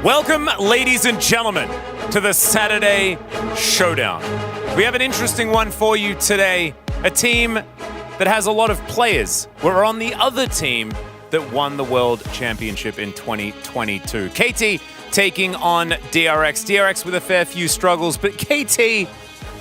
Welcome, ladies and gentlemen, to the Saturday Showdown. We have an interesting one for you today. A team that has a lot of players. We're on the other team that won the World Championship in 2022. KT taking on DRX. DRX with a fair few struggles, but KT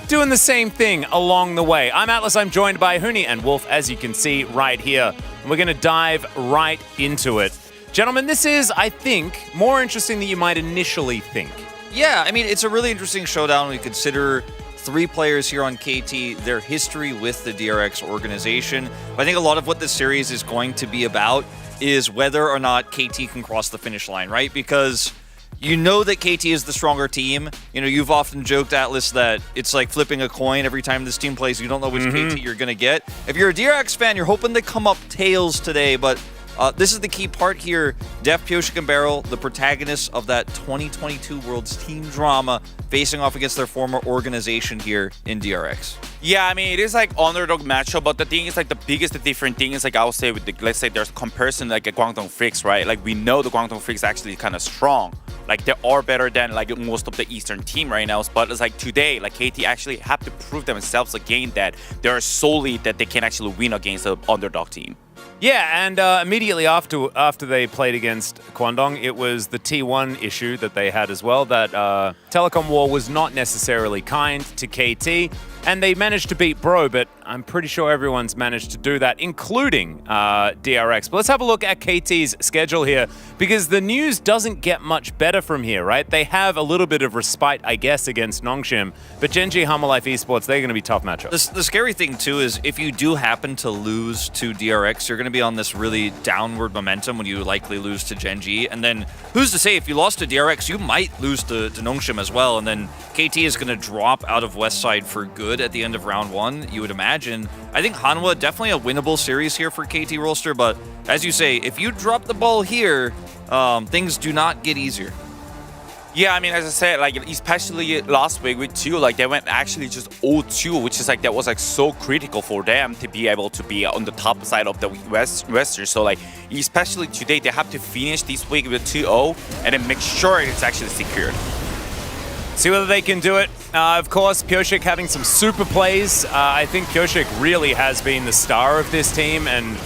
doing the same thing along the way. I'm Atlas, I'm joined by Huni and Wolf, as you can see right here. And we're going to dive right into it. Gentlemen, this is, I think, more interesting than you might initially think. Yeah, I mean, it's a really interesting showdown when you consider three players here on KT, their history with the DRX organization. But I think a lot of what this series is going to be about is whether or not KT can cross the finish line, right? Because you know that KT is the stronger team. You know, you've often joked, Atlas, that it's like flipping a coin every time this team plays. You don't know which KT you're going to get. If you're a DRX fan, you're hoping to come up tails today, but this is the key part here. Def, Pyosik, and Beryl, the protagonists of that 2022 Worlds team drama, facing off against their former organization here in DRX. Yeah, I mean, it is like underdog matchup, but the thing is like the biggest different thing is like I would say with the, let's say there's comparison like a Guangdong Freaks, right? Like we know the Guangdong Freaks actually kind of strong. Like they are better than like most of the Eastern team right now, but it's like today, like KT actually have to prove themselves again that they are solely that they can actually win against the underdog team. Yeah, and immediately after they played against Guangdong, it was the T1 issue that they had as well, that Telecom War was not necessarily kind to KT, and they managed to beat Bro, but I'm pretty sure everyone's managed to do that, including DRX. But let's have a look at KT's schedule here, because the news doesn't get much better from here, right? They have a little bit of respite, I guess, against Nongshim, but Genji, Humble Life Esports, they're going to be tough matchups. The scary thing, too, is if you do happen to lose to DRX, you're going to be on this really downward momentum when you likely lose to Genji. And then who's to say if you lost to DRX, you might lose to Nongshim as well. And then KT is going to drop out of West Side for good at the end of round one, you would imagine. I think Hanwha, definitely a winnable series here for KT Rollster. But as you say, if you drop the ball here, things do not get easier. Yeah, I mean, as I said, like especially last week with 2, like they went actually just 0-2, which is like that was like so critical for them to be able to be on the top side of the Western. So like especially today, they have to finish this week with 2-0 and then make sure it's actually secured. See whether they can do it. Of course, Pyosik having some super plays. I think Pyosik really has been the star of this team, and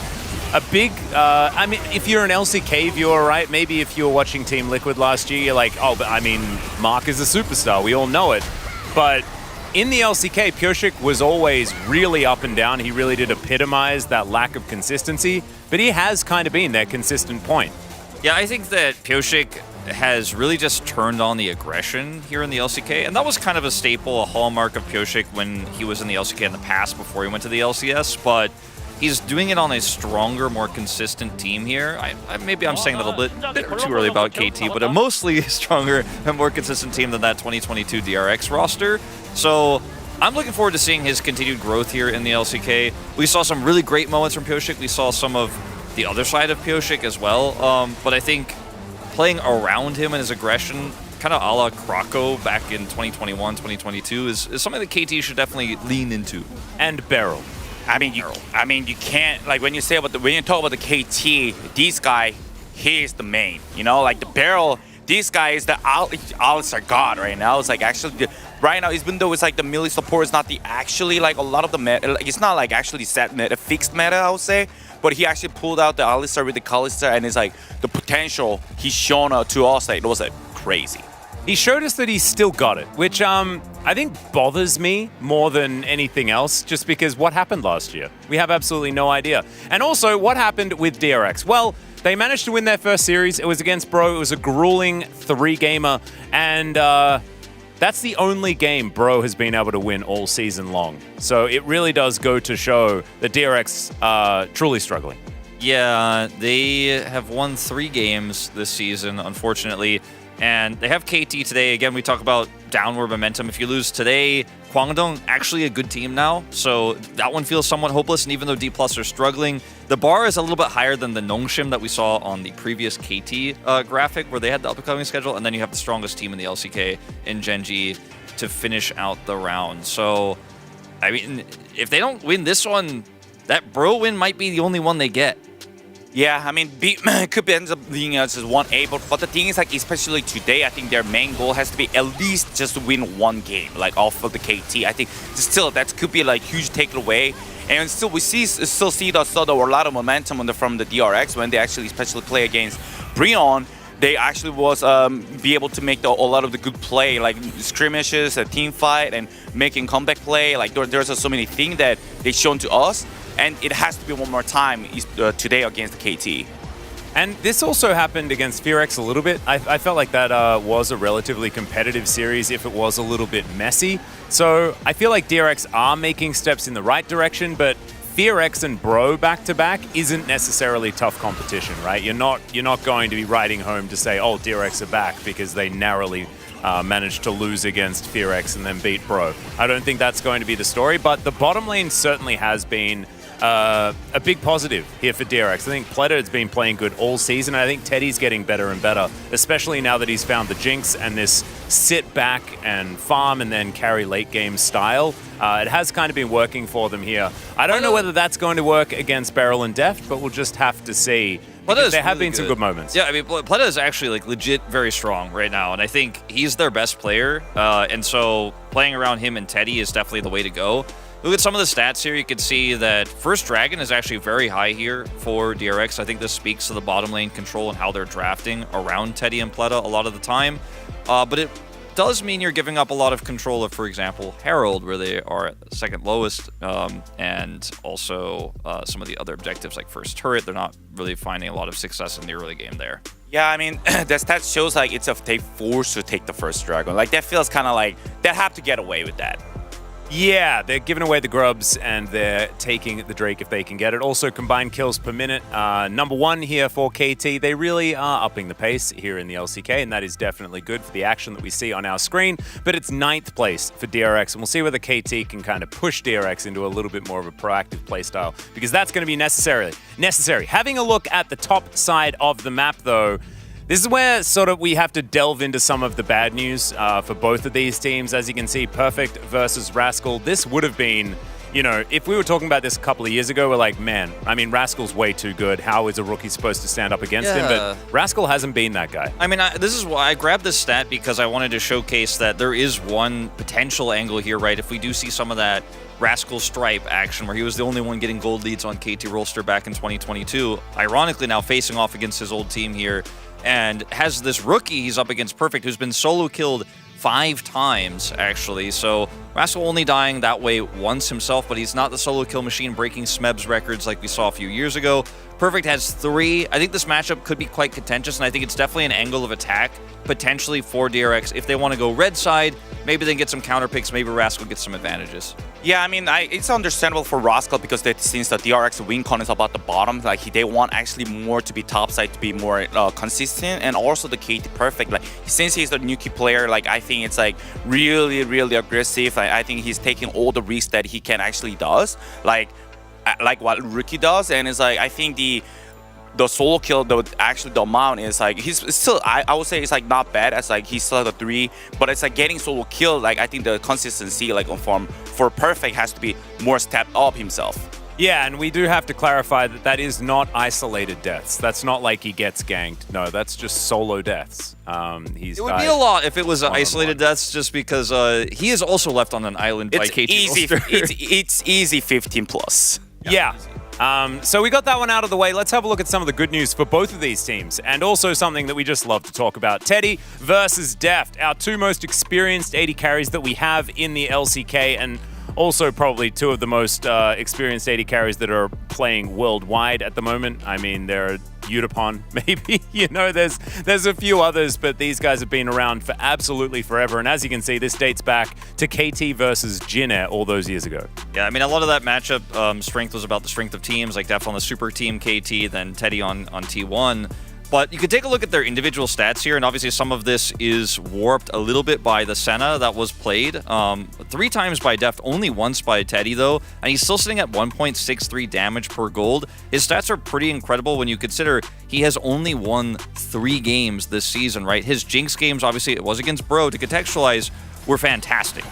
a big, I mean, if you're an LCK viewer, right, maybe if you were watching Team Liquid last year, you're like, oh, but I mean, Mark is a superstar, we all know it. But in the LCK, Pyosik was always really up and down. He really did epitomize that lack of consistency, but he has kind of been their consistent point. Yeah, I think that Pyosik has really just turned on the aggression here in the LCK, and that was kind of a staple, a hallmark of Pyosik when he was in the LCK in the past before he went to the LCS, but he's doing it on a stronger, more consistent team here. Maybe I'm saying that a bit too early about KT, but a mostly stronger and more consistent team than that 2022 DRX roster. So I'm looking forward to seeing his continued growth here in the LCK. We saw some really great moments from Pyosik. We saw some of the other side of Pyosik as well, but I think playing around him and his aggression, kind of a la Krako back in 2021, 2022, is something that KT should definitely lean into. And Beryl. I mean, you can't, like when you say about when you talk about the KT, this guy, he is the main, you know, like the Beryl, this guy is the Alistar god right now. It's like actually, right now, even though it's like the melee support is not the actually like a lot of the meta, like, it's not like actually set meta, fixed meta, I would say. But he actually pulled out the Alistar with the Kalista, and it's like the potential he's shown to us, like, it was like crazy. He showed us that he's still got it, which I think bothers me more than anything else, just because what happened last year? We have absolutely no idea. And also, what happened with DRX? Well, they managed to win their first series. It was against Bro. It was a grueling 3-gamer, and that's the only game Bro has been able to win all season long. So it really does go to show that DRX are truly struggling. Yeah, they have won 3 games this season, unfortunately. And they have KT today. Again, we talk about downward momentum. If you lose today, Guangdong actually a good team now. So that one feels somewhat hopeless. And even though D+ are struggling, the bar is a little bit higher than the Nongshim that we saw on the previous KT graphic, where they had the upcoming schedule. And then you have the strongest team in the LCK in Genji to finish out the round. So, I mean, if they don't win this one, that Bro win might be the only one they get. Yeah, I mean, could be ends up being just 1-8, but the thing is, like, especially today, I think their main goal has to be at least just to win one game, like, off of the KT. I think still that could be, like, huge takeaway. And still, we still see a lot of momentum from the DRX when they actually especially play against Brion. They actually was be able to make a lot of the good play, like skirmishes, a team fight, and making comeback play. Like there's so many things that they shown to us, and it has to be one more time today against the KT. And this also happened against FearX a little bit. I felt like that was a relatively competitive series if it was a little bit messy. So I feel like DRX are making steps in the right direction, but FearX and Bro back-to-back isn't necessarily tough competition, right? You're not going to be riding home to say, oh, DRX are back because they narrowly managed to lose against FearX and then beat Bro. I don't think that's going to be the story, but the bottom lane certainly has been a big positive here for DRX. I think Pleta has been playing good all season. I think Teddy's getting better and better, especially now that he's found the Jinx and this sit back and farm and then carry late game style. It has kind of been working for them here. I don't know whether that's going to work against Beryl and Deft, but we'll just have to see. There have been some good moments. Yeah, I mean, Pleta is actually like legit very strong right now, and I think he's their best player. And so playing around him and Teddy is definitely the way to go. Look at some of the stats here. You can see that First Dragon is actually very high here for DRX. I think this speaks to the bottom lane control and how they're drafting around Teddy and Pleta a lot of the time. But it does mean you're giving up a lot of control of, for example, Herald, where they are at the second lowest, and also some of the other objectives like First Turret. They're not really finding a lot of success in the early game there. Yeah, I mean, the stat shows like it's if they forced to take the First Dragon. Like that feels kind of like they have to get away with that. Yeah, they're giving away the grubs and they're taking the Drake if they can get it. Also, combined kills per minute. Number one here for KT. They really are upping the pace here in the LCK, and that is definitely good for the action that we see on our screen. But it's 9th place for DRX, and we'll see whether KT can kind of push DRX into a little bit more of a proactive playstyle, because that's going to be necessary. Having a look at the top side of the map, though, this is where sort of we have to delve into some of the bad news for both of these teams. As you can see, Perfect versus Rascal. This would have been, you know, if we were talking about this a couple of years ago, we're like, man, I mean, Rascal's way too good. How is a rookie supposed to stand up against him? But Rascal hasn't been that guy. I mean, this is why I grabbed this stat, because I wanted to showcase that there is one potential angle here, right? If we do see some of that Rascal Stripe action where he was the only one getting gold leads on KT Rolster back in 2022, ironically now facing off against his old team here, and has this rookie he's up against, Perfect, who's been solo killed 5 times, actually. So Rascal only dying that way once himself, but he's not the solo kill machine breaking Smeb's records like we saw a few years ago. Perfect has 3. I think this matchup could be quite contentious, and I think it's definitely an angle of attack, potentially for DRX. If they want to go red side, maybe they get some counter picks, maybe Rascal gets some advantages. Yeah, I mean, it's understandable for Rascal because since the DRX win con is about the bottom, like they want actually more to be top side to be more consistent, and also the KT Perfect. Like since he's the new key player, like I think it's like really, really aggressive. Like, I think he's taking all the risks that he can actually does, like what Rookie does, and it's like I think the solo kill, the amount is like he's still I would say it's like not bad as like he's still at 3, but it's like getting solo kill. Like I think the consistency like for Perfect has to be more stepped up himself. Yeah, and we do have to clarify that that is not isolated deaths. That's not like he gets ganked. No, that's just solo deaths. It would be a lot if it was isolated deaths, just because he is also left on an island by KT. It's easy 15 plus. Yeah. So we got that one out of the way. Let's have a look at some of the good news for both of these teams, and also something that we just love to talk about. Teddy versus Deft, our 2 most experienced AD carries that we have in the LCK, and also probably 2 of the most experienced AD carries that are playing worldwide at the moment. I mean, there are Utapon, maybe, you know, there's a few others, but these guys have been around for absolutely forever. And as you can see, this dates back to KT versus Jin Air all those years ago. Yeah, I mean, a lot of that matchup strength was about the strength of teams, like Def on the super team KT, then Teddy on T1. But you could take a look at their individual stats here, and obviously some of this is warped a little bit by the Senna that was played. 3 times by Deft, only once by Teddy, though, and he's still sitting at 1.63 damage per gold. His stats are pretty incredible when you consider he has only won 3 games this season, right? His Jinx games, obviously, it was against Bro, to contextualize, were fantastic.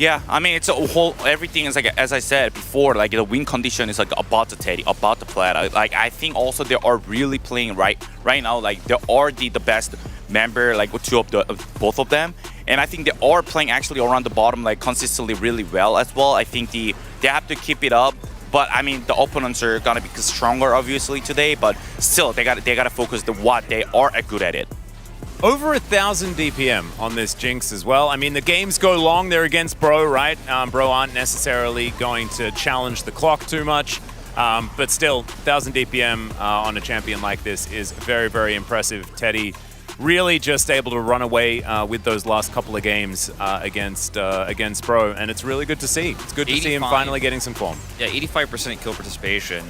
Yeah, I mean, it's a whole, everything is like, as I said before, like the win condition is like about the Teddy, about the Plat. Like, I think also they are really playing right now, like they are the best member, like both of them. And I think they are playing actually around the bottom, like consistently really well as well. I think they have to keep it up. But I mean, the opponents are gonna be stronger obviously today, but still they gotta focus on what they are good at it. Over 1,000 DPM on this Jinx as well. I mean, the games go long. They're against Bro, right? Bro aren't necessarily going to challenge the clock too much. But still, 1,000 DPM on a champion like this is very, very impressive. Teddy really just able to run away with those last couple of games against Bro, and it's really good to see. It's good to see him finally getting some form. Yeah, 85% kill participation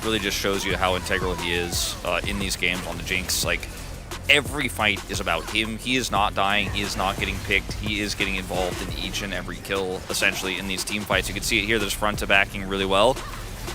really just shows you how integral he is in these games on the Jinx. Like, every fight is about him. He is not dying. He is not getting picked. He is getting involved in each and every kill, essentially, in these team fights. You can see it here. There's front to backing really well.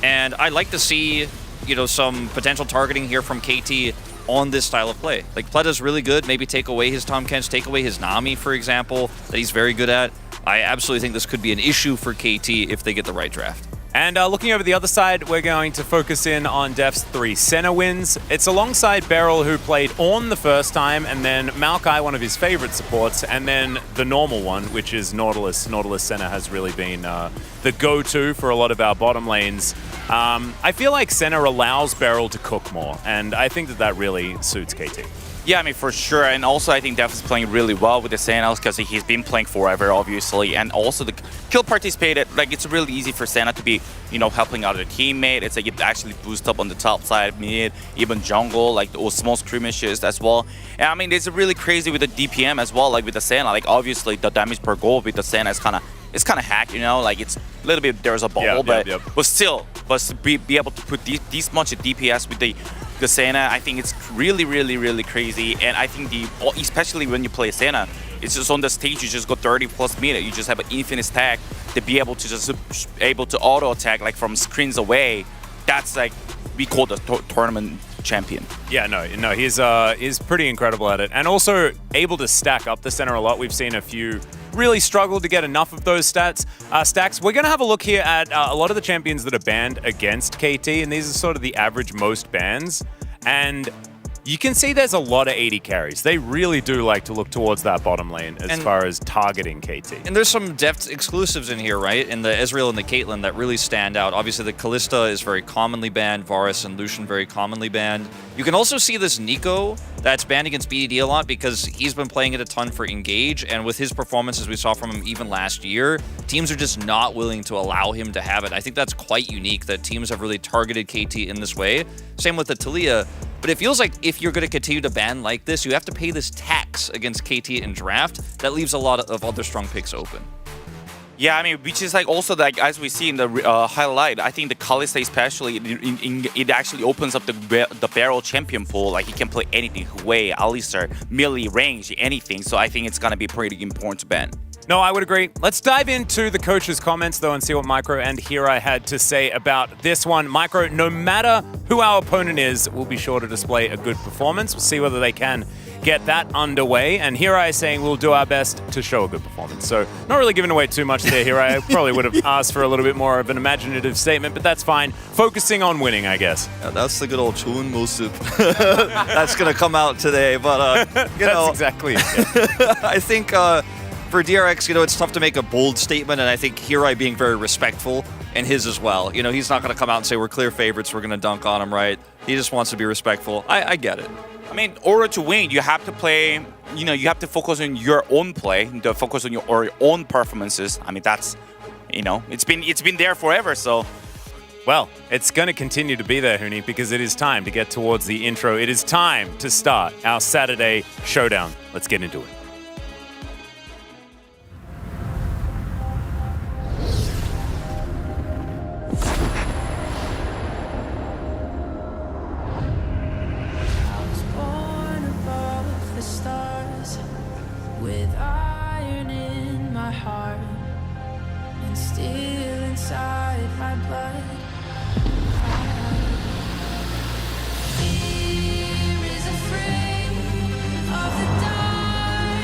And I'd like to see, you know, some potential targeting here from KT on this style of play. Like, Pletta's really good. Maybe take away his Tahm Kench, take away his Nami, for example, that he's very good at. I absolutely think this could be an issue for KT if they get the right draft. And looking over the other side, we're going to focus in on Def's 3 Senna wins. It's alongside Beryl, who played Ornn the first time, and then Maokai, one of his favorite supports, and then the normal one, which is Nautilus. Nautilus Senna has really been the go-to for a lot of our bottom lanes. I feel like Senna allows Beryl to cook more, and I think that really suits KT. Yeah, I mean, for sure. And also, I think Def is playing really well with the Senna because he's been playing forever, obviously. And also, the kill participated, like, it's really easy for Senna to be, you know, helping out a teammate. It's like it actually boosts up on the top side, mid, even jungle, like those small skirmishes as well. And I mean, it's really crazy with the DPM as well, like with the Senna. Like, obviously, the damage per goal with the Senna is kind of hacked, you know, like it's a little bit, there's a bubble, but still, to be able to put this much DPS with the Senna, I think it's really, really, really crazy. And I think especially when you play Senna, it's just on the stage, you just go 30+ meter, you just have an infinite stack to be able to just auto attack like from screens away. That's like, we call the tournament champion. Yeah, no, he's pretty incredible at it. And also able to stack up the center a lot. We've seen a few really struggle to get enough of those stacks. We're going to have a look here at a lot of the champions that are banned against KT, and these are sort of the average most bans. And you can see there's a lot of 80 carries. They really do like to look towards that bottom lane as far as targeting KT. And there's some depth exclusives in here, right? In the Ezreal and the Caitlyn that really stand out. Obviously, the Kalista is very commonly banned. Varus and Lucian very commonly banned. You can also see this Nico that's banned against BDD a lot because he's been playing it a ton for Engage, and with his performances we saw from him even last year, teams are just not willing to allow him to have it. I think that's quite unique that teams have really targeted KT in this way. Same with the Taliyah. But it feels like if you're going to continue to ban like this, you have to pay this tax against KT in draft. That leaves a lot of other strong picks open. Yeah, I mean, which is like also like as we see in the highlight, I think the Kalista especially, it actually opens up the barrel champion pool. Like he can play anything, Hui, Alistar, melee, range, anything. So I think it's gonna be pretty important to ban. No, I would agree. Let's dive into the coach's comments, though, and see what Micro and Hirai had to say about this one. Micro, no matter who our opponent is, we'll be sure to display a good performance. We'll see whether they can get that underway. And Hirai is saying we'll do our best to show a good performance. So not really giving away too much there, Hirai. I probably would have asked for a little bit more of an imaginative statement, but that's fine. Focusing on winning, I guess. Yeah, that's the good old Chun Musup. That's going to come out today. But, you know. That's exactly it. Yeah. I think for DRX, you know, it's tough to make a bold statement, and I think Hirai being very respectful and his as well. You know, he's not going to come out and say we're clear favorites, we're going to dunk on him, right? He just wants to be respectful. I get it. I mean, in order to win, you have to play, you know, you have to focus on your own play, to focus on your own performances. I mean, that's, you know, it's been there forever, so. Well, it's going to continue to be there, Huni, because it is time to get towards the intro. It is time to start our Saturday showdown. Let's get into it. With iron in my heart and steel inside my blood. Fear is afraid of the dark.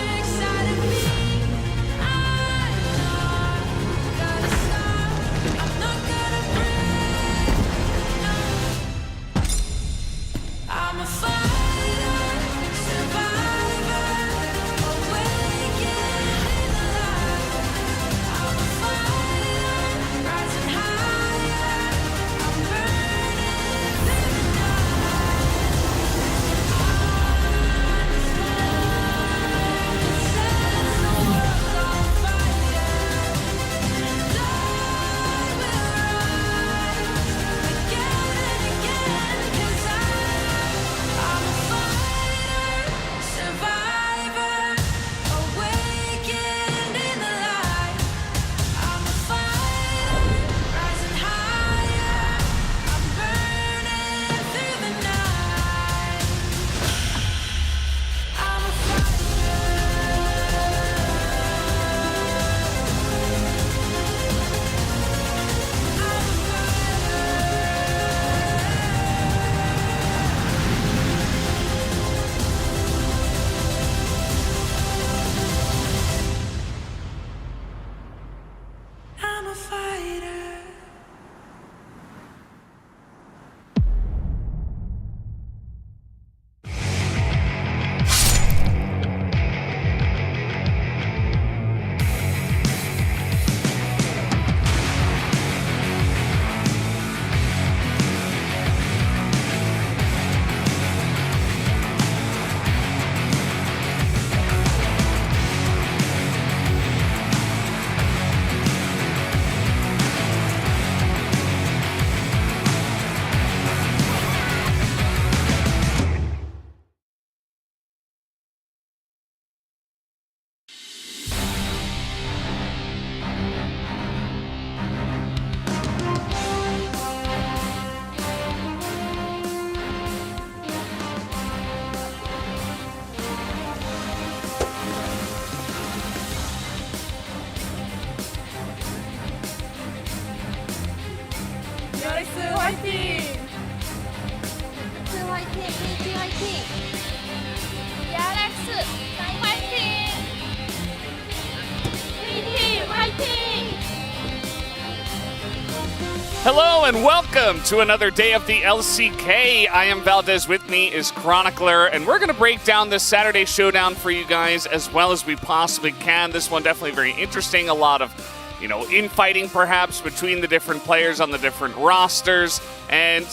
Hello and welcome to another day of the LCK. I am Valdez, with me is Chronicler, and we're going to break down this Saturday showdown for you guys as well as we possibly can. This one definitely very interesting, a lot of, infighting perhaps between the different players on the different rosters. And,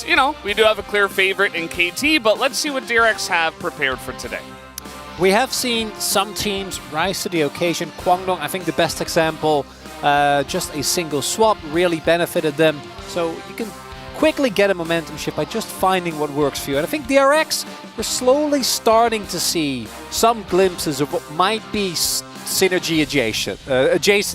we do have a clear favorite in KT, but let's see what DRX have prepared for today. We have seen some teams rise to the occasion. Kwangdong, I think the best example, just a single swap really benefited them. So you can quickly get a momentum shift by just finding what works for you. And I think DRX, we're slowly starting to see some glimpses of what might be synergy adjacent.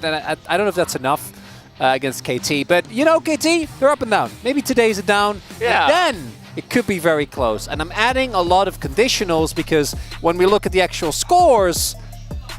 And I don't know if that's enough against KT. But, KT, they're up and down. Maybe today's a down. Yeah. And then it could be very close. And I'm adding a lot of conditionals because when we look at the actual scores,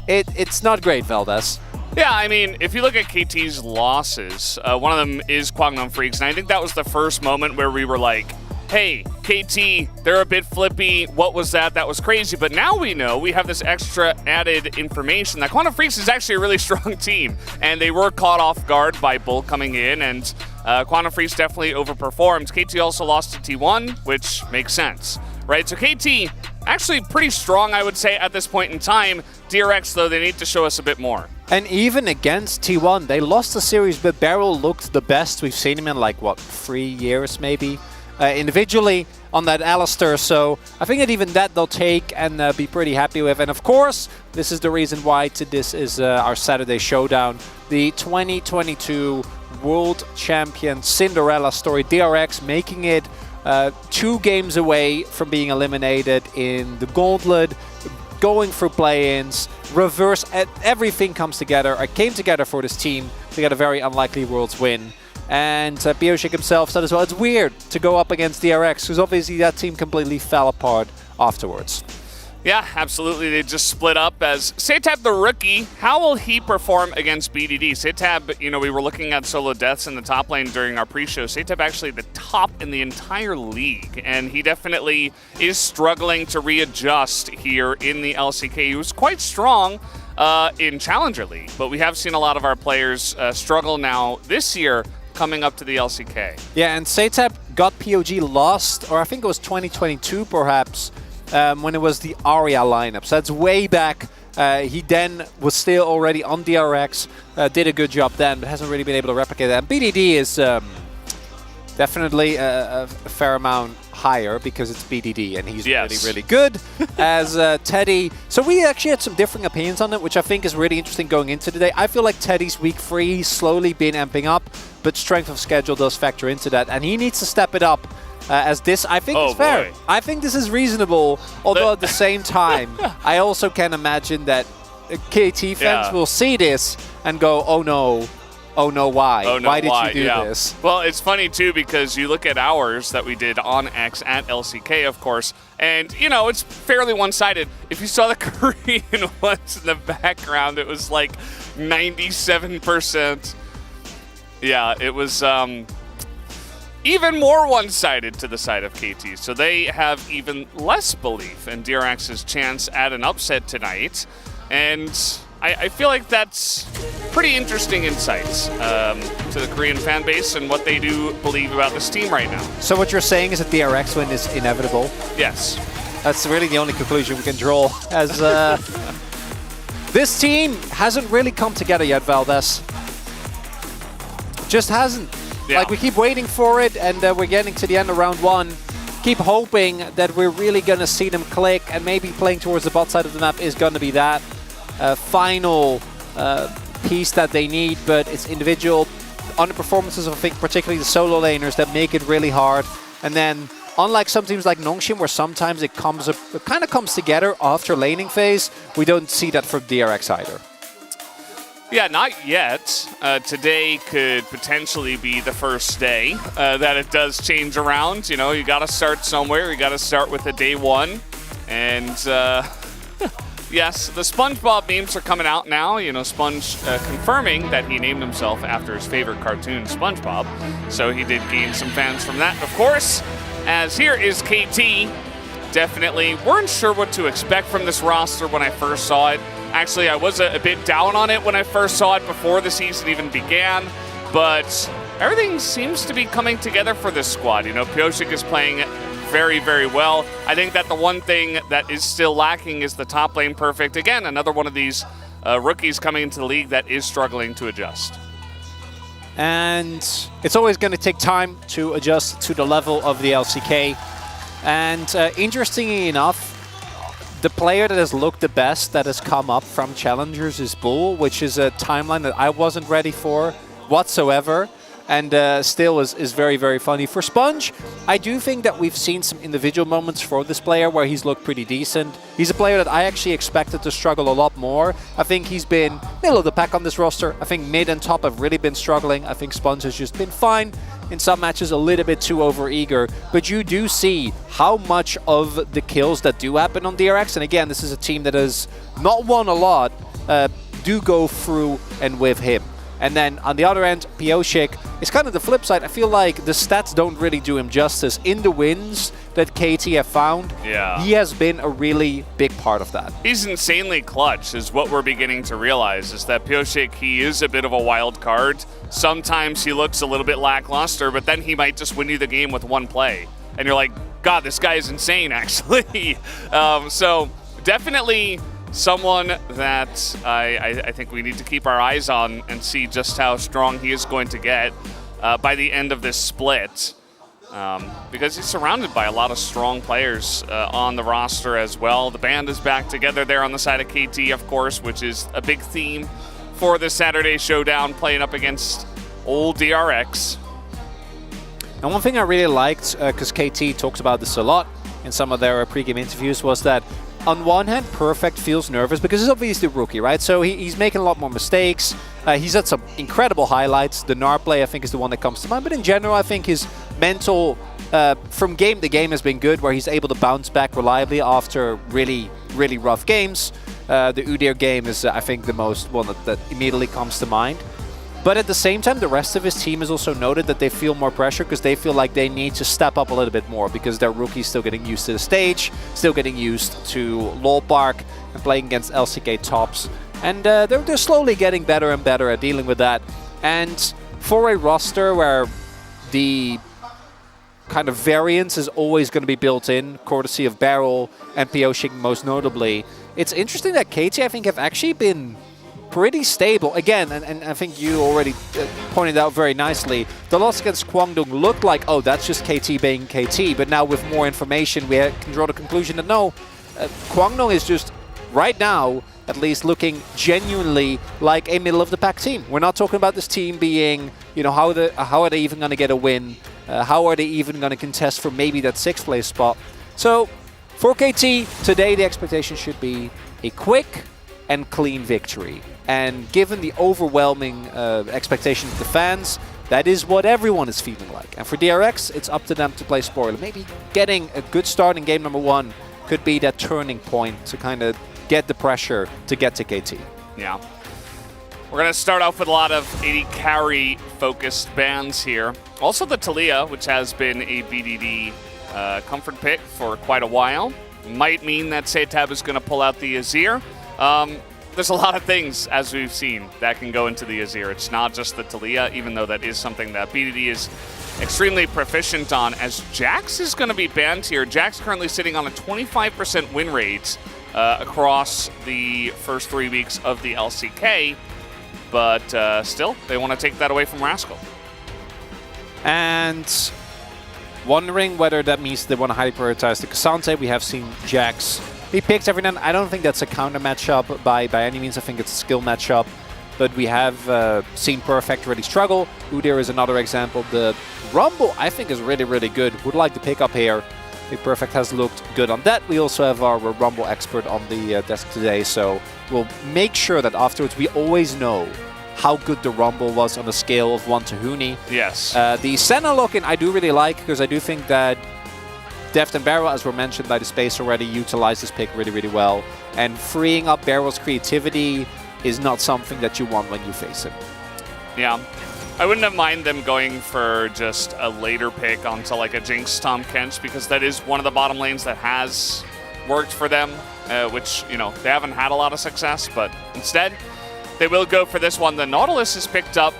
it's not great, Valdez. Yeah, I mean, if you look at KT's losses, one of them is Kwangdong Freaks, and I think that was the first moment where we were like, hey, KT, they're a bit flippy. What was that? That was crazy. But now we know, we have this extra added information that Kwangdong Freaks is actually a really strong team, and they were caught off guard by Bull coming in, and Kwangdong Freaks definitely overperformed. KT also lost to T1, which makes sense, right? So KT, actually pretty strong, I would say, at this point in time. DRX, though, they need to show us a bit more. And even against T1, they lost the series, but Beryl looked the best we've seen him in, 3 years maybe, individually on that Alistair. So I think that even that they'll take and be pretty happy with. And of course, this is the reason why this is our Saturday showdown. The 2022 World Champion Cinderella story. DRX making it 2 games away from being eliminated in the Gauntlet, going for play-ins, reverse, everything comes together. I came together for this team to get a very unlikely Worlds win. And Pioshik himself said as well, it's weird to go up against DRX, because obviously that team completely fell apart afterwards. Yeah, absolutely. They just split up as Setab the rookie. How will he perform against BDD? Setab, we were looking at solo deaths in the top lane during our pre-show. Setab actually the top in the entire league, and he definitely is struggling to readjust here in the LCK. He was quite strong in Challenger League, but we have seen a lot of our players struggle now this year coming up to the LCK. Yeah, and Setab got POG lost, or I think it was 2022 perhaps, when it was the Aria lineup. So that's way back. He then was still already on DRX, did a good job then, but hasn't really been able to replicate that. And BDD is definitely a fair amount higher because it's BDD and he's really, really good as Teddy. So we actually had some differing opinions on it, which I think is really interesting going into today. I feel like Teddy's week 3, he's slowly been amping up, but strength of schedule does factor into that, and he needs to step it up. As this, I think, is fair. I think this is reasonable, although at the same time, I also can imagine that KT fans will see this and go, oh no, why? Oh, no, why did you do this? Well, it's funny, too, because you look at ours that we did on X at LCK, of course, and, it's fairly one-sided. If you saw the Korean ones in the background, it was like 97%. Yeah, it was even more one-sided to the side of KT. So they have even less belief in DRX's chance at an upset tonight. And I feel like that's pretty interesting insights to the Korean fan base and what they do believe about this team right now. So what you're saying is that DRX win is inevitable? Yes. That's really the only conclusion we can draw, as this team hasn't really come together yet, Valdez. Just hasn't. Yeah. We keep waiting for it, and we're getting to the end of round 1. Keep hoping that we're really going to see them click, and maybe playing towards the bot side of the map is going to be that final piece that they need, but it's individual underperformances of, I think, particularly the solo laners that make it really hard. And then, unlike some teams like Nongshim, where sometimes it kind of comes together after laning phase, we don't see that from DRX either. Yeah, not yet. Today could potentially be the first day that it does change around. You got to start somewhere. You got to start with a day 1. And yes, the SpongeBob memes are coming out now. Sponge confirming that he named himself after his favorite cartoon, SpongeBob. So he did gain some fans from that, of course. As here is KT. Definitely weren't sure what to expect from this roster when I first saw it. Actually, I was a bit down on it when I first saw it before the season even began, but everything seems to be coming together for this squad. You know, Pioshik is playing very, very well. I think that the one thing that is still lacking is the top lane perfect. Again, another one of these rookies coming into the league that is struggling to adjust. And it's always going to take time to adjust to the level of the LCK. And interestingly enough, the player that has looked the best that has come up from Challengers is Bull, which is a timeline that I wasn't ready for whatsoever. And still is very, very funny. For Sponge, I do think that we've seen some individual moments for this player where he's looked pretty decent. He's a player that I actually expected to struggle a lot more. I think he's been middle of the pack on this roster. I think mid and top have really been struggling. I think Sponge has just been fine. In some matches, a little bit too overeager. But you do see how much of the kills that do happen on DRX, and again, this is a team that has not won a lot, do go through and with him. And then on the other end, Pioshik is kind of the flip side. I feel like the stats don't really do him justice. In the wins that KT have found, he has been a really big part of that. He's insanely clutch is what we're beginning to realize, is that Pioshik, he is a bit of a wild card. Sometimes he looks a little bit lackluster, but then he might just win you the game with one play. And you're like, God, this guy is insane, actually. So definitely someone that I think we need to keep our eyes on and see just how strong he is going to get by the end of this split. Because he's surrounded by a lot of strong players on the roster as well. The band is back together there on the side of KT, of course, which is a big theme for this Saturday showdown, playing up against old DRX. And one thing I really liked, because KT talks about this a lot in some of their pre-game interviews, was that on one hand, Perfect feels nervous because he's obviously a rookie, right? So he's making a lot more mistakes. He's had some incredible highlights. The Gnar play, I think, is the one that comes to mind. But in general, I think his mental from game to game has been good, where he's able to bounce back reliably after really, really rough games. The Udyr game is, I think, the most one that immediately comes to mind. But at the same time, the rest of his team has also noted that they feel more pressure because they feel like they need to step up a little bit more because their rookies still getting used to the stage, still getting used to LoL Park and playing against LCK tops. And they're slowly getting better and better at dealing with that. And for a roster where the kind of variance is always going to be built in, courtesy of Barrel and Pioshik most notably, it's interesting that KT, I think, have actually been pretty stable. Again, and I think you already pointed out very nicely, the loss against Kwangdong looked like, oh, that's just KT being KT, but now with more information, we can draw the conclusion that no, Kwangdong is just, right now, at least looking genuinely like a middle-of-the-pack team. We're not talking about this team being, you know, how are they even going to get a win? How are they even going to contest for maybe that 6th place spot? So, for KT, today the expectation should be a quick and clean victory. And given the overwhelming expectation of the fans, that is what everyone is feeling like. And for DRX, it's up to them to play spoiler. Maybe getting a good start in game number 1 could be that turning point to kind of get the pressure to get to KT. Yeah. We're going to start off with a lot of AD carry focused bans here. Also the Taliyah, which has been a BDD comfort pick for quite a while. Might mean that Setab is going to pull out the Azir. There's a lot of things, as we've seen, that can go into the Azir. It's not just the Taliyah, even though that is something that BDD is extremely proficient on, as Jax is going to be banned here. Jax currently sitting on a 25% win rate across the first 3 weeks of the LCK, but still, they want to take that away from Rascal. And wondering whether that means they want to highly prioritize the Cassante. We have seen Jax be picked every now and then. I don't think that's a counter matchup by any means. I think it's a skill matchup. But we have seen Perfect really struggle. Udyr is another example. The Rumble, I think, is really, really good. Would like to pick up here. I think Perfect has looked good on that. We also have our Rumble expert on the desk today. So we'll make sure that afterwards we always know how good the Rumble was on a scale of 1 to Huni. Yes. The Senna lock-in I do really like, because I do think that Deft and Barrel, as were mentioned by the space already, utilize this pick really, really well. And freeing up Barrel's creativity is not something that you want when you face him. Yeah. I wouldn't have mind them going for just a later pick onto like a Jinx Tahm Kench, because that is one of the bottom lanes that has worked for them, which, you know, they haven't had a lot of success, but instead they will go for this one. The Nautilus is picked up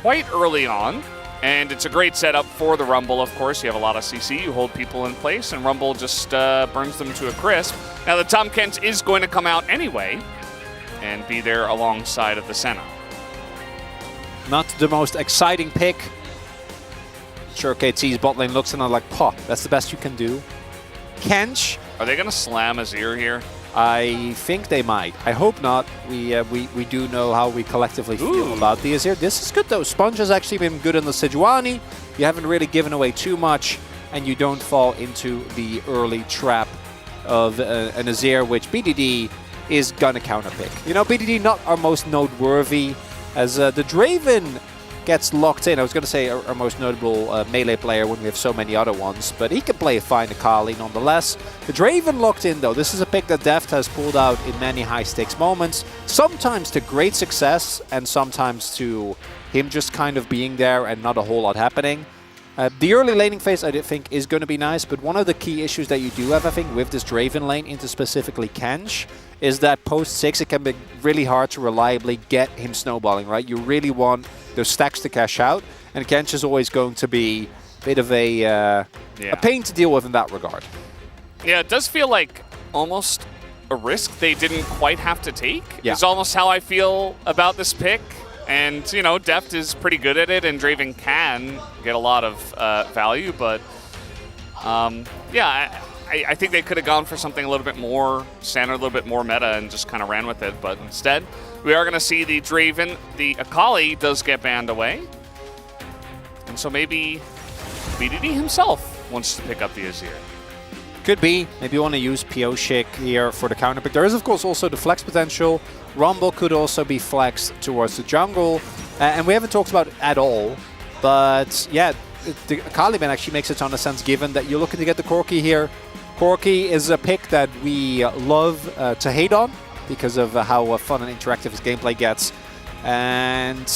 quite early on. And it's a great setup for the Rumble, of course. You have a lot of CC, you hold people in place, and Rumble just burns them to a crisp. Now, the Tahm Kench is going to come out anyway and be there alongside of the Senna. Not the most exciting pick. Sure, KT's bot lane looks and I'm like, pop, that's the best you can do. Kench, Are they going to slam Azir here? I think they might. I hope not. We do know how we collectively feel about the Azir. This is good though. Sponge has actually been good in the Sejuani. You haven't really given away too much, and you don't fall into the early trap of an Azir, which BDD is gonna counterpick. You know, BDD not our most noteworthy, as the Draven gets locked in. I was going to say our most notable melee player when we have so many other ones, but he can play fine Akali nonetheless. The Draven locked in though. This is a pick that Deft has pulled out in many high-stakes moments, sometimes to great success and sometimes to him just kind of being there and not a whole lot happening. The early laning phase I think is going to be nice, but one of the key issues that you do have, I think, with this Draven lane into specifically Kench is that post-6 it can be really hard to reliably get him snowballing, right? You really want those stacks to cash out, and Kench is always going to be a bit of a pain to deal with in that regard. Yeah, it does feel like almost a risk they didn't quite have to take. Yeah. Is almost how I feel about this pick. And, you know, Deft is pretty good at it, and Draven can get a lot of value, but yeah, I think they could have gone for something a little bit more standard, a little bit more meta, and just kind of ran with it. But instead, we are going to see the Draven. The Akali does get banned away. And so maybe BDD himself wants to pick up the Azir. Could be. Maybe you want to use Pioshik here for the counter pick. There is, of course, also the flex potential. Rumble could also be flexed towards the jungle. And we haven't talked about it at all. But yeah, the Akali ban actually makes a ton of sense given that you're looking to get the Corki here. Corki is a pick that we love to hate on because of how fun and interactive his gameplay gets. And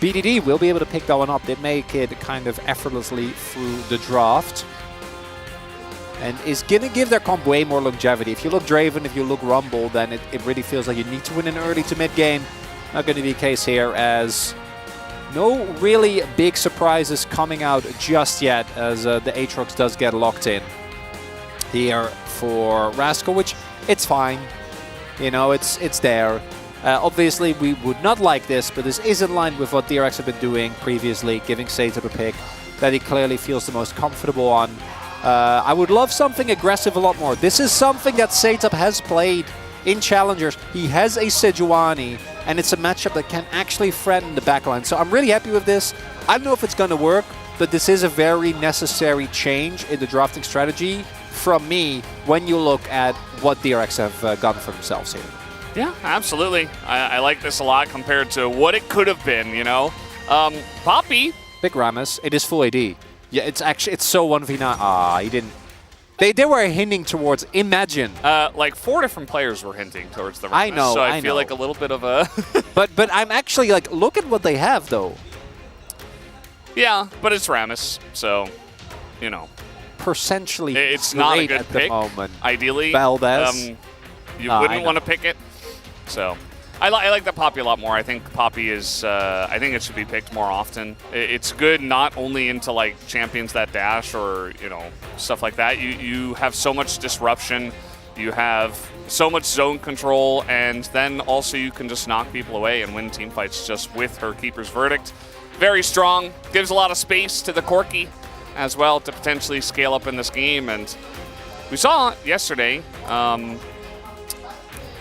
BDD will be able to pick that one up. They make it kind of effortlessly through the draft. And is going to give their comp way more longevity. If you look Draven, if you look Rumble, then it really feels like you need to win in early to mid game. Not going to be the case here, as no really big surprises coming out just yet, as the Aatrox does get locked in here for Rascal, which it's fine. You know, it's there. Obviously, we would not like this, but this is in line with what DRX have been doing previously, giving Sata a pick that he clearly feels the most comfortable on. I would love something aggressive a lot more. This is something that Satap has played in Challengers. He has a Sejuani, and it's a matchup that can actually threaten the backline. So I'm really happy with this. I don't know if it's going to work, but this is a very necessary change in the drafting strategy from me when you look at what DRX have gotten for themselves here. Yeah, absolutely. I like this a lot compared to what it could have been, you know. Poppy. Big Rammus. It is full AD. Yeah, it's so 1v9. Ah, he didn't. They were hinting towards Imagine. Like 4 different players were hinting towards the Rammus. I know, so I I feel know. like a little bit of a... but I'm actually like, look at what they have though. Yeah, but it's Rammus, so, you know. Percentually It's not a great good at pick, the moment. ideally. Valdez. You I wouldn't know. want to pick it. So, I like the Poppy a lot more. I think Poppy is, I think it should be picked more often. It's good not only into like champions that dash or, you know, stuff like that. You have so much disruption. You have so much zone control, and then also you can just knock people away and win team fights just with her Keeper's Verdict. Very strong. Gives a lot of space to the Corki as well to potentially scale up in this game. And we saw yesterday, I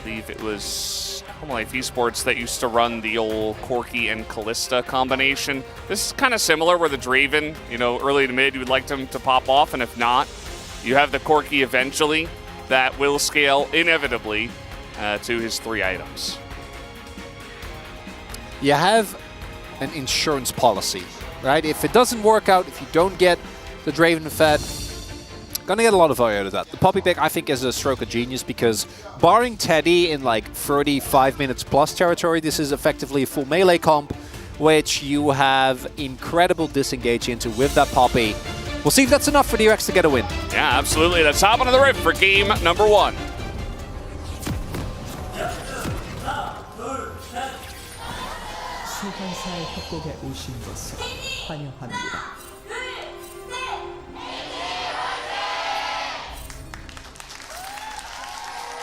believe it was Home Life Esports that used to run the old Corki and Callista combination. This is kind of similar where the Draven, you know, early to mid, you would like them to pop off, and if not, you have the Corki eventually that will scale inevitably to his 3 items. You have an insurance policy, right? If it doesn't work out, if you don't get the Draven fed, gonna get a lot of value out of that. The Poppy pick, I think, is a stroke of genius because barring Teddy in like 35 minutes plus territory, this is effectively a full melee comp, which you have incredible disengage into with that Poppy. We'll see if that's enough for DRX to get a win. Yeah, absolutely. Let's hop onto the rift for game number 1. 소환사의 협곡에 오신 것을 환영합니다.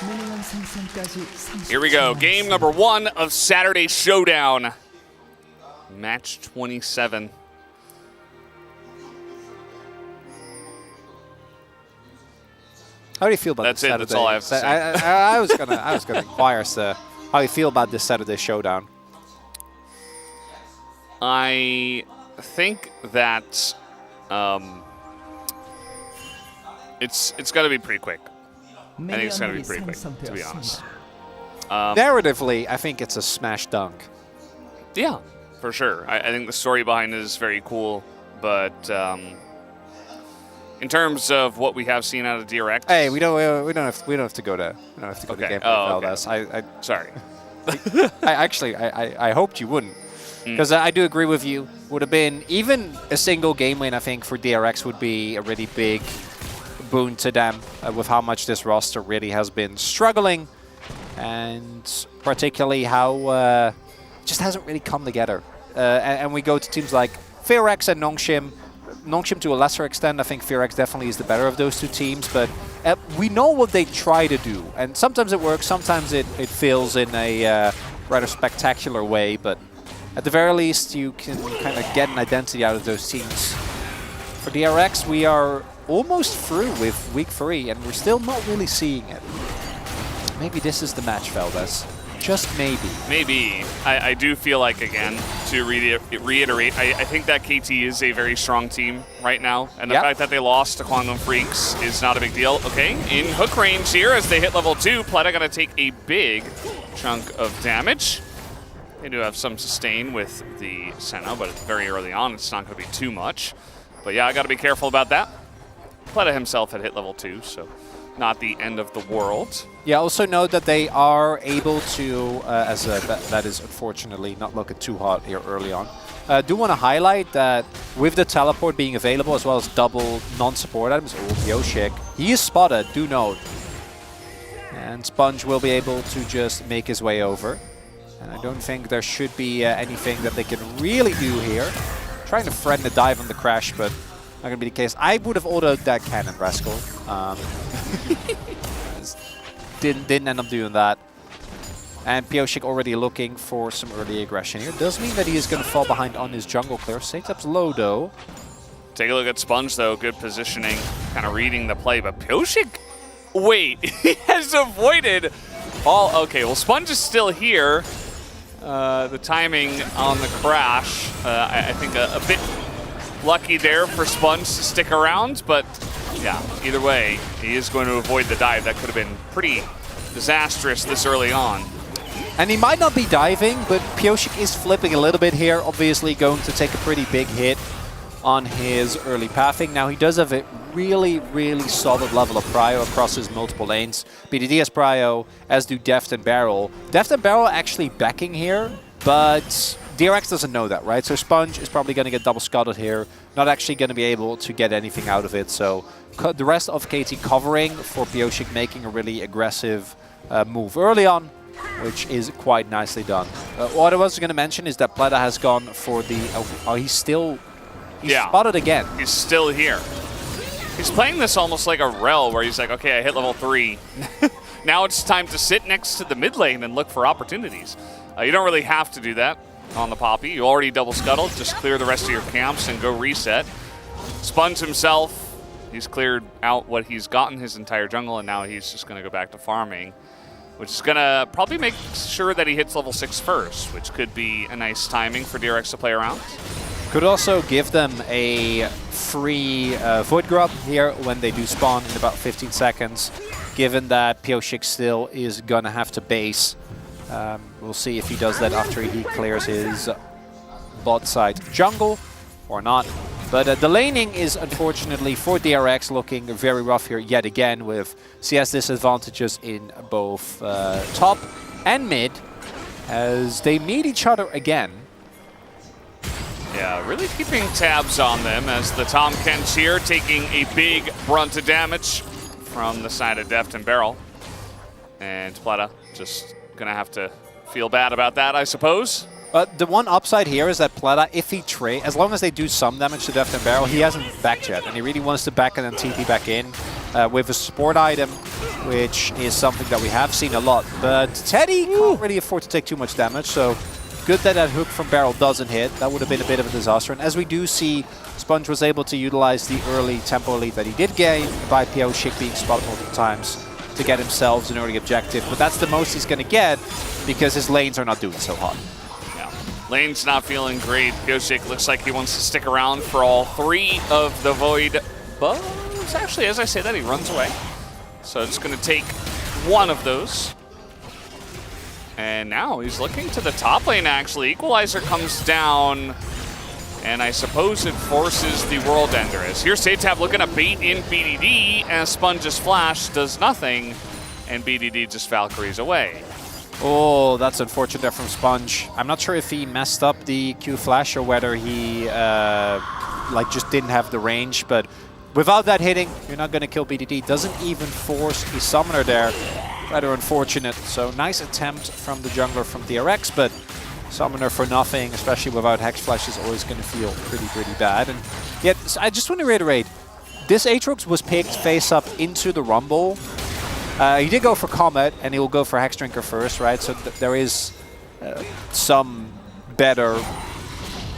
미니언 생성까지 30초 Here we go. Game number 1 of Saturday Showdown. Match 27. How do you feel about That's this it. Saturday? That's all I have to say. I was gonna inquire, sir, how you feel about this Saturday showdown. I think that it's going to be pretty quick. I think it's going to be pretty quick, to be honest. Narratively, I think it's a smash dunk. Yeah, for sure. I think the story behind it is very cool, but in terms of what we have seen out of DRX, Hey, we don't have to go to Okay. gameplay. Oh, okay. Valdez. sorry. I hoped you wouldn't, because I do agree with you. Would have been even a single game win. I think for DRX would be a really big boon to them with how much this roster really has been struggling, and particularly how it just hasn't really come together. And we go to teams like FearX and Nongshim. Nongshim to a lesser extent. I think FearX definitely is the better of those two teams, but we know what they try to do, and sometimes it works, sometimes it fails in a rather spectacular way, but at the very least you can kind of get an identity out of those teams. For DRX, we are almost through with week 3, and we're still not really seeing it. Maybe this is the match, Valdez. Just maybe. Maybe. I do feel like, again, to reiterate, I think that KT is a very strong team right now, and the fact that they lost to Quantum Freaks is not a big deal. Okay, in hook range here as they hit level 2, Pleta going to take a big chunk of damage. They do have some sustain with the Senna, but it's very early on. It's not going to be too much. But yeah, I got to be careful about that. Pleta himself had hit level 2, so not the end of the world. Yeah, also note that they are able to, that is unfortunately not looking too hot here early on. Do want to highlight that with the teleport being available as well as double non-support items, Yoshik, he is spotted, do note. And Sponge will be able to just make his way over. And I don't think there should be anything that they can really do here. Trying to threaten a dive on the crash, but not going to be the case. I would have ordered that cannon, Rascal. Didn't end up doing that. And Pioshik already looking for some early aggression here. Does mean that he is going to fall behind on his jungle clear. Setup's low, though. Take a look at Sponge, though. Good positioning, kind of reading the play. But Pioshik, wait, he has avoided all. Okay, well, Sponge is still here. The timing on the crash, I think a bit lucky there for Sponge to stick around, but yeah, either way, he is going to avoid the dive. That could have been pretty disastrous this early on. And he might not be diving, but Pioshik is flipping a little bit here, obviously going to take a pretty big hit on his early pathing. Now, he does have a really, really solid level of prio across his multiple lanes. BDD has prio, as do Deft and Barrel. Deft and Barrel actually backing here, but DRX doesn't know that, right? So Sponge is probably going to get double scuttled here, not actually going to be able to get anything out of it. So the rest of KT covering for Pioshik, making a really aggressive move early on, which is quite nicely done. What I was going to mention is that Pleta has gone for the... He's spotted again. He's still here. He's playing this almost like a rel, where he's like, okay, I hit level 3. Now it's time to sit next to the mid lane and look for opportunities. You don't really have to do that on the Poppy. You already double scuttled. Just clear the rest of your camps and go reset. Sponge himself, he's cleared out what he's gotten his entire jungle, and now he's just going to go back to farming, which is going to probably make sure that he hits level 6 first, which could be a nice timing for DRX to play around. Could also give them a free Void Grub here when they do spawn in about 15 seconds, given that Pioshik still is going to have to base. We'll see if he does that after he clears his bot side jungle or not. But the laning is unfortunately for DRX looking very rough here yet again, with CS disadvantages in both top and mid as they meet each other again. Yeah, really keeping tabs on them as the Tom Kents here taking a big brunt of damage from the side of Deft and Barrel. And Pleta just going to have to feel bad about that, I suppose. But the one upside here is that Plata, if he trade, as long as they do some damage to Deft and Barrel, he hasn't backed yet, and he really wants to back and then TP back in with a support item, which is something that we have seen a lot. But Teddy can't really afford to take too much damage, so good that that hook from Barrel doesn't hit. That would have been a bit of a disaster. And as we do see, Sponge was able to utilize the early tempo lead that he did gain by Pioshik being spotted multiple times to get himself an early objective. But that's the most he's going to get because his lanes are not doing so hot. Lane's not feeling great. Pioshik looks like he wants to stick around for all 3 of the Void buffs. Actually, as I say that, he runs away. So it's going to take 1 of those. And now he's looking to the top lane, actually. Equalizer comes down, and I suppose it forces the World Ender. As here's Satab looking to bait in BDD, and Sponge's flash does nothing, and BDD just Valkyries away. Oh, that's unfortunate there from Sponge. I'm not sure if he messed up the Q flash or whether he like just didn't have the range, but without that hitting, you're not going to kill BDD. Doesn't even force the summoner there. Rather unfortunate. So nice attempt from the jungler from DRX, but summoner for nothing, especially without Hex Flash, is always going to feel pretty bad. And yet, so I just want to reiterate, this Aatrox was picked face up into the Rumble. He did go for Comet, and he will go for Hex Drinker first, right? So there is some better,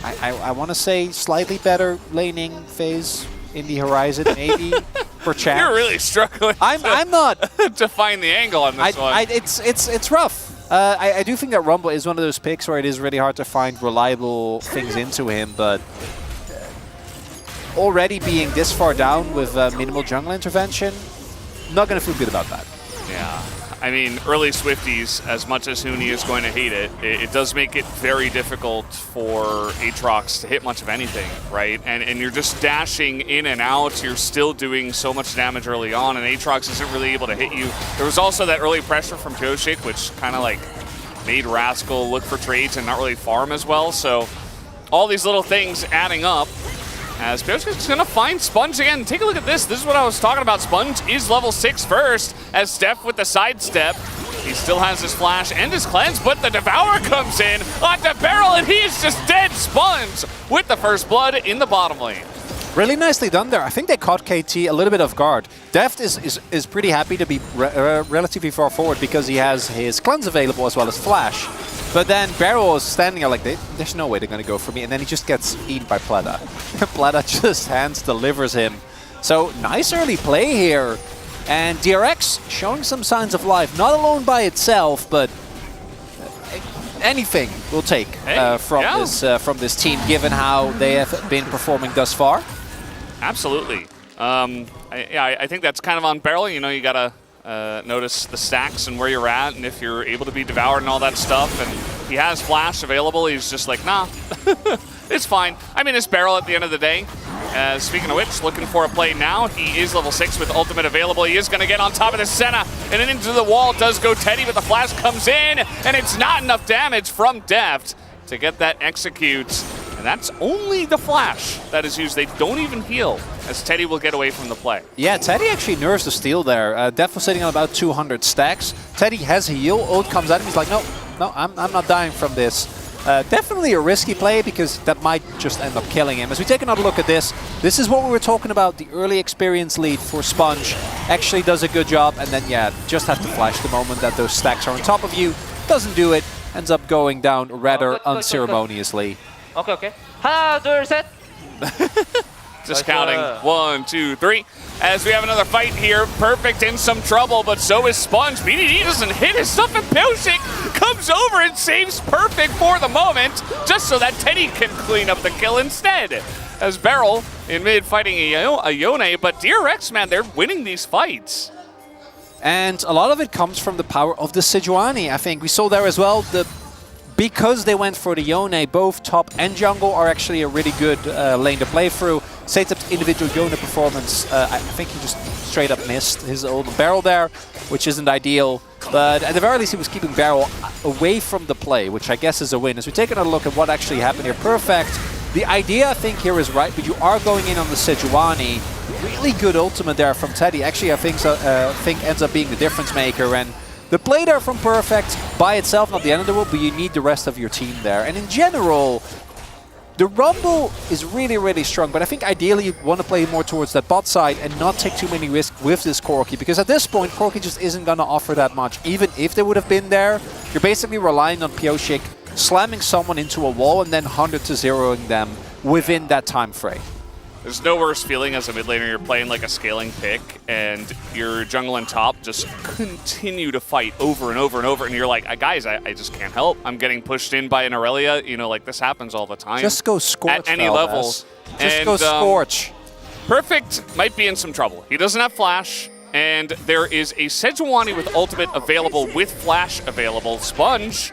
I want to say slightly better laning phase in the horizon, maybe, perchance. You're really struggling. I'm not to find the angle on this one. It's rough. I do think that Rumble is one of those picks where it is really hard to find reliable things into him, but already being this far down with minimal jungle intervention, not going to feel good about that. Yeah. I mean, early Swifties, as much as Huni is going to hate it, it does make it very difficult for Aatrox to hit much of anything, right? And you're just dashing in and out. You're still doing so much damage early on, and Aatrox isn't really able to hit you. There was also that early pressure from Pioshik, which kind of like made Rascal look for trades and not really farm as well. So all these little things adding up. As Pioshik's going to find Sponge again. Take a look at this. This is what I was talking about. Sponge is level 6 first, as Steph with the sidestep. He still has his flash and his cleanse, but the Devour comes in onto Barrel, and he is just dead. Sponge with the first blood in the bottom lane. Really nicely done there. I think they caught KT a little bit off guard. Deft is pretty happy to be relatively far forward because he has his cleanse available as well as flash. But then Barrel is standing there like, there's no way they're going to go for me. And then he just gets eaten by Plata. Plata just delivers him. So nice early play here. And DRX showing some signs of life. Not alone by itself, but anything we'll take from this team, given how they have been performing thus far. Absolutely. I think that's kind of on Barrel. You know, you got to notice the stacks and where you're at, and if you're able to be devoured and all that stuff. And he has flash available. He's just like, nah, it's fine. I mean, it's Barrel at the end of the day. Speaking of which, looking for a play now. He is level 6 with ultimate available. He is going to get on top of the Senna, and then into the wall does go Teddy, but the flash comes in, and it's not enough damage from Deft to get that execute. And that's only the flash that is used. They don't even heal, as Teddy will get away from the play. Yeah, Teddy actually nerfs the steal there. Deft was sitting on about 200 stacks. Teddy has heal. Ult comes at him. He's like, no, I'm not dying from this. Definitely a risky play because that might just end up killing him. As we take another look at this, this is what we were talking about. The early experience lead for Sponge actually does a good job. And then, yeah, just have to flash the moment that those stacks are on top of you. Doesn't do it. Ends up going down rather unceremoniously. Okay. 하나, 둘, 셋. Just counting. 1, 2, 3. As we have another fight here. Perfect in some trouble, but so is Sponge. BDD doesn't hit his stuff, and Pioshik comes over and saves Perfect for the moment, just so that Teddy can clean up the kill instead. As Barrel in mid fighting a Yone, but DRX, man, they're winning these fights. And a lot of it comes from the power of the Sejuani. I think we saw there as well. Because they went for the Yone, both top and jungle are actually a really good lane to play through. Satap's individual Yone performance, I think he just straight up missed his own Barrel there, which isn't ideal. But at the very least, he was keeping Barrel away from the play, which I guess is a win. As we take another look at what actually happened here, Perfect. The idea, I think, here is right, but you are going in on the Sejuani. Really good ultimate there from Teddy. Actually, I think ends up being the difference maker. And the play there from Perfect by itself not the end of the world, but you need the rest of your team there. And in general, the Rumble is really, really strong, but I think ideally you want to play more towards that bot side and not take too many risks with this Corki, because at this point, Corki just isn't going to offer that much. Even if they would have been there, you're basically relying on Pyosik slamming someone into a wall and then 100-0ing them within that time frame. There's no worse feeling as a mid laner. You're playing like a scaling pick, and your jungle and top just continue to fight over and over and over, and you're like, guys, I just can't help. I'm getting pushed in by an Aurelia. You know, like this happens all the time. Just go Scorch, at any level. Just go Scorch. Perfect might be in some trouble. He doesn't have Flash, and there is a Sejuani with ultimate available with Flash available. Sponge,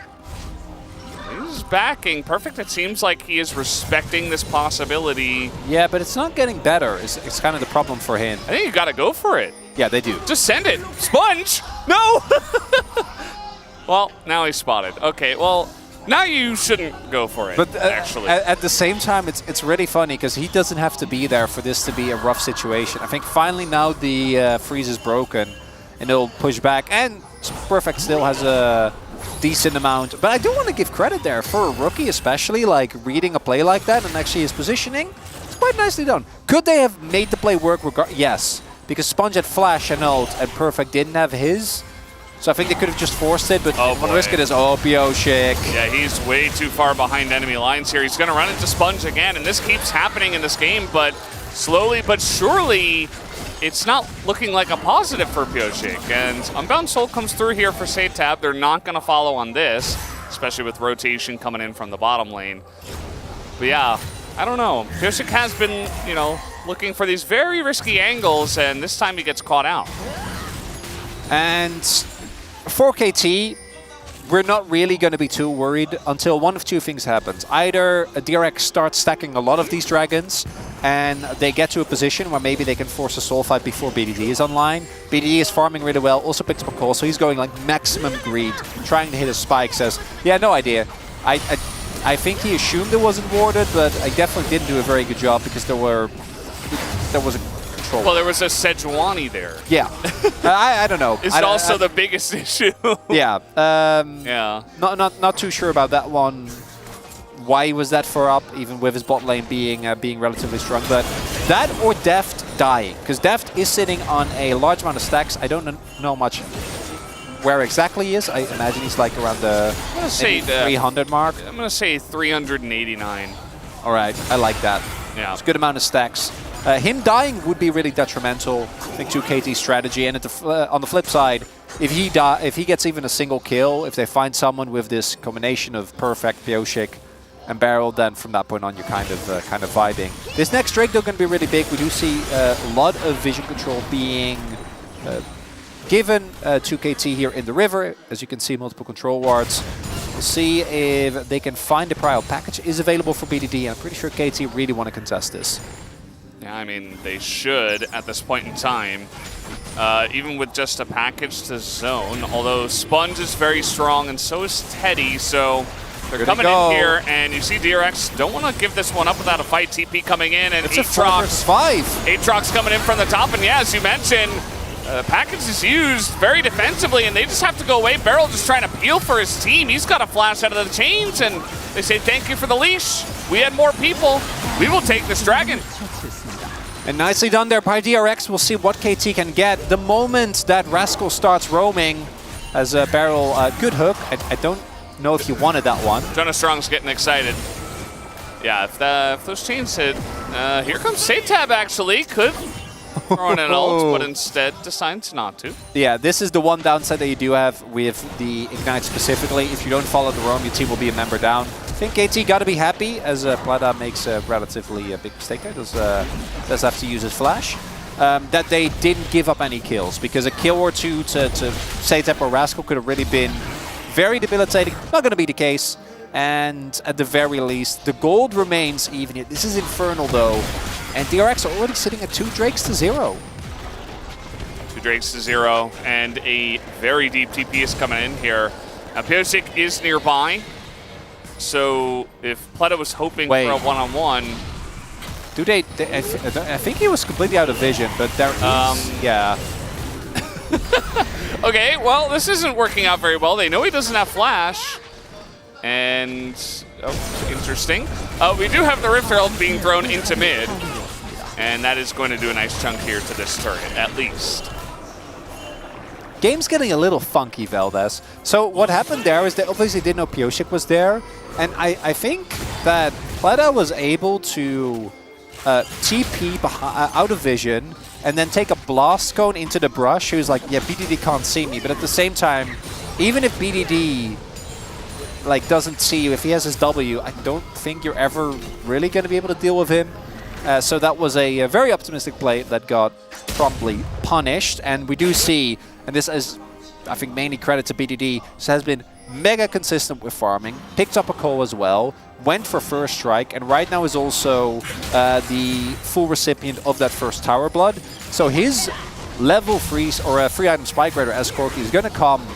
he's backing. Perfect, it seems like he is respecting this possibility. Yeah, but it's not getting better. It's kind of the problem for him. I think you got to go for it. Yeah, they do. Just send it. Sponge! No! Well, now he's spotted. Okay, well, now you shouldn't go for it, but actually. At the same time, it's really funny because he doesn't have to be there for this to be a rough situation. I think finally now the freeze is broken and it'll push back, and Perfect still has a decent amount. But I do want to give credit there for a rookie, especially like reading a play like that and actually his positioning. It's quite nicely done. Could they have made the play work? Yes, because Sponge had Flash and ult and Perfect didn't have his. So I think they could have just forced it, but one risk it is Pyosik. Yeah, he's way too far behind enemy lines here. He's going to run into Sponge again, and this keeps happening in this game, but slowly but surely, it's not looking like a positive for Pyosik. And Unbound Soul comes through here for Satab. They're not going to follow on this, especially with rotation coming in from the bottom lane. But yeah, I don't know. Pyosik has been, you know, looking for these very risky angles, and this time he gets caught out. And for KT, we're not really going to be too worried until one of two things happens. Either a DRX starts stacking a lot of these dragons and they get to a position where maybe they can force a soul fight before BDD is online. BDD is farming really well, also picks up a call, so he's going like maximum greed, trying to hit his spike, says, yeah, no idea. I think he assumed it wasn't warded, but I definitely didn't do a very good job because there was a control. Well, there was a Sejuani there. Yeah. I don't know. It's also the biggest issue. Yeah. Yeah. Not too sure about that one. Why was that far up, even with his bot lane being relatively strong? But that or Deft dying, because Deft is sitting on a large amount of stacks. I don't know much where exactly he is. I imagine he's like around the 300 mark. I'm going to say 389. All right, I like that. Yeah. It's a good amount of stacks. Him dying would be really detrimental, I think, to KT's strategy. And on the flip side, if he gets even a single kill, if they find someone with this combination of Perfect, Pyosik, and Barrel, then from that point on you're kind of vibing. This next Drake though going to be really big. We do see a lot of vision control being given to KT here in the river. As you can see, multiple control wards. We'll see if they can find a prior package is available for BDD. I'm pretty sure KT really want to contest this. Yeah, I mean, they should at this point in time, even with just a package to zone, although Sponge is very strong and so is Teddy, so they're coming in here, and you see DRX don't want to give this one up without a fight. TP coming in, and it's a 4 versus 5. Aatrox coming in from the top, and yeah, as you mentioned, package is used very defensively, and they just have to go away. Barrel just trying to peel for his team. He's got a flash out of the chains, and they say, thank you for the leash. We had more people. We will take this dragon. And nicely done there by DRX. We'll see what KT can get. The moment that Rascal starts roaming as a Barrel, good hook. I don't know if you wanted that one. Jonah Strong's getting excited. Yeah, if those chains hit, here comes Satab actually. Could throw in an ult, but instead decides not to. Yeah, this is the one downside that you do have with the Ignite specifically. If you don't follow the roam, your team will be a member down. I think KT got to be happy as Plata makes a relatively big mistake there. Does have to use his flash. That they didn't give up any kills, because a kill or two to Satab or Rascal could have really been very debilitating. Not going to be the case. And at the very least, the gold remains even. This is Infernal though. And DRX are already sitting at 2 Drakes to 0. 2 Drakes to 0, and a very deep TP is coming in here. Pyosik is nearby, so if Pleta was hoping for a one-on-one... Do they I think he was completely out of vision, but there is... yeah. Okay, well, this isn't working out very well. They know he doesn't have flash. And, oh, interesting. We do have the Rift Herald being thrown into mid. And that is going to do a nice chunk here to this turret, at least. Game's getting a little funky, Valdez. So what happened there is they obviously didn't know Pioshik was there. And I think that Pleta was able to TP out of vision and then take a blast cone into the brush. He was like, yeah, BDD can't see me. But at the same time, even if BDD like doesn't see you, if he has his W, I don't think you're ever really going to be able to deal with him. So that was a very optimistic play that got promptly punished. And we do see, and this is, I think, mainly credit to BDD, so has been mega consistent with farming, picked up a call as well, went for first strike, and right now is also the full recipient of that first tower blood. So his level 3 or a 3 item spike raider as Corki is going to come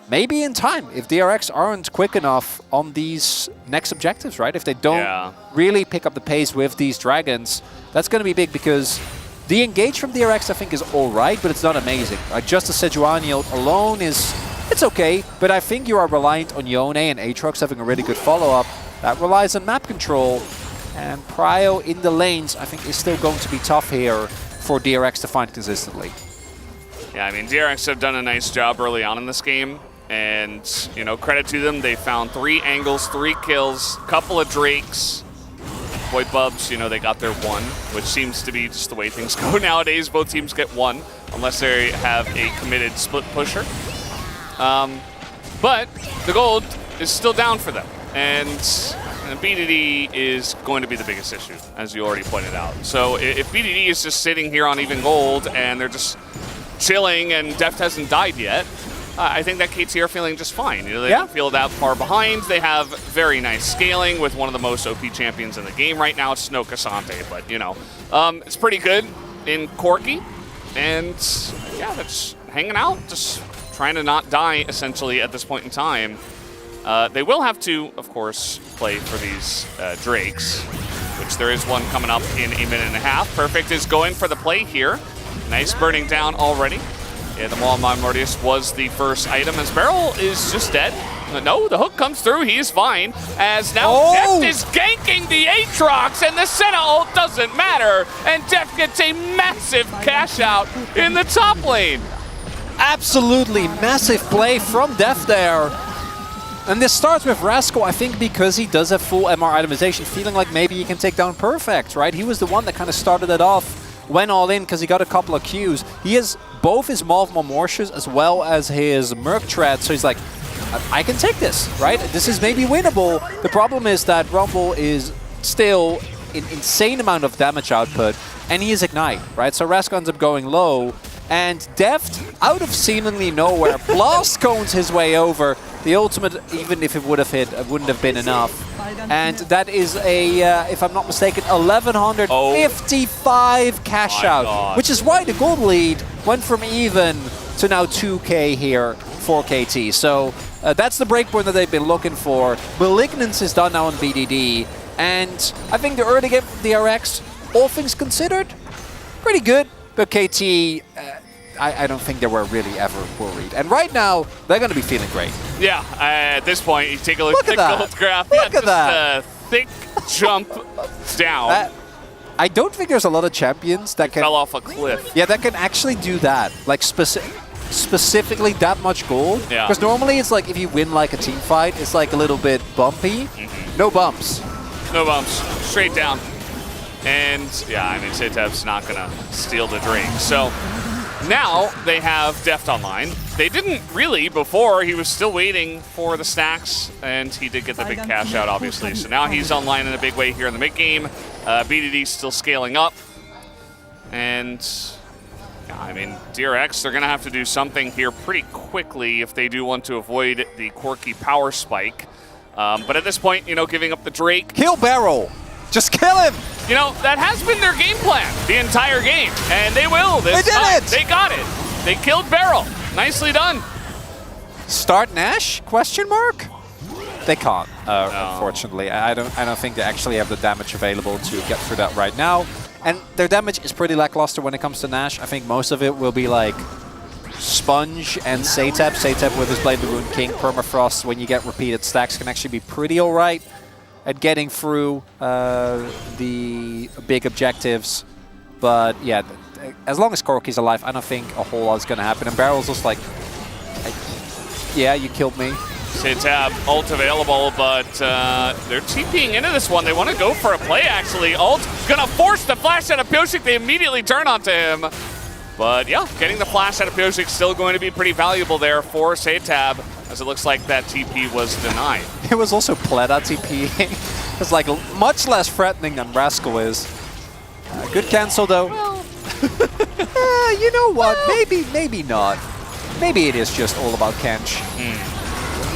maybe in time if DRX aren't quick enough on these next objectives, right? If they don't really pick up the pace with these dragons, that's going to be big because the engage from DRX I think is alright, but it's not amazing. Just a Sejuani alone is, it's okay, but I think you are reliant on Yone and Aatrox having a really good follow-up. That relies on map control, and Prio in the lanes I think is still going to be tough here for DRX to find consistently. Yeah, I mean, DRX have done a nice job early on in this game. And, you know, credit to them. They found 3 angles, 3 kills, couple of Drakes. Void Bubs, you know, they got their 1, which seems to be just the way things go nowadays. Both teams get 1, unless they have a committed split pusher. But the gold is still down for them. And BDD is going to be the biggest issue, as you already pointed out. So if BDD is just sitting here on even gold and they're just chilling and Deft hasn't died yet, I think that KT are feeling just fine. You know, they don't feel that far behind. They have very nice scaling with one of the most OP champions in the game right now. It's no Cassante, but, you know, it's pretty good in Corki. And, yeah, they're just hanging out, just trying to not die, essentially, at this point in time. They will have to, of course, play for these Drakes, which there is one coming up in a minute and a half. Perfect is going for the play here. Nice burning down already. Yeah, the Maul Mortius was the first item as Beryl is just dead. No, the hook comes through. He is fine. As now Deft is ganking the Aatrox, and the Senna ult doesn't matter. And Deft gets a massive cash out in the top lane. Absolutely massive play from Deft there. And this starts with Rascal, I think, because he does have full MR itemization, feeling like maybe he can take down Perfect, right? He was the one that kind of started it off, went all in because he got a couple of Qs. He has both his Maul Mortius as well as his Merc Tread, so he's like, I can take this, right? This is maybe winnable. The problem is that Rumble is still an insane amount of damage output, and he is Ignite, right? So Rascal ends up going low, and Deft, out of seemingly nowhere, blast cones his way over. The ultimate, even if it would have hit, wouldn't have been enough. And that is a, if I'm not mistaken, 1,155 cash out, which is why the gold lead went from even to now 2K here for KT. So that's the breakpoint that they've been looking for. Malignance is done now on BDD, and I think the early game from DRX, all things considered, pretty good. But KT, I don't think they were really ever worried. And right now, they're going to be feeling great. Yeah, at this point, you take a look at the gold graph. Look at that. A thick jump down. I don't think there's a lot of champions that can... fell off a cliff. Yeah, that can actually do that. Like, specifically that much gold. Yeah. Because normally it's like if you win like a team fight, it's like a little bit bumpy. No bumps. No bumps. Straight down. And, yeah, I mean, Sitev's not going to steal the drink. So... now they have Deft online. They didn't really before. He was still waiting for the stacks, and he did get the big cash out, obviously. So now he's online in a big way here in the mid game. BDD's still scaling up. And, yeah, I mean, DRX, they're going to have to do something here pretty quickly if they do want to avoid the Corki power spike. But at this point, you know, giving up the Drake. Kill Barrel. Just kill him! You know, that has been their game plan the entire game, and they will this time. They did it! They got it. They killed Beryl. Nicely done. Start Nash? Question mark? They can't, unfortunately. I don't think they actually have the damage available to get through that right now. And their damage is pretty lackluster when it comes to Nash. I think most of it will be like Sponge and Satep. Satep with his Blade of the Rune King. Permafrost, when you get repeated stacks, can actually be pretty alright at getting through the big objectives. But yeah, as long as Corki's alive, I don't think a whole lot's going to happen. And Barrel's just like, yeah, you killed me. Satep, ult available, but they're TPing into this one. They want to go for a play, actually. Ult gonna force the flash out of Pyosik. They immediately turn onto him. But yeah, getting the flash out of Pyosik still going to be pretty valuable there for Satep, as it looks like that TP was denied. It was also Pleta TPing. It's like much less threatening than Rascal is. Good cancel though. Well. You know what? Maybe not. Maybe it is just all about Kench.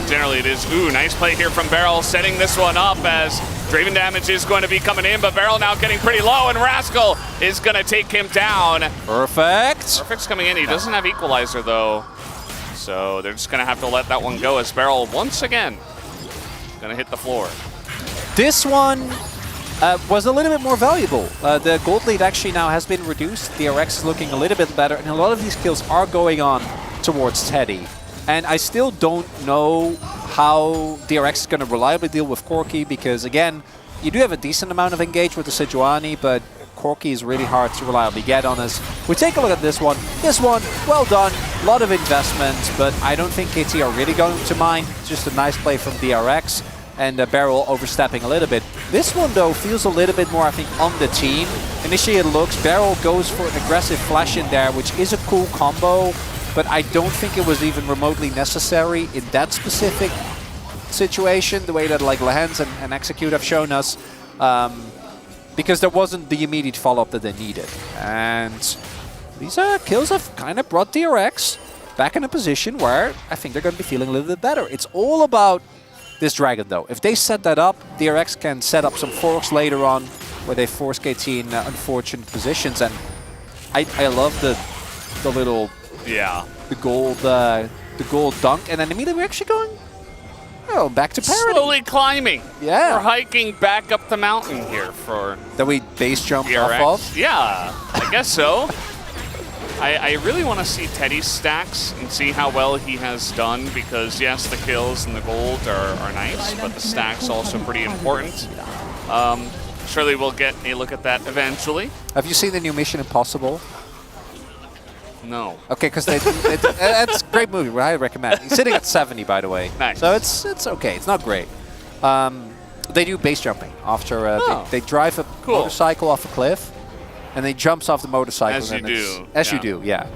Generally it is. Ooh, nice play here from Barrel, setting this one up as Draven damage is going to be coming in, but Barrel now getting pretty low, and Rascal is going to take him down. Perfect. Perfect's coming in. He doesn't have Equalizer, though. So they're just going to have to let that one go as Barrel, once again, going to hit the floor. This one was a little bit more valuable. The gold lead actually now has been reduced. DRX is looking a little bit better, and a lot of these kills are going on towards Teddy. And I still don't know how DRX is going to reliably deal with Corki, because again, you do have a decent amount of engage with the Sejuani, but Corki is really hard to reliably get on us. We take a look at this one. This one, well done. A lot of investment, but I don't think KT are really going to mind. Just a nice play from DRX, and Barrel overstepping a little bit. This one, though, feels a little bit more, I think, on the team. Initially it looks, Barrel goes for an aggressive flash in there, which is a cool combo, but I don't think it was even remotely necessary in that specific situation, the way that like Lehens and Execute have shown us, because there wasn't the immediate follow-up that they needed. And these kills have kind of brought DRX back in a position where I think they're going to be feeling a little bit better. It's all about this Dragon, though. If they set that up, DRX can set up some forks later on where they force KT in unfortunate positions. And I love the little... Yeah. The gold dunk, and then immediately we're actually going, oh, back to parity. Slowly climbing. Yeah. We're hiking back up the mountain here for that we base jump DRX. off of? Yeah, I guess so. I really want to see Teddy's stacks and see how well he has done, because yes, the kills and the gold are nice, but the stacks also pretty important. Surely we'll get a look at that eventually. Have you seen the new Mission Impossible? No. Okay, because it's a great movie. I recommend. He's sitting at 70, by the way. Nice. So it's okay. It's not great. They do base jumping after they drive a motorcycle off a cliff, and they jumps off the motorcycle. As you do. As you do, yeah.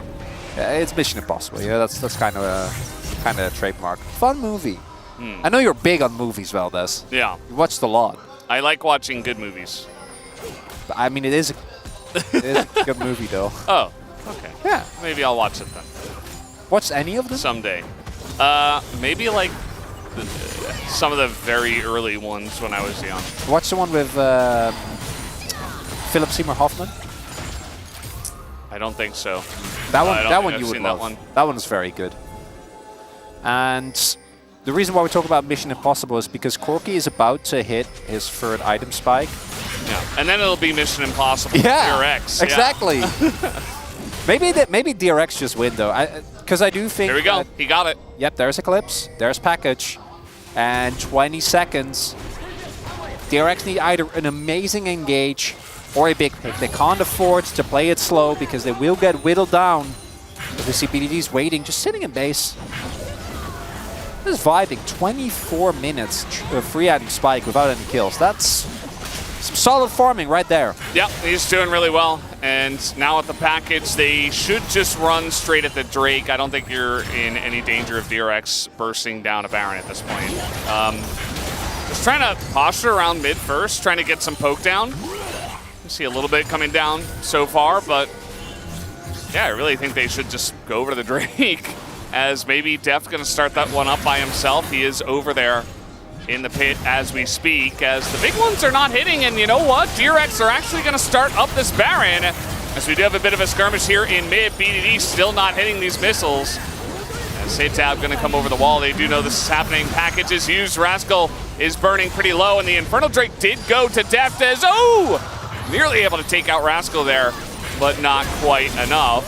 It's Mission Impossible. Yeah, that's kind of a trademark. Fun movie. I know you're big on movies, Valdez. Yeah. You watched a lot. I like watching good movies. But, I mean, it is a good movie, though. Oh. Okay. Yeah. Maybe I'll watch it then. Watch any of them? Someday. Maybe like some of the very early ones when I was young. Watch the one with Philip Seymour Hoffman. I don't think so. That one you would love. That one is very good. And the reason why we talk about Mission Impossible is because Corki is about to hit his third item spike. Yeah. And then it'll be Mission Impossible. Yeah. DRX. Exactly. Yeah. Maybe DRX just win though, because I do think. Here we go. He got it. Yep, there's Eclipse, there's Package, and 20 seconds. DRX need either an amazing engage or a big pick. They can't afford to play it slow because they will get whittled down. But we see BDD's waiting, just sitting in base. Just vibing. 24 minutes free item spike without any kills. That's some solid farming right there. Yep, he's doing really well. And now with the package, they should just run straight at the Drake. I don't think you're in any danger of DRX bursting down a Baron at this point. Just trying to posture around mid first, trying to get some poke down. You see a little bit coming down so far, but yeah, I really think they should just go over to the Drake, as maybe Def's going to start that one up by himself. He is over there in the pit as we speak, as the big ones are not hitting, and you know what? DRX are actually going to start up this Baron, as we do have a bit of a skirmish here in mid. BDD still not hitting these missiles. As Satep going to come over the wall. They do know this is happening. Package is used. Rascal is burning pretty low, and the Infernal Drake did go to Deft as, oh! Nearly able to take out Rascal there, but not quite enough.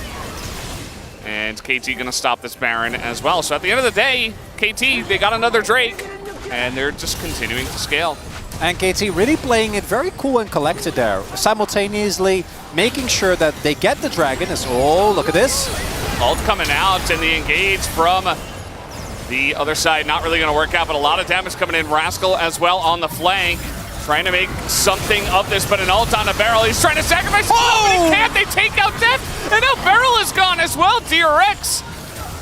And KT gonna stop this Baron as well. So at the end of the day, KT, they got another Drake, and they're just continuing to scale. And KT really playing it very cool and collected there, simultaneously making sure that they get the dragon. Oh, look at this. Ult coming out, and the engage from the other side not really gonna work out, but a lot of damage coming in. Rascal as well on the flank, trying to make something of this, but an ult on the Barrel. He's trying to sacrifice, but he can't. They take out Death, and now Barrel is gone as well. DRX,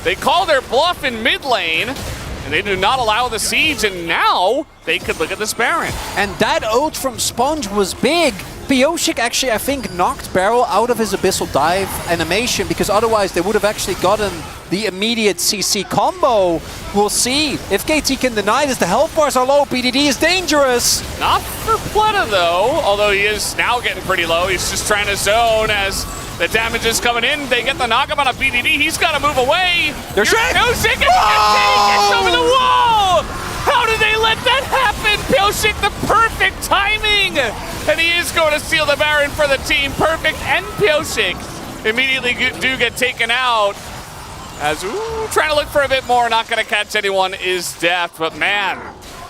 they call their bluff in mid lane, and they do not allow the siege, and now they could look at this Baron. And that ult from Sponge was big. Pioshik actually, I think, knocked Barrel out of his Abyssal Dive animation, because otherwise they would have actually gotten the immediate CC combo. We'll see if KT can deny this. The health bars are low. BDD is dangerous. Not for Pleta, though, although he is now getting pretty low. He's just trying to zone as the damage is coming in. They get the knockup on a BDD. He's got to move away. They're sick. Pioshik, and he gets taken over the wall. How did they let that happen? Pioshik, the perfect timing. And he is going to steal the Baron for the team. Perfect, and Pioshik immediately do get taken out. As, trying to look for a bit more, not going to catch anyone is Death. But man,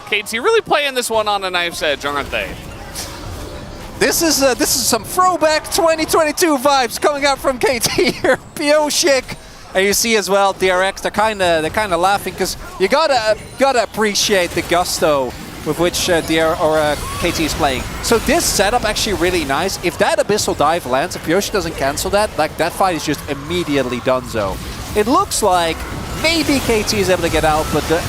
KT really playing this one on a knife's edge, aren't they? This is some throwback 2022 vibes coming out from KT here. Pioshik, and you see as well DRX. They're kind of laughing, because you gotta appreciate the gusto with which KT is playing. So this setup actually really nice. If that Abyssal Dive lands, if Pioshik doesn't cancel that, like that fight is just immediately donezo. It looks like maybe KT is able to get out, but the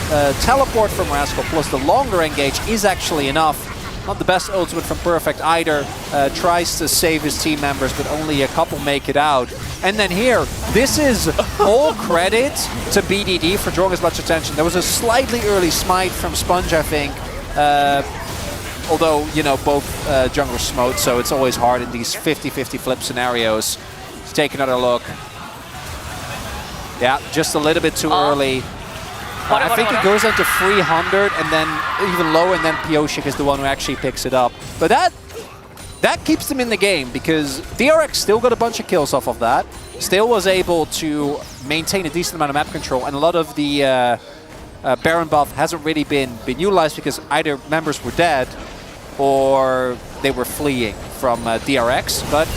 teleport from Rascal plus the longer engage is actually enough. Not the best ultimate from Perfect either. Tries to save his team members, but only a couple make it out. And then here, this is all credit to BDD for drawing as much attention. There was a slightly early smite from Sponge, I think. Although, you know, both junglers smote, so it's always hard in these 50-50 flip scenarios. Let's take another look. Yeah, just a little bit too early. I think it goes into 300 and then even lower, and then Pioshik is the one who actually picks it up. But that keeps them in the game, because DRX still got a bunch of kills off of that. Still was able to maintain a decent amount of map control, and a lot of the Baron buff hasn't really been utilized because either members were dead or they were fleeing from DRX. But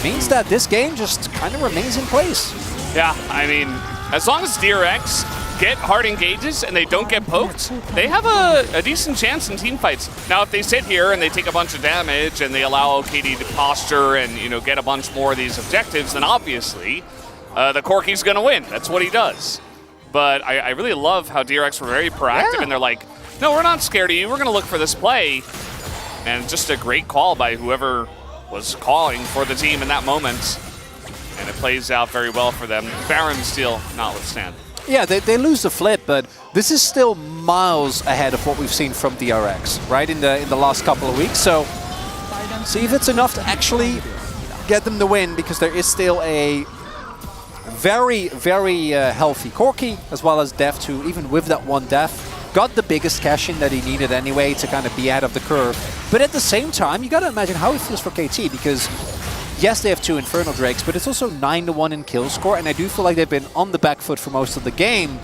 means that this game just kind of remains in place. Yeah, I mean, as long as DRX get hard engages and they don't get poked, they have a decent chance in team fights. Now, if they sit here and they take a bunch of damage and they allow KD to posture and, you know, get a bunch more of these objectives, then obviously the Corki's going to win. That's what he does. But I really love how DRX were very proactive, and they're like, no, we're not scared of you. We're going to look for this play. And just a great call by whoever was calling for the team in that moment. And it plays out very well for them. Baron steal notwithstanding. Yeah, they lose the flip, but this is still miles ahead of what we've seen from DRX, right, in the last couple of weeks. So see if it's enough to actually get them the win, because there is still a very, very healthy Corki, as well as Deft, who even with that one death, got the biggest cash-in that he needed anyway to kind of be ahead of the curve. But at the same time, you got to imagine how it feels for KT, because yes, they have 2 Infernal Drakes, but it's also 9-1 in kill score, and I do feel like they've been on the back foot for most of the game.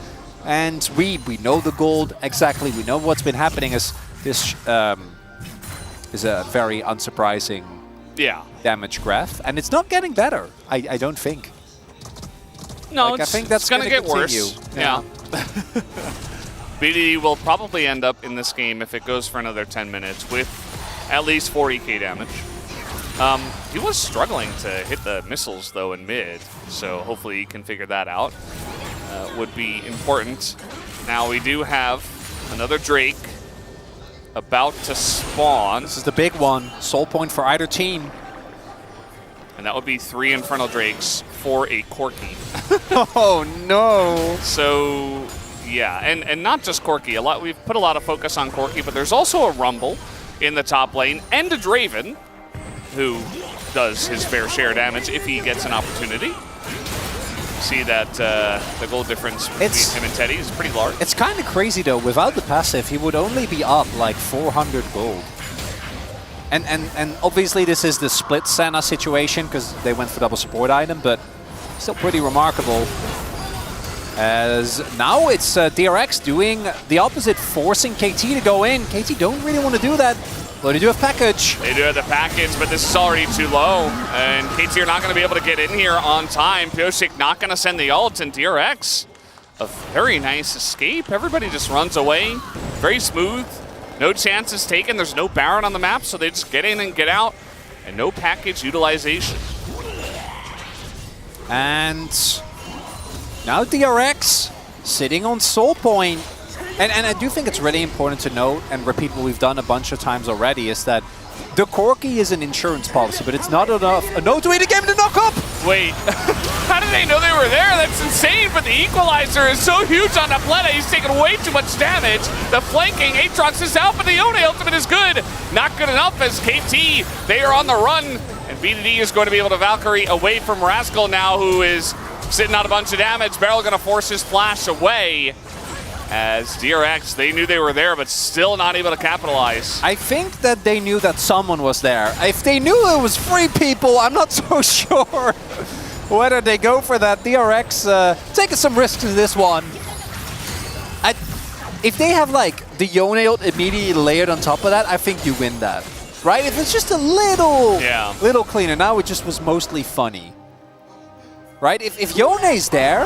And we know the gold exactly. We know what's been happening. As this is a very unsurprising damage graph, and it's not getting better. I don't think. No, like, I think that's going to get continue. worse. Yeah. BD will probably end up in this game, if it goes for another 10 minutes, with at least 40k damage. He was struggling to hit the missiles, though, in mid, so hopefully he can figure that out. Would be important. Now we do have another Drake about to spawn. This is the big one. Soul point for either team. And that would be 3 Infernal Drakes for a Corki. Oh, no. So, yeah, and not just Corki. We've put a lot of focus on Corki, but there's also a Rumble in the top lane, and a Draven, who does his fair share of damage if he gets an opportunity. See that the gold difference between him and Teddy is pretty large. It's kind of crazy, though. Without the passive, he would only be up like 400 gold. And obviously this is the split Senna situation, because they went for double support item, but Still pretty remarkable. As now it's DRX doing the opposite, forcing KT to go in. KT don't really want to do that. But they do have package. They do have the package, but this is already too low. And KT are not going to be able to get in here on time. Pyosik not going to send the ult, and DRX, a very nice escape. Everybody just runs away. Very smooth. No chances taken. There's no Baron on the map, so they just get in and get out. And no package utilization. And now DRX sitting on Soul Point. And I do think it's really important to note and repeat what we've done a bunch of times already, is that the Corki is an insurance policy, but it's not enough. No to win a game to knock up! Wait, how did they know they were there? That's insane, but the equalizer is so huge on Apleta. He's taking way too much damage. The flanking, Aatrox is out, but the Yone ultimate is good. Not good enough as KT, they are on the run. And BDD is going to be able to Valkyrie away from Rascal now, who is sitting on a bunch of damage. Beryl going to force his flash away. As DRX, they knew they were there, but still not able to capitalize. I think that they knew that someone was there. If they knew it was 3 people, I'm not so sure whether they go for that. DRX taking some risks in this one. If they have like the Yone ult immediately layered on top of that, I think you win that. Right? If it's just a little cleaner. Now it just was mostly funny. Right? If Yone's there,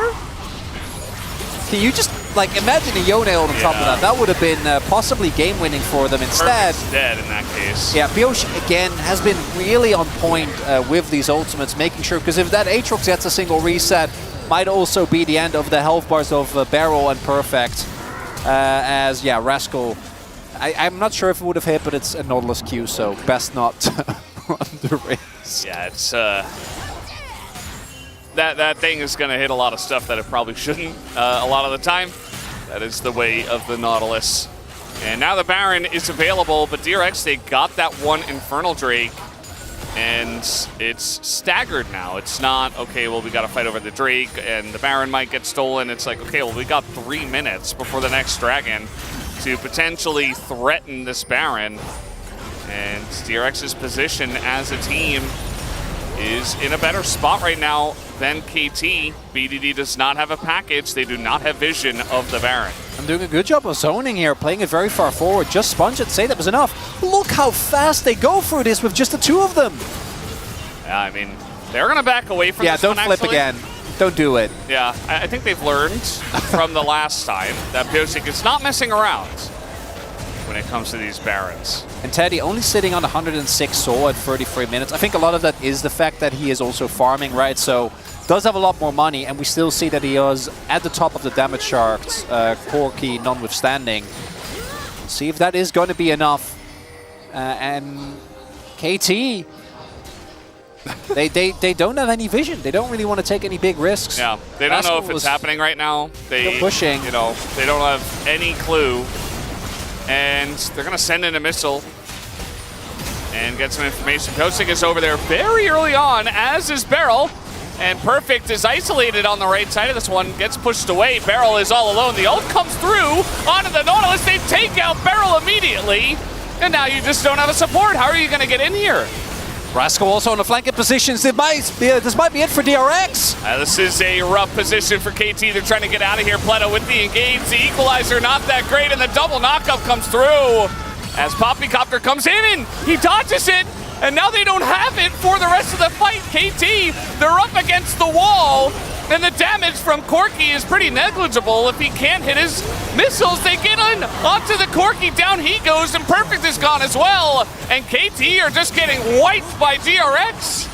can you just like imagine a Yone ult on top of that? That would have been possibly game-winning for them instead. Perfect's dead in that case. Yeah, Pyosik again has been really on point with these ultimates, making sure, because if that Aatrox gets a single reset, might also be the end of the health bars of Beryl and Perfect. As, yeah, Rascal, I'm not sure if it would have hit, but it's a Nautilus Q, so best not to run the risk. Yeah, it's that thing is going to hit a lot of stuff that it probably shouldn't a lot of the time. That is the way of the Nautilus. And now the Baron is available, but DRX, they got that one Infernal Drake, and it's staggered now. It's not, okay, well, we got to fight over the Drake, and the Baron might get stolen. It's like, okay, well, we got 3 minutes before the next Dragon to potentially threaten this Baron. And DRX's position as a team is in a better spot right now than KT. BDD does not have a package. They do not have vision of the Baron. I'm doing a good job of zoning here, playing it very far forward. Just sponge it, say that was enough. Look how fast they go through this with just the 2 of them. Yeah, I mean, they're going to back away from this one, don't flip actually. again. Don't do it. Yeah, I think they've learned from the last time that Pyosik is not messing around when it comes to these Barons. And Teddy only sitting on 106 soul at 33 minutes. I think a lot of that is the fact that he is also farming, right? So does have a lot more money, and we still see that he is at the top of the damage charts, Corki notwithstanding. See if that is going to be enough. And KT, they don't have any vision. They don't really want to take any big risks. Yeah, they don't know if it's happening right now. They're pushing. You know, they don't have any clue. And they're going to send in a missile and get some information. Pyosik is over there very early on, as is Beryl. And Perfect is isolated on the right side of this one, gets pushed away. Beryl is all alone. The ult comes through onto the Nautilus. They take out Beryl immediately. And now you just don't have a support. How are you going to get in here? Rascal also on the flanking positions. This might be it for DRX. This is a rough position for KT. They're trying to get out of here. Pleto with the engage. The equalizer not that great, and the double knockup comes through as Poppycopter comes in and he dodges it. And now they don't have it for the rest of the fight. KT, they're up against the wall, and the damage from Corki is pretty negligible. If he can't hit his missiles, they get on onto the Corki. Down he goes, and Perfect is gone as well. And KT are just getting wiped by DRX.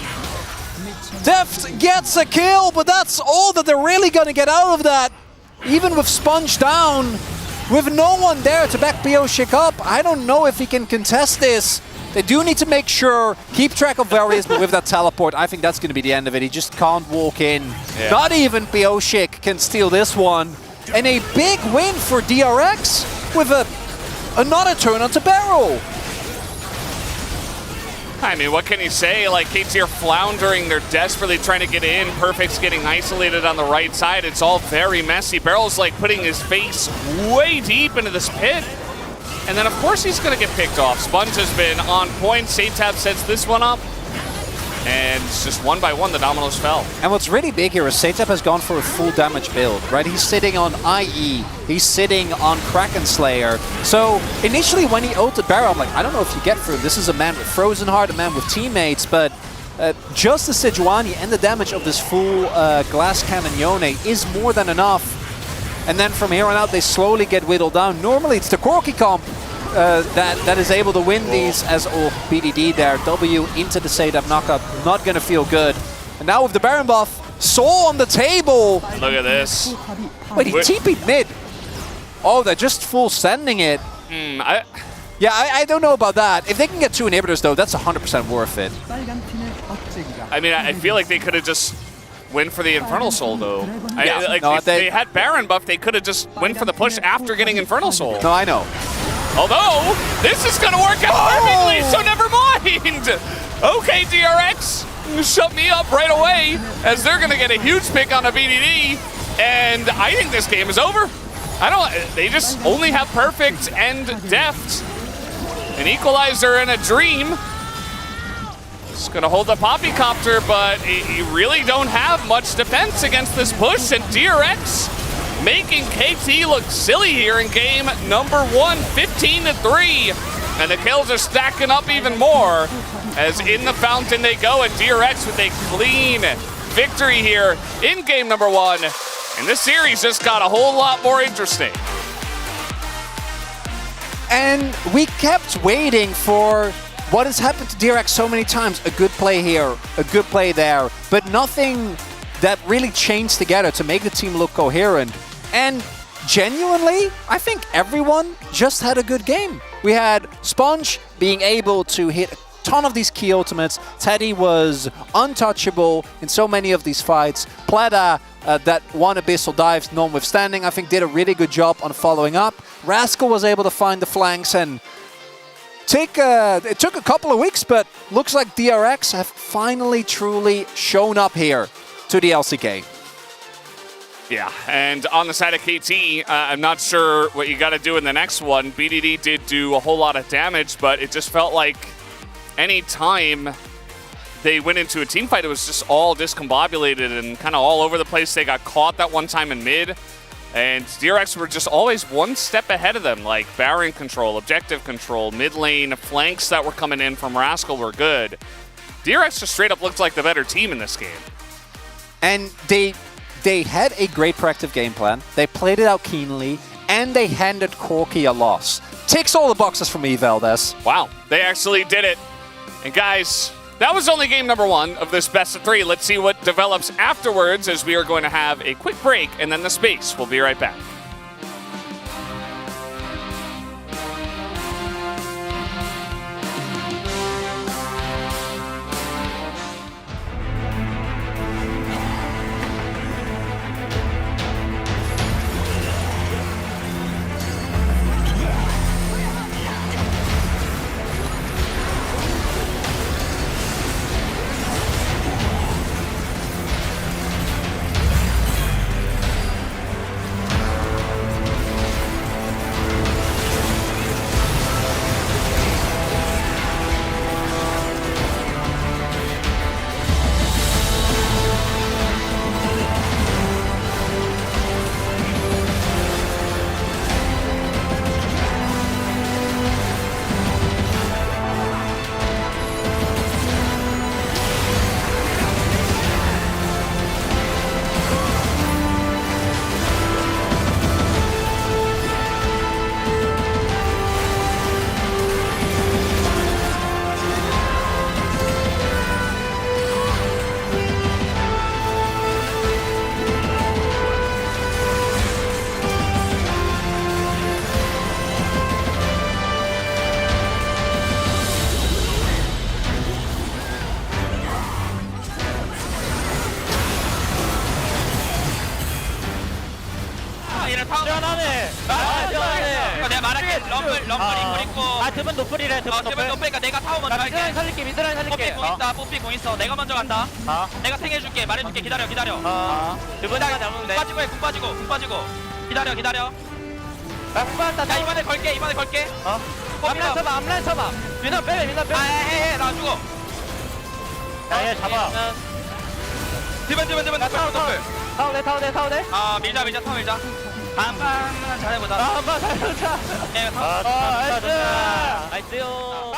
Deft gets a kill, but that's all that they're really going to get out of that. Even with Sponge down, with no one there to back Pyosik up, I don't know if he can contest this. They do need to make sure, keep track of where he is, but with that teleport, I think that's going to be the end of it. He just can't walk in. Yeah. Not even Pyosik can steal this one. And a big win for DRX with another turn onto Beryl. I mean, what can you say? Like, KT are floundering. They're desperately trying to get in. Perfect's getting isolated on the right side. It's all very messy. Beryl's like putting his face way deep into this pit. And then, of course, he's going to get picked off. Sponge has been on point. Satab sets this one up. And just one by one, the dominoes fell. And what's really big here is Satep has gone for a full damage build, right? He's sitting on IE, he's sitting on Kraken Slayer. So initially when he ulted Barrow, I'm like, I don't know if you get through. This is a man with Frozen Heart, a man with teammates, but just the Sejuani and the damage of this full Glass Cannon Yone is more than enough. And then from here on out, they slowly get whittled down. Normally it's the Corki comp that is able to win these as BDD there. W into the Sadab knockup, not going to feel good. And now with the Baron buff, Soul on the table. Look at this. Wait, he TP'd mid. Oh, they're just full sending it. Yeah, I don't know about that. If they can get 2 inhibitors though, that's 100% worth it. I mean, I feel like they could have just went for the Infernal Soul though. Yeah. If they had Baron buff, they could have just went for the push after getting Infernal Soul. No, I know. Although, this is going to work out perfectly, so never mind. Okay, DRX, shut me up right away, as they're going to get a huge pick on a BDD, and I think this game is over. They just only have perfect and deft. An equalizer and a dream. It's going to hold the Poppycopter, but you really don't have much defense against this push, and DRX making KT look silly here in game number 1, 15-3. And the kills are stacking up even more as in the fountain they go, and DRX with a clean victory here in game number 1. And this series just got a whole lot more interesting. And we kept waiting for what has happened to DRX so many times. A good play here, a good play there, but nothing that really changed together to make the team look coherent. And genuinely, I think everyone just had a good game. We had Sponge being able to hit a ton of these key ultimates. Teddy was untouchable in so many of these fights. Plata, that one Abyssal dives notwithstanding, I think did a really good job on following up. Rascal was able to find the flanks, and it took a couple of weeks, but looks like DRX have finally truly shown up here to the LCK. Yeah, and on the side of KT, I'm not sure what you got to do in the next one. BDD did do a whole lot of damage, but it just felt like any time they went into a team fight, it was just all discombobulated and kind of all over the place. They got caught that one time in mid, and DRX were just always one step ahead of them, like Baron control, objective control, mid lane, flanks that were coming in from Rascal were good. DRX just straight up looked like the better team in this game. And they had a great proactive game plan, they played it out keenly, and they handed Corki a loss. Ticks all the boxes for me, Valdez. Wow, they actually did it. And guys, that was only game number 1 of this best of 3. Let's see what develops afterwards, as we are going to have a quick break and then the space. We'll be right back. 드문 노플이래. 드문 노플이니까 내가 타워 먼저 할게. 미드라인 살릴게. 미드라인 살릴게. 뽀삐 공 있다. 뽀삐 공 있어. 내가 먼저 간다. 내가 탱해줄게. 말해줄게. 기다려. 드문다가 잡으면 돼. 빠지고 해. 궁 빠지고. 궁 빠지고. 기다려. 나 궁 빠졌다. 나 이번에 걸게. 앞라인 쳐봐. 민호 빼. 해. 나 죽어. 야얘 잡아. 디벤 노플. 타워 돼. 아 밀자 타워 밀자. 다음 판은 잘해보자. 한번 살려자. 네, 나이스요.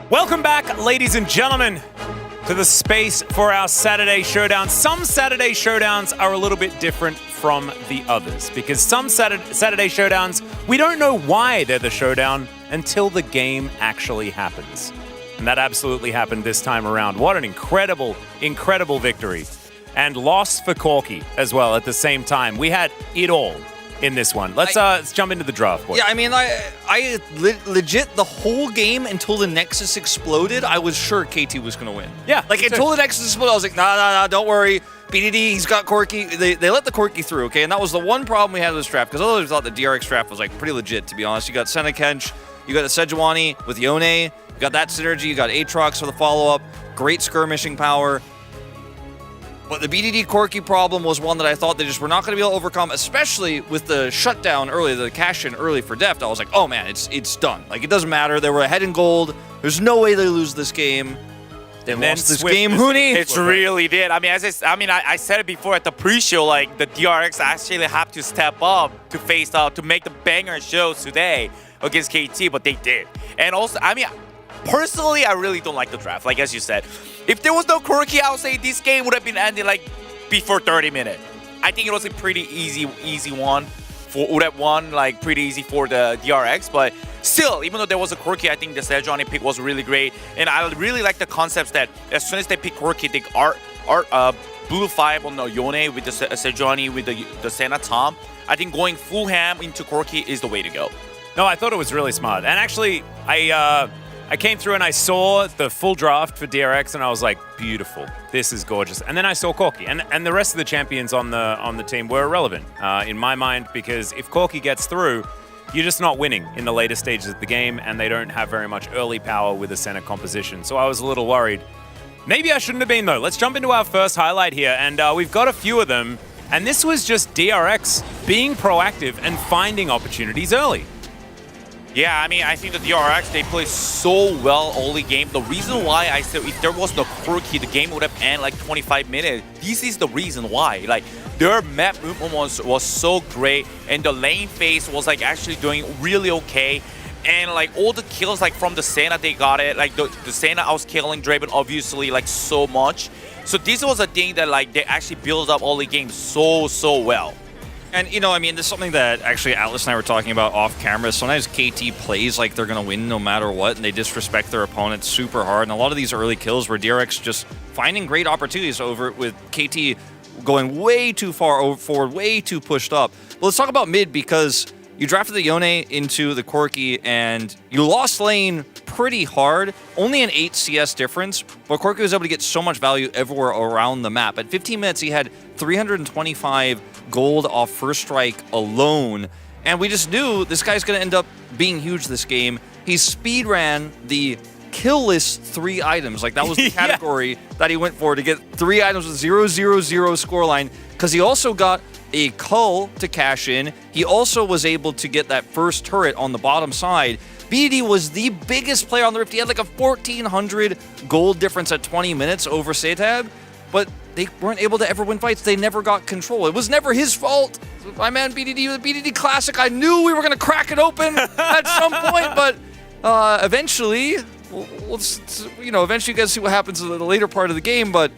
Welcome back, ladies and gentlemen, to the space for our Saturday Showdown. Some Saturday Showdowns are a little bit different from the others because some Saturday Showdowns, we don't know why they're the showdown until the game actually happens. And that absolutely happened this time around. What an incredible, incredible victory. And loss for Corki as well at the same time. We had it all. in this one. Let's jump into the draft, boys. Yeah, I mean, legit the whole game until the Nexus exploded, I was sure KT was going to win. Yeah, like me too. until the Nexus exploded, I was like, nah, don't worry. BDD, he's got Corki. They let the Corki through, okay? And that was the one problem we had with this draft, because others thought the DRX draft was like pretty legit, to be honest. You got Senna Kench, you got the Sejuani with Yone, you got that synergy, you got Aatrox for the follow-up, great skirmishing power. But the BDD Corki problem was one that I thought they just were not going to be able to overcome, especially with the shutdown early, the cash-in early for Deft. I was like, oh man, it's done. Like, it doesn't matter. They were ahead in gold. There's no way they lose this game. They lost this game, Hooney. It really did. I mean, I said it before at the pre-show. Like, the DRX actually have to step up to face out to make the banger shows today against KT, but they did. And also, I mean, personally, I really don't like the draft. Like as you said, if there was no Corki, I would say this game would have been ended like before 30 minutes. I think it was a pretty easy one. Would have won like pretty easy for the DRX, but still, even though there was a Corki, I think the Sejuani pick was really great, and I really like the concepts that as soon as they pick Corki, they are blue 5 on the Yone with the Sejuani with the Senna Tom. I think going full ham into Corki is the way to go. No, I thought it was really smart, and actually, I came through and I saw the full draft for DRX, and I was like, beautiful. This is gorgeous. And then I saw Corki, and the rest of the champions on the team were irrelevant in my mind, because if Corki gets through, you're just not winning in the later stages of the game, and they don't have very much early power with the center composition. So I was a little worried. Maybe I shouldn't have been, though. Let's jump into our first highlight here, and we've got a few of them. And this was just DRX being proactive and finding opportunities early. Yeah, I mean, I think the DRX, they play so well early game. The reason why I said if there was no Corki, the game would have ended like 25 minutes. This is the reason why. Like, their map movement was so great, and the lane phase was like actually doing really okay. And like all the kills like from the Senna, they got it. Like the Senna, I was killing Draven obviously like so much. So this was a thing that like they actually built up early game so well. And, you know, I mean, this is something that actually Atlas and I were talking about off camera. Sometimes KT plays like they're going to win no matter what, and they disrespect their opponents super hard. And a lot of these early kills were DRX just finding great opportunities over with KT going way too far forward, way too pushed up. But let's talk about mid, because you drafted the Yone into the Corki, and you lost lane pretty hard. Only an 8 CS difference, but Corki was able to get so much value everywhere around the map. At 15 minutes, he had 325 gold off first strike alone, and we just knew this guy's going to end up being huge this game. He speed ran the kill list 3 items. Like, that was the category that he went for, to get 3 items with 0-0-0 scoreline, because he also got a cull to cash in. He also was able to get that first turret on the bottom side. BD was the biggest player on the Rift. He had like a 1,400 gold difference at 20 minutes over Setab, but they weren't able to ever win fights. They never got control. It was never his fault. My man BDD, the BDD Classic, I knew we were going to crack it open at some point, but eventually, eventually you guys see what happens in the later part of the game, but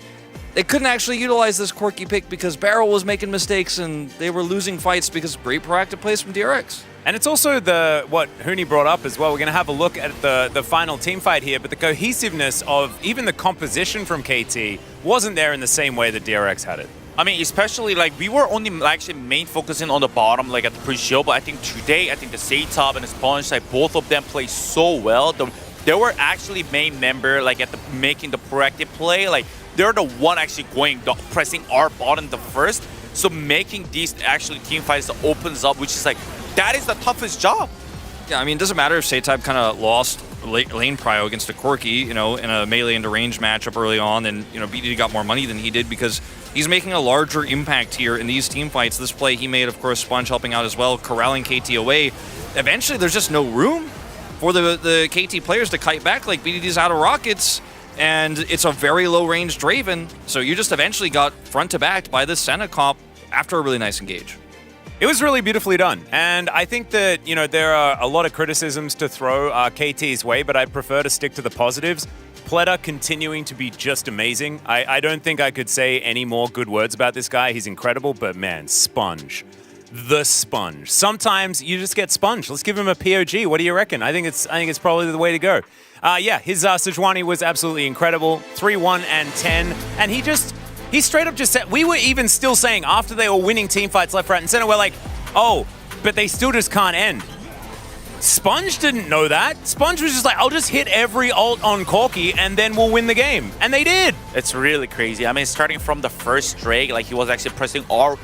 they couldn't actually utilize this Corki pick because Barrel was making mistakes and they were losing fights because of great proactive plays from DRX. And it's also what Hooney brought up as well. We're going to have a look at the final team fight here, but the cohesiveness of even the composition from KT wasn't there in the same way that DRX had it. I mean, especially like we were only actually main focusing on the bottom like at the pre-show, but I think today, I think the Saytop and the Sponge, like both of them play so well. They were actually main member like at making the proactive play. Like they're the one actually pressing our bottom the first. So making these actually team fights opens up, which is like, that is the toughest job. Yeah, I mean, it doesn't matter if Saytype kind of lost lane prio against a Corki, in a melee into range matchup early on, and, BDD got more money than he did because he's making a larger impact here in these team fights. This play he made, of course, Sponge helping out as well, corralling KT away. Eventually, there's just no room for the KT players to kite back. Like, BDD's out of rockets, and it's a very low-range Draven, so you just eventually got front-to-back by this Senna comp after a really nice engage. It was really beautifully done, and I think that, there are a lot of criticisms to throw KT's way, but I prefer to stick to the positives. Pleta continuing to be just amazing. I don't think I could say any more good words about this guy. He's incredible, but man, Sponge. The Sponge. Sometimes you just get Sponge. Let's give him a POG. What do you reckon? I think it's probably the way to go. His Sejuani was absolutely incredible. 3-1 and 10, and he straight up just said, we were even still saying after they were winning team fights left, right, and center, we're like, oh, but they still just can't end. Sponge didn't know that. Sponge was just like, I'll just hit every ult on Corki and then we'll win the game. And they did. It's really crazy. I mean, starting from the first Drake, like he was actually pressing R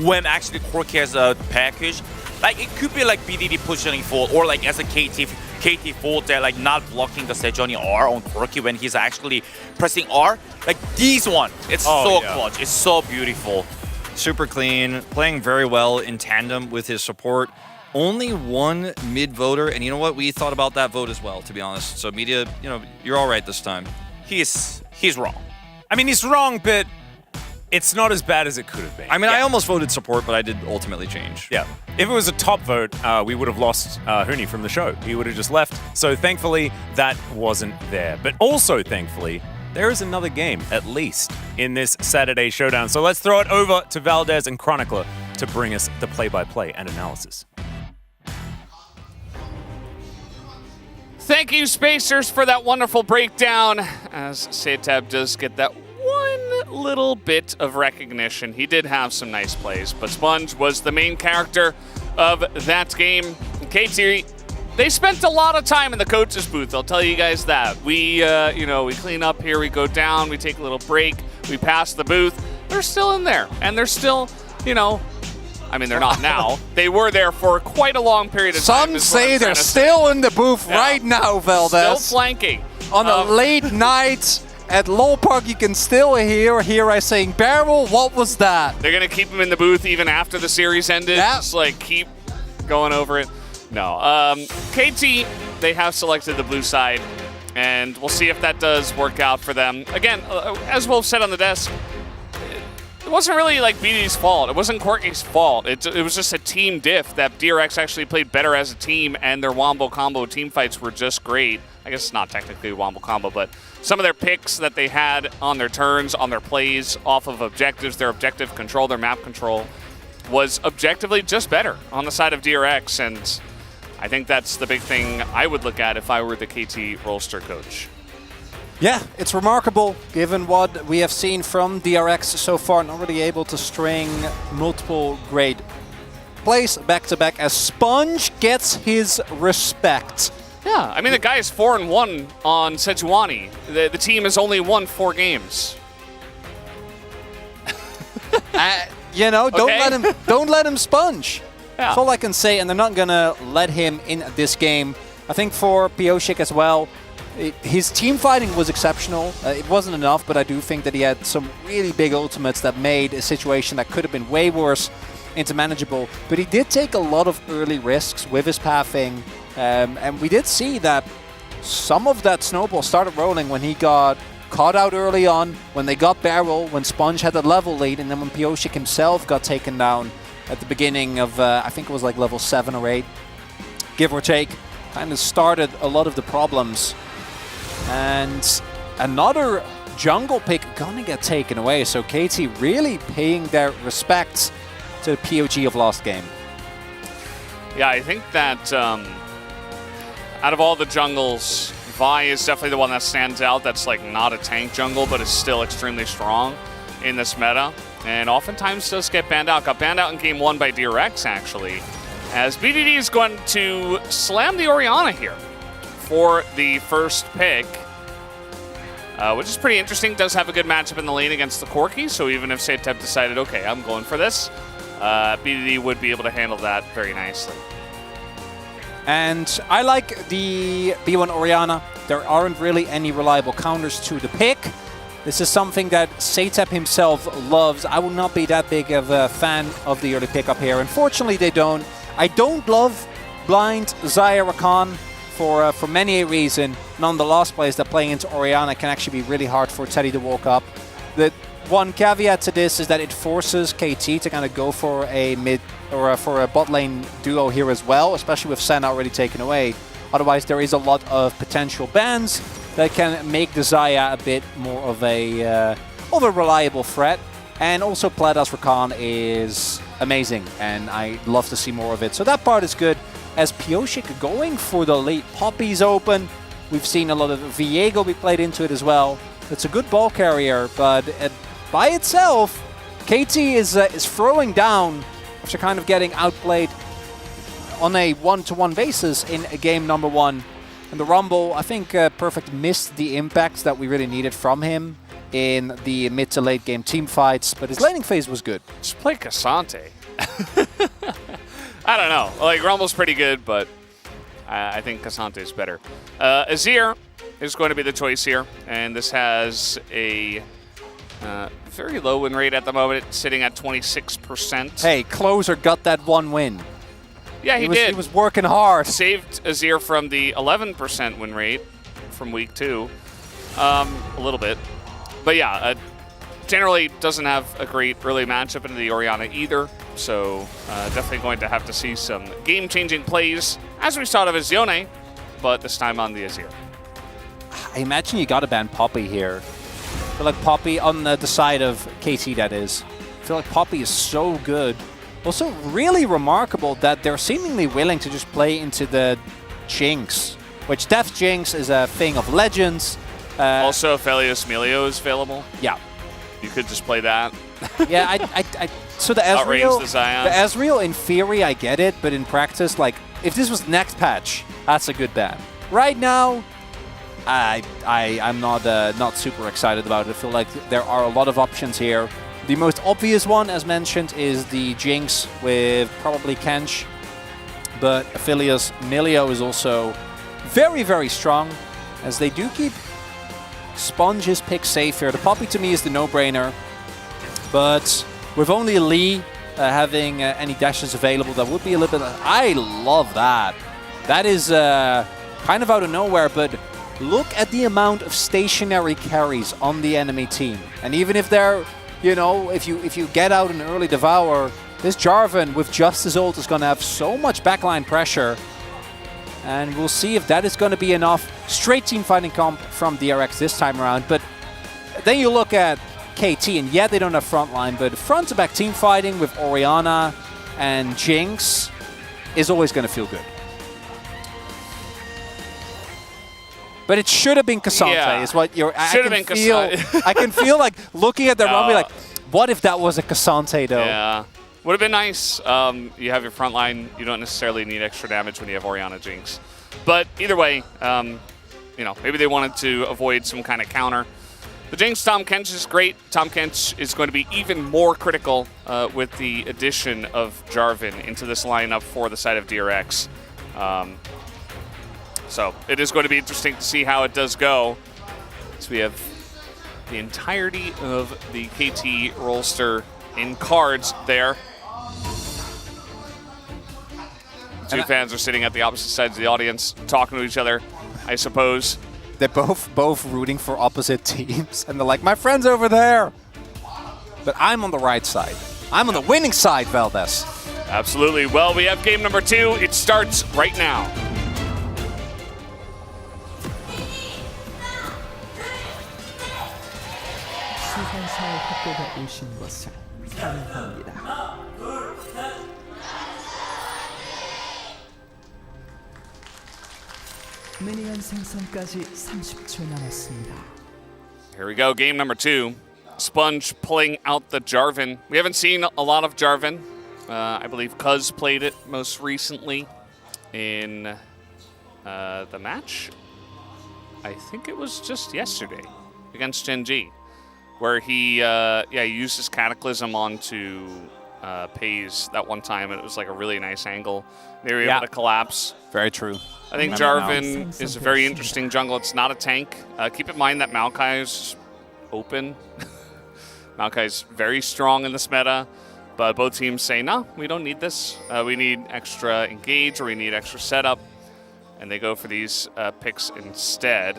when actually Corki has a package. Like it could be like BDD positioning full or like as a KT full there, like not blocking the Sejuani R on Corki when he's actually pressing R. Like these one, it's so clutch. It's so beautiful. Super clean, playing very well in tandem with his support. Only one mid voter, and you know what? We thought about that vote as well, to be honest. So media, you know, you're all right this time. He's wrong. I mean, he's wrong, but it's not as bad as it could have been. I mean, I almost voted support, but I did ultimately change. Yeah. If it was a top vote, we would have lost Huni from the show. He would have just left. So thankfully, that wasn't there. But also thankfully, there is another game, at least, in this Saturday showdown. So let's throw it over to Valdez and Chronicler to bring us the play-by-play and analysis. Thank you, Spacers, for that wonderful breakdown, as Setab does get that one little bit of recognition. He did have some nice plays, but Sponge was the main character of that game. KT, they spent a lot of time in the coach's booth, I'll tell you guys that. We clean up here, we go down, we take a little break, we pass the booth. They're still in there, and they're still, I mean, they're not now. They were there for quite a long period of time. Some say they're still in the booth right now, Valdez. Still flanking. On a late night at Lowell Park, you can still hear I saying, Barrel, what was that? They're going to keep him in the booth even after the series ended. Yeah. Just like keep going over it. No. KT, they have selected the blue side, and we'll see if that does work out for them. Again, as Wolf said on the desk, it wasn't really like BD's fault. It wasn't Corki's fault. It was just a team diff that DRX actually played better as a team, and their Wombo combo team fights were just great. I guess it's not technically a Wombo combo, but some of their picks that they had on their turns, on their plays, off of objectives, their objective control, their map control, was objectively just better on the side of DRX, and I think that's the big thing I would look at if I were the KT roster coach. Yeah, it's remarkable given what we have seen from DRX so far, not really able to string multiple great plays back-to-back as Sponge gets his respect. Yeah, I mean, the guy is 4-1 on Sejuani. The team has only won 4 games. Don't let him sponge. Yeah. That's all I can say, and they're not gonna let him in this game. I think for Pioshik as well, his team fighting was exceptional. It wasn't enough, but I do think that he had some really big ultimates that made a situation that could have been way worse into manageable. But he did take a lot of early risks with his pathing, and we did see that some of that snowball started rolling when he got caught out early on, when they got Barrel, when Sponge had the level lead, and then when Pioshik himself got taken down at the beginning of, I think it was like level 7 or 8, give or take, kind of started a lot of the problems. And another jungle pick gonna get taken away, so KT really paying their respects to the POG of last game. Yeah, I think that out of all the jungles, Vi is definitely the one that stands out that's like not a tank jungle, but is still extremely strong in this meta, and oftentimes does get banned out. Got banned out in game 1 by DRX, actually, as BDD is going to slam the Orianna here for the first pick, which is pretty interesting. Does have a good matchup in the lane against the Corki, so even if Setep decided, okay, I'm going for this, BDD would be able to handle that very nicely. And I like the B1 Orianna. There aren't really any reliable counters to the pick. This is something that Setep himself loves. I will not be that big of a fan of the early pick up here. Unfortunately, they don't. I don't love blind Xayah Rakan for many a reason. None of the last plays that playing into Orianna can actually be really hard for Teddy to walk up. The one caveat to this is that it forces KT to kind of go for a mid or for a bot lane duo here as well, especially with Senna already taken away. Otherwise, there is a lot of potential bans that can make the Xayah a bit more of a reliable threat. And also Pladas Rakan is amazing, and I love to see more of it. So that part is good. As Pioshik going for the late poppies open, we've seen a lot of Viego be played into it as well. It's a good ball carrier, but by itself, KT is throwing down after kind of getting outplayed on a one-to-one basis in game number 1. In the Rumble, I think Perfect missed the impact that we really needed from him in the mid to late game team fights, but his laning phase was good. Just play Cassante. I don't know. Like, Rumble's pretty good, but I think Cassante is better. Azir is going to be the choice here, and this has a very low win rate at the moment, sitting at 26%. Hey, Closer got that 1 win. Yeah, he did. He was working hard. Saved Azir from the 11% win rate from week 2, a little bit. But yeah, generally doesn't have a great early matchup into the Orianna either, so definitely going to have to see some game-changing plays, as we saw out of his Yone, but this time on the Azir. I imagine you gotta ban Poppy here. I feel like Poppy on the side of KT, that is. I feel like Poppy is so good. Also really remarkable that they're seemingly willing to just play into the Jinx, which Death Jinx is a thing of legends. Also, Aphelios Melio is available. Yeah. You could just play that. Yeah, so the Ezreal, the Zion. The Ezreal in theory I get it, but in practice, like, if this was next patch, that's a good ban. Right now, I'm not super excited about it. I feel like there are a lot of options here. The most obvious one, as mentioned, is the Jinx with probably Kench, but Aphelios Melio is also very, very strong, as they do keep Sponge's pick safe here. The Poppy to me is the no-brainer, but with only Lee having any dashes available, that would be a little bit... I love that. That is kind of out of nowhere, but look at the amount of stationary carries on the enemy team. And even if they're, you know, if you get out an early Devour, this Jarvan with just his ult is going to have so much backline pressure. And we'll see if that is going to be enough. Straight team fighting comp from DRX this time around. But then you look at KT, and yeah, they don't have frontline, but front-to-back team fighting with Orianna and Jinx is always going to feel good. But it should have been Cassante, is what you're... Should have been Cassante. I can feel like looking at the run, be like, what if that was a Cassante, though? Yeah. Would have been nice. You have your front line. You don't necessarily need extra damage when you have Orianna Jinx. But either way, you know, maybe they wanted to avoid some kind of counter. The Jinx Tahm Kench is great. Tahm Kench is going to be even more critical with the addition of Jarvan into this lineup for the side of DRX. So it is going to be interesting to see how it does go. So we have the entirety of the KT roster in cards there. Two fans are sitting at the opposite sides of the audience, talking to each other, I suppose. They're both rooting for opposite teams, and they're like, my friend's over there. But I'm on the right side. I'm on the winning side, Valdez. Absolutely. Well, we have game number 2. It starts right now. 수산사의 협곡에 오신 것을 환영합니다. 미니언 생성까지 30초 남았습니다. Here we go, game number 2. Sponge pulling out the Jarvan. We haven't seen a lot of Jarvan. I believe Cuz played it most recently in the match. I think it was just yesterday against Gen G, where he used his Cataclysm onto Pays that one time, and it was like a really nice angle. They were able to collapse. Very true. I think Jarvan is a very interesting jungle. It's not a tank. Keep in mind that Maokai is open. Maokai is very strong in this meta, but both teams say, no, we don't need this. We need extra engage, or we need extra setup, and they go for these picks instead.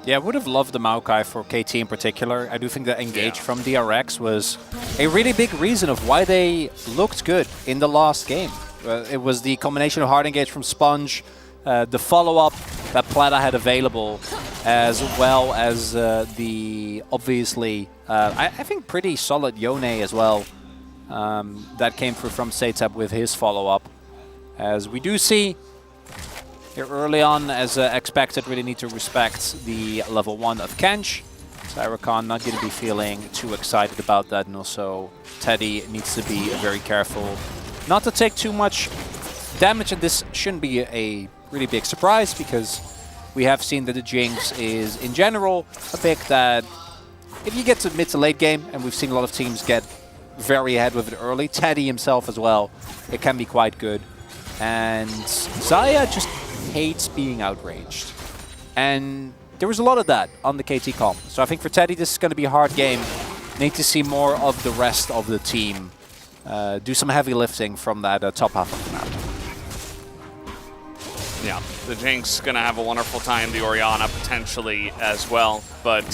Yeah, I would have loved the Maokai for KT in particular. I do think that engage from DRX was a really big reason of why they looked good in the last game. It was the combination of hard engage from Sponge, the follow-up that Plata had available, as well as the obviously, I think pretty solid Yone as well, that came through from Setup with his follow-up. As we do see here early on, as expected, really need to respect the level 1 of Kench. Cyrocon not going to be feeling too excited about that, and also Teddy needs to be very careful not to take too much damage, and this shouldn't be a really big surprise because we have seen that the Jinx is, in general, a pick that if you get to mid to late game, and we've seen a lot of teams get very ahead with it early, Teddy himself as well, it can be quite good. And Xayah just hates being outraged. And there was a lot of that on the KT comp. So I think for Teddy, this is going to be a hard game. Need to see more of the rest of the team do some heavy lifting from that top half of the map. Yeah, the Jinx going to have a wonderful time, the Orianna potentially as well. But,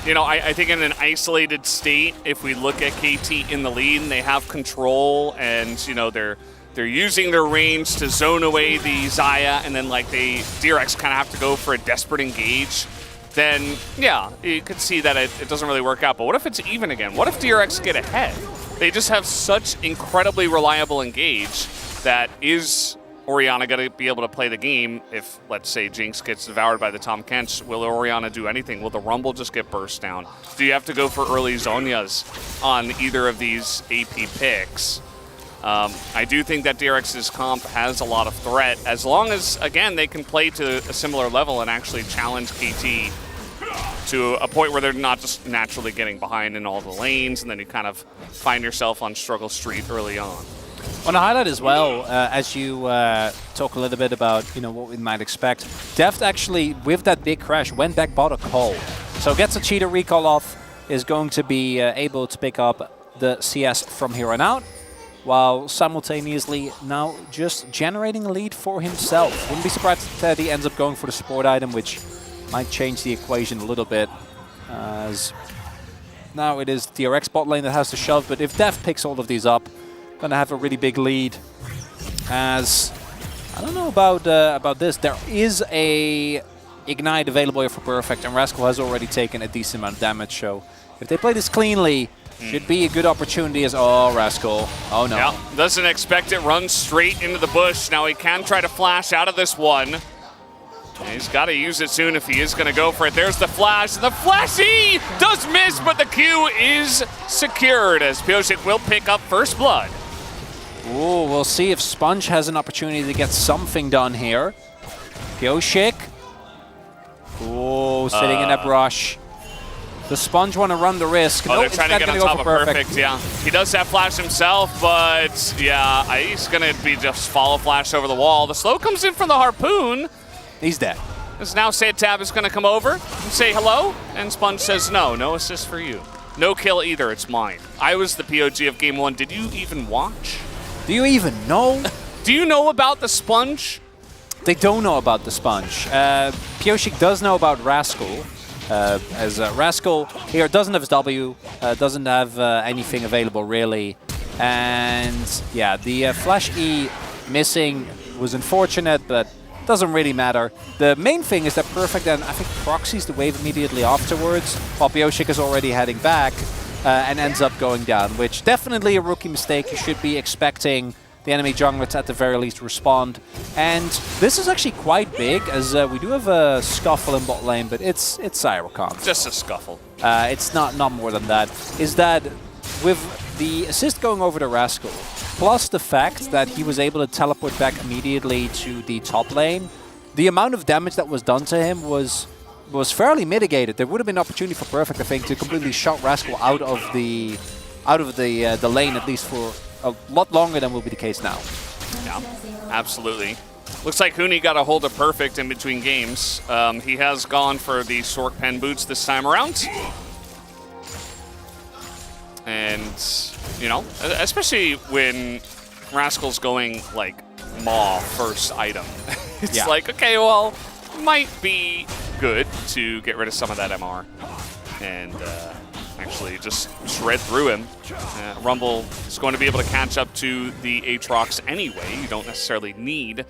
you know, I think in an isolated state, if we look at KT in the lead, and they have control and, you know, they're using their range to zone away the Xayah, and then like DRX kind of have to go for a desperate engage, then yeah, you could see that it doesn't really work out. But what if it's even again? What if DRX get ahead? They just have such incredibly reliable engage that is Orianna going to be able to play the game if, let's say, Jinx gets devoured by the Tahm Kench? Will Orianna do anything? Will the Rumble just get burst down? Do you have to go for early Zhonyas on either of these AP picks? I do think that DRX's comp has a lot of threat, as long as, again, they can play to a similar level and actually challenge KT to a point where they're not just naturally getting behind in all the lanes, and then you kind of find yourself on struggle street early on. I want to highlight as well, as you talk a little bit about, you know, what we might expect. Deft actually, with that big crash, went back bought a call. So gets a cheater recall off, is going to be able to pick up the CS from here on out, while simultaneously now just generating a lead for himself. Wouldn't be surprised if Teddy ends up going for the support item, which might change the equation a little bit, as now it is DRX bot lane that has to shove, but if Deft picks all of these up, gonna have a really big lead. As I don't know about this, there is a Ignite available here for Perfect, and Rascal has already taken a decent amount of damage, so if they play this cleanly, should be a good opportunity. As Rascal, oh no. Yeah, doesn't expect it, runs straight into the bush. Now he can try to flash out of this one. And he's got to use it soon if he is going to go for it. There's the flash. The flashy does miss, but the Q is secured as Pyosik will pick up first blood. Ooh, we'll see if Sponge has an opportunity to get something done here. Pyosik. Ooh, sitting in that brush. The Sponge want to run the risk. Oh, they're trying to get on top of Perfect, yeah. He does have flash himself, but yeah, he's going to be just follow flash over the wall. The slow comes in from the Harpoon. He's dead. As now Tab is going to come over and say hello, and Sponge says no assist for you. No kill either, it's mine. I was the POG of Game 1. Did you even watch? Do you even know? Do you know about the Sponge? They don't know about the Sponge. Pyosik does know about Rascal, as Rascal here doesn't have his W, doesn't have anything available really. And yeah, the Flash E missing was unfortunate, but doesn't really matter. The main thing is that Perfect then, I think, proxies the wave immediately afterwards, while Pyosik is already heading back and ends up going down, which definitely a rookie mistake. You should be expecting the enemy jungler to at the very least respond. And this is actually quite big, as we do have a scuffle in bot lane, but it's Cyrocon. Just a scuffle. It's not more than that. Is that with the assist going over to Rascal, plus the fact that he was able to teleport back immediately to the top lane, the amount of damage that was done to him was fairly mitigated. There would have been an opportunity for Perfect, I think, to completely shut Rascal out of the lane, at least for a lot longer than will be the case now. Yeah, absolutely. Looks like Huni got a hold of Perfect in between games. He has gone for the Sork Pen boots this time around. And, you know, especially when Rascal's going, like, Maw first item. It's like, okay, well, might be good to get rid of some of that MR. And actually just shred through him. Rumble is going to be able to catch up to the Aatrox anyway. You don't necessarily need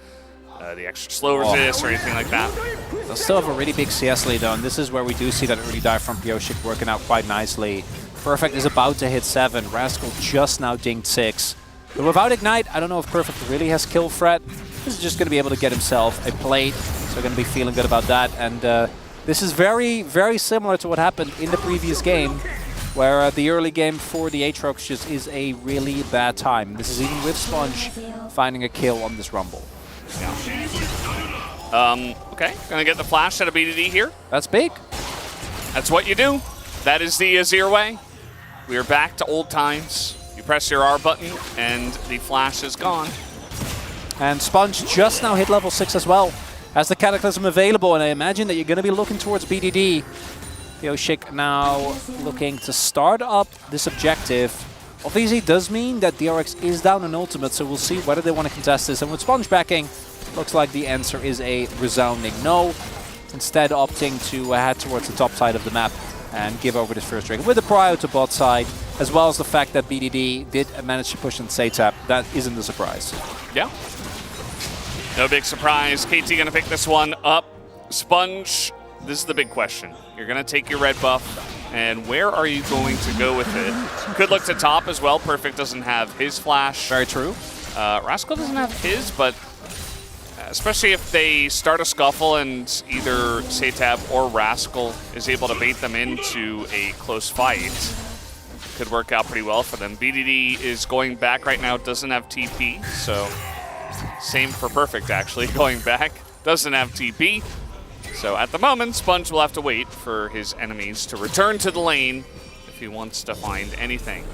the extra slow resist or anything like that. They'll still have a really big CS lead on. This is where we do see that early dive from Pyosik working out quite nicely. Perfect is about to hit 7. Rascal just now dinged 6. But without Ignite, I don't know if Perfect really has kill threat. This is just going to be able to get himself a plate. So going to be feeling good about that. And This is very, very similar to what happened in the previous game, where the early game for the Aatrox just is a really bad time. This is even with Sponge finding a kill on this Rumble. Okay, gonna get the flash out of BDD here. That's big. That's what you do. That is the Azir way. We are back to old times. You press your R button and the flash is gone. And Sponge just now hit level 6 as well. Has the Cataclysm available, and I imagine that you're going to be looking towards BDD. Pyosik now looking to start up this objective. Obviously, it does mean that DRX is down on ultimate, so we'll see whether they want to contest this. And with Sponge backing, looks like the answer is a resounding no. Instead, opting to head towards the top side of the map and give over this first dragon with a prio to bot side, as well as the fact that BDD did manage to push in Satap. That isn't a surprise. Yeah. No big surprise. KT gonna pick this one up. Sponge, this is the big question. You're gonna take your red buff, and where are you going to go with it? Could look to top as well. Perfect doesn't have his flash. Very true. Rascal doesn't have his, but especially if they start a scuffle and either Satap or Rascal is able to bait them into a close fight, could work out pretty well for them. BDD is going back right now, doesn't have TP, so same for Perfect actually, going back, doesn't have TP. So at the moment, Sponge will have to wait for his enemies to return to the lane if he wants to find anything.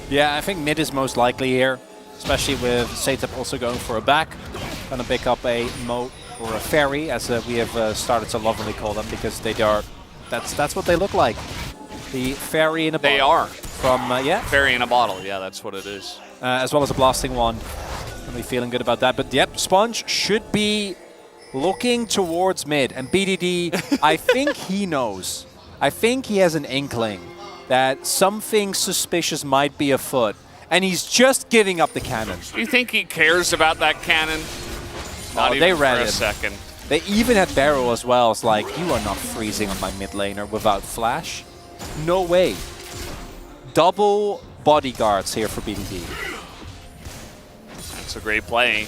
Yeah, I think mid is most likely here, especially with Satap also going for a back. Gonna pick up a moat or a fairy, as we have started to lovingly call them, because they are, that's what they look like. The fairy in a bottle. They are. From, yeah. Fairy in a bottle, yeah, that's what it is. As well as a blasting wand. Gonna be feeling good about that. But yep, Sponge should be looking towards mid. And BDD, I think he knows. I think he has an inkling that something suspicious might be afoot. And he's just giving up the cannon. Do you think he cares about that cannon? Not even they ran for a him. second. They even had Barrow as well. It's like, you are not freezing on my mid laner without flash. No way. Double bodyguards here for BDD. That's a great play.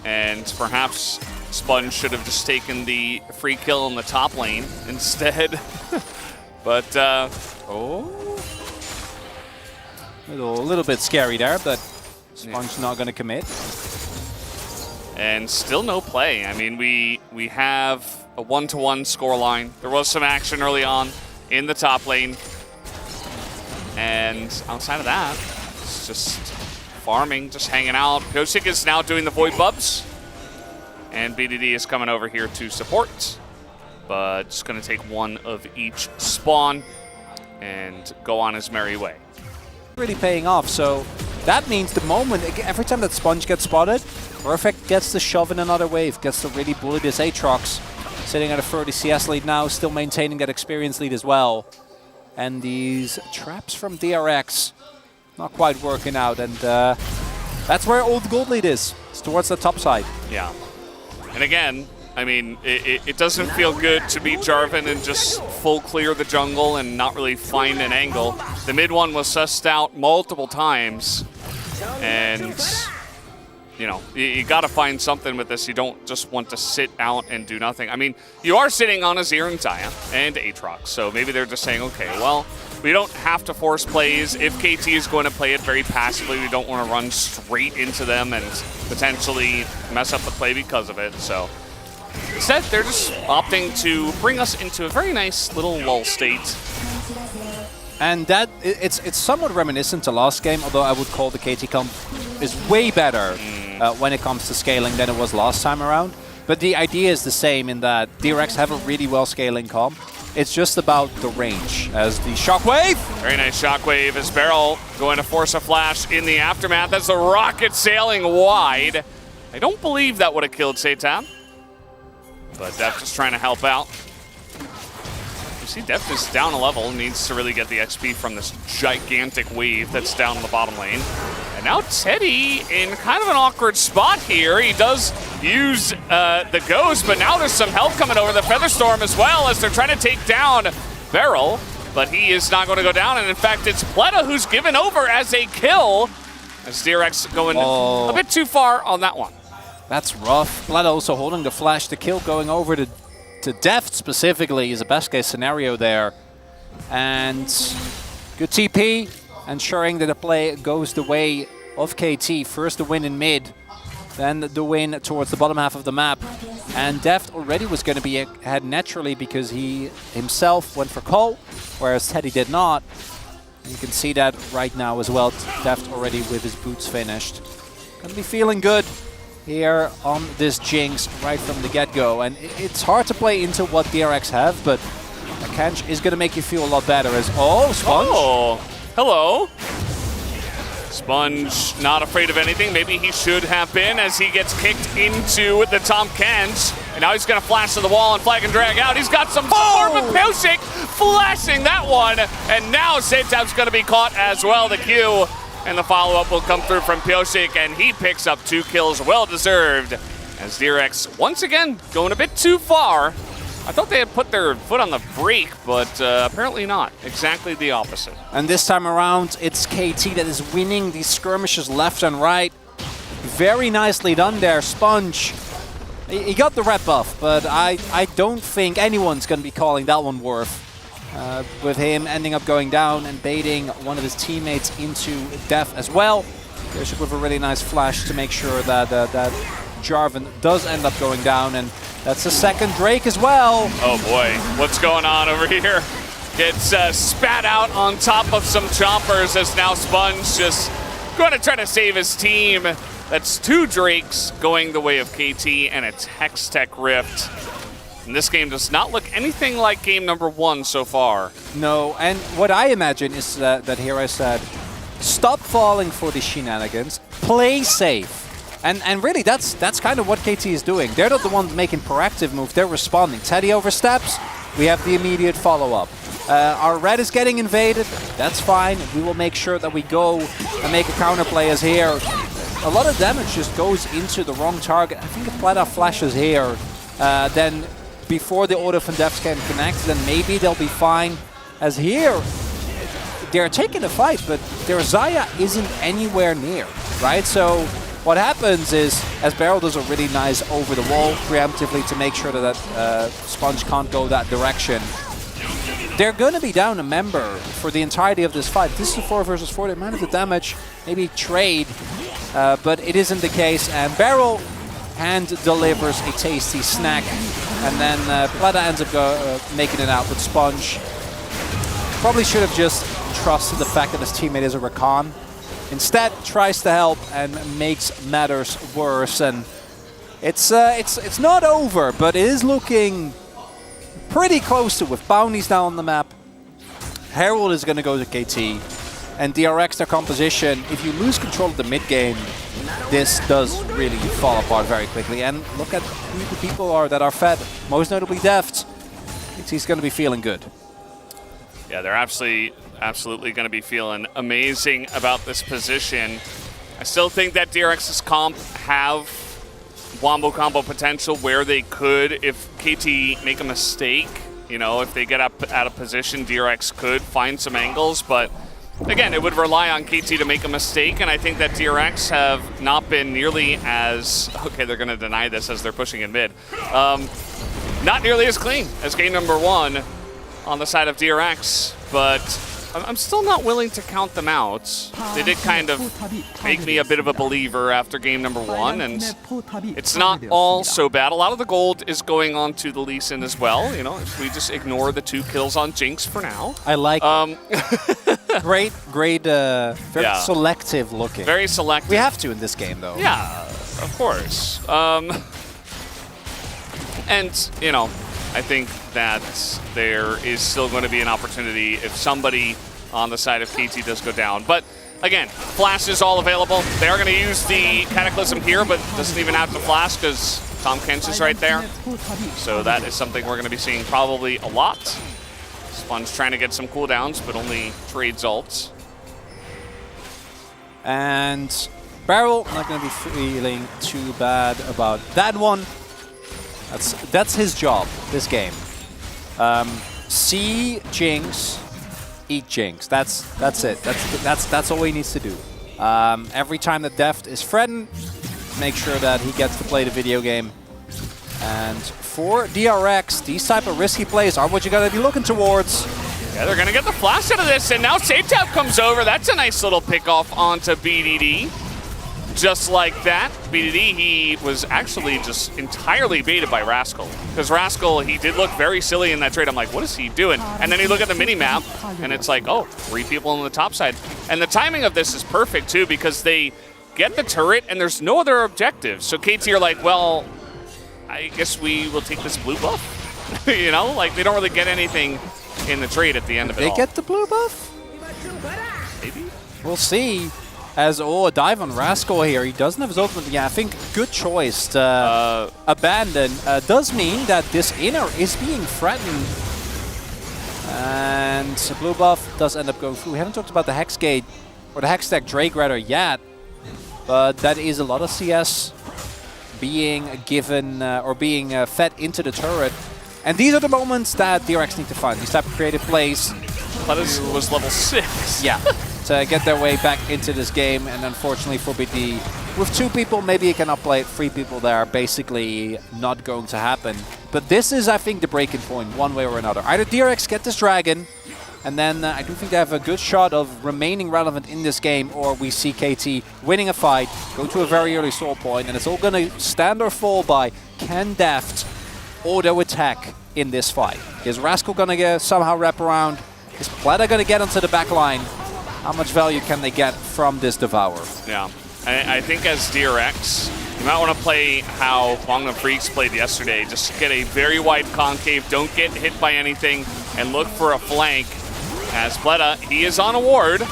And perhaps Sponge should have just taken the free kill in the top lane instead. But, oh. A little bit scary there, but Sponge not going to commit. And still no play. I mean, we have a 1-to-1 scoreline. There was some action early on in the top lane. And outside of that, it's just farming, just hanging out. Pyosik is now doing the Void Bubs. And BDD is coming over here to support. But just going to take one of each spawn and go on his merry way. Really paying off, so that means the moment, every time that Sponge gets spotted, Perfect gets to shove in another wave, gets to really bully this Aatrox. Sitting at a 30 CS lead now, still maintaining that experience lead as well. And these traps from DRX, not quite working out, and that's where all the gold lead is. It's towards the top side. Yeah. And again, I mean, it doesn't feel good to beat Jarvan and just full clear the jungle and not really find an angle. The mid one was sussed out multiple times, and you know, you got to find something with this. You don't just want to sit out and do nothing. I mean, you are sitting on Azir and Xayah and Aatrox, so maybe they're just saying, okay, well, we don't have to force plays. If KT is going to play it very passively, we don't want to run straight into them and potentially mess up the play because of it. So instead, they're just opting to bring us into a very nice little lull state. And that, it's somewhat reminiscent to last game, although I would call the KT comp is way better when it comes to scaling than it was last time around. But the idea is the same in that DRX have a really well scaling comp. It's just about the range as the Shockwave. Very nice Shockwave as Beryl going to force a flash in the aftermath as the rocket sailing wide. I don't believe that would have killed Satan, but Deft just trying to help out. You see Deft is down a level, needs to really get the XP from this gigantic wave that's down in the bottom lane. And now Teddy in kind of an awkward spot here. He does use the Ghost, but now there's some help coming over the Featherstorm as well as they're trying to take down Beryl, but he is not going to go down. And in fact, it's Pleta who's given over as a kill, as DRX going a bit too far on that one. That's rough. Pleta also holding the flash to kill, going over to Deft specifically is a best case scenario there. And good TP, ensuring that the play goes the way of KT. First the win in mid, then the win towards the bottom half of the map. And Deft already was going to be ahead naturally because he himself went for Cole, whereas Teddy did not. You can see that right now as well. Deft already with his boots finished. Gonna be feeling good here on this Jinx right from the get-go. And it's hard to play into what DRX have, but Kench is gonna make you feel a lot better as... Oh, Sponge! Oh, hello. Sponge not afraid of anything. Maybe he should have been as he gets kicked into the Tahm Kench. And now he's going to flash to the wall and flag and drag out. He's got some support from Pyosik flashing that one. And now Satab's going to be caught as well. The Q and the follow-up will come through from Pyosik. And he picks up 2 kills, well-deserved. As DRX, once again, going a bit too far. I thought they had put their foot on the brake, but apparently not. Exactly the opposite. And this time around, it's KT that is winning these skirmishes left and right. Very nicely done there, Sponge. He got the rep buff, but I don't think anyone's going to be calling that one worth. With him ending up going down and baiting one of his teammates into death as well. There's with a really nice flash to make sure that that Jarvan does end up going down, and that's the second Drake as well. Oh boy, what's going on over here? Gets spat out on top of some chompers as now Sponge just going to try to save his team. That's 2 Drakes going the way of KT and a Hextech Rift. And this game does not look anything like game number 1 so far. No, and what I imagine is that here I said, stop falling for the shenanigans, play safe. And really, that's kind of what KT is doing. They're not the ones making proactive moves, they're responding. Teddy oversteps, we have the immediate follow-up. Our red is getting invaded, that's fine. We will make sure that we go and make a counterplay as here. A lot of damage just goes into the wrong target. I think if Plata flashes here, then before the auto from Deft can connect, then maybe they'll be fine. As here, they're taking the fight, but their Xayah isn't anywhere near, right? So what happens is, as Beryl does a really nice over the wall preemptively to make sure that Sponge can't go that direction, they're going to be down a member for the entirety of this fight. This is a 4 versus 4. They might have the damage, maybe trade, but it isn't the case. And Beryl hand delivers a tasty snack, and then Plata ends up making it out with Sponge. Probably should have just trusted the fact that his teammate is a Rakan. Instead, tries to help and makes matters worse. And it's not over, but it is looking pretty close to it. With bounties down on the map, Herald is going to go to KT, and DRX their composition. If you lose control of the mid game, this does really fall apart very quickly. And look at who the people are that are fed, most notably Deft. He's going to be feeling good. Yeah, they're absolutely going to be feeling amazing about this position. I still think that DRX's comp have wombo combo potential where they could, if KT make a mistake, you know, if they get up out of position, DRX could find some angles, but again, it would rely on KT to make a mistake, and I think that DRX have not been nearly as, okay, they're going to deny this as they're pushing in mid, not nearly as clean as game number 1 on the side of DRX, but I'm still not willing to count them out. They did kind of make me a bit of a believer after game number 1, and it's not all so bad. A lot of the gold is going on to the Lee Sin as well, you know, if we just ignore the 2 kills on Jinx for now. I like great, very selective looking. Very selective. We have to in this game, though. Yeah, of course. And, you know, I think that there is still going to be an opportunity if somebody on the side of KT does go down. But again, flash is all available. They are going to use the Cataclysm here, but doesn't even have to flash because Tahm Kench is right there. So that is something we're going to be seeing probably a lot. Sponge trying to get some cooldowns, but only trades ults. And Beryl not going to be feeling too bad about that one. That's his job this game. See Jinx, eat Jinx. That's it. That's all he needs to do. Every time that Deft is threatened, make sure that he gets to play the video game And for DRX, these type of risky plays are what you gotta be looking towards. Yeah, they're gonna get the flash out of this, and now SafeTap comes over. That's a nice little pick off onto BDD. Just like that, BDD, he was actually just entirely baited by Rascal. Because Rascal, he did look very silly in that trade. I'm like, what is he doing? And then you look at the mini-map, and it's like, oh, 3 people on the top side. And the timing of this is perfect, too, because they get the turret, and there's no other objectives. So KT are like, well, I guess we will take this blue buff. You know, like, they don't really get anything in the trade at the end of it all. They get the blue buff? Maybe? We'll see. As a dive on Rascal here. He doesn't have his ultimate. Yeah, I think good choice to abandon. Does mean that this inner is being threatened. And the blue buff does end up going through. We haven't talked about the Hex Gate or the Hex Stack Drake rather yet. But that is a lot of CS being given or being fed into the turret. And these are the moments that DRX need to find. These type of creative plays. Lettuce was level 6. Yeah. To get their way back into this game, and unfortunately for BD, with 2 people, maybe you can upplay it. 3 people there, basically not going to happen. But this is, I think, the breaking point, one way or another. Either DRX get this dragon, and then I do think they have a good shot of remaining relevant in this game, or we see KT winning a fight, go to a very early soul point, and it's all going to stand or fall by can Deft auto attack in this fight. Is Rascal going to somehow wrap around? Is Plata going to get onto the back line? How much value can they get from this Devour? Yeah, I think as DRX, you might want to play how Kwangna Freaks played yesterday. Just get a very wide concave, don't get hit by anything, and look for a flank. As Pleta, he is on a ward,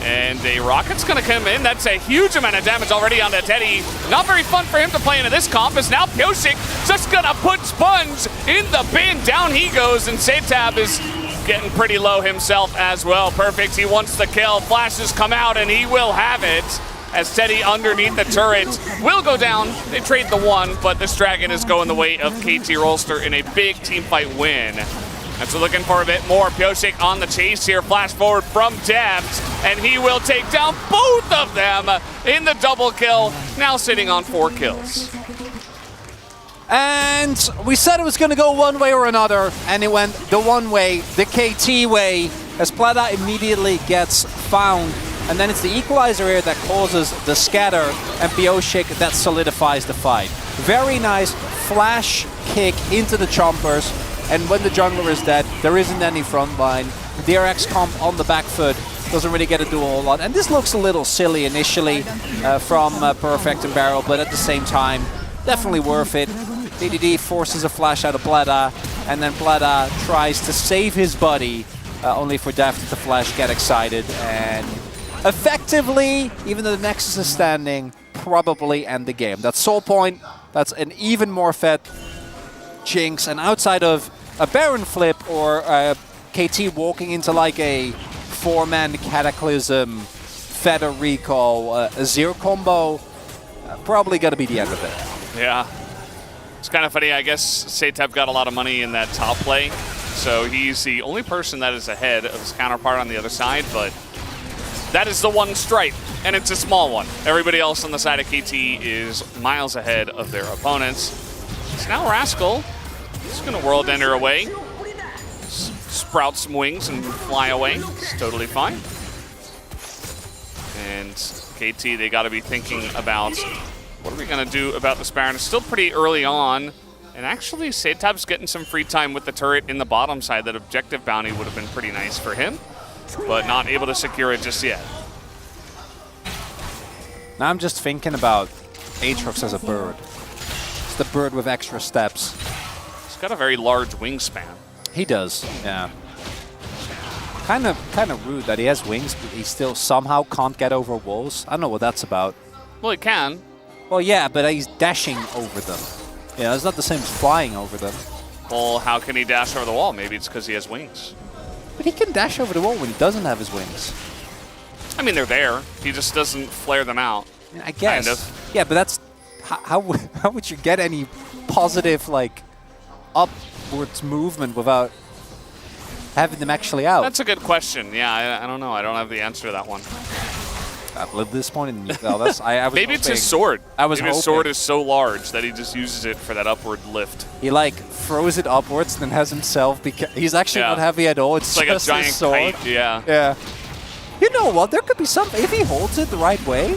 and a rocket's going to come in. That's a huge amount of damage already onto Teddy. Not very fun for him to play into this comp, as now Pyosik just going to put Sponge in the bin. Down he goes, and SafeTap is getting pretty low himself as well. Perfect, he wants the kill. Flashes come out, and he will have it. As Teddy underneath the turret will go down. They trade the 1, but this dragon is going the way of KT Rolster in a big team fight win. And so looking for a bit more. Pyosik on the chase here. Flash forward from Deft, and he will take down both of them in the double kill. Now sitting on 4 kills. And we said it was going to go one way or another, and it went the one way, the KT way, as Plata immediately gets found. And then it's the equalizer here that causes the scatter, and Pyosik that solidifies the fight. Very nice flash kick into the chompers, and when the jungler is dead, there isn't any front line. DRX comp on the back foot doesn't really get to do a whole lot. And this looks a little silly initially from Perfect and Barrel, but at the same time, definitely worth it. DDD forces a flash out of Plata, and then Plata tries to save his buddy, only for Deft to flash get excited, and effectively, even though the Nexus is standing, probably end the game. That's Soul Point, that's an even more fed Jinx, and outside of a Baron flip or KT walking into like a 4-man Cataclysm, Feather Recall, a Zero combo, probably going to be the end of it. Yeah. It's kind of funny, I guess SafeTap got a lot of money in that top play, so he's the only person that is ahead of his counterpart on the other side, but that is the one stripe, and it's a small one. Everybody else on the side of KT is miles ahead of their opponents. So now Rascal is going to World Ender away, sprout some wings and fly away. It's totally fine. And KT, they got to be thinking about what are we going to do about this Baron? It's still pretty early on. And actually, SafeTap's getting some free time with the turret in the bottom side. That objective bounty would have been pretty nice for him, but not able to secure it just yet. Now I'm just thinking about Aatrox as a bird. It's the bird with extra steps. He's got a very large wingspan. He does, yeah. Kind of rude that he has wings, but he still somehow can't get over walls. I don't know what that's about. Well, he can. Well, yeah, but he's dashing over them. Yeah, it's not the same as flying over them. Well, how can he dash over the wall? Maybe it's because he has wings. But he can dash over the wall when he doesn't have his wings. I mean, they're there. He just doesn't flare them out. I mean, I guess. Kind of. Yeah, but that's... How would you get any positive, like, upwards movement without having them actually out? That's a good question. Yeah, I don't know. I don't have the answer to that one. At this point in Veldas, I was Maybe it's his hoping- sword. I was Maybe his hoping. sword is so large that he just uses it for that upward lift. He like throws it upwards and then has himself. He's actually Yeah. not heavy at all. It's like a just giant his sword. kite. Yeah. Yeah. You know what? There could be some if he holds it the right way.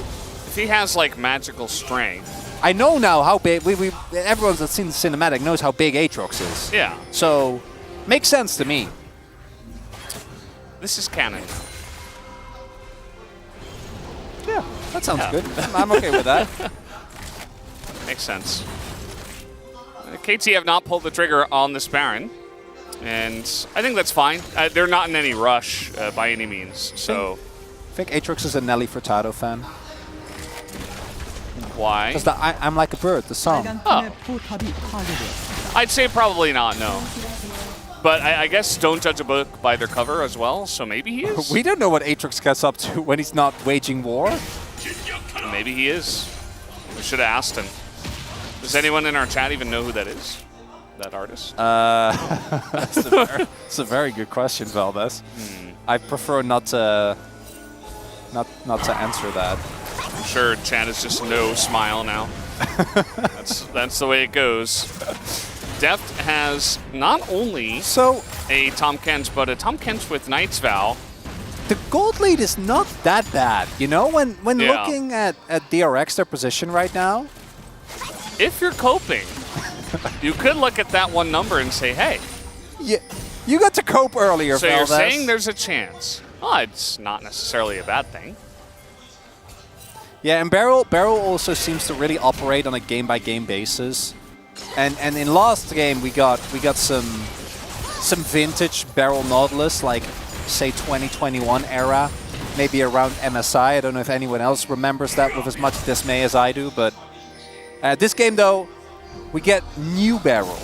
If he has like magical strength. I know now how big. Everyone that's seen the cinematic knows how big Aatrox is. Yeah. So makes sense to me. This is canon. Yeah, that sounds Yeah. good. I'm okay with that. Makes sense. KT have not pulled the trigger on this Baron, and I think that's fine. They're not in any rush by any means, so I think Aatrox is a Nelly Furtado fan. why? Because I'm like a bird, the song. 빨간 팀의 포탑이 파괴되었습니다. I'd say probably not, no. But I guess don't judge a book by their cover as well, so maybe he is. We don't know what Aatrox gets up to when he's not waging war. Maybe he is. We should have asked him. Does anyone in our chat even know who that is? That artist? It's a very good question, Valdez. I prefer not to answer that. I'm sure chat is just no smile now. That's the way it goes. Deft has not only So a Tom Kench, but a Tom Kench with Knight's Vow. the gold lead is not that bad, you know. When Yeah. looking at DRX, their position right now. If you're coping, you could look at that one number and say, hey, You got to cope earlier, so you're Valdez. saying there's a chance. Oh, it's not necessarily a bad thing. Yeah, and Barrel also seems to really operate on a game-by-game basis. And in last game we got some vintage Barrel Nautilus, like say 2021 era, maybe around MSI. I don't know if anyone else remembers that with as much dismay as I do, but this game though, we get new Barrel,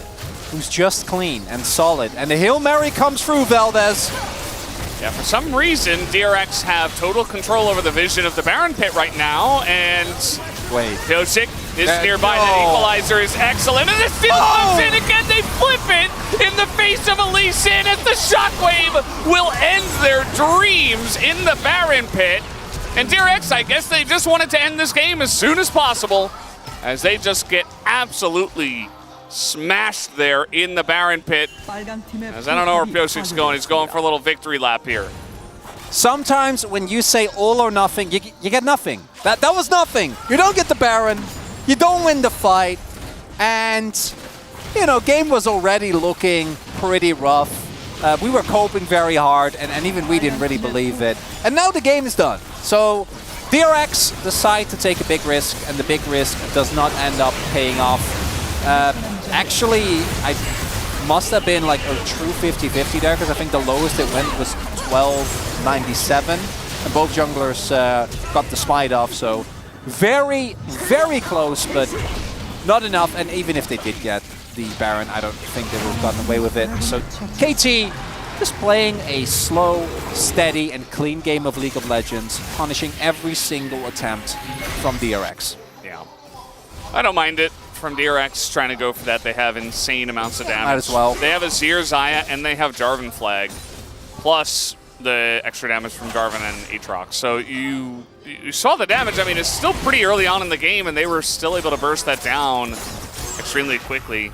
who's just clean and solid, and the Hail Mary comes through, Valdez. Yeah, for some reason, DRX have total control over the vision of the Baron Pit right now, and Wait. Pyosik is nearby. no. The equalizer is excellent, and the steal comes in again. They flip it in the face of Lee Sin as the Shockwave will end their dreams in the Baron Pit. And DRX, I guess they just wanted to end this game as soon as possible, as they just get absolutely smashed there in the Baron Pit. 빨간 팀의 As I don't know where 포탑이 Pyosik's going. He's going for a little victory lap here. Sometimes when you say all or nothing, you get nothing. That was nothing. You don't get the Baron. You don't win the fight. And, you know, game was already looking pretty rough. We were coping very hard, and even we didn't really believe it. And now the game is done. So DRX decide to take a big risk, and the big risk does not end up paying off. Actually, I must have been like a true 50-50 there, because I think the lowest it went was 1297, and both junglers got the smite off, so very, very close, but not enough. And even if they did get the Baron, I don't think they would have gotten away with it. So KT just playing a slow, steady, and clean game of League of Legends, punishing every single attempt from DRX. Yeah. I don't mind it from DRX trying to go for that. They have insane amounts of damage. Might as well. They have a Azir Xayah, and they have Jarvan Flag, plus the extra damage from Jarvan and Aatrox. So you saw the damage. I mean, it's still pretty early on in the game, and they were still able to burst that down extremely quickly.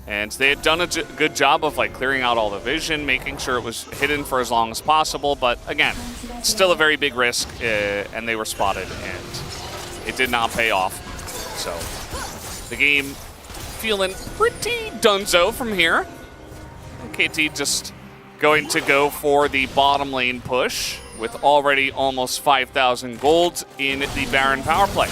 And they had done a good job of like clearing out all the vision, making sure it was hidden for as long as possible. But again, still a very big risk, and they were spotted, and it did not pay off. So the game feeling pretty donezo from here. KT just going to go for the bottom lane push with already almost 5,000 gold in the Baron power play.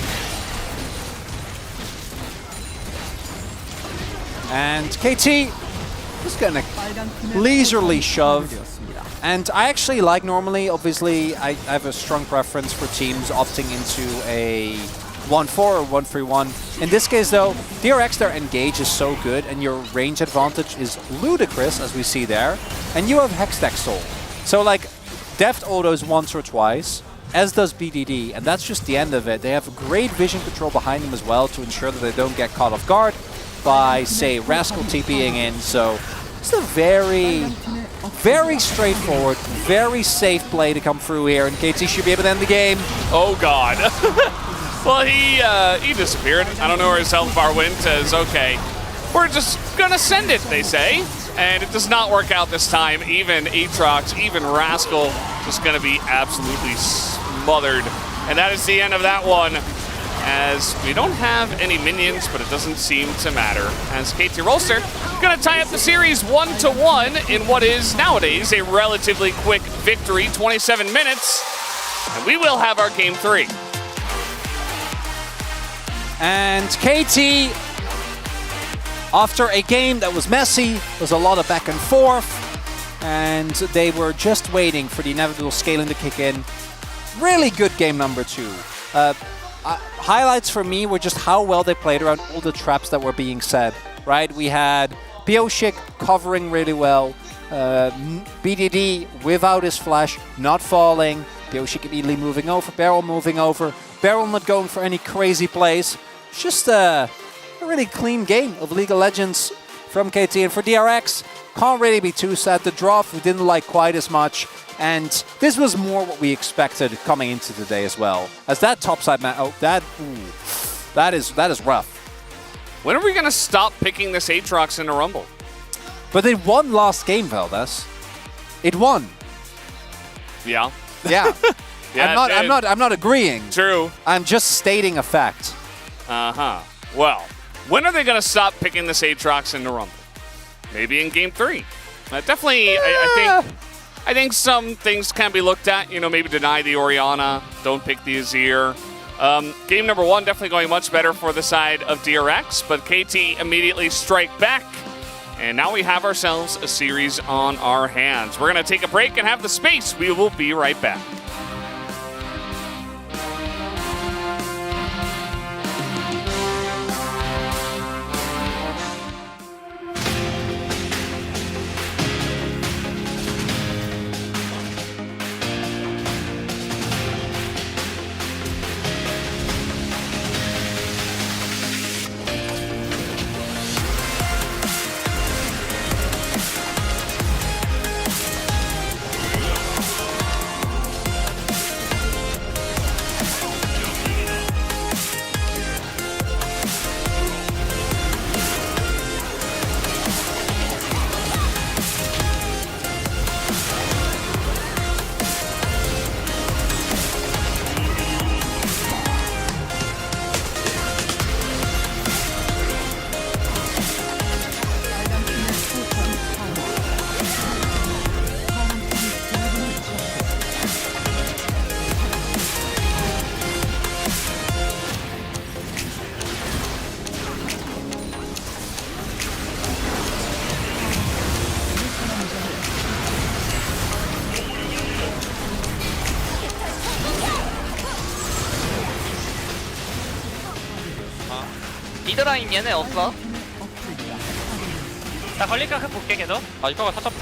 And KT is going to leisurely shove. And I actually like normally, obviously, I have a strong preference for teams opting into a 1-4 or 1-3-1. In this case, though, DRX, their engage is so good, and your range advantage is ludicrous, as we see there. And you have Hextech Soul. So, like, Deft autos once or twice, as does BDD, and that's just the end of it. They have great vision control behind them as well to ensure that they don't get caught off guard by, say, Rascal TPing in. So It's a very straightforward, very safe play to come through here, and KT should be able to end the game. Oh God. Well, he disappeared. I don't know where his health bar went. As okay, we're just gonna send it, they say, and it does not work out this time. Even Aatrox, even Rascal, just gonna be absolutely smothered, and that is the end of that one. As we don't have any minions, but it doesn't seem to matter. As KT Rolster gonna tie up the series 1-1 in what is nowadays a relatively quick victory, 27 minutes, and we will have our game 3. And KT, after a game that was messy, was a lot of back and forth, and they were just waiting for the inevitable scaling to kick in. Really good game number 2. Highlights for me were just how well they played around all the traps that were being set, right? We had Pioshik covering really well, BDD without his flash, not falling, Pioshik immediately moving over, Beryl moving over, Beryl not going for any crazy plays. It's just a really clean game of League of Legends from KT. And for DRX, can't really be too sad. The draft we didn't like quite as much. And this was more what we expected coming into the day as well. As that topside man, that is rough. When are we gonna stop picking this Aatrox in a Rumble? But it won last game, Valdez. It won. Yeah. Yeah. Yeah, I'm not agreeing. True. I'm just stating a fact. Well, when are they gonna stop picking this Aatrox in the Rumble? Maybe in game 3. Definitely, I think some things can be looked at. You know, maybe deny the Orianna, don't pick the Azir. Game number 1 definitely going much better for the side of DRX, but KT immediately strike back. And now we have ourselves a series on our hands. We're going to take a break and have the space. We will be right back. 미드라인 얘네 없어? 나 걸릴까 볼게 계속. 이거가 타top.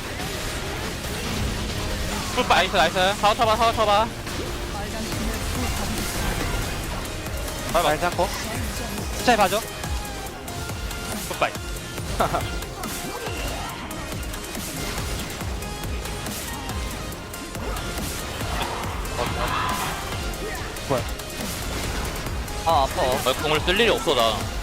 나이스 나이스. 타워 쳐봐 타워 쳐봐. 말 잡고. 스차이 봐줘. 굿바이. 뭐야? 아 아파. 공을 쓸 일이 없어 나.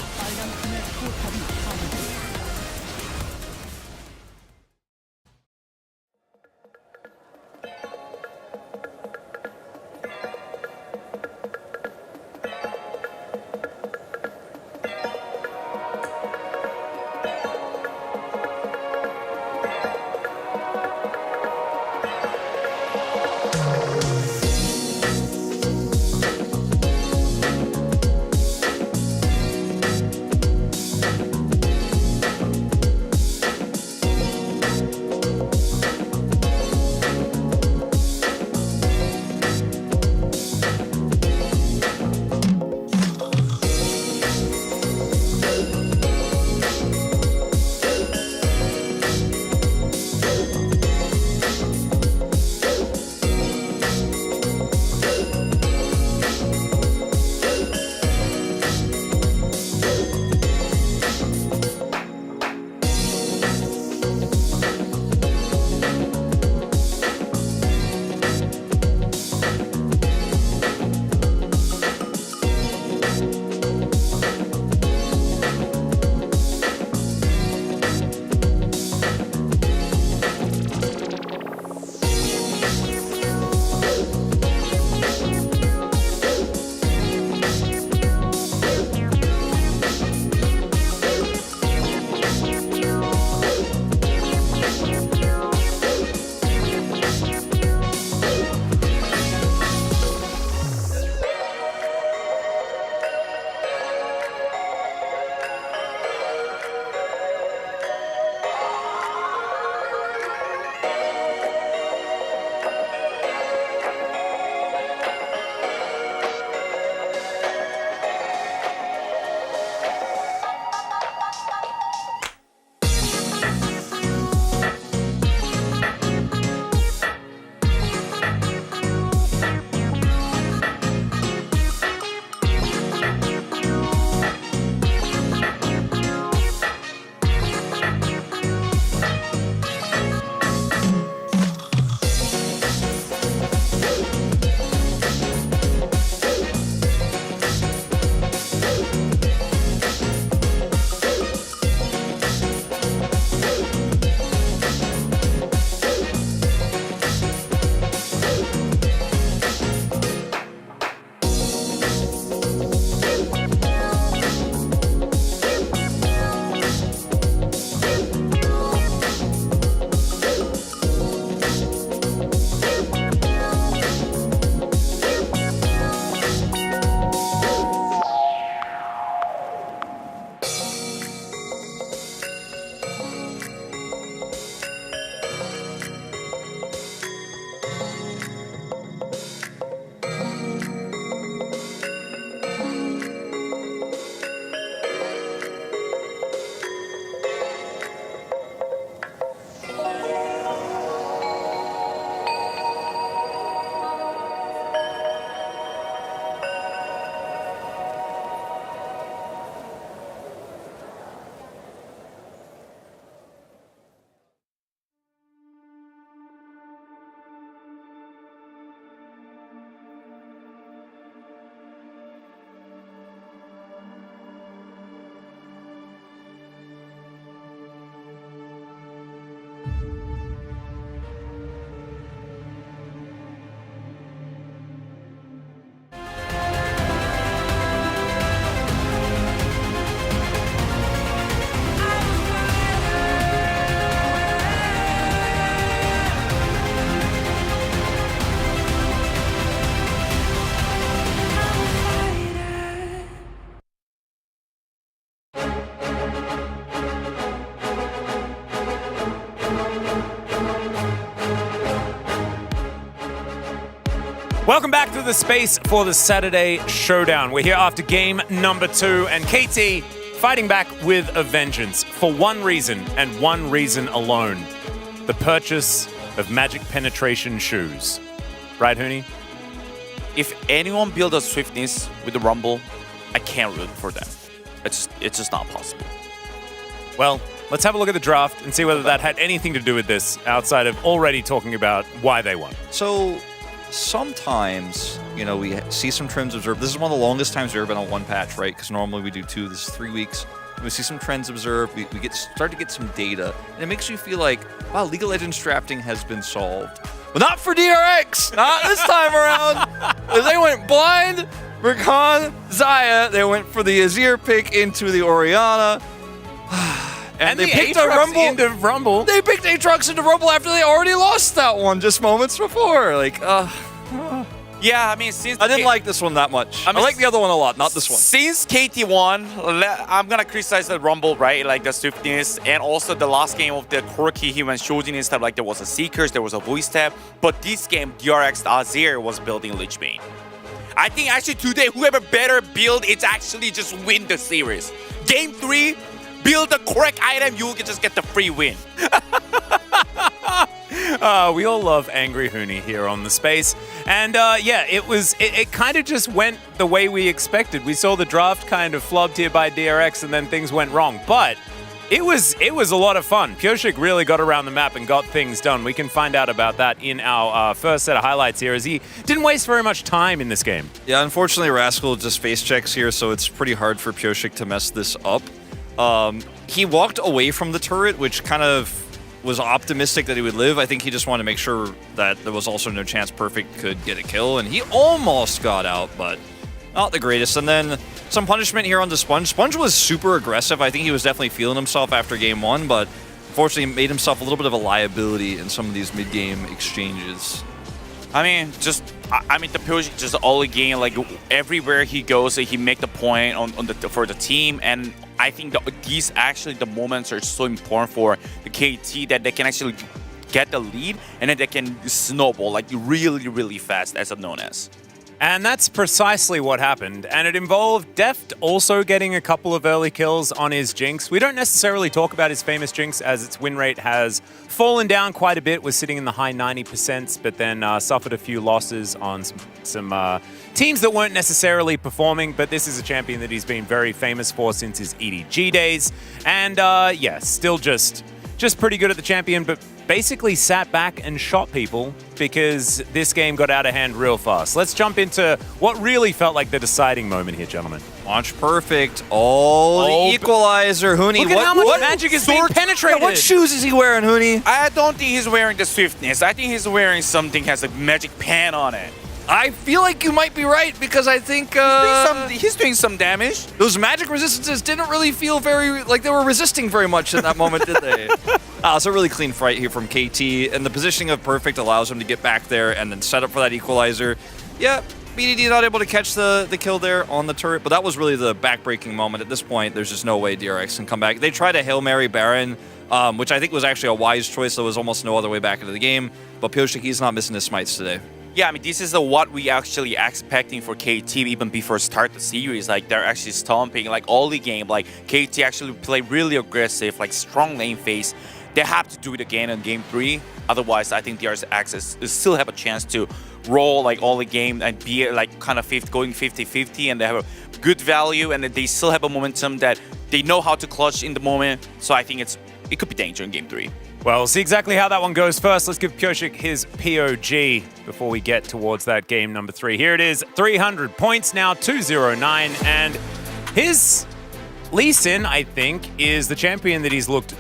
Welcome back to the space for the Saturday Showdown. We're here after game number 2, and KT fighting back with a vengeance for one reason and one reason alone: the purchase of Magic Penetration shoes. Right, Hooney? If anyone builds a swiftness with the Rumble, I can't root for them. It's just not possible. Well, let's have a look at the draft and see whether that had anything to do with this outside of already talking about why they won. So sometimes, you know, we see some trends observed. This is one of the longest times we've ever been on one patch, right? Because normally we do 2. This is 3 weeks. We see some trends observed. We start to get some data, and it makes you feel like, wow, League of Legends drafting has been solved. But not for DRX! Not this time around! They went blind, Rakan, Xayah. They went for the Azir pick into the Orianna. And they picked a Rumble into Rumble. They picked Aatrox into Rumble after they already lost that one just moments before. Like, Yeah, I mean, since I didn't like this one that much. I like the other one a lot, not this one. Since KT won, I'm gonna criticize the Rumble, right? Like the swiftness, and also the last game of the Corki, he went Shojin and stuff. Like there was a Seekers, there was a voice tab, but this game, DRX Azir was building Lich Bane. I think actually today, whoever better build, it's actually just win the series. Game 3, build the correct item, you will just get the free win. We all love Angry Hooney here on the space. And yeah, it kind of just went the way we expected. We saw the draft kind of flubbed here by DRX, and then things went wrong. But it was a lot of fun. Pyosik really got around the map and got things done. We can find out about that in our first set of highlights here, as he didn't waste very much time in this game. Yeah, unfortunately, Rascal just face checks here, so it's pretty hard for Pyosik to mess this up. He walked away from the turret, which kind of was optimistic that he would live. I think he just wanted to make sure that there was also no chance Perfect could get a kill, and he almost got out, but not the greatest. And then some punishment here on the Sponge. Sponge was super aggressive. I think he was definitely feeling himself after game 1, but unfortunately made himself a little bit of a liability in some of these mid-game exchanges. I mean, the Pyosik just all game, like everywhere he goes, he make the point for the team, and I think these actually the moments are so important for the KT that they can actually get the lead and then they can snowball like really, really fast, as known as. And that's precisely what happened, and it involved Deft also getting a couple of early kills on his Jinx. We don't necessarily talk about his famous Jinx, as its win rate has fallen down quite a bit, was sitting in the high 90%, but then suffered a few losses on some teams that weren't necessarily performing, but this is a champion that he's been very famous for since his EDG days, and yeah, still just pretty good at the champion, but basically sat back and shot people because this game got out of hand real fast. Let's jump into what really felt like the deciding moment here, gentlemen. Launch perfect. Oh, the equalizer, Hooney. Look at how much magic is being penetrated. Yeah, what shoes is he wearing, Hooney? I don't think he's wearing the swiftness. I think he's wearing something that has a magic pan on it. I feel like you might be right, because I think he's doing some damage. Those magic resistances didn't really feel very like they were resisting very much in that moment, did they? It's a really clean fight here from KT, and the positioning of Perfect allows him to get back there and then set up for that equalizer. Yeah, BDD not able to catch the kill there on the turret, but that was really the back-breaking moment. At this point, there's just no way DRX can come back. They tried a Hail Mary Baron, which I think was actually a wise choice. There was almost no other way back into the game, but Pyosik, he's not missing his smites today. Yeah, I mean, this is what we actually expecting for KT even before start the series. Like, they're actually stomping, like, all the game. Like, KT actually play really aggressive, like, strong lane phase. They have to do it again in Game 3. Otherwise, I think DRX still have a chance to roll, like, all the game and be, like, kind of going 50-50. And they have a good value, and they still have a momentum that they know how to clutch in the moment. So I think it could be danger in Game 3. Well, we'll see exactly how that one goes first. Let's give Pyosik his POG before we get towards that game number 3. Here it is, 300 points now, 209, and his Lee Sin, I think, is the champion that he's looked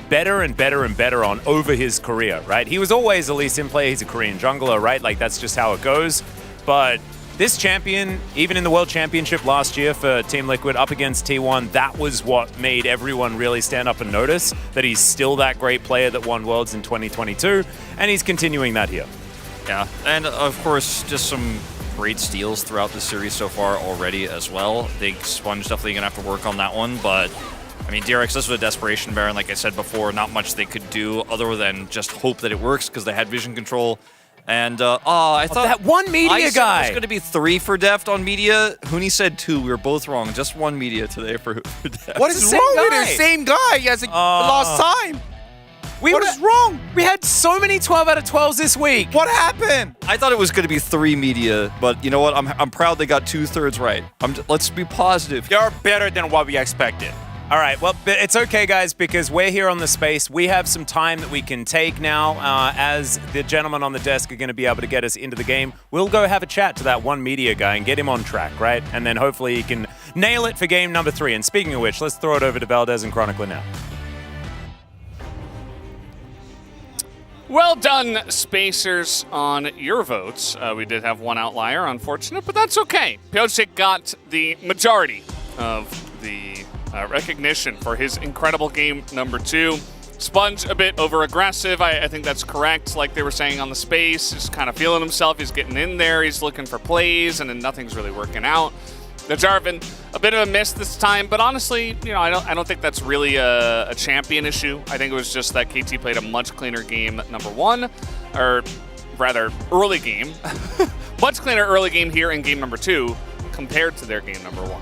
better and better and better on over his career, right? He was always a Lee Sin player. He's a Korean jungler, right? Like, that's just how it goes. But this champion, even in the World Championship last year for Team Liquid up against T1, that was what made everyone really stand up and notice that he's still that great player that won Worlds in 2022, and he's continuing that here. Yeah, and of course, just some great steals throughout the series so far already as well. I think Sponge definitely going to have to work on that one, but I mean, DRX, this was a desperation Baron, like I said before, not much they could do other than just hope that it works because they had vision control. And I thought that one media I said guy. it was going to be 3 for Deft on media. Huni said 2. We were both wrong. Just 1 media today for Deft. What It's is the wrong same with guy. it? Same guy. He has lost time. What is wrong? We had so many 12 out of 12s this week. What happened? I thought it was going to be 3 media, but you know what? I'm proud they got 2/3 right. Let's be positive. You're better than what we expected. All right, well, but it's okay, guys, because we're here on the space. We have some time that we can take now, as the gentlemen on the desk are going to be able to get us into the game. We'll go have a chat to that one media guy and get him on track, right? And then hopefully he can nail it for game number 3. And speaking of which, let's throw it over to Valdez and Chronicler now. Well done, Spacers, on your votes. We did have one outlier, unfortunate, but that's okay. Pyosik got the majority of the recognition for his incredible game number 2. Sponge a bit over-aggressive. I think that's correct. Like they were saying on the space, he's kind of feeling himself. He's getting in there. He's looking for plays, and then nothing's really working out. The Jarvan, a bit of a miss this time, but honestly, I don't think that's really a champion issue. I think it was just that KT played a much cleaner game number 1, or rather early game, much cleaner early game here in game number 2 compared to their game number 1.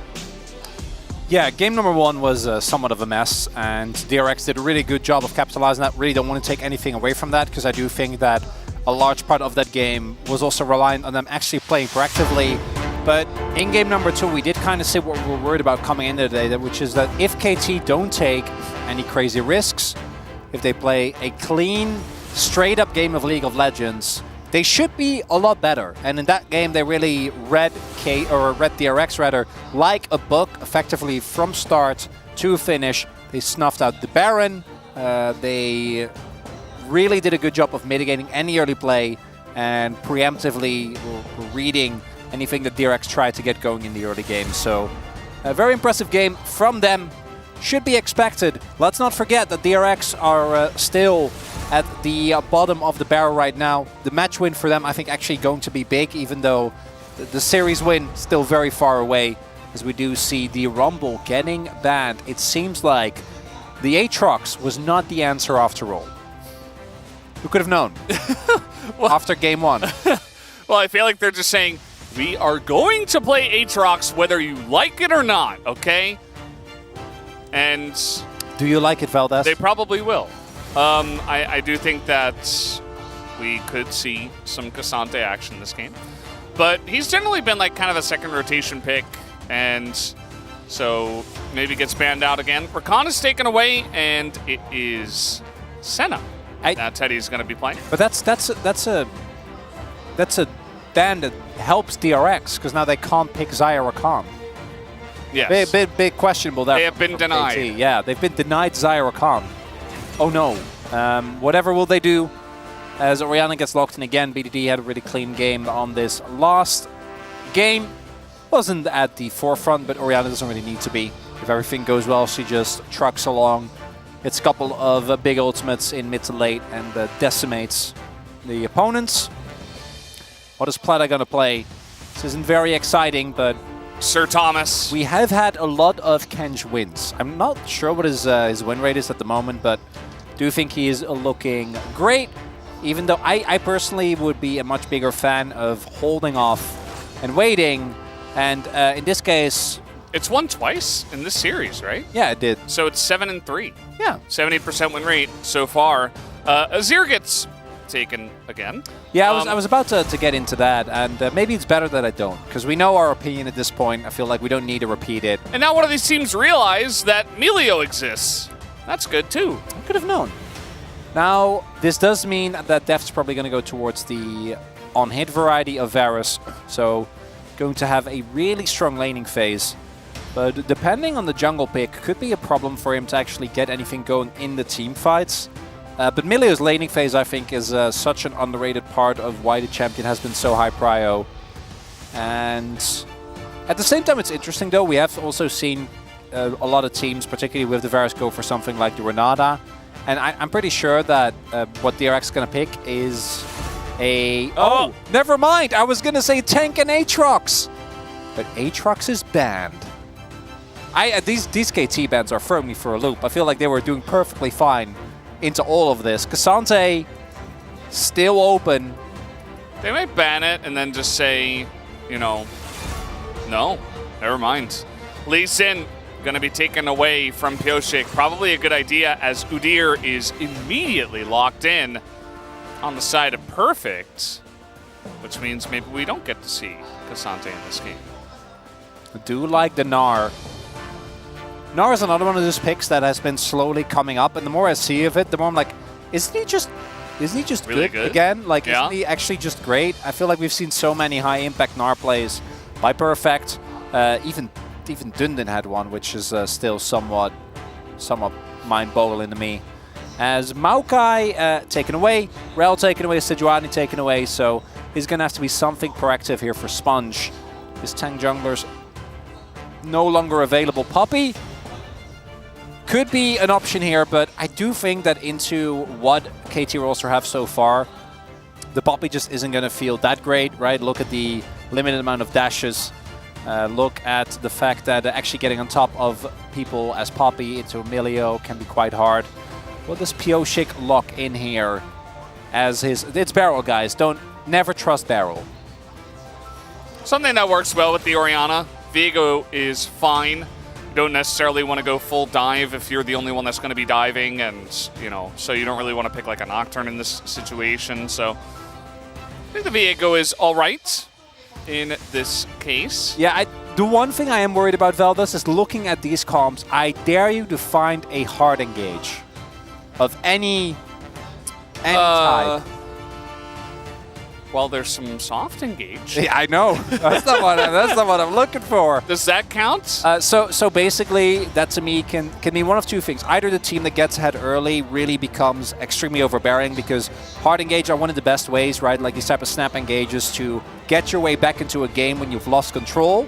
Yeah, game number 1 was somewhat of a mess, and DRX did a really good job of capitalizing that. Really don't want to take anything away from that, because I do think that a large part of that game was also reliant on them actually playing proactively. But in game number 2, we did kind of say what we were worried about coming into today, which is that if KT don't take any crazy risks, if they play a clean, straight-up game of League of Legends, they should be a lot better. And in that game, they really read DRX rather like a book, effectively from start to finish. They snuffed out the Baron. They really did a good job of mitigating any early play and preemptively reading anything that DRX tried to get going in the early game. So a very impressive game from them. Should be expected. Let's not forget that DRX are still at the bottom of the barrel right now. The match win for them, I think, actually going to be big, even though the series win still very far away, as we do see the Rumble getting banned. It seems like the Aatrox was not the answer after all. Who could have known? After game 1. Well, I feel like they're just saying, we are going to play Aatrox whether you like it or not, okay? And do you like it, Valdez? They probably will. I do think that we could see some Cassante action this game. But he's generally been like kind of a second rotation pick, and so maybe gets banned out again. Rakan is taken away, and it is Senna that Teddy's going to be playing. But that's a ban that helps DRX, because now they can't pick Xayah Rakan. Yes. Big questionable there. They have been denied. KT. Yeah, they've been denied Xayah Rakan. Oh no. Whatever will they do? As Orianna gets locked in again, BDD had a really clean game on this last game. Wasn't at the forefront, but Orianna doesn't really need to be. If everything goes well, she just trucks along. Hits a couple of big ultimates in mid to late and decimates the opponents. What is Plata going to play? This isn't very exciting, but Sir Thomas. We have had a lot of Kenj wins. I'm not sure what his win rate is at the moment, but do think he is looking great. Even though I personally would be a much bigger fan of holding off and waiting. And in this case, it's won twice in this series, right? Yeah, it did. So it's 7-3. Yeah, 70% win rate so far. Azir gets taken again. Yeah, I was about to get into that, and maybe it's better that I don't, because we know our opinion at this point. I feel like we don't need to repeat it. And now one of these teams realize that Melio exists. That's good too. I could have known. Now, this does mean that Deft's probably going to go towards the on-hit variety of Varus, so going to have a really strong laning phase. But depending on the jungle pick, could be a problem for him to actually get anything going in the team fights. But Melio's laning phase, I think, is such an underrated part of why the champion has been so high prio. And at the same time, it's interesting, though. We have also seen a lot of teams, particularly with the Varus, go for something like the Renata. And I'm pretty sure that what DRX is going to pick is a... Oh, never mind! I was going to say tank and Aatrox! But Aatrox is banned. These KT bans are throwing me for a loop. I feel like they were doing perfectly fine into all of this. Cassante still open. They might ban it and then just say, you know, no, never mind. Lee Sin going to be taken away from Pyosik. Probably a good idea as Udyr is immediately locked in on the side of Perfect, which means maybe we don't get to see K'Sante in this game. I do like the Gnar. Gnar is another one of those picks that has been slowly coming up, and the more I see of it, the more I'm like, isn't he just really good again? Like, yeah. Isn't he actually just great? I feel like we've seen so many high-impact Gnar plays by Perfect. Even Dundon had one, which is still somewhat mind-boggling to me. As Maokai taken away, Rel taken away, Sejuani taken away, so he's going to have to be something proactive here for Sponge. His tank jungler's no longer available. Poppy could be an option here, but I do think that into what KT roster have so far, the Poppy just isn't going to feel that great, right? Look at the limited amount of dashes. Look at the fact that actually getting on top of people as Poppy into Emilio can be quite hard. Will this Pyosik lock in here as his... It's Barrel, guys. Never trust Barrel. Something that works well with the Orianna. Viego is fine. You don't necessarily want to go full dive if you're the only one that's going to be diving, and, you know, so you don't really want to pick like a Nocturne in this situation. So I think the Viego is all right in this case. Yeah, the one thing I am worried about, Veldas, is looking at these comps. I dare you to find a hard engage of any type. Well, there's some soft engage. Yeah, I know. That's not what I'm looking for. Does that count? So basically, that to me can be one of two things. Either the team that gets ahead early really becomes extremely overbearing, because hard engage are one of the best ways, right? Like these type of snap engages to get your way back into a game when you've lost control.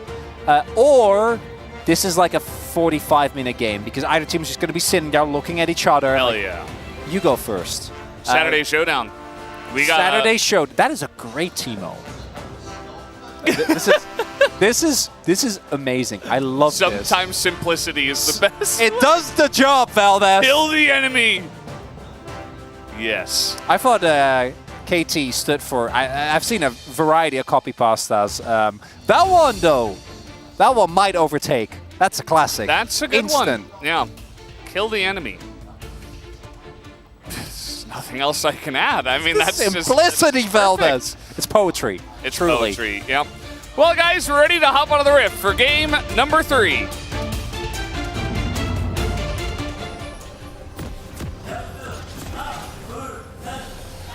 Or this is like a 45-minute game, because either team is just going to be sitting down looking at each other. Hell like, yeah. You go first. Saturday Showdown. We got Saturday Show. That is a great Teemo. This is amazing. I love this. Sometimes simplicity is the best. It does the job, Valdez. Kill the enemy. Yes. I thought KT stood for... I've seen a variety of copy pastas. That one, though, that one might overtake. That's a classic. That's a good Instant. one. Yeah. Kill the enemy. Nothing else I can add. I mean, that's simplicity, just Valdez. It's poetry. It's truly. Poetry. Yep. Well, guys, we're ready to hop out of the rift for game number 3.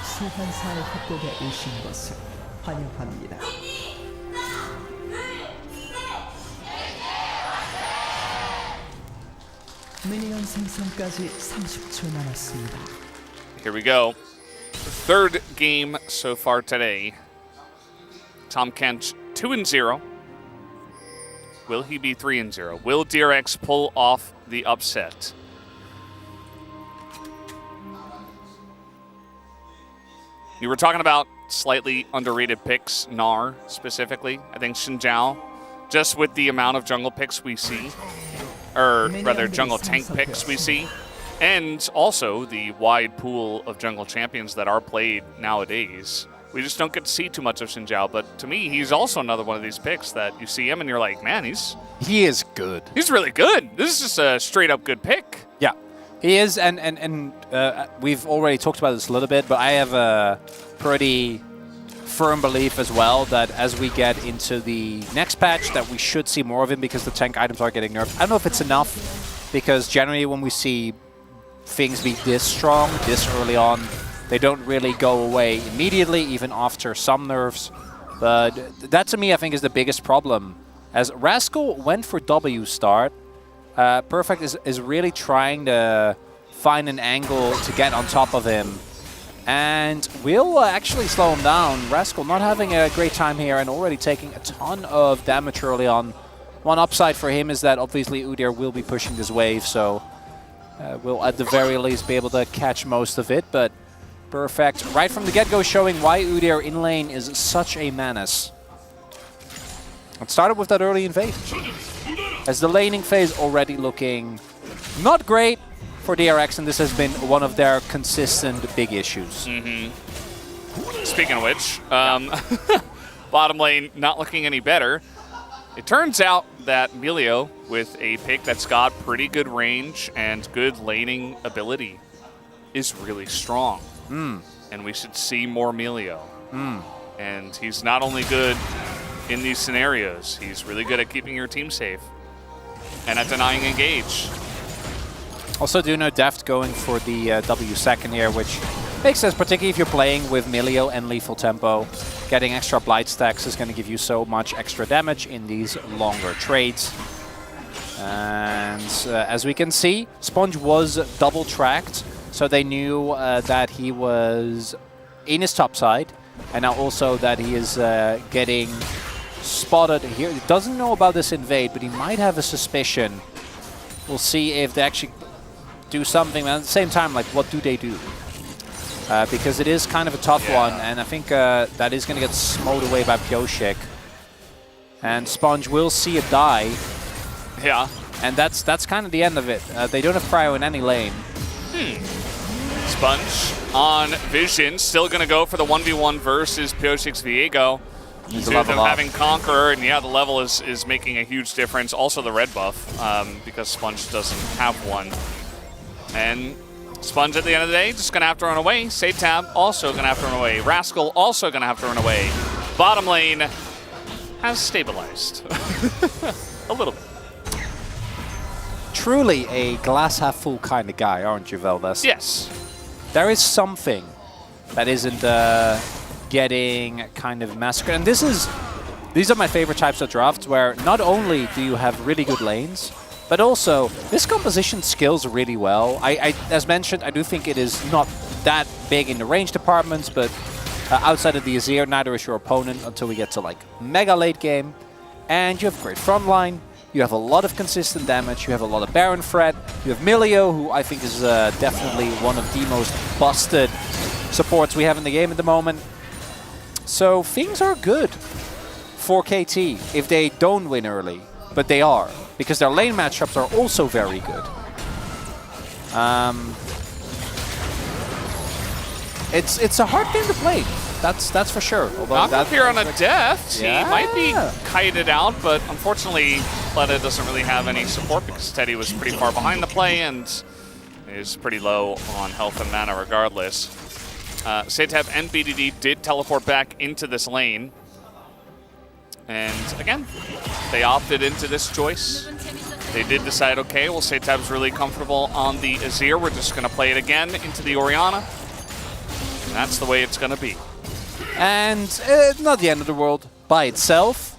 소환사의 협곡에 오신 것을 환영합니다. 미니언 생성까지 30초 남았습니다. Here we go. Third game so far today. Tom Kent 2-0. Will he be 3-0? Will DRX pull off the upset? You were talking about slightly underrated picks, Gnar specifically. I think Xinjiao, just with the amount of jungle picks we see, or rather jungle tank picks we see, and also the wide pool of jungle champions that are played nowadays. We just don't get to see too much of Xinjiao, but to me, he's also another one of these picks that you see him and you're like, man, he is good. He's really good. This is just a straight up good pick. Yeah, he is, and we've already talked about this a little bit, but I have a pretty firm belief as well that as we get into the next patch that we should see more of him, because the tank items are getting nerfed. I don't know if it's enough, because generally when we see things be this strong, this early on, they don't really go away immediately, even after some nerfs. But that to me I think is the biggest problem. As Rascal went for W start, Perfect is really trying to find an angle to get on top of him. And will actually slow him down. Rascal not having a great time here and already taking a ton of damage early on. One upside for him is that obviously Udyr will be pushing this wave, so we'll at the very least be able to catch most of it. But Perfect right from the get-go showing why Udyr in lane is such a menace. It started with that early invasion. As the laning phase already looking not great for DRX, and this has been one of their consistent big issues. speaking of which, bottom lane not looking any better. It turns out that Melio, with a pick that's got pretty good range and good laning ability, is really strong. And we should see more Melio. And he's not only good in these scenarios, he's really good at keeping your team safe and at denying engage. Also do know Deft going for the W second here, which makes sense, particularly if you're playing with Melio and Lethal Tempo. Getting extra Blight stacks is going to give you so much extra damage in these longer trades. And as we can see, Sponge was double tracked, so they knew that he was in his top side, and now also that he is getting spotted here. He doesn't know about this invade, but he might have a suspicion. We'll see if they actually do something, and at the same time, like, what do they do? Because it is kind of a tough one, and I think that is going to get smote away by Pioshik. And Sponge will see it die. Yeah. And that's kind of the end of it. They don't have Cryo in any lane. Sponge on Vision, still going to go for the 1v1 versus Pioshik's Viego. Two of them having Conqueror, and yeah, the level is making a huge difference. Also the red buff, because Sponge doesn't have one. And Sponge at the end of the day, just going to have to run away. Satab also going to have to run away. Rascal also going to have to run away. Bottom lane has stabilized. A little bit. Truly a glass half full kind of guy, aren't you, Veldas? Yes. There is something that isn't getting kind of massacred. And these are my favorite types of drafts, where not only do you have really good lanes, but also this composition scales really well. As mentioned, I do think it is not that big in the range departments, but outside of the Azir, neither is your opponent until we get to like mega late game. And you have great front line. You have a lot of consistent damage. You have a lot of Baron threat. You have Melio, who I think is definitely one of the most busted supports we have in the game at the moment. So things are good for KT if they don't win early, but they are, because their lane matchups are also very good. It's a hard game to play. That's for sure. Knock up here on a death. Yeah. He might be kited out, but unfortunately, Pleta doesn't really have any support because Teddy was pretty far behind the play and is pretty low on health and mana regardless. Satab and BDD did teleport back into this lane. And again, they opted into this choice. They did decide, okay, well, Satab's really comfortable on the Azir. We're just going to play it again into the Orianna. And that's the way it's going to be. And not the end of the world by itself.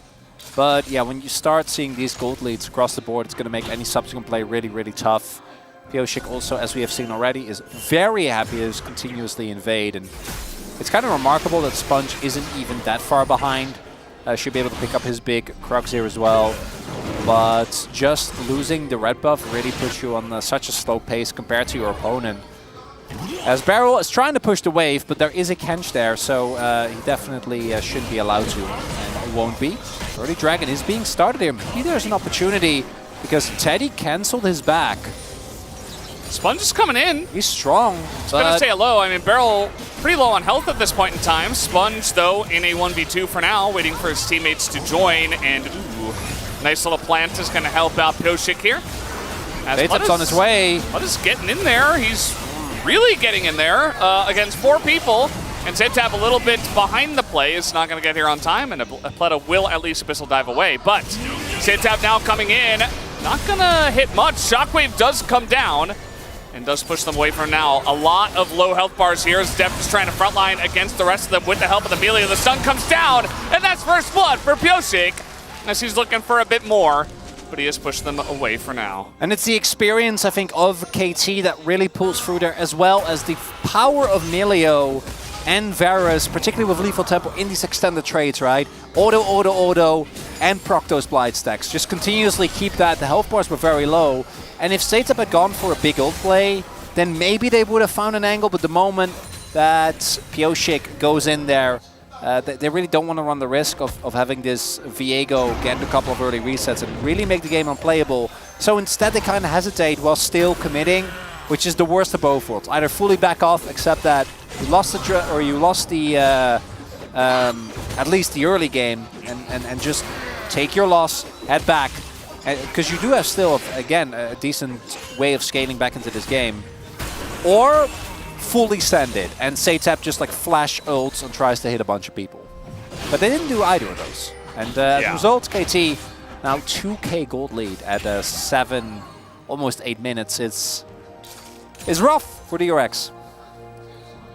But yeah, when you start seeing these gold leads across the board, it's going to make any subsequent play really, really tough. Pioshik also, as we have seen already, is very happy to continuously invade. And it's kind of remarkable that Sponge isn't even that far behind. Should be able to pick up his big Crux here as well. But just losing the red buff really puts you on such a slow pace compared to your opponent. As Beryl is trying to push the wave, but there is a Kench there, so he definitely shouldn't be allowed to, and won't be. Early Dragon is being started here. Maybe there's an opportunity, because Teddy cancelled his back. Sponge is coming in. He's strong. He's going to say hello. I mean, Beryl pretty low on health at this point in time. Sponge, though, in a 1v2 for now, waiting for his teammates to join. And, ooh, nice little plant is going to help out Pioshik here. Satab's on his way. Bud is getting in there. He's really getting in there against 4 people. And Satab a little bit behind the play. Is not going to get here on time. And Pleta will at least Abyssal dive away. But Satab now coming in. Not going to hit much. Shockwave does come down. And does push them away from now. A lot of low health bars here as Deft is trying to frontline against the rest of them with the help of the Melio. The stun comes down, and that's first blood for Pioshik as he's looking for a bit more, but he has pushed them away for now. And it's the experience, I think, of KT that really pulls through there, as well as the power of Melio and Varus, particularly with Lethal Tempo in these extended trades, right? Auto, and proc those Blight stacks. Just continuously keep that. The health bars were very low. And if Satab had gone for a big ult play, then maybe they would have found an angle. But the moment that Pioshik goes in there, they really don't want to run the risk of having this Viego get a couple of early resets and really make the game unplayable. So instead they kind of hesitate while still committing, which is the worst of both worlds. Either fully back off, accept that You lost the at least the early game, and just take your loss, head back, because you do have still, again, a decent way of scaling back into this game, or fully send it, and SATAP just like flash ults and tries to hit a bunch of people. But they didn't do either of those. And as a result, KT now 2k gold lead at 7, almost 8 minutes. It's rough for DRX.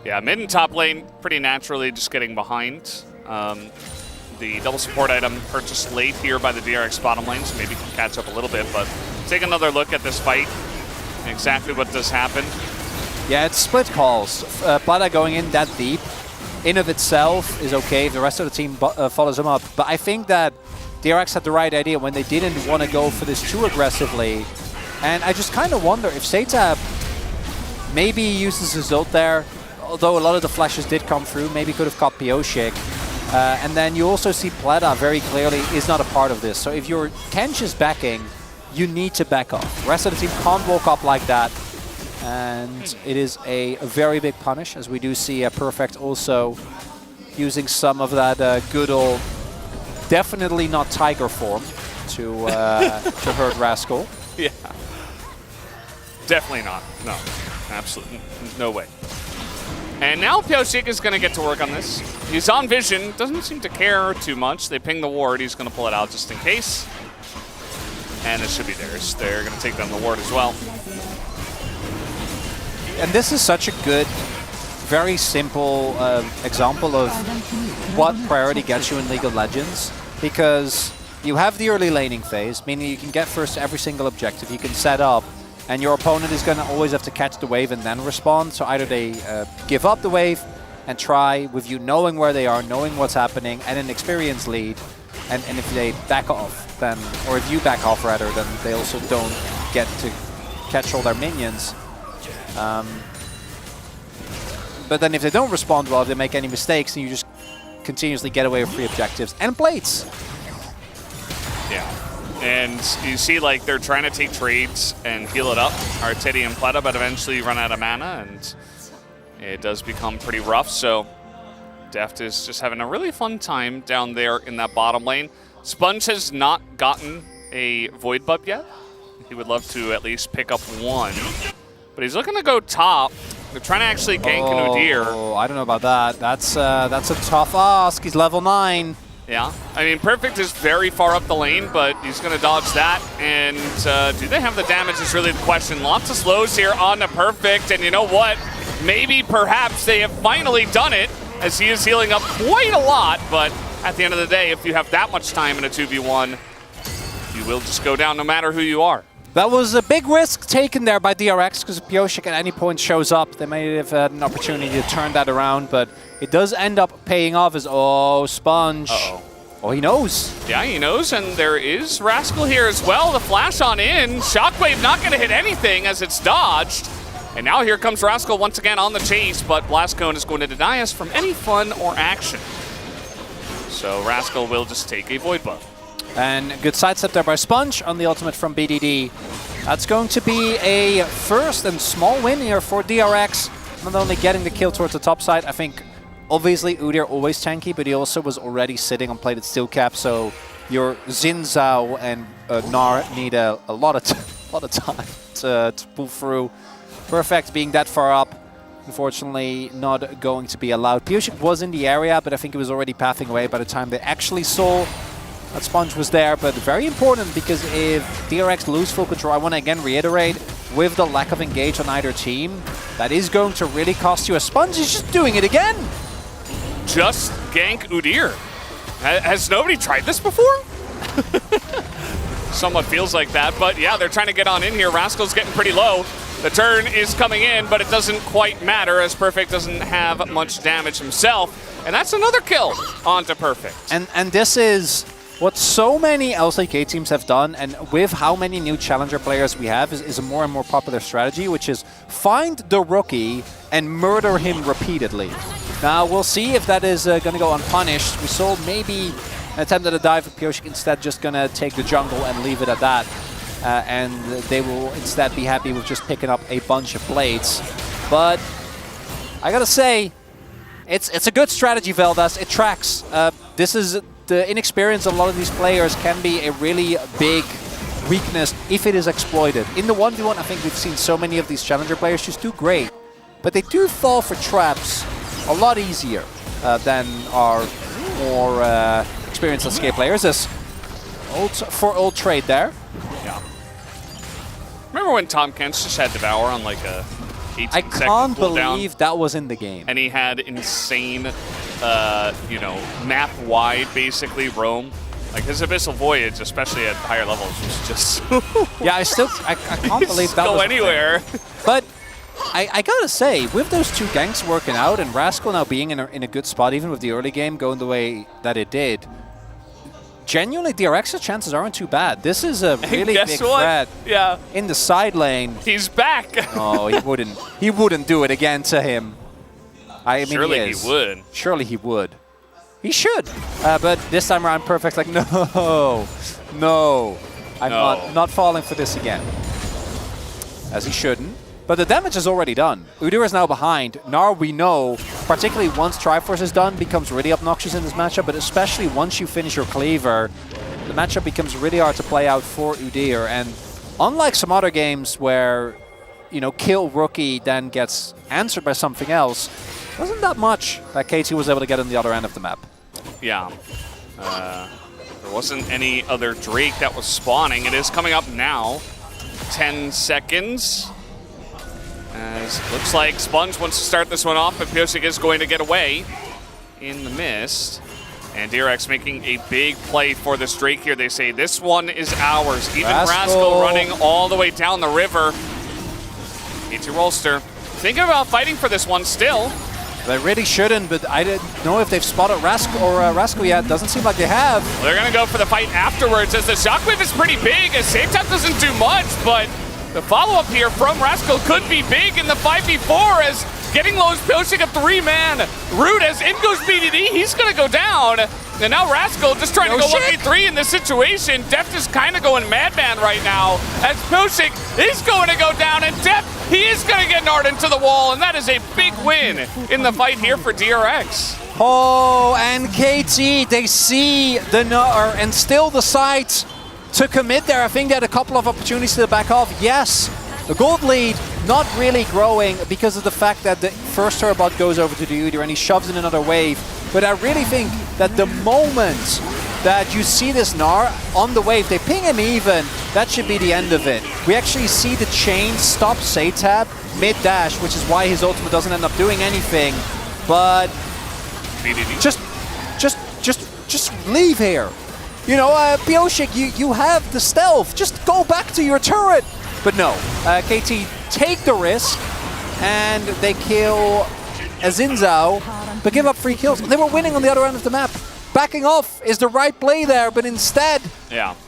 Yeah, mid and top lane pretty naturally just getting behind. The double support item purchased late here by the DRX bottom lane, so maybe can catch up a little bit. But take another look at this fight and exactly what does happen. Yeah, it's split calls. Plata going in that deep in of itself is okay if the rest of the team follows him up. But I think that DRX had the right idea when they didn't want to go for this too aggressively. And I just kind of wonder if SATAP maybe uses his ult there, although a lot of the flashes did come through, maybe could have caught Pioshik. And then you also see Plata very clearly is not a part of this. So if your Kench is backing, you need to back off. The rest of the team can't walk up like that. And it is a very big punish, as we do see Perfect also using some of that good old, definitely not Tiger form to hurt Rascal. Yeah. Definitely not. No. Absolutely. No way. And now Pioshik is going to get to work on this. He's on vision. Doesn't seem to care too much. They ping the ward. He's going to pull it out just in case. And it should be theirs. They're going to take down the ward as well. And this is such a good, very simple example of what priority gets you in League of Legends. Because you have the early laning phase, meaning you can get first to every single objective. You can set up. And your opponent is going to always have to catch the wave and then respond. So either they give up the wave and try with you knowing where they are, knowing what's happening, and an experience lead. And if they back off, then, or if you back off rather, then they also don't get to catch all their minions. But then if they don't respond well, if they make any mistakes, then you just continuously get away with free objectives and plates. Yeah. And you see, like, they're trying to take trades and heal it up, Artedi and Plata, but eventually run out of mana, and it does become pretty rough. So Deft is just having a really fun time down there in that bottom lane. Sponge has not gotten a Void Buff yet. He would love to at least pick up one. But he's looking to go top. They're trying to actually gank an Udyr. Oh, I don't know about that. That's a tough ask. He's level 9. Yeah, I mean, Perfect is very far up the lane, but he's going to dodge that. And do they have the damage is really the question. Lots of slows here on the Perfect, and you know what? Maybe, perhaps, they have finally done it, as he is healing up quite a lot. But at the end of the day, if you have that much time in a 2v1, you will just go down no matter who you are. That was a big risk taken there by DRX, because if Pioshik at any point shows up, they may have had an opportunity to turn that around, but it does end up paying off as, Sponge. Uh-oh. Oh, he knows. Yeah, he knows, and there is Rascal here as well. The flash on in. Shockwave not going to hit anything as it's dodged. And now here comes Rascal once again on the chase, but Blast Cone is going to deny us from any fun or action. So Rascal will just take a Void Buff. And good sidestep there by Sponge on the ultimate from BDD. That's going to be a first and small win here for DRX. Not only getting the kill towards the top side, I think obviously Udyr always tanky, but he also was already sitting on plated steel cap, so your Xin Zhao and Gnar need a lot of time to pull through. Perfect being that far up, unfortunately not going to be allowed. Pioshik was in the area, but I think he was already pathing away by the time they actually saw that Sponge was there. But very important, because if DRX lose full control, I want to again reiterate, with the lack of engage on either team, that is going to really cost you. A Sponge is just doing it again. Just gank Udyr. Has nobody tried this before? Somewhat feels like that, but yeah, they're trying to get on in here. Rascal's getting pretty low. The turn is coming in, but it doesn't quite matter, as Perfect doesn't have much damage himself. And that's another kill onto Perfect. And this is what so many LCK teams have done, and with how many new challenger players we have, is a more and more popular strategy, which is find the rookie and murder him repeatedly. Now, we'll see if that is going to go unpunished. We saw maybe an attempt at a dive, with Pioshik instead just going to take the jungle and leave it at that. And they will instead be happy with just picking up a bunch of blades. But I gotta say, it's a good strategy, Veldas. It tracks. This is the inexperience of a lot of these players can be a really big weakness if it is exploited. In the 1v1, I think we've seen so many of these challenger players just do great, but they do fall for traps a lot easier than our more experienced LCK players. This old trade there. Yeah. Remember when Tom Kent's just had Devour on like a 18-second I can't cooldown? believe that was in the game. And he had insane, you know, map-wide, basically, roam. Like his Abyssal Voyage, especially at higher levels, was just... Yeah, I can't believe that go was anywhere. But I gotta say, with those two ganks working out and Rascal now being in a good spot, even with the early game going the way that it did, genuinely DRX's chances aren't too bad. This is a really big threat in the side lane. He's back. Oh, he wouldn't. He wouldn't do it again to him. I mean, Surely he would. Surely he would. He should. But this time around, Perfect's like, no, no. I'm not falling for this again. As he shouldn't. But the damage is already done. Udyr is now behind. Gnar, we know, particularly once Triforce is done, becomes really obnoxious in this matchup, but especially once you finish your cleaver, the matchup becomes really hard to play out for Udyr. And unlike some other games where, you know, kill rookie then gets answered by something else, wasn't that much that KT was able to get on the other end of the map. Yeah. There wasn't any other Drake that was spawning. It is coming up now. 10 seconds. As looks like Sponge wants to start this one off, but Pyosik is going to get away in the mist. And DRX making a big play for this Drake here. They say this one is ours. Even Rascal running all the way down the river. KT Rolster thinking about fighting for this one still. They really shouldn't, but I didn't know if they've spotted Rascal yet. Doesn't seem like they have. Well, they're going to go for the fight afterwards as the shockwave is pretty big. As Save Time doesn't do much, but the follow-up here from Rascal could be big in the 5v4 as getting low is Pyosik a 3-man. Root as in goes BDD, he's going to go down. And now Rascal just trying to go 1v3 in this situation. Deft is kind of going madman right now as Pyosik is going to go down, and Deft, he is going to get Nard into the wall, and that is a big win in the fight here for DRX. Oh, and KT, they see the Nard and still decide to commit there. I think they had a couple of opportunities to back off. Yes, the gold lead not really growing because of the fact that the first turbot goes over to the Udyr and he shoves in another wave. But I really think that the moment that you see this Gnar on the wave, they ping him even, that should be the end of it. We actually see the chain stop Satab mid-dash, which is why his ultimate doesn't end up doing anything. But just leave here. You know, Pyosik, you have the stealth. Just go back to your turret. But no, KT take the risk, and they kill Azinzao, but give up 3 kills. They were winning on the other end of the map. Backing off is the right play there, but instead,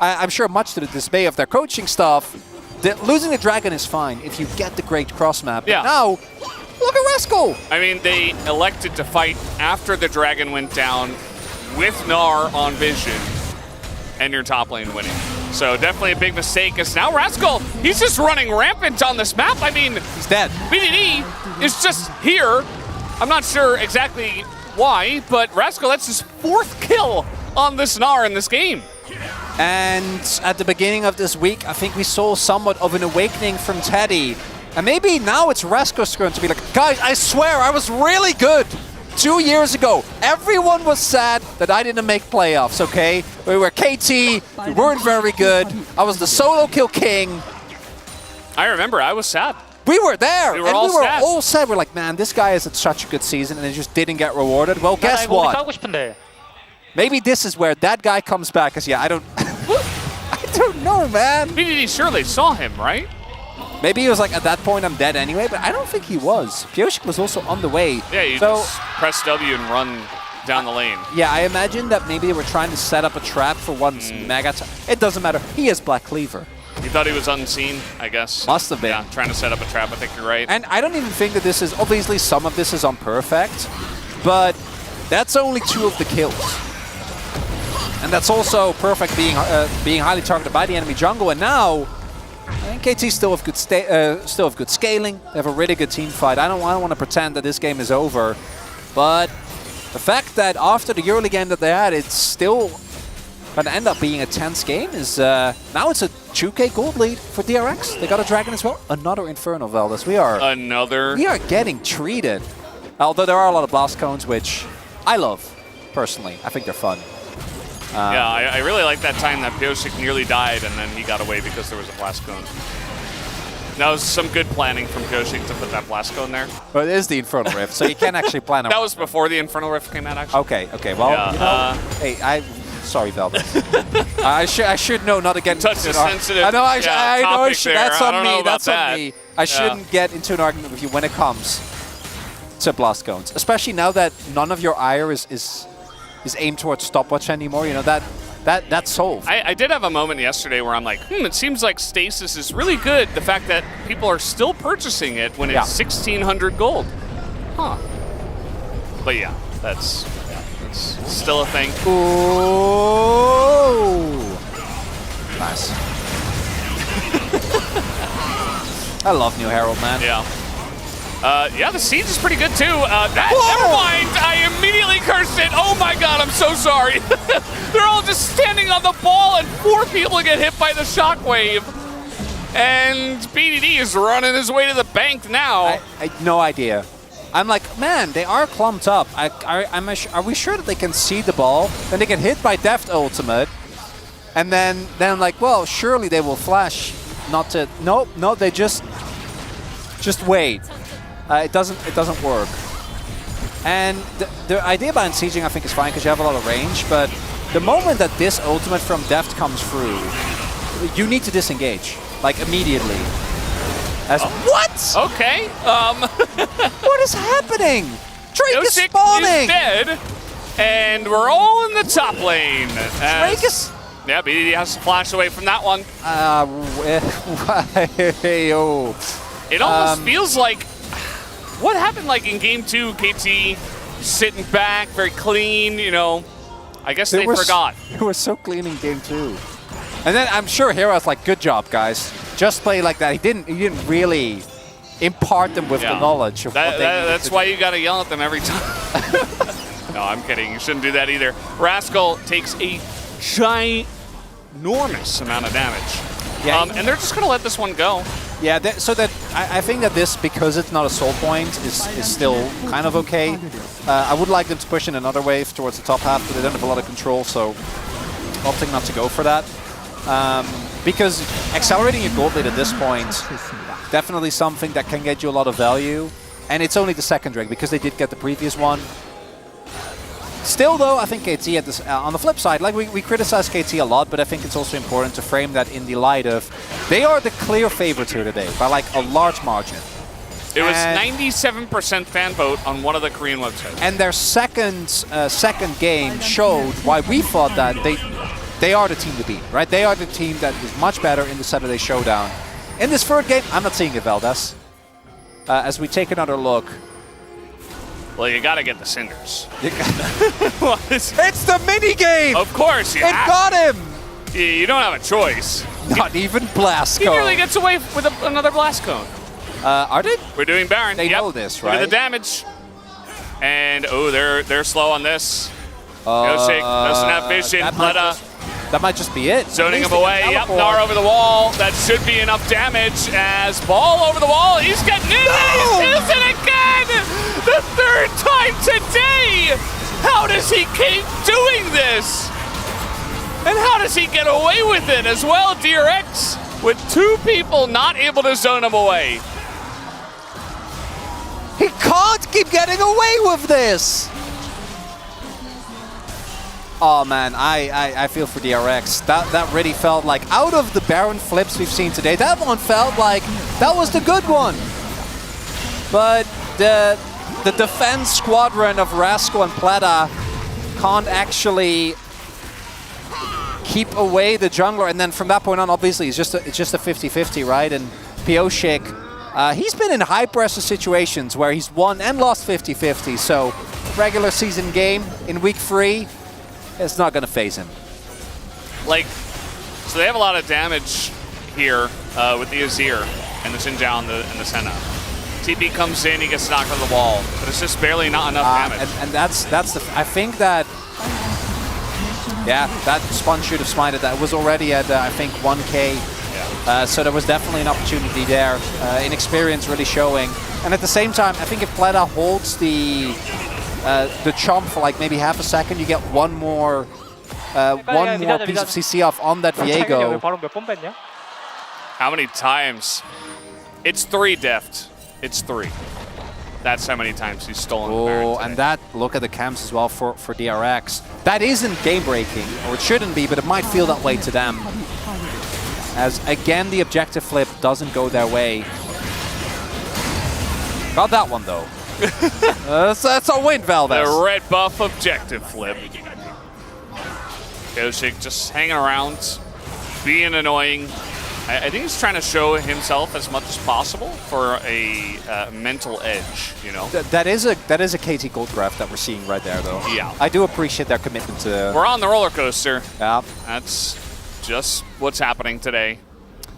I'm sure much to the dismay of their coaching staff, losing the dragon is fine if you get the great cross map. Yeah. But now, look at Rascal. I mean, they elected to fight after the dragon went down with Gnar on vision, and your top lane winning. So definitely a big mistake, as now Rascal, he's just running rampant on this map. I mean, he's dead. BDD is just here. I'm not sure exactly why, but Rascal, that's his 4th kill on this Gnar in this game. And at the beginning of this week, I think we saw somewhat of an awakening from Teddy. And maybe now it's Rascal's turn to be like, guys, I swear I was really good 2 years ago. Everyone was sad that I didn't make playoffs, okay? We were KT, we weren't very good. I was the solo kill king. I remember, I was sad. We were there, we were all sad. We're like, man, this guy has had such a good season and it just didn't get rewarded. Well, guess what? Maybe this is where that guy comes back, because I don't know, man. BDD surely saw him, right? Maybe he was like, at that point, I'm dead anyway, but I don't think he was. Pyosik was also on the way. Yeah, you just press W and run down the lane. Yeah, I imagine that maybe they were trying to set up a trap for one mega. It doesn't matter. He is Black Cleaver. He thought he was unseen, I guess. Must have been. Yeah, trying to set up a trap. I think you're right. And I don't even think that this is, obviously some of this is on perfect, but that's only 2 of the kills. And that's also perfect being highly targeted by the enemy jungle. And now I think KT still have good scaling. They have a really good team fight. I don't want to pretend that this game is over, but the fact that after the early game that they had, it's still going to end up being a tense game is now it's a 2K gold lead for DRX. They got a dragon as well. Another Inferno, Veldas. We are getting treated. Although there are a lot of blast cones, which I love personally. I think they're fun. Yeah, I really like that time that Pyosik nearly died and then he got away because there was a blast cone. That was some good planning from Pyosik to put that blast cone there. But it is the Infernal Rift, so you can't actually plan around. That was before the Infernal Rift came out, actually. Okay, well, yeah, hey, sorry, Velvet. I should know not to get into an sensitive. I know, that's on me. That's on me. I shouldn't get into an argument with you when it comes to blast cones, especially now that none of your ire is aimed towards stopwatch anymore. You know that's solved. I did have a moment yesterday where I'm like, it seems like Stasis is really good. The fact that people are still purchasing it when it's 1,600 gold. Huh. But yeah, that's still a thing. Ooh. Nice. I love New Herald, man. Yeah. Yeah, the siege is pretty good too. Never mind, I immediately cursed it. Oh my god, I'm so sorry. They're all just standing on the ball and 4 people get hit by the shockwave. And BDD is running his way to the bank now. I no idea. I'm like, man, they are clumped up. Are we sure that they can see the ball? Then they get hit by Deft Ultimate. And then I'm like, well, surely they will flash. Not to, no, they just wait. It doesn't work. And the idea behind sieging, I think, is fine because you have a lot of range. But the moment that this ultimate from Deft comes through, you need to disengage, like immediately. What? Okay. What is happening? Drake is spawning. Is dead, and we're all in the top lane. Drake is. Yeah, BDD has to flash away from that one. It almost feels like what happened like in game 2, KT sitting back, very clean, you know. I guess they forgot. It was so clean in game 2. And then I'm sure Hero's like, good job, guys. Just play like that. He didn't really impart them with the knowledge of what they that's why you gotta yell at them every time. No, I'm kidding. You shouldn't do that either. Rascal takes a ginormous amount of damage. Yeah, and they're just gonna let this one go. Yeah, so that I think that this, because it's not a soul point, is still kind of okay. I would like them to push in another wave towards the top half, but they don't have a lot of control, so opting not to go for that. Because accelerating your gold lead at this point, definitely something that can get you a lot of value. And it's only the second drag, because they did get the previous one. Still, though, I think KT at this, on the flip side, like we criticize KT a lot, but I think it's also important to frame that in the light of they are the clear favorites here today by like a large margin. It was 97% fan vote on one of the Korean websites. And their second game showed why we thought that they are the team to beat, right? They are the team that is much better in the Saturday Showdown. In this third game, I'm not seeing it, Veldas. As we take another look. Well, you gotta get the Cinders. It's the mini game. Of course, it got him. You don't have a choice. Not even blast cone. He nearly gets away with another blast cone. Are they? We're doing Baron. They know this, right? Look at the damage. And they're slow on this. Pyosik doesn't have vision. That might just be it. Zoning him away. Yep, Gnar over the wall. That should be enough damage as Ball over the wall. He's getting in. No! He's it again. The third time today. How does he keep doing this? And how does he get away with it as well? DRX with 2 people not able to zone him away. He can't keep getting away with this. Oh man, I feel for DRX. That really felt like, out of the Baron flips we've seen today, that one felt like that was the good one. But the defense squadron of Rascal and Plata can't actually keep away the jungler, and then from that point on, obviously, it's just a 50-50, right? And Pyosik, he's been in high pressure situations where he's won and lost 50-50, so regular season game in week 3, it's not going to phase him. Like, so they have a lot of damage here with the Azir and the Xinjiao and the Senna. TP comes in, he gets knocked on the wall, but it's just barely not enough damage. And that's the. I think that. Yeah, that Sponge should have smited that. It was already at I think 1K. Yeah. So there was definitely an opportunity there. Inexperience really showing. And at the same time, I think if Pleta holds the chomp for like maybe half a second, you get one more piece of CC off on that Viego. How many times? It's 3, Deft. It's 3. That's how many times he's stolen the Baron today. And that, look at the camps as well for DRX. That isn't game-breaking, or it shouldn't be, but it might feel that way to them. As, again, the objective flip doesn't go their way. Got that one, though. That's a win, Valdez. The red buff objective flip. Pyosik just hanging around, being annoying. I think he's trying to show himself as much as possible for a mental edge, you know? That is a KT Gold graph that we're seeing right there, though. Yeah. I do appreciate their commitment to... We're on the roller coaster. Yeah. That's just what's happening today.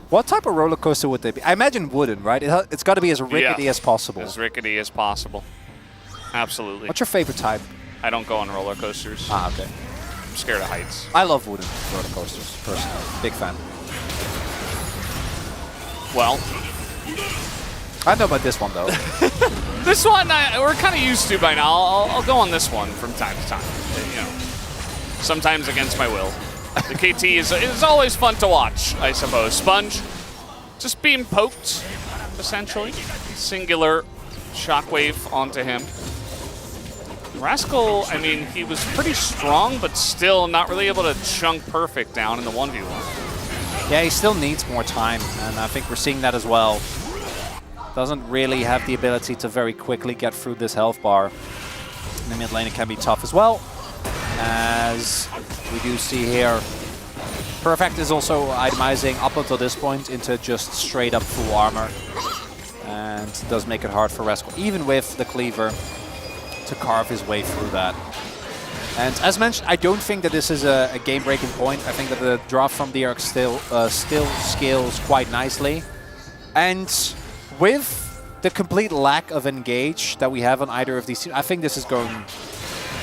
What type of roller coaster would they be? I imagine wooden, right? It's got to be as rickety as possible. As rickety as possible. Absolutely. What's your favorite type? I don't go on roller coasters. Ah, okay. I'm scared of heights. I love wooden roller coasters, personally. Big fan. Well, I know about this one, though. this one we're kind of used to by now. I'll go on this one from time to time. You know, sometimes against my will. The KT is always fun to watch, I suppose. Sponge, just being poked, essentially. Singular shockwave onto him. Rascal, I mean, he was pretty strong, but still not really able to chunk Perfect down in the 1v1. Yeah, he still needs more time, and I think we're seeing that as well. Doesn't really have the ability to very quickly get through this health bar. In the mid lane, it can be tough as well, as we do see here. Perfect is also itemizing up until this point into just straight up full armor, and does make it hard for Rascal, even with the cleaver, to carve his way through that. And as mentioned, I don't think that this is a game-breaking point. I think that the draft from DRX still scales quite nicely. And with the complete lack of engage that we have on either of these teams, I think this is going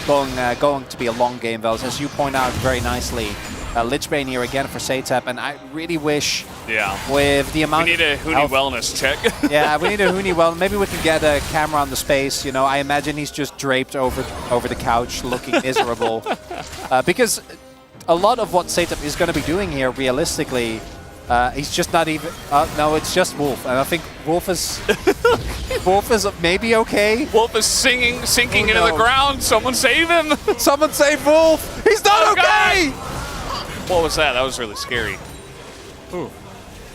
to be a long game, Vels. As you point out very nicely, Lichbane here again for Satap, and I really wish with the amount... We need a Huni wellness check. Yeah, we need a Huni well. Maybe we can get a camera on the space. You know, I imagine he's just draped over the couch looking miserable. Because a lot of what Satap is going to be doing here, realistically, he's just not even... no, it's just Wolf. And I think Wolf is... Wolf is maybe okay. Wolf is sinking into the ground. Someone save him. Someone save Wolf. He's not okay. God. What was that? That was really scary. Ooh.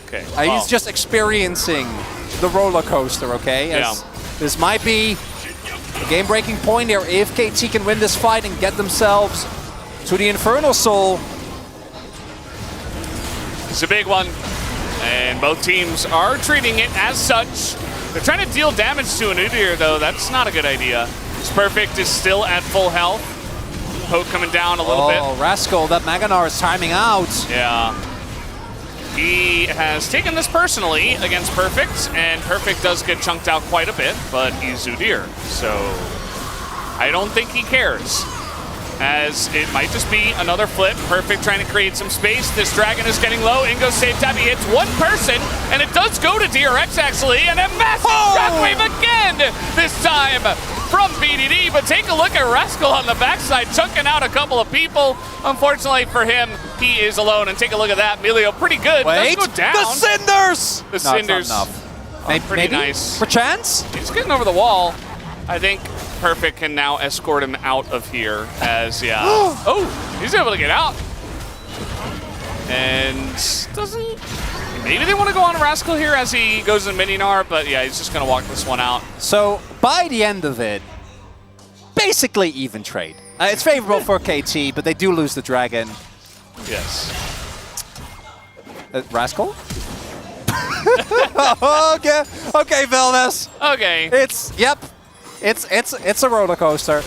Okay. He's just experiencing the roller coaster, okay? As this might be a game-breaking point here if KT can win this fight and get themselves to the Infernal Soul. It's a big one, and both teams are treating it as such. They're trying to deal damage to an Udyr, though. That's not a good idea. Perfect is still at full health. Poke coming down a little bit. Oh, Rascal, that Maganar is timing out. Yeah. He has taken this personally against Perfect, and Perfect does get chunked out quite a bit, but he's Udyr, so I don't think he cares. As it might just be another flip. Perfect trying to create some space. This dragon is getting low. In goes Save Tap. He hits one person, and it does go to DRX actually, and a massive shockwave again this time from BDD. But take a look at Rascal on the backside, chunking out a couple of people. Unfortunately for him, he is alone. And take a look at that. Melio, pretty good. Wait, does go down. the Cinders! The Cinders. Pretty nice. For chance? He's getting over the wall. I think Perfect can now escort him out of here as, oh, he's able to get out. And doesn't, maybe they want to go on Rascal here as he goes in Mininar, but yeah, he's just going to walk this one out. So by the end of it, basically even trade. It's favorable for KT, but they do lose the dragon. Yes. Rascal? Okay, Vilnius. Okay. It's a roller coaster.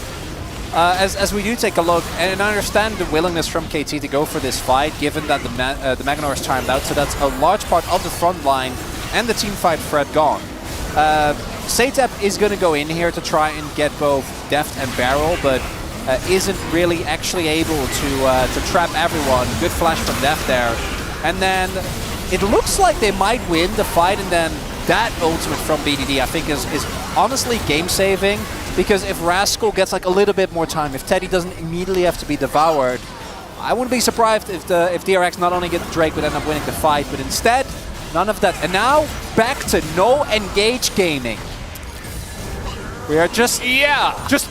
as we do take a look, and I understand the willingness from KT to go for this fight, given that the Magnar is timed out, so that's a large part of the front line and the team fight threat gone. Satep is going to go in here to try and get both Deft and Barrel, but isn't really actually able to trap everyone. Good flash from Deft there. And then it looks like they might win the fight, and then that ultimate from BDD I think is honestly game-saving, because if Rascal gets like a little bit more time, if Teddy doesn't immediately have to be devoured, I wouldn't be surprised if DRX not only get the Drake but end up winning the fight, but instead, none of that. And now, back to no engage gaming. We are just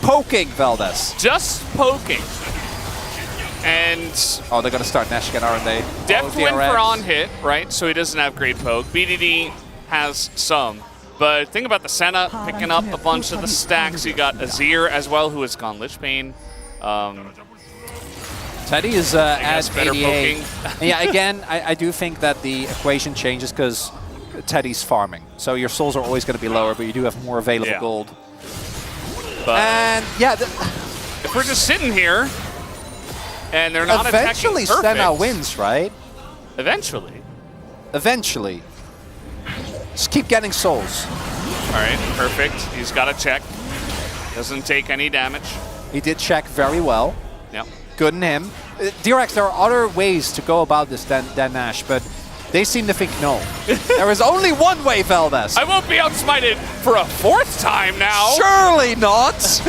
poking Valdez. Just poking. And oh, they're gonna start Nash again, aren't they? Deft went for on hit, right? So he doesn't have great poke. BDD has some. But think about the Senna picking up a bunch of the stacks. You got Azir as well, who has gone Lich Bane. Teddy is at better 88. poking. Yeah, again, I do think that the equation changes because Teddy's farming. So your souls are always going to be lower, but you do have more available gold. But and yeah, if we're just sitting here and they're not eventually attacking perfect, Senna wins, right? Eventually. Eventually. Just keep getting souls. All right, perfect. He's got a check. Doesn't take any damage. He did check very well. Yep. Good in him. DRX, there are other ways to go about this than Nash, but they seem to think no. There is only one way, Valdez. I won't be outsmited for a fourth time now. Surely not.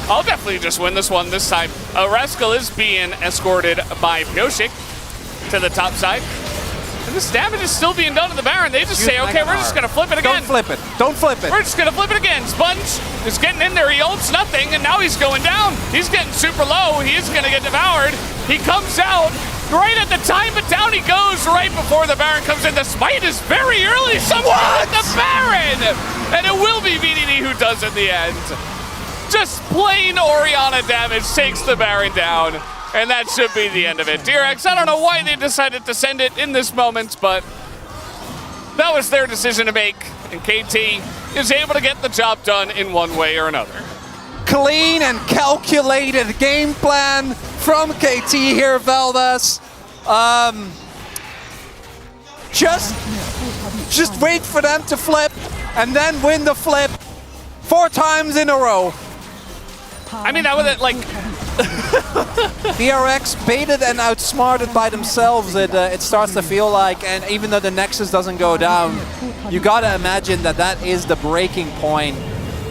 I'll definitely just win this one this time. Rascal is being escorted by Pioshik to the top side. And this damage is still being done to the Baron. They just say, okay, we're just going to flip it again. Don't flip it. Don't flip it. We're just going to flip it again. Sponge is getting in there. He ults nothing, and now he's going down. He's getting super low. He is going to get devoured. He comes out right at the time, but down he goes right before the Baron comes in. The smite is very early. Someone hit the Baron! And it will be BDD who does in the end. Just plain Orianna damage takes the Baron down. And that should be the end of it. DRX, I don't know why they decided to send it in this moment, but that was their decision to make. And KT is able to get the job done in one way or another. Clean and calculated game plan from KT here, Valdez. Just wait for them to flip and then win the flip 4 times in a row. I mean, that was it, like... DRX baited and outsmarted by themselves, it starts to feel like, and even though the Nexus doesn't go down, you gotta imagine that that is the breaking point.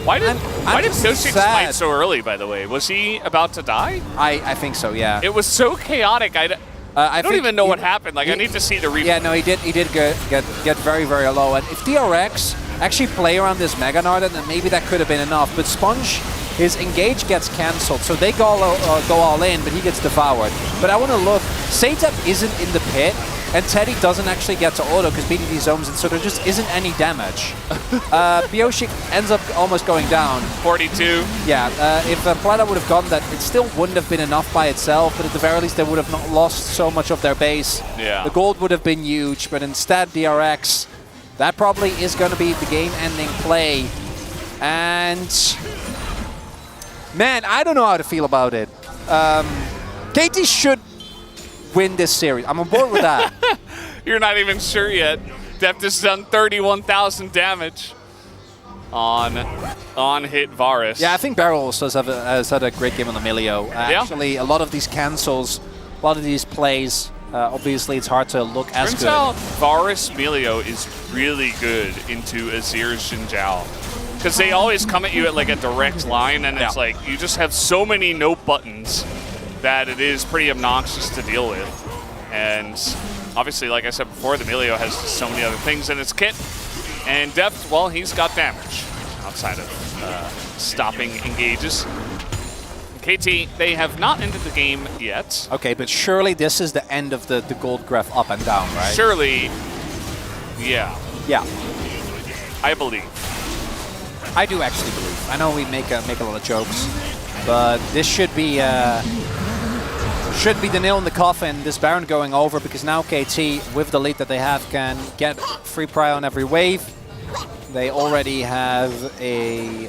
Why did Pioshik smite so early, by the way? Was he about to die? I think so, yeah. It was so chaotic, I don't even know what happened. Like, I need to see the replay. Yeah, no, he did get very, very low. And if DRX actually play around this Mega Nard, then maybe that could have been enough. But Sponge, his engage gets cancelled, so they go all in, but he gets devoured. But I want to look, Satep isn't in the pit, and Teddy doesn't actually get to auto because BDD zones in, so there just isn't any damage. Pioshik ends up almost going down. 42. Yeah, if Plata would have gotten that, it still wouldn't have been enough by itself, but at the very least they would have not lost so much of their base. Yeah. The gold would have been huge, but instead DRX, that probably is going to be the game-ending play. And... man, I don't know how to feel about it. KT should win this series. I'm on board with that. You're not even sure yet. Deft has done 31,000 damage on hit Varus. Yeah, I think Barrel also has had a great game on the Milio. Actually, a lot of these cancels, a lot of these plays, obviously it's hard to look as good. Turns out Varus Milio is really good into Azir's Xin Zhao. Because they always come at you at like a direct line, and it's like you just have so many no buttons that it is pretty obnoxious to deal with. And obviously, like I said before, the Milio has so many other things in its kit. And Deft, well, he's got damage outside of stopping engages. KT, they have not ended the game yet. Okay, but surely this is the end of the gold graph up and down, right? Surely, yeah. Yeah. I believe. I do actually believe. I know we make a lot of jokes, but this should be the nail in the coffin. This Baron going over, because now KT, with the lead that they have, can get free pry on every wave. They already have a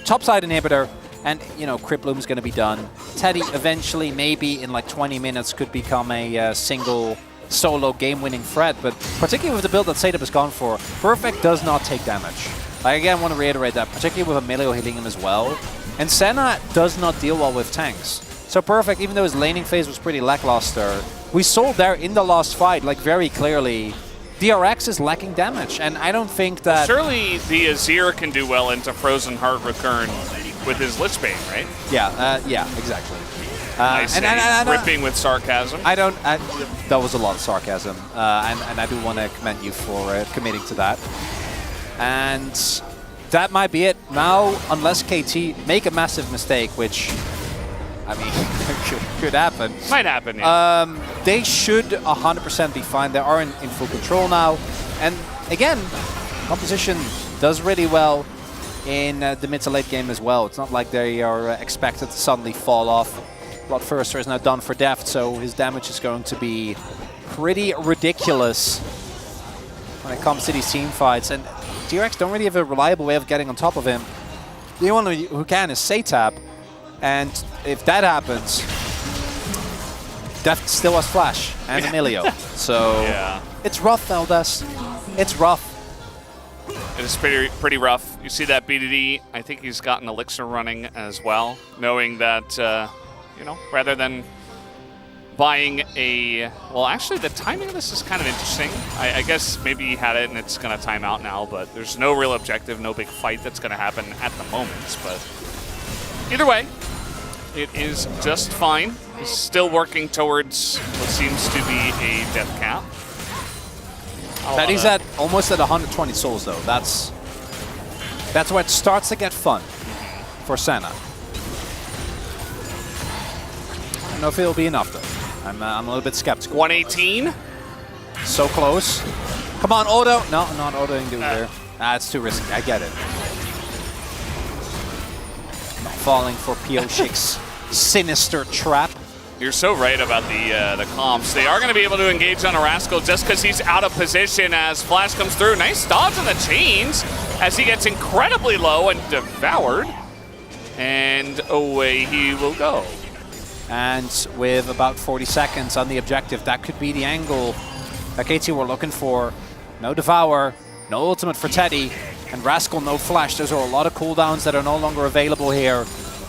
topside inhibitor, And, you know, Criploom's going to be done. Teddy eventually, maybe in like 20 minutes, could become a single solo game-winning threat. But particularly with the build that Sadab has gone for, Perfect does not take damage. I again want to reiterate that, particularly with Emilio hitting him as well. And Senna does not deal well with tanks. So Perfect, even though his laning phase was pretty lackluster, we saw there in the last fight, like very clearly, DRX is lacking damage. And I don't think that... Surely the Azir can do well into Frozen Heart Recurn with his Lich Bane, right? Yeah, yeah, exactly. I say, ripping with sarcasm. That was a lot of sarcasm, and I do want to commend you for committing to that. And that might be it. Now, unless KT make a massive mistake, which, I mean, could happen. Might happen, yeah. They should 100% be fine. They are in full control now. And again, composition does really well in the mid to late game as well. It's not like they are expected to suddenly fall off. Bloodthirster is now done for Deft, so his damage is going to be pretty ridiculous when it comes to these team fights. And DRX don't really have a reliable way of getting on top of him. The only one who can is Satap, and if that happens, Deft still has Flash and Emilio. So yeah. It's rough, Eldas. It's rough. It is pretty rough. You see that BDD, I think he's got an Elixir running as well, knowing that, you know, rather than buying a... Well, actually, the timing of this is kind of interesting. I guess maybe he had it and it's going to time out now, but there's no real objective, no big fight that's going to happen at the moment. But either way, it is just fine. He's still working towards what seems to be a death cap. That he's at almost at 120 souls, though. That's where it starts to get fun for Senna. I don't know if it'll be enough, though. I'm a little bit skeptical. 118. So close. Come on, Odo. No, not Odo in there. It's too risky. I get it. Not falling for Pioshik's sinister trap. You're so right about the comps. They are going to be able to engage on a Rascal just because he's out of position as Flash comes through. Nice dodge on the chains as he gets incredibly low and devoured. And away he will go. And with about 40 seconds on the objective, that could be the angle that KT were looking for. No Devour, no ultimate for Teddy, and Rascal no Flash. Those are a lot of cooldowns that are no longer available here.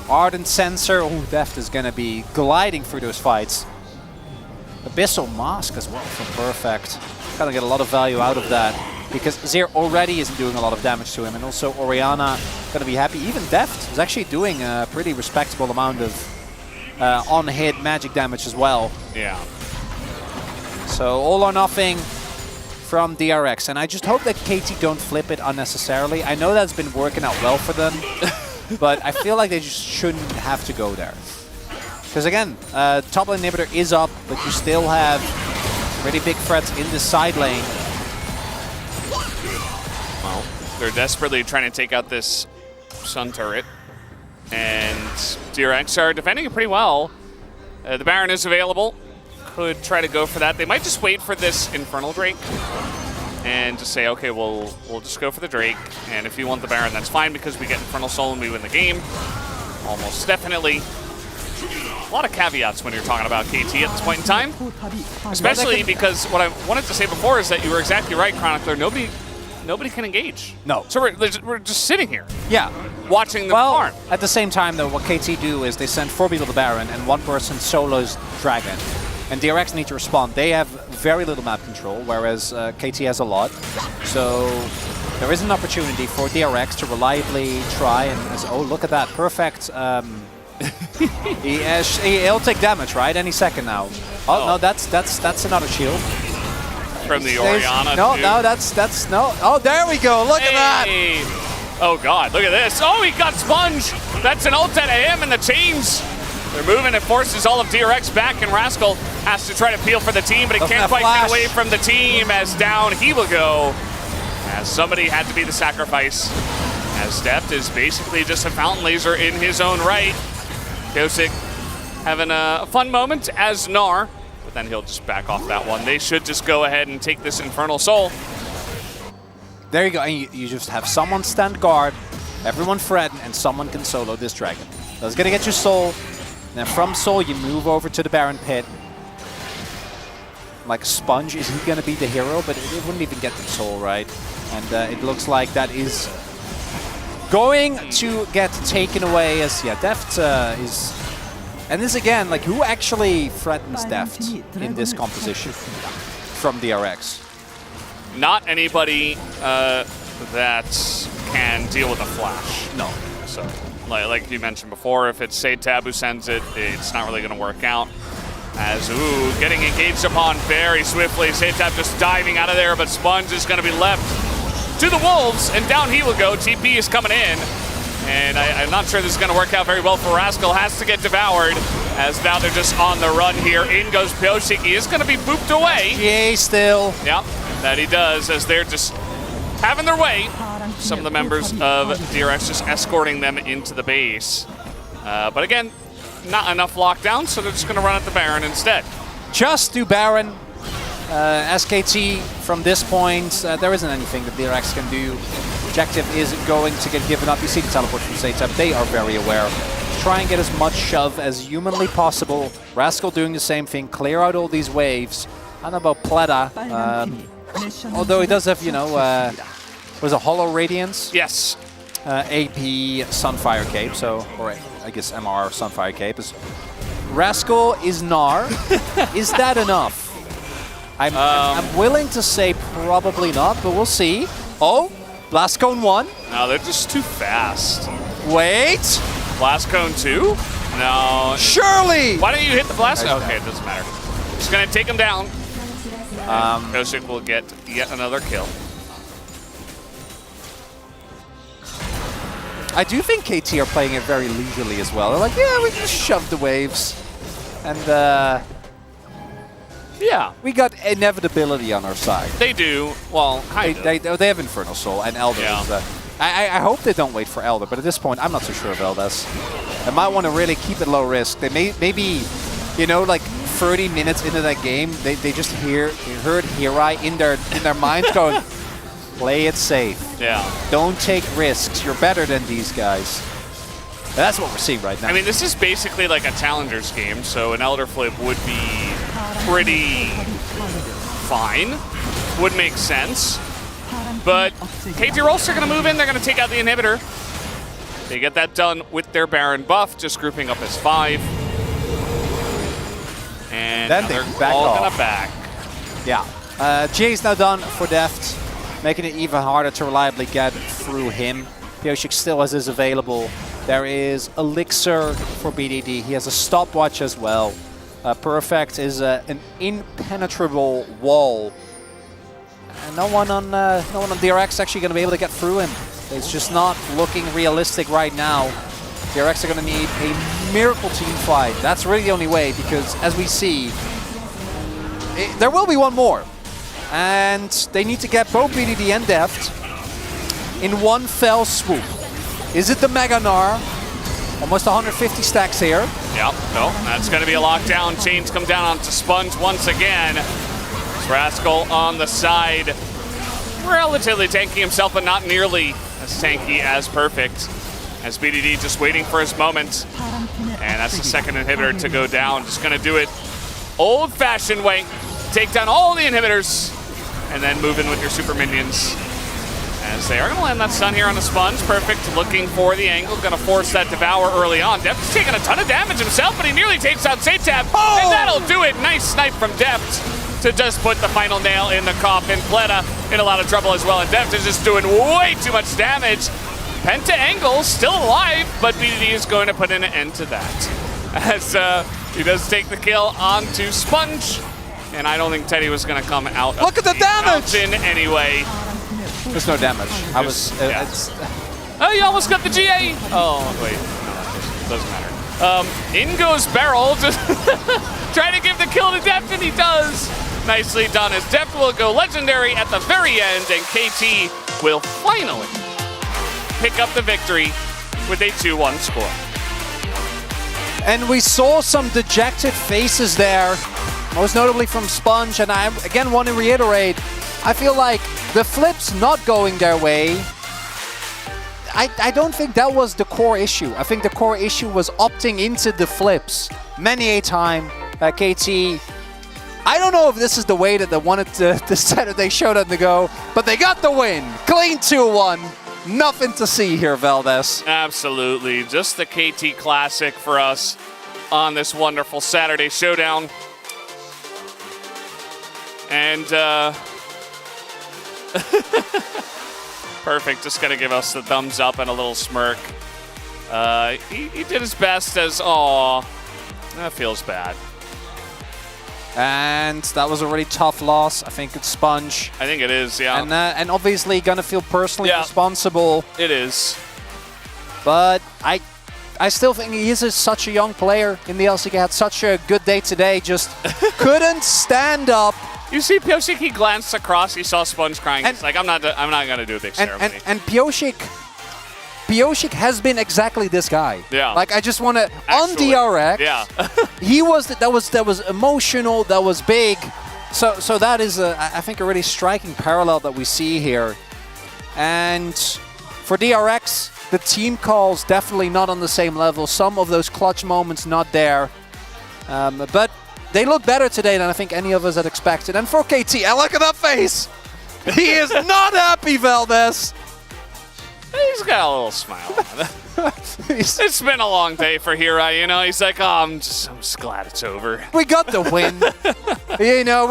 Ardent Sensor, oh, Deft is going to be gliding through those fights. Abyssal Mask as well from Perfect. Going to get a lot of value out of that because Azir already isn't doing a lot of damage to him, and also Orianna going to be happy. Even Deft is actually doing a pretty respectable amount of on-hit magic damage as well. Yeah. So all or nothing from DRX, and I just hope that KT don't flip it unnecessarily. I know that's been working out well for them. But I feel like they just shouldn't have to go there. Because again, top lane inhibitor is up, but you still have pretty big threats in the side lane. Well, they're desperately trying to take out this Sun turret. And DRX are defending it pretty well. The Baron is available. Could try to go for that. They might just wait for this Infernal Drake and just say, okay, we'll just go for the Drake, and if you want the Baron, that's fine because we get Infernal Soul and we win the game. Almost definitely. A lot of caveats when you're talking about KT at this point in time, especially because what I wanted to say before is that you were exactly right, Chronicler. Nobody can engage. No. So we're just sitting here. Yeah. Watching them farm. At the same time, though, what KT do is they send 4 people to Baron, and 1 person solos Dragon. And DRX need to respond. They have very little map control, whereas KT has a lot. So there is an opportunity for DRX to reliably try and... Oh, look at that. Perfect. He'll take damage, right? Any second now. Oh, no, that's another shield. From the Orianna. No, that's no. Oh, there we go. Look at that. Oh, God. Look at this. Oh, he got Sponge. That's an ult out of him and the chains. They're moving. It forces all of DRX back, and Rascal has to try to peel for the team, but he can't quite get away from the team as down he will go. As somebody had to be the sacrifice. As Deft is basically just a fountain laser in his own right. Kosik having a fun moment as Gnar, but then he'll just back off that one. They should just go ahead and take this Infernal Soul. There you go. And you just have someone stand guard, everyone threaten, and someone can solo this Dragon. That's gonna get you Soul. And then from Soul, you move over to the Baron Pit. Like Sponge, is he gonna be the hero? But it wouldn't even get the Soul, right? And it looks like that is going to get taken away as, yeah, Deft is... And this again, like, who actually threatens Deft in this composition from DRX? Not anybody that can deal with a flash. No. So, like you mentioned before, if it's Satab who sends it, it's not really going to work out. As, ooh, getting engaged upon very swiftly. Satab just diving out of there, but Sponge is going to be left to the Wolves, and down he will go. TP is coming in. And I'm not sure this is going to work out very well for Rascal. Has to get devoured, as now they're just on the run here. In goes Pyosik. He is going to be booped away. GA still. Yep, that he does, as they're just having their way. Some of the members of DRX just escorting them into the base. But again, not enough lockdown, so they're just going to run at the Baron instead. Just do Baron. SKT from this point, there isn't anything that DRX can do. Objective isn't going to get given up. You see the teleport from Satab. They are very aware. Try and get as much shove as humanly possible. Rascal doing the same thing. Clear out all these waves. I don't know about Pleta. Although he does have, you know, was a Hollow Radiance? Yes. AP Sunfire Cape, so, or I guess MR Sunfire Cape. Rascal is Gnar. Is that enough? I'm willing to say probably not, but we'll see. Oh, Blast Cone 1. No, they're just too fast. Wait. Blast Cone 2? No. Surely. Why don't you hit the blast? Okay, it doesn't matter. Just going to take him down. Pyosik will get yet another kill. I do think KT are playing it very leisurely as well. They're like, yeah, we just shove the waves. And, yeah, we got inevitability on our side. They do. Well, kind of. They have Infernal Soul and Elder. Yeah. I hope they don't wait for Elder, but at this point, I'm not so sure of Eldas. They might want to really keep it low risk. They maybe, you know, like 30 minutes into that game, they just heard Hirai in their minds going, play it safe. Yeah. Don't take risks. You're better than these guys. And that's what we're seeing right now. I mean, this is basically like a Challengers game, so an Elder Flip would be pretty fine. Would make sense. But KT are also going to move in. They're going to take out the inhibitor. They get that done with their Baron buff, just grouping up as 5. And then they're all going to back. Yeah. Jay's now done for Deft, making it even harder to reliably get through him. Pyosik still has his available. There is Elixir for BDD. He has a stopwatch as well. Perfect is an impenetrable wall. And no one on DRX actually going to be able to get through him. It's just not looking realistic right now. DRX are going to need a miracle team fight. That's really the only way, because as we see, there will be one more. And they need to get both BDD and Deft in one fell swoop. Is it the Mega Gnar? Almost 150 stacks here. Yep, no, that's going to be a lockdown. Chains come down onto Sponge once again. Rascal on the side, relatively tanky himself, but not nearly as tanky as Perfect. As BDD just waiting for his moment. And that's the second inhibitor to go down. Just going to do it old-fashioned way. Take down all the inhibitors, and then move in with your super minions. As they are going to land that stun here on the Sponge. Perfect, looking for the angle. Going to force that Devour early on. Deft is taking a ton of damage himself, but he nearly takes out Satab. Oh! And that'll do it. Nice snipe from Deft to just put the final nail in the coffin. Pleta in a lot of trouble as well. And Deft is just doing way too much damage. Penta Angle still alive, but BDD is going to put an end to that. As he does take the kill onto Sponge. And I don't think Teddy was going to come out. Look at the damage! Mountain anyway. There's no damage. Oh, you almost got the GA! Oh, wait. No, doesn't matter. In goes Barrel. Trying to give the kill to Deft, and he does. Nicely done, as Deft will go legendary at the very end, and KT will finally pick up the victory with a 2-1 score. And we saw some dejected faces there, most notably from Sponge, and I again want to reiterate, I feel like the flips not going their way, I don't think that was the core issue. I think the core issue was opting into the flips many a time. KT, I don't know if this is the way that they wanted the Saturday Showdown to go, but they got the win. Clean 2-1. Nothing to see here, Valdez. Absolutely. Just the KT Classic for us on this wonderful Saturday Showdown. And perfect. Just gonna give us the thumbs up and a little smirk. He did his best as, aw, that feels bad. And that was a really tough loss. I think it's Sponge. I think it is, yeah. And obviously gonna feel personally responsible. It is. But I still think he is such a young player in the LCK. Had such a good day today. Just couldn't stand up. You see Pyosik, he glanced across, he saw Sponge crying. He's like, I'm not gonna do a big ceremony. And Pyosik has been exactly this guy. Yeah. Like, I just want to on DRX. Yeah. He was that was emotional. That was big. So that is I think a really striking parallel that we see here. And for DRX, the team calls definitely not on the same level. Some of those clutch moments not there. But they look better today than I think any of us had expected. And for KT, look at that face. He is not happy, Valdez. He's got a little smile on it. It's been a long day for Hira, you know. He's like, oh, I'm just glad it's over. We got the win. You know,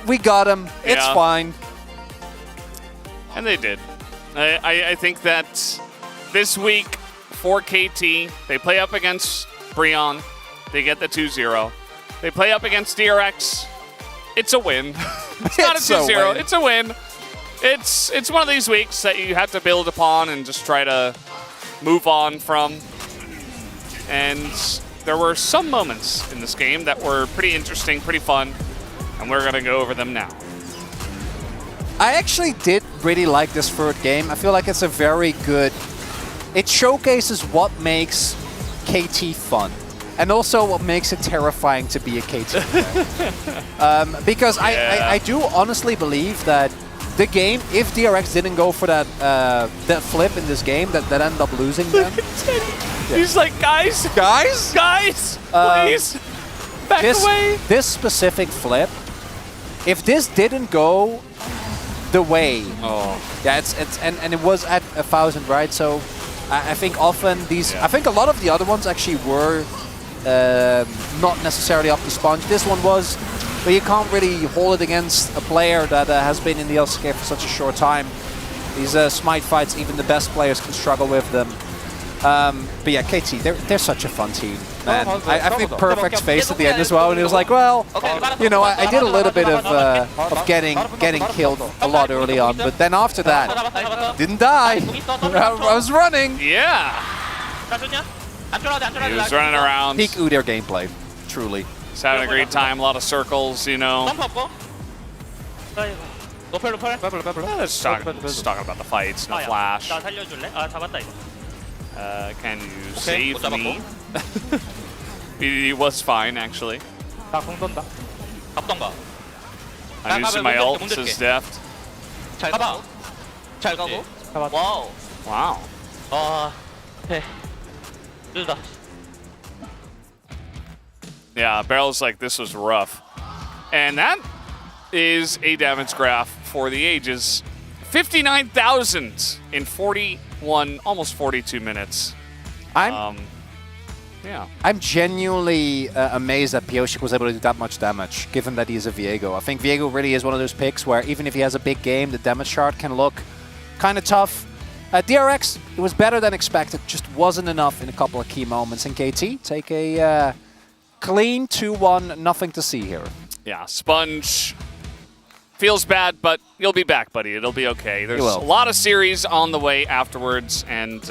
we got him. It's fine. And they did. I think that this week for KT, they play up against Brion. They get the 2-0. They play up against DRX. It's a win. It's not a 2-0. It's a win. It's one of these weeks that you have to build upon and just try to move on from. And there were some moments in this game that were pretty interesting, pretty fun, and we're going to go over them now. I actually did really like this third game. I feel like it's a very good... It showcases what makes KT fun. And also what makes it terrifying to be a KT player. Because I do honestly believe that the game, if DRX didn't go for that flip in this game, that ended up losing them. He's like, guys, please, back away. This specific flip, if this didn't go the way, yeah, and it was at 1,000, right? So I think often these, I think a lot of the other ones actually were not necessarily up to Sponge. This one was. But you can't really hold it against a player that has been in the LCK for such a short time. These Smite fights, even the best players can struggle with them. But yeah, KT, they're such a fun team, man. I think Perfect's face at the end as well, and he was like, well, you know, I did a little bit of getting killed a lot early on, but then after that, didn't die. I was running. Yeah. He was running around. Peak Udyr gameplay, truly. He's having a great time, a lot of circles, you know. Just talking about the fights, no flash. Can you save me? He was fine, actually. I'm using my ult, says Deft. Wow. Yeah, Barrel's like, this was rough. And that is a damage graph for the ages. 59,000 in 41, almost 42 minutes. I'm genuinely amazed that Pyosik was able to do that much damage, given that he's a Viego. I think Viego really is one of those picks where even if he has a big game, the damage chart can look kind of tough. DRX, it was better than expected, just wasn't enough in a couple of key moments. And KT, take a clean 2-1, nothing to see here. Yeah, Sponge feels bad, but you'll be back, buddy. It'll be okay. There's a lot of series on the way afterwards, and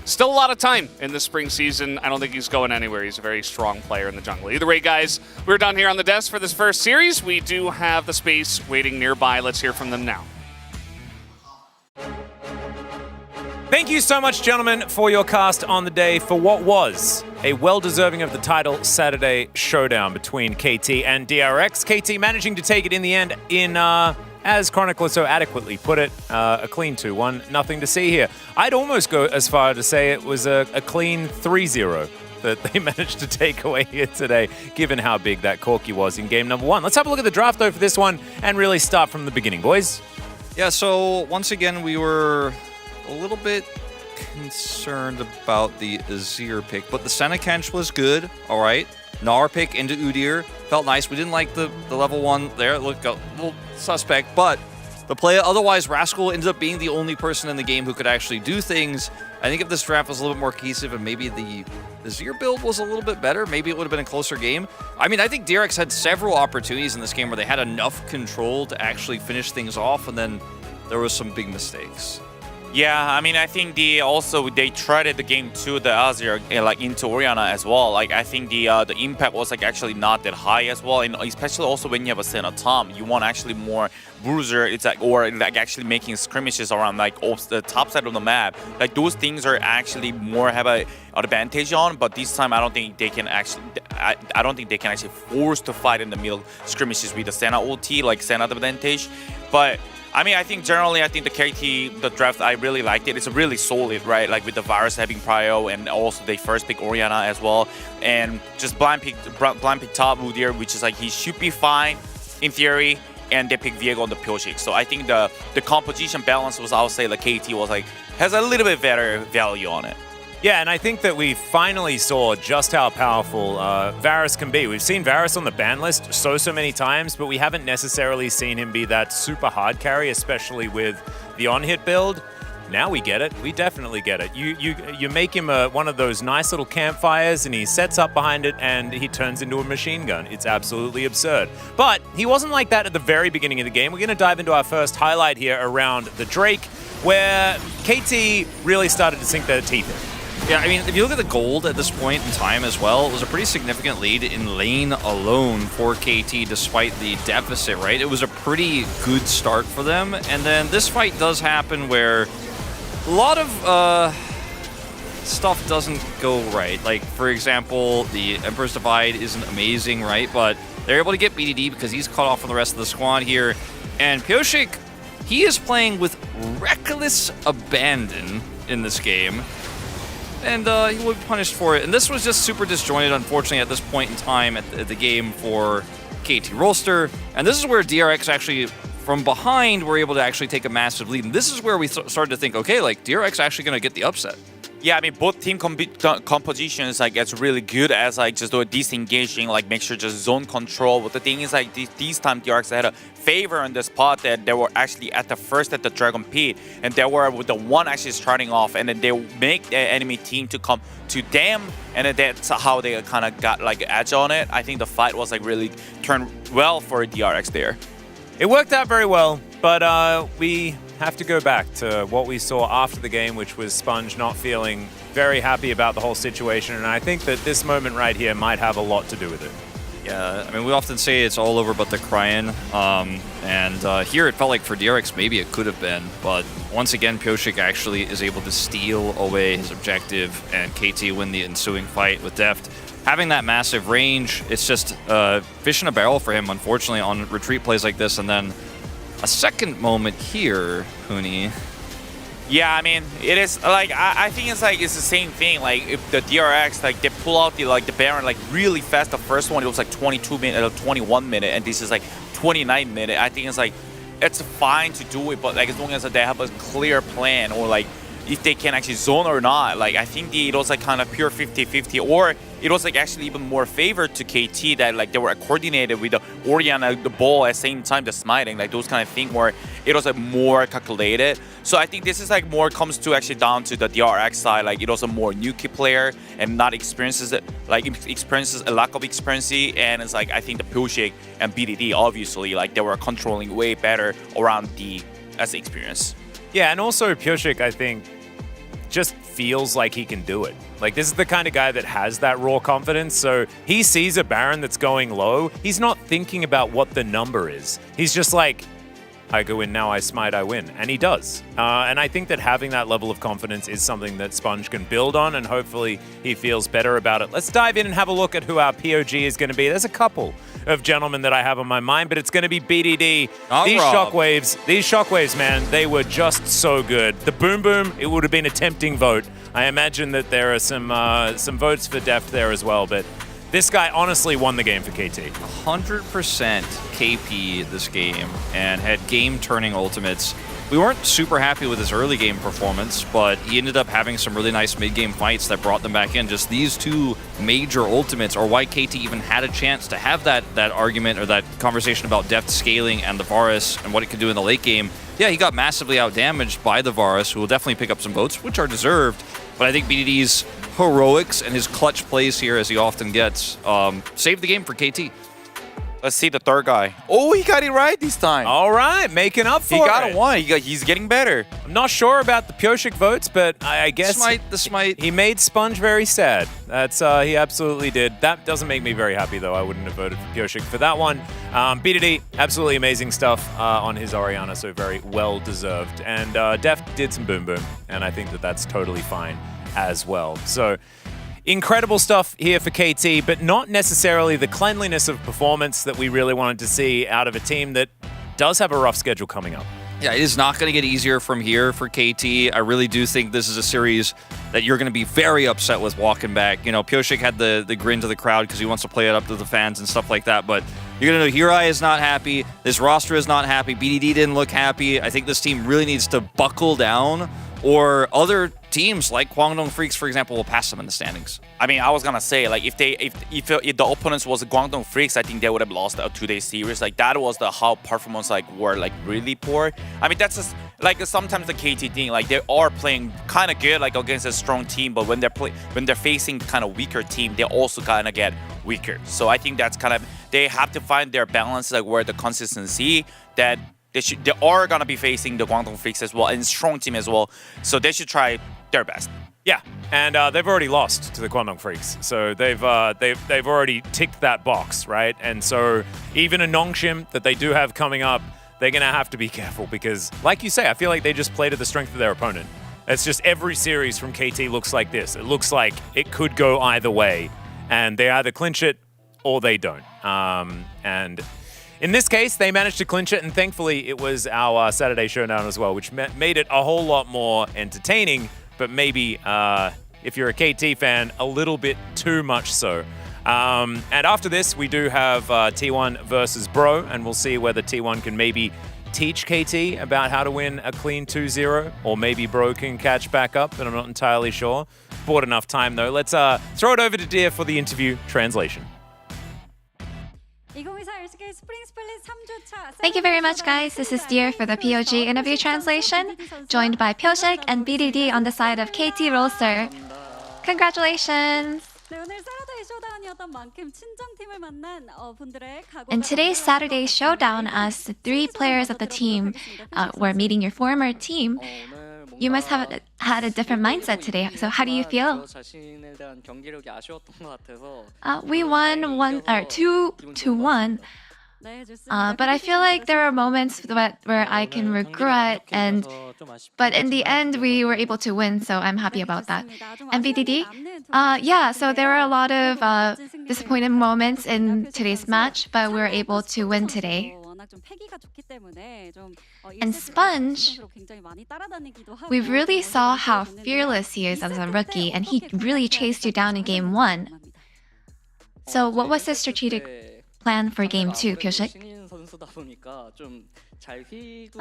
still a lot of time in the spring season. I don't think he's going anywhere. He's a very strong player in the jungle. Either way, guys, we're done here on the desk for this first series. We do have the space waiting nearby. Let's hear from them now. Thank you so much, gentlemen, for your cast on the day for what was a well-deserving of the title Saturday showdown between KT and DRX. KT managing to take it in the end in as Chronicler so adequately put it, a clean 2-1, nothing to see here. I'd almost go as far to say it was a clean 3-0 that they managed to take away here today, given how big that Corki was in game number 1. Let's have a look at the draft, though, for this one, and really start from the beginning, boys. Yeah, so once again, we were a little bit concerned about the Azir pick, but the Senekench was good, all right. Gnar pick into Udyr felt nice. We didn't like the level 1 there. It looked a little suspect, but the play, otherwise, Rascal ended up being the only person in the game who could actually do things. I think if this draft was a little bit more cohesive and maybe the Azir build was a little bit better, maybe it would have been a closer game. I mean, I think DRX had several opportunities in this game where they had enough control to actually finish things off, and then there was some big mistakes. Yeah, I mean, I think they traded the game to the Azir like into Orianna as well. Like, I think the impact was like actually not that high as well, and especially also when you have a Senna Tom, you want actually more bruiser. It's like, or like actually making skirmishes around like the top side of the map. Like, those things are actually more have a advantage on. But this time, I don't think they can actually. I don't think they can actually force to fight in the middle skirmishes with the Senna ulti, like Senna advantage, but. I mean, I think generally, the KT, the draft, I really liked it. It's really solid, right? Like with the Varus having prio, and also they first pick Orianna as well, and just blind pick top Udyr, which is like he should be fine in theory, and they pick Viego on the Pyoshik. So I think the composition balance was, I would say, the KT was like has a little bit better value on it. Yeah, and I think that we finally saw just how powerful Varus can be. We've seen Varus on the ban list so many times, but we haven't necessarily seen him be that super hard carry, especially with the on-hit build. Now we get it. We definitely get it. You make him one of those nice little campfires, and he sets up behind it, and he turns into a machine gun. It's absolutely absurd. But he wasn't like that at the very beginning of the game. We're going to dive into our first highlight here around the Drake, where KT really started to sink their teeth in. Yeah, I mean, if you look at the gold at this point in time as well, it was a pretty significant lead in lane alone for KT despite the deficit, right? It was a pretty good start for them. And then this fight does happen where a lot of stuff doesn't go right. Like, for example, the Emperor's Divide isn't amazing, right? But they're able to get BDD because he's cut off from the rest of the squad here. And Pyoshik, he is playing with reckless abandon in this game. And he will be punished for it. And this was just super disjointed, unfortunately, at this point in time at the game for KT Rolster. And this is where DRX actually, from behind, were able to actually take a massive lead. And this is where we started to think, okay, like, DRX actually going to get the upset. Yeah, I mean, both team compositions, like, it's really good as, like, just disengaging, like, make sure just zone control. But the thing is, like, these time DRX had a favor on the spot that they were actually at the Dragon Pit, and they were with the one actually starting off, and then they make the enemy team to come to them, and then that's how they kind of got, like, edge on it. I think the fight was, like, really turned well for DRX there. It worked out very well, but we have to go back to what we saw after the game, which was Sponge not feeling very happy about the whole situation, and I think that this moment right here might have a lot to do with it. Yeah, I mean, we often say it's all over but the crying, and here it felt like for DRX maybe it could have been, but once again Pyoshik actually is able to steal away his objective, and KT win the ensuing fight with Deft. Having that massive range, it's just fish in a barrel for him, unfortunately, on retreat plays like this, and then a second moment here, Huni. Yeah, I mean, it is like I think it's like it's the same thing. Like if the DRX like they pull out the Baron like really fast. The first one it was like 22 minute, 21 minute, and this is like 29 minute. I think it's like it's fine to do it, but like as long as they have a clear plan, or like if they can actually zone or not. Like I think it was like kind of pure 50-50, or it was like actually even more favored to KT that like they were coordinated with the Orianna, the ball at the same time, the smiting, like those kind of thing where it was like more calculated. So I think this is like more comes to actually down to the DRX side, like it was a more new key player and not experiences a lack of experience, and it's like I think the Pyoshik and BDD obviously like they were controlling way better around the as experience. Yeah, and also Pyoshik I think just feels like he can do it. Like this is the kind of guy that has that raw confidence, so he sees a Baron that's going low, he's not thinking about what the number is. He's just like, I go in now, I smite, I win. And he does. And I think that having that level of confidence is something that Sponge can build on, and hopefully he feels better about it. Let's dive in and have a look at who our POG is going to be. There's a couple of gentlemen that I have on my mind, but it's going to be BDD. Not These Rob. shockwaves, man, they were just so good. The boom boom, it would have been a tempting vote. I imagine that there are some votes for Deft there as well, but this guy honestly won the game for KT. 100% KP this game and had game-turning ultimates. We weren't super happy with his early game performance, but he ended up having some really nice mid-game fights that brought them back in. Just these two major ultimates are why KT even had a chance to have that argument or that conversation about Deft scaling and the Varus and what it could do in the late game. Yeah, he got massively outdamaged by the Varus, who will definitely pick up some votes, which are deserved. But I think BDD's heroics and his clutch plays here, as he often gets, saved the game for KT. Let's see the third guy. Oh, he got it right this time. All right, making up for it. He got a one. He's getting better. I'm not sure about the Pioshik votes, but I guess The smite. he made Sponge very sad. That's he absolutely did. That doesn't make me very happy, though. I wouldn't have voted for Pioshik for that one. BDD, absolutely amazing stuff on his Orianna, so very well deserved. And Deft did some boom boom, and I think that that's totally fine as well. So incredible stuff here for KT, but not necessarily the cleanliness of performance that we really wanted to see out of a team that does have a rough schedule coming up. Yeah, it is not going to get easier from here for KT. I really do think this is a series that you're going to be very upset with walking back. You know, Pioshik had the grin to the crowd because he wants to play it up to the fans and stuff like that, but you're going to know Hirai is not happy, this roster is not happy, BDD didn't look happy. I think this team really needs to buckle down, or other teams like Guangdong Freaks, for example, will pass them in the standings. I mean, I was gonna say, like, if the opponents was Guangdong Freaks, I think they would have lost a 2-day series. Like, that was the how performance were really poor. I mean, that's just like sometimes the KT thing. Like, they are playing kind of good against a strong team, but when they're facing kind of weaker team, they also kind of get weaker. So I think that's kind of, they have to find their balance, where the consistency that they are gonna be facing the Guangdong Freaks as well and strong team as well. So they should try their best. Yeah, and they've already lost to the Guangdong Freaks, so they've already ticked that box, right? And so even a Nongshim that they do have coming up, they're gonna have to be careful because, like you say, I feel like they just play to the strength of their opponent. It's just every series from KT looks like this. It looks like it could go either way, and they either clinch it or they don't. And in this case, they managed to clinch it, and thankfully it was our Saturday Showdown as well, which made it a whole lot more entertaining, but maybe, if you're a KT fan, a little bit too much so. And after this, we do have T1 versus Bro, and we'll see whether T1 can maybe teach KT about how to win a clean 2-0, or maybe Bro can catch back up, but I'm not entirely sure. Bought enough time, though. Let's throw it over to Dear for the interview translation. Thank you very much, guys. This is Dear for the POG interview translation, joined by Pioshik and BDD on the side of KT Roster. Congratulations! In today's Saturday Showdown, as the three players of the team were meeting your former team, you must have had a different mindset today. So how do you feel? We won 2-1. But I feel like there are moments where I can regret, but in the end we were able to win, so I'm happy about that. And BDD? Yeah, so there were a lot of disappointing moments in today's match, but we were able to win today. And Sponge, we really saw how fearless he is as a rookie, and he really chased you down in Game 1. So what was the strategic plan for Game 2, Pioshik?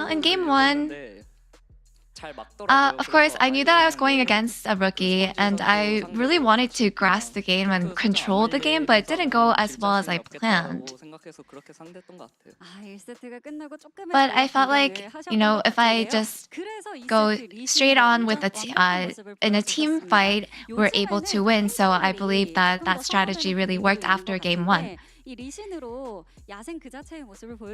In Game 1, of course, I knew that I was going against a rookie, and I really wanted to grasp the game and control the game, but it didn't go as well as I planned. But I felt like, if I just go straight on with in a team fight, we're able to win. So I believe that strategy really worked after Game 1.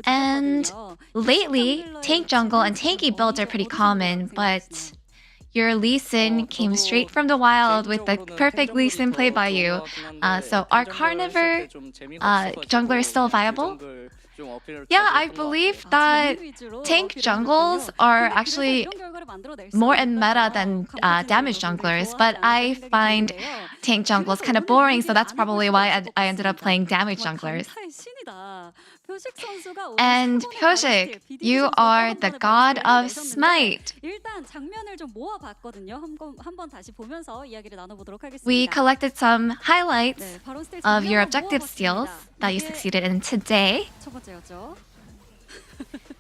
And lately, tank jungle and tanky builds are pretty common, but your Lee Sin came straight from the wild with the perfect Lee Sin play by you. So are Carnivore jungler still viable? Yeah, I believe that tank jungles are actually more in meta than damage junglers, but I find tank junglers kind of boring, so that's probably why I ended up playing damage junglers. And Pyoshik, you are the god of Smite. We collected some highlights of your objective steals that you succeeded in today.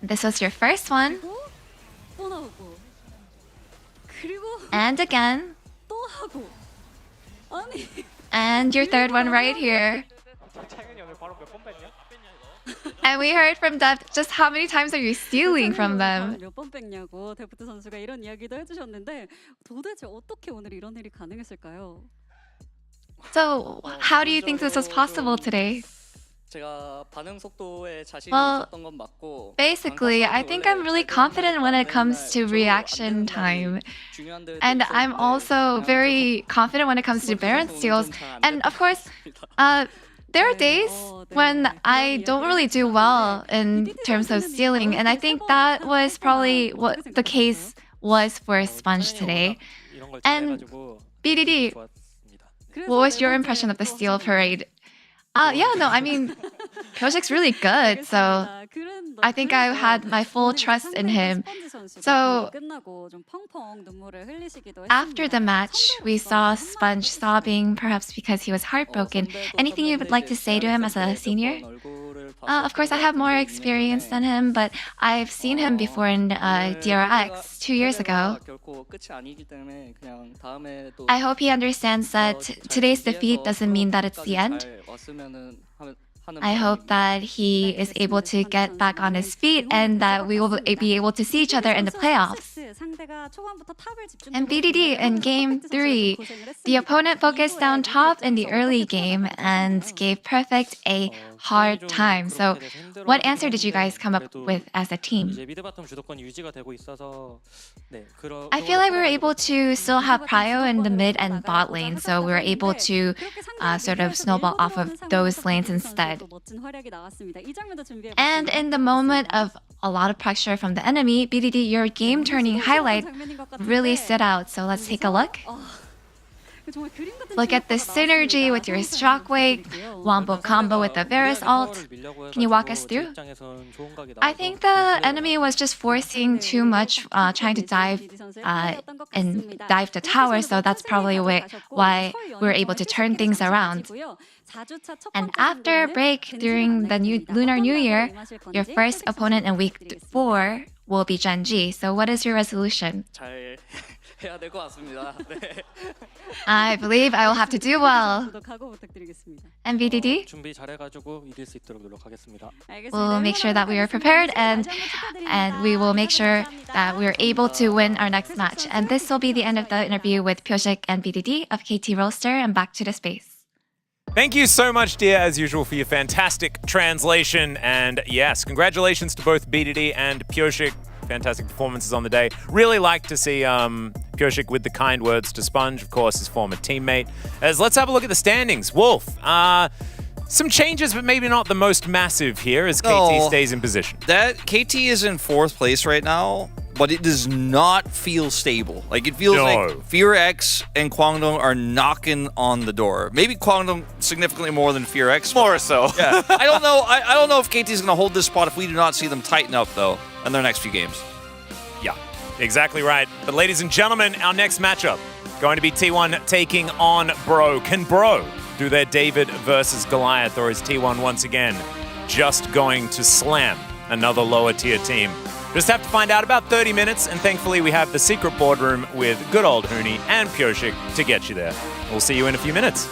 This was your first one. And again. And your third one right here. And we heard from Dev just how many times are you stealing from them? So, how do you think this was possible today? Well, basically, I think I'm really confident when it comes to reaction time. And I'm also very confident when it comes to Baron steals. And of course, there are days when I don't really do well in terms of stealing, and I think that was probably what the case was for Sponge today. And BDD, what was your impression of the steal parade? Pyoshik's really good, so I think I had my full trust in him. So after the match, we saw Sponge sobbing, perhaps because he was heartbroken. Anything you would like to say to him as a senior? Of course, I have more experience than him, but I've seen him before in DRX 2 years ago. I hope he understands that today's defeat doesn't mean that it's the end. I hope that he is able to get back on his feet and that we will be able to see each other in the playoffs. And BDD in Game 3, the opponent focused down top in the early game and gave Perfect a hard time. So what answer did you guys come up with as a team? I feel like we were able to still have prio in the mid and bot lane, so we were able to sort of snowball off of those lanes instead. And in the moment of a lot of pressure from the enemy, BDD, your game-turning highlight really stood out, so let's take a look. Look at the synergy with your Shockwave, Wombo combo with the Varus ult. Can you walk us through? I think the enemy was just forcing too much, trying to dive the tower, so that's probably why we were able to turn things around. And after a break during the Lunar New Year, your first opponent in week 4 will be Genji. So what is your resolution? I believe I will have to do well. And BDD? We'll make sure that we are prepared and we will make sure that we are able to win our next match. And this will be the end of the interview with Pyoshik and BDD of KT Roaster, and back to the space. Thank you so much, dear, as usual, for your fantastic translation. And yes, congratulations to both BDD and Pyoshik. Fantastic performances on the day. Really like to see Pyoshik with the kind words to Sponge, of course, his former teammate. Let's have a look at the standings. Wolf, some changes, but maybe not the most massive here as KT stays in position. That KT is in 4th place right now, but it does not feel stable. Like, it feels like FearX and Kwangdong are knocking on the door. Maybe Kwangdong significantly more than FearX. More so. Yeah. I don't know. I don't know if KT is going to hold this spot if we do not see them tighten up, though, in their next few games. Yeah, exactly right. But ladies and gentlemen, our next matchup going to be T1 taking on Bro. Can Bro do their David versus Goliath, or is T1 once again just going to slam another lower tier team? Just have to find out about 30 minutes, and thankfully we have the secret boardroom with good old Huni and Pyoshik to get you there. We'll see you in a few minutes.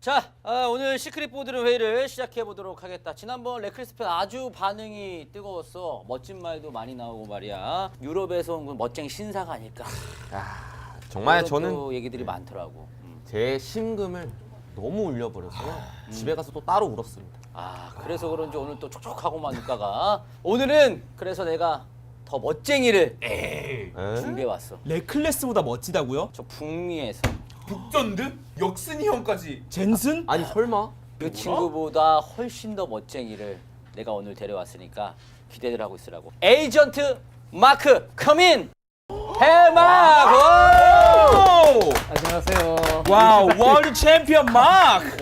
자, 오늘 시크릿 보드룸 회의를 시작해 보도록 하겠다. 지난번 레클리스트 아주 반응이 뜨거웠어. 멋진 말도 많이 나오고 말이야. 유럽에서 온 멋쟁이 신사가 아닐까. 정말 그런 저는 또 얘기들이 많더라고. 제 심금을 너무 울려버려서요. 집에 가서 또 따로 울었습니다. 그래서 그런지 오늘 또 촉촉하고만 누가가 오늘은 그래서 내가 더 멋쟁이를 준비해 왔어. 레클레스보다 멋지다고요? 저 북미에서 북전드? 역순이 형까지. 젠슨? 아니 설마? 그 친구보다 훨씬 더 멋쟁이를 내가 오늘 데려왔으니까 기대를 하고 있으라고. 에이전트 마크 컴인. 해막. 안녕하세요. 와우, 월드 챔피언 마크.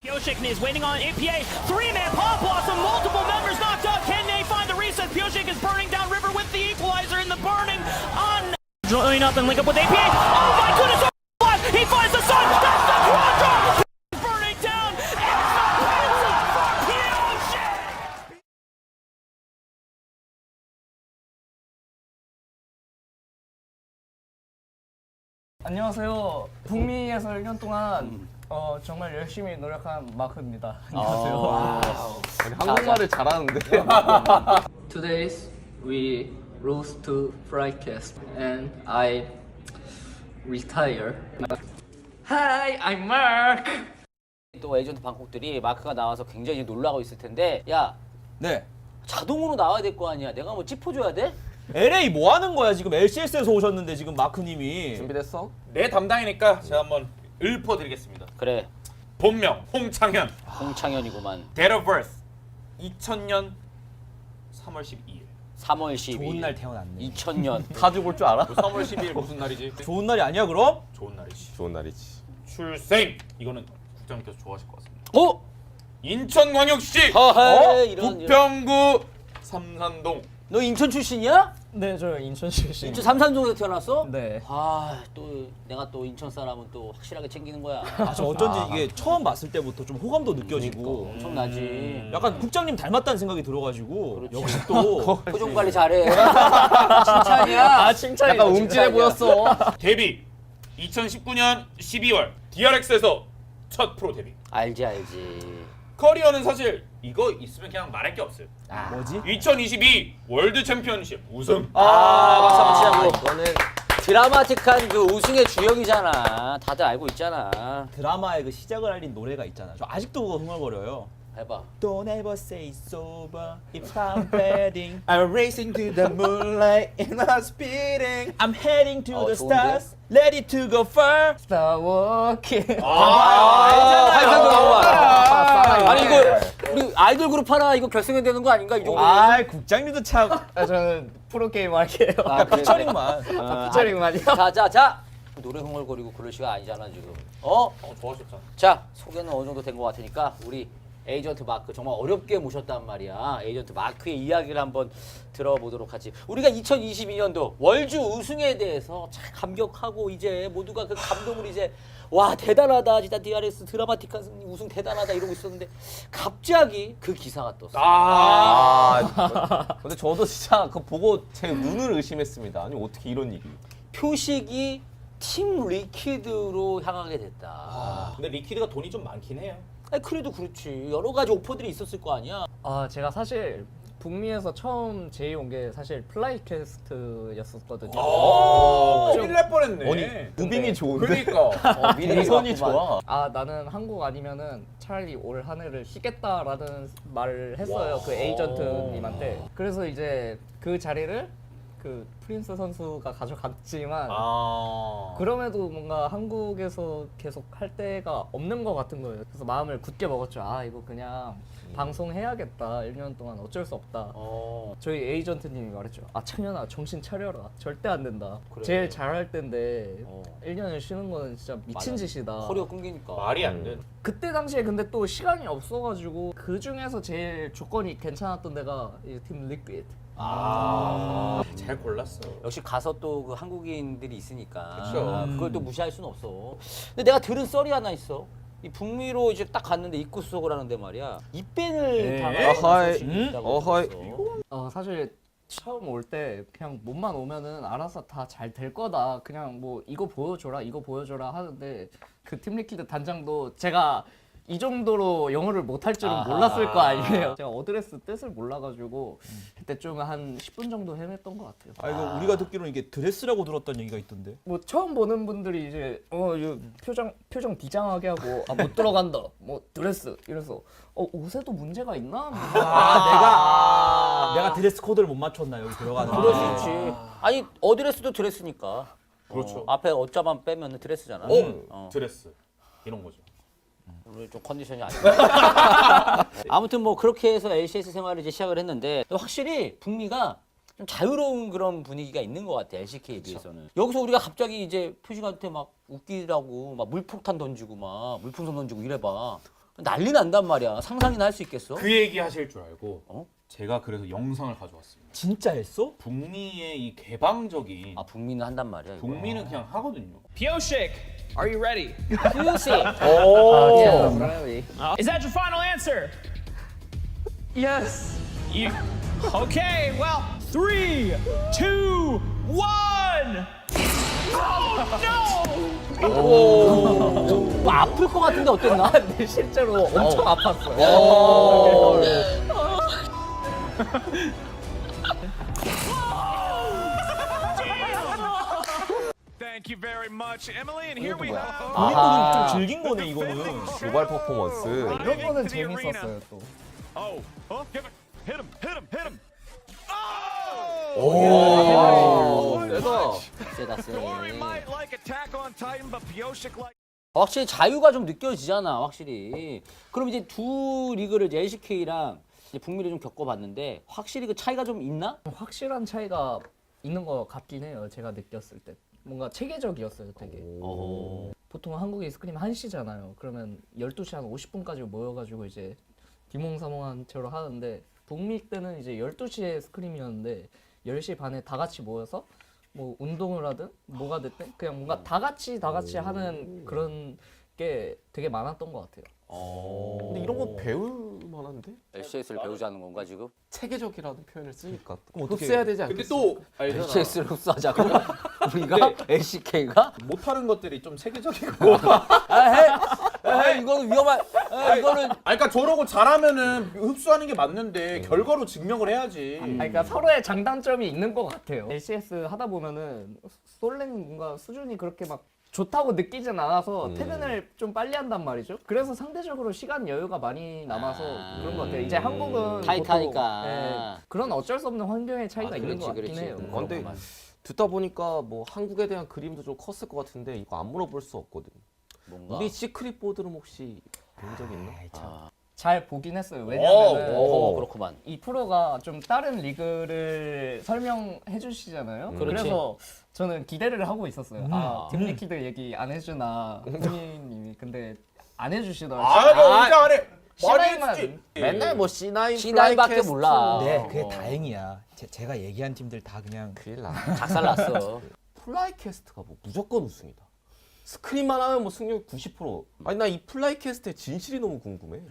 Pioshik is waiting on APA. Three-man Paw Blossom, multiple members knocked out. Can they find the reset? Pioshik is burning down River with the equalizer in the burning on. Join up and link up with APA. Oh my goodness! He finds the sun. That's the quadra. Burning down. It's the pizza for Pioshik. 안녕하세요. 북미에서 1년 동안 정말 열심히 노력한 마크입니다. 안녕하세요. 아니, 한국말을 잘하는데. Today we rose to broadcast and I retire. Hi, I'm Mark. 또 에이전트 방콕들이 마크가 나와서 굉장히 놀라고 있을 텐데, 야, 네. 자동으로 나와야 될 거 아니야? 내가 뭐 짚어줘야 돼? LA 뭐 하는 거야? 지금 LCS에서 오셨는데 지금 마크님이. 준비됐어? 내 담당이니까 제가 한번 읊어드리겠습니다. 그래. 본명 홍창현. 홍창현이구만. Date of birth 2000년 3월 12일. 3월 12일. 좋은 날 태어났네. 2000년. 가지고 올 줄 알아? 3월 12일 무슨 날이지? 좋은 날이 아니야 그럼? 좋은 날이지. 좋은 날이지. 출생. 이거는 국장님께서 좋아하실 것 같습니다. 인천광역시 부평구 삼산동. 너 인천 출신이야? 네, 저 인천 출신. 인천 삼산동에서 태어났어? 네. 또 내가 또 인천 사람은 또 확실하게 챙기는 거야. 저 어쩐지 이게 처음 봤을 때부터 좀 호감도 느껴지고. 엄청나지. 약간 국장님 닮았다는 생각이 들어가지고. 역시 또 표정 관리 잘해. 칭찬이야. 칭찬이. 약간 움찔해 보였어. 데뷔 2019년 12월 DRX에서 첫 프로 데뷔. 알지. 커리어는 사실 이거 있으면 그냥 말할 게 없어요. 뭐지? 2022 월드 챔피언십 우승. 박수 한번 치라고. 이거는 드라마틱한 그 우승의 주역이잖아. 다들 알고 있잖아. 드라마의 그 시작을 알린 노래가 있잖아. 저 아직도 그거 흥얼거려요. 해봐. Don't ever say it's over if I'm fading. I'm racing to the moonlight and I'm speeding. I'm heading to the 좋은데? stars. Ready to go far. Start walking. 아니 이거 우리 아이돌 그룹 하나 이거 결성해야 되는 거 아닌가 이 정도? 국장님도 참. 저는 프로게임 할게요. 피처링만. 피처링만이요? 자. 노래 흥얼거리고 그럴 시간 아니잖아 지금. 좋아하셨잖아. 자, 소개는 어느 정도 된 것 같으니까 우리 에이전트 마크 정말 어렵게 모셨단 말이야. 에이전트 마크의 이야기를 한번 들어보도록 하지. 우리가 2022년도 월주 우승에 대해서 참 감격하고 이제 모두가 그 감동을 이제 와 대단하다 진짜 DRX 드라마틱한 우승 대단하다 이러고 있었는데 갑자기 그 기사가 떴어. 근데 저도 진짜 그거 보고 제 눈을 의심했습니다. 아니 어떻게 이런 일이? 표식이 팀 리퀴드로 향하게 됐다. 근데 리퀴드가 돈이 좀 많긴 해요. 아니 그래도 그렇지. 여러 가지 오퍼들이 있었을 거 아니야. 제가 사실 북미에서 처음 제의 온 게 사실 플라이 퀘스트였었거든요. 큰일 날 뻔했네. 아니 무빙이 좋은데? 그러니까. 미래선이 좋아. 나는 한국 아니면은 차라리 올 한 해를 쉬겠다라는 말을 했어요. 그 에이전트님한테. 그래서 이제 그 자리를 그 프린스 선수가 가져갔지만 그럼에도 뭔가 한국에서 계속 할 데가 없는 것 같은 거예요. 그래서 마음을 굳게 먹었죠. 이거 그냥 방송해야겠다. 1년 동안 어쩔 수 없다. 저희 에이전트님이 말했죠. 창현아 정신 차려라. 절대 안 된다. 그래. 제일 잘할 때인데 1년을 쉬는 거는 진짜 미친 짓이다. 허리가 끊기니까. 말이 안 돼. 그때 당시에 근데 또 시간이 없어가지고 그 중에서 제일 조건이 괜찮았던 데가 이 팀 리퀴드. 잘 골랐어. 역시 가서 또 그 한국인들이 있으니까 그쵸. 그걸 또 무시할 수는 없어. 근데 내가 들은 썰이 하나 있어. 이 북미로 이제 딱 갔는데 입구 수속을 하는데 말이야. 입밴을 네. 당하는 어허이. 소식이 있다고 들었어. 사실 처음 올 때 그냥 몸만 오면은 알아서 다 잘 될 거다. 그냥 뭐 이거 보여줘라 하는데 그 팀리키드 단장도 제가 이 정도로 영어를 못할 줄은 몰랐을 거 아니에요. 제가 어드레스 뜻을 몰라가지고 그때 좀 한 10분 정도 헤맸던 것 같아요. 아 이거 우리가 듣기로는 이게 드레스라고 들었던 얘기가 있던데. 뭐 처음 보는 분들이 이제 이거 표정 비장하게 하고 못 들어간다. 뭐 드레스 이래서 옷에도 문제가 있나? 내가 드레스 코드를 못 맞췄나 여기 들어가는. 그럴 수 있지. 아니 어드레스도 드레스니까. 그렇죠. 앞에 어짜만 빼면 드레스잖아. 드레스 이런 거죠. 오늘 좀 컨디션이 안 좋아. 아무튼 뭐 그렇게 해서 LCS 생활을 이제 시작을 했는데 확실히 북미가 좀 자유로운 그런 분위기가 있는 것 같아. LCK에 비해서는. 여기서 우리가 갑자기 이제 표식한테 막 웃기라고 막 물폭탄 던지고 막 물풍선 던지고 이래봐. 난리 난단 말이야. 상상이나 할 수 있겠어? 그 얘기 하실 줄 알고 제가 그래서 영상을 가져왔습니다. 진짜 했어? 북미의 이 개방적인 북미는 한단 말이야. 이거. 북미는 그냥 하거든요. Pioshik, are you ready? Pioshik. Is that your final answer? Yes. Okay, well, 3, 2, 1. Oh no! 뭐 아플 것 같은데 어땠나? 근데 실제로 엄청 아팠어요. Thank you very much, Emily. And here we 이것도 have. 뭐야? 좀 즐긴 거네 이거는. 도발 퍼포먼스. 이런 거는 재밌었어요 또. Give it. Hit him. 세다 세. Rory might like Attack on Titan, but Pioshik like. 확실히 자유가 좀 느껴지잖아, 확실히. 그럼 이제 두 리그를 이제 LCK랑 이제 북미를 좀 겪어봤는데 확실히 그 차이가 좀 있나? 확실한 차이가 있는 것 같긴 해요. 제가 느꼈을 때. 뭔가 체계적이었어요, 되게. 보통 한국에 스크림 1시잖아요. 그러면 12시 한 50분까지 모여가지고 이제 비몽사몽한 채로 하는데 북미 때는 이제 12시에 스크림이었는데 10시 반에 다 같이 모여서 뭐 운동을 하든 뭐가 됐든 그냥 뭔가 다 같이 하는 그런 게 되게 많았던 것 같아요. 근데 이런 거 배울 만한데? LCS를 배우자는 건가 지금? 체계적이라는 표현을 쓰니까 그럼 어떻게 흡수해야 되지 않겠어? 근데 또 알잖아. LCS를 흡수하자고? 우리가? LCK가? 못하는 것들이 좀 체계적이고. 이거는 위험한. 이거는. 그러니까 저러고 잘하면은 흡수하는 게 맞는데 결과로 증명을 해야지. 그러니까 서로의 장단점이 있는 것 같아요. LCS 하다 보면은 솔랭 뭔가 수준이 그렇게 막 좋다고 느끼진 않아서 퇴근을 좀 빨리 한단 말이죠. 그래서 상대적으로 시간 여유가 많이 남아서 그런 것 같아요. 이제 한국은 타이트하니까. 그런 어쩔 수 없는 환경의 차이가 있는 것 같긴 해요. 근데 듣다 보니까 뭐 한국에 대한 그림도 좀 컸을 것 같은데 이거 안 물어볼 수 없거든. 뭔가? 우리 시크릿 보드는 혹시 본 적 있나? 잘 보긴 했어요. 왜냐면은 그렇구만. 이 프로가 좀 다른 리그를 설명해 주시잖아요. 그래서 저는 기대를 하고 있었어요. 팀리키드 얘기 안 해주나 홍희님이. 근데 안 해주시더라고요. 언제 안 해? C9만 맨날 뭐 C9, C9밖에 몰라. 네, 그게 다행이야. 제가 얘기한 팀들 다 그냥 큰일 나. 작살났어. 플라이캐스트가 뭐 무조건 우승이다. 스크린만 하면 뭐 승률 90%. 아니 나 이 플라이캐스트의 진실이 너무 궁금해.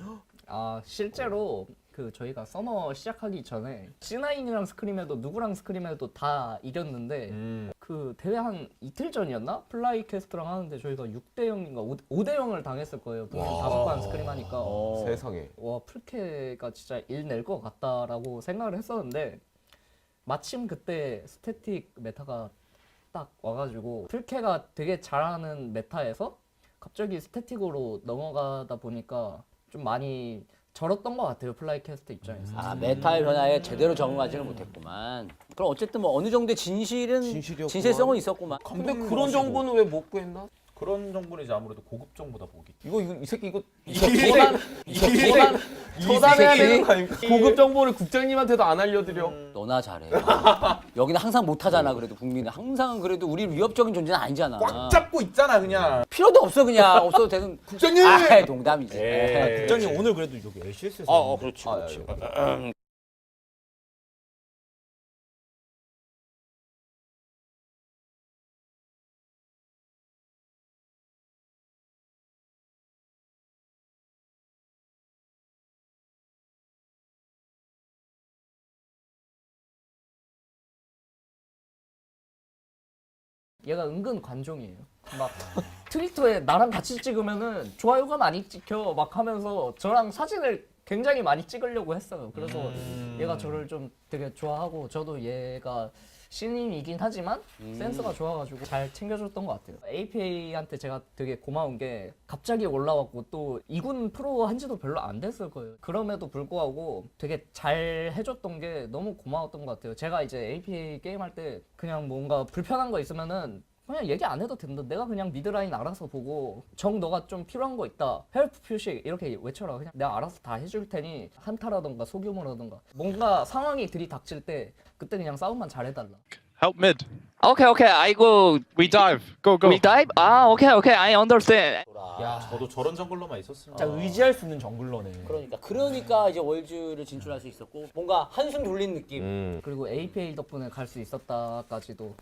실제로 그 저희가 서머 시작하기 전에 C9이랑 스크림해도 누구랑 스크림해도 다 이겼는데 그 대회 한 이틀 전이었나? 플라이 캐스트랑 하는데 저희가 6대 0인가 5대 0을 당했을 거예요. 5번 스크림 하니까. 세상에. 와, 풀케가 진짜 일 낼 것 같다라고 생각을 했었는데 마침 그때 스태틱 메타가 딱 와가지고 풀케가 되게 잘하는 메타에서 갑자기 스태틱으로 넘어가다 보니까 좀 많이 절었던 것 같아요. 플라이 캐스트 입장에서. 메타의 변화에 제대로 적응하지는 못했구만. 그럼 어쨌든 뭐 어느 정도의 진실성은 있었구만. 근데 그런 정보는 왜 못 구했나? 그런 정보는 이제 아무래도 고급 정보다 보기. 이 새끼 처단해야 되는 거 아닙니까? 고급 정보를 국장님한테도 안 알려드려. 너나 잘해. 여기는 항상 못하잖아. 그래도 국민은 항상 그래도 우리 위협적인 존재는 아니잖아. 꽉 잡고 있잖아 그냥. 필요도 없어 그냥. 없어도 되는. 국장님. 농담이지. 국장님 오늘 그래도 여기 LCS에서. 그렇지. 얘가 은근 관종이에요. 막 트위터에 나랑 같이 찍으면은 좋아요가 많이 찍혀 막 하면서 저랑 사진을 굉장히 많이 찍으려고 했어요. 그래서 얘가 저를 좀 되게 좋아하고 저도 얘가 신인이긴 하지만 센스가 좋아가지고 잘 챙겨줬던 것 같아요. APA한테 제가 되게 고마운 게 갑자기 올라왔고 또 2군 프로 한 지도 별로 안 됐을 거예요. 그럼에도 불구하고 되게 잘 해줬던 게 너무 고마웠던 것 같아요. 제가 이제 APA 게임할 때 그냥 뭔가 불편한 거 있으면은 그냥 얘기 안 해도 된다. 내가 그냥 미드라인 알아서 보고 정 너가 좀 필요한 거 있다. 헬프 표식 이렇게 외쳐라. 그냥 내가 알아서 다 해줄 테니 한타라던가 소규모라던가 뭔가 상황이 들이닥칠 때 그때 그냥 싸움만 잘해달라. Help mid. Okay, I go. We dive. Go, go. We dive? Okay, I understand. 야, 저도 저런 정글러만 있었으면. 진짜 의지할 수 있는 정글러네. 그러니까 이제 월즈를 진출할 수 있었고 뭔가 한숨 돌린 느낌. 그리고 APA 덕분에 갈 수 있었다까지도.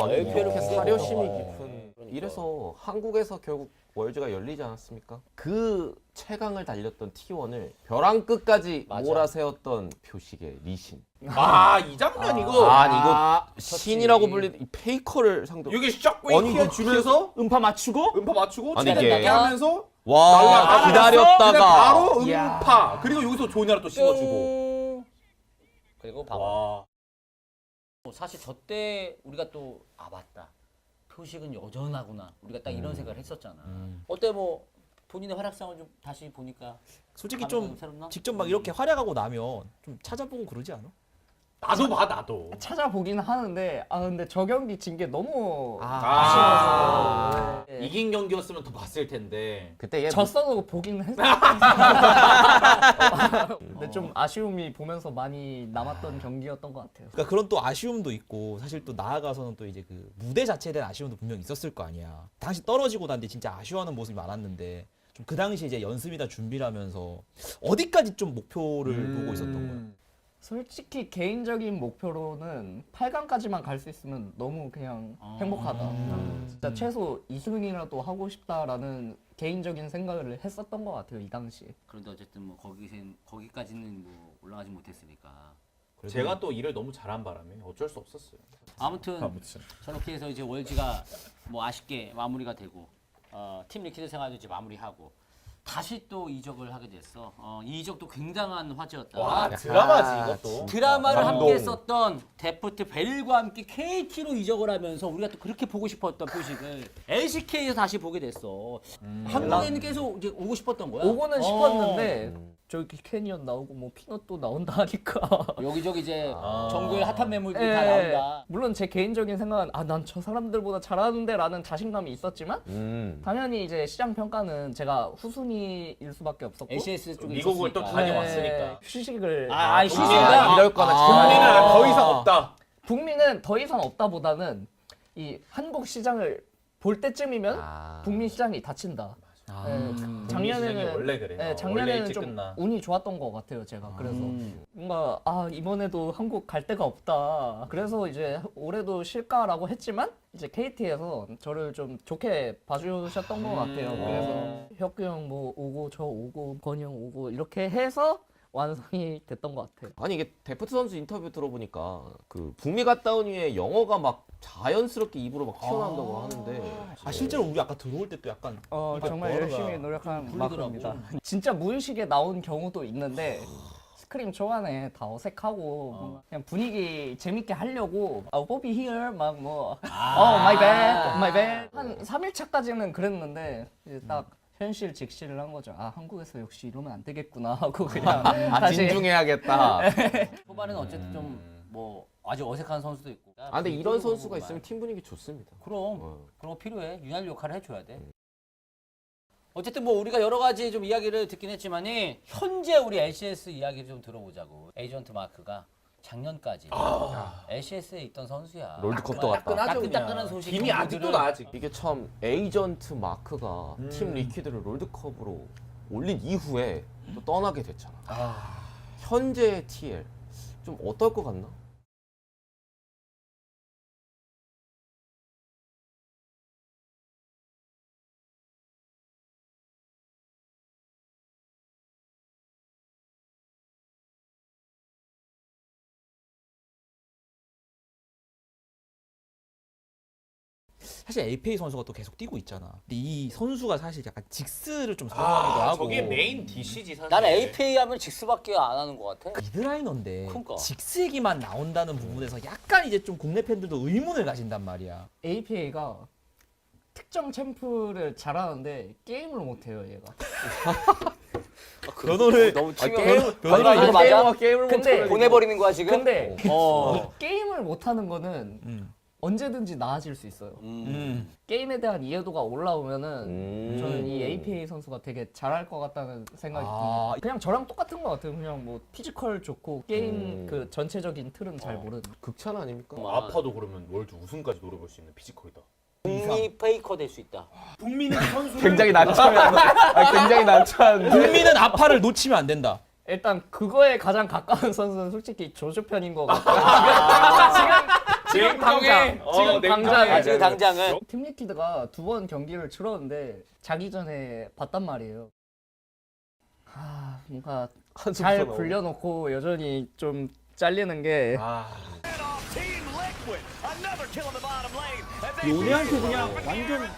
이렇게 사려심이 깊은. 이래서 한국에서 결국 월즈가 열리지 않았습니까? 그 최강을 달렸던 T1을 벼랑 끝까지 몰아세웠던 표식의 리신. 이 장면 이거. 이거 신이라고 불리는 이 페이커를 상대로. 여기 샷웨이키어 주면서 음파 맞추고 아니 이게 하면서 와 기다렸다가 바로 음파. 그리고 여기서 조냐를 또 씹어주고. 그리고 봐봐. 사실 저 때 우리가 또 맞다. 표식은 여전하구나. 우리가 딱 이런 생각을 했었잖아. 어때 뭐 본인의 활약상을 좀 다시 보니까 솔직히 좀 직접 막 이렇게 활약하고 나면 좀 찾아보고 그러지 않아? 나도. 찾아보긴 하는데 근데 저 경기 진 게 너무 아쉬워서 이긴 경기였으면 더 봤을 텐데. 그때 얘 졌어도 보긴 했어. 근데 좀 아쉬움이 보면서 많이 남았던 경기였던 것 같아요. 그러니까 그런 또 아쉬움도 있고 사실 또 나아가서는 또 이제 그 무대 자체에 대한 아쉬움도 분명 있었을 거 아니야. 당시 떨어지고 난데 진짜 아쉬워하는 모습이 많았는데 좀 그 당시 이제 연습이나 준비를 하면서 어디까지 좀 목표를 보고 있었던 거야? 솔직히 개인적인 목표로는 8강까지만 갈 수 있으면 너무 그냥 행복하다. 진짜 최소 2승이라도 하고 싶다라는 개인적인 생각을 했었던 것 같아요, 이 당시. 그런데 어쨌든 뭐 거기까지는 뭐 올라가지 못했으니까. 제가 또 일을 너무 잘한 바람에 어쩔 수 없었어요. 아무튼 저렇게 해서 이제 월즈가 뭐 아쉽게 마무리가 되고 팀 리퀴드 생활도 이제 마무리하고 다시 또 이적을 하게 됐어. 이 이적도 굉장한 화제였다. 와, 드라마지 이것도. 드라마를 함께 썼던 데프트 벨과 함께 KT로 이적을 하면서 우리가 또 그렇게 보고 싶었던 표식을 LCK에서 다시 보게 됐어. 한국에는 계속 이제 오고 싶었던 거야? 오고는 싶었는데 저기 캐니언 나오고 뭐 피넛도 나온다 하니까 여기저기 이제 정글 핫한 매물들이 다 나온다. 물론 제 개인적인 생각은 난 저 사람들보다 잘하는데 라는 자신감이 있었지만 당연히 이제 시장 평가는 제가 후순위일 수밖에 없었고 LCS 쪽에 미국을 또 다녀왔으니까 휴식을 휴식이다. 이럴 거나 북미는 더 이상 없다. 북미는 더 이상 없다보다는 이 한국 시장을 볼 때쯤이면 북미 시장이 닫힌다. 작년에는 원래 그래. 작년에는 좀 운이 좋았던 것 같아요, 제가. 그래서 뭔가 이번에도 한국 갈 데가 없다. 그래서 이제 올해도 쉴까라고 했지만 이제 KT에서 저를 좀 좋게 봐주셨던 것 같아요. 그래서 혁규 형 뭐 오고 저 오고 건이 형 오고 이렇게 해서 완성이 됐던 것 같아요. 아니 이게 데프트 선수 인터뷰 들어보니까 그 북미 갔다 온 후에 영어가 막 자연스럽게 입으로 막 튀어나온다고 하는데 실제로 우리 아까 들어올 때 또 약간 정말 열심히 노력한 마크입니다. 진짜 무의식에 나온 경우도 있는데 스크림 초반에 다 어색하고 그냥 분위기 재밌게 하려고 뽀비 here 막 뭐 my bad 한 3일차까지는 그랬는데 이제 딱 현실 직시를 한 거죠. 한국에서 역시 이러면 안 되겠구나 하고 그냥 다시 진중해야겠다. 초반에는 어쨌든 좀 뭐 아주 어색한 선수도 있고. 근데 이런 선수가 있으면 팀 분위기 좋습니다. 그럼 그런 거 필요해. 유난 역할을 해줘야 돼. 어쨌든 뭐 우리가 여러 가지 좀 이야기를 듣긴 했지만이 현재 우리 LCS 이야기를 좀 들어보자고. 에이전트 마크가 작년까지 LCS에 있던 선수야. 롤드컵도 갔다. 따끈따끈한 소식. 김이 아직도 나 아직. 이게 참 에이전트 마크가 팀 리퀴드를 롤드컵으로 올린 이후에 또 떠나게 됐잖아. 현재의 TL 좀 어떨 것 같나? 사실 LPA 선수가 또 계속 뛰고 있잖아. 근데 이 선수가 사실 약간 직스를 좀 선호하기도 하고. 저게 메인 DC지 사실. 나는 APA 하면 직스밖에 안 하는 것 같아. 미드라이너인데 그러니까. 직스 얘기만 나온다는 부분에서 약간 이제 좀 국내 팬들도 의문을 가진단 말이야. APA가 특정 챔프를 잘하는데 게임을 못해요 얘가. 변호를 너무 게임을 맞아? 게임을 근데 보내버리는 거야 지금? 근데 게임을 못하는 거는 언제든지 나아질 수 있어요. 게임에 대한 이해도가 올라오면은 저는 이 APA 선수가 되게 잘할 것 같다는 생각이 듭니다. 그냥 저랑 똑같은 것 같아요. 그냥 뭐 피지컬 좋고 게임 그 전체적인 틀은 잘 모르는. 극찬 아닙니까? 아파도 그러면 월드 우승까지 노려볼 수 있는 피지컬이다. 북미 페이커 될 수 있다. 북미는 선수 굉장히 난처한 굉장히 난처한 국민은 아파를 놓치면 안 된다. 일단 그거에 가장 가까운 선수는 솔직히 조조 편인 것 같아요. 지금 당장 지금 당장은 팀 리퀴드가 2번 경기를 치렀는데 자기 전에 봤단 말이에요. 뭔가 잘 굴려놓고 여전히 좀 잘리는 게 요네한테 그냥 완전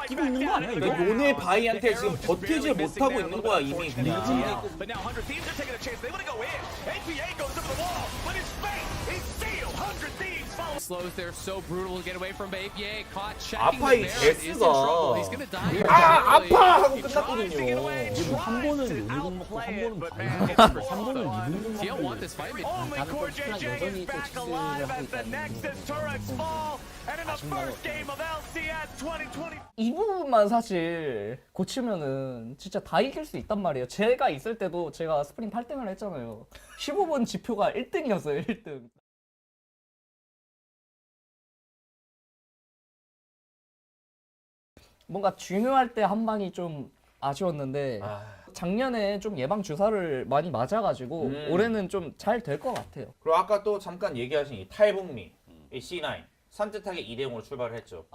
끼고 있는 거 아니야? 이거? 요네 바이한테 지금 버티지 못하고 있는 거야 이미 그냥. 아파의 데스가 아파 하고 끝났거든요. 지금 한 번은 요네공 먹고 한 번은 바이공 먹고 한 번은 리븐공 먹고. 다른 선수랑 여전히 또 직스를 하고 있다는 이 부분만 사실 고치면은 진짜 다 이길 수 있단 말이에요. 제가 있을 때도 제가 스프링 8등을 했잖아요. 15번 지표가 1등이었어요. 1등. 뭔가 중요할 때 한 방이 좀 아쉬웠는데 작년에 좀 예방 주사를 많이 맞아가지고 올해는 좀 잘 될 것 같아요. 그리고 아까 또 잠깐 얘기하신 이 탈북미, 이 C9 산뜻하게 2대0으로 출발을 했죠.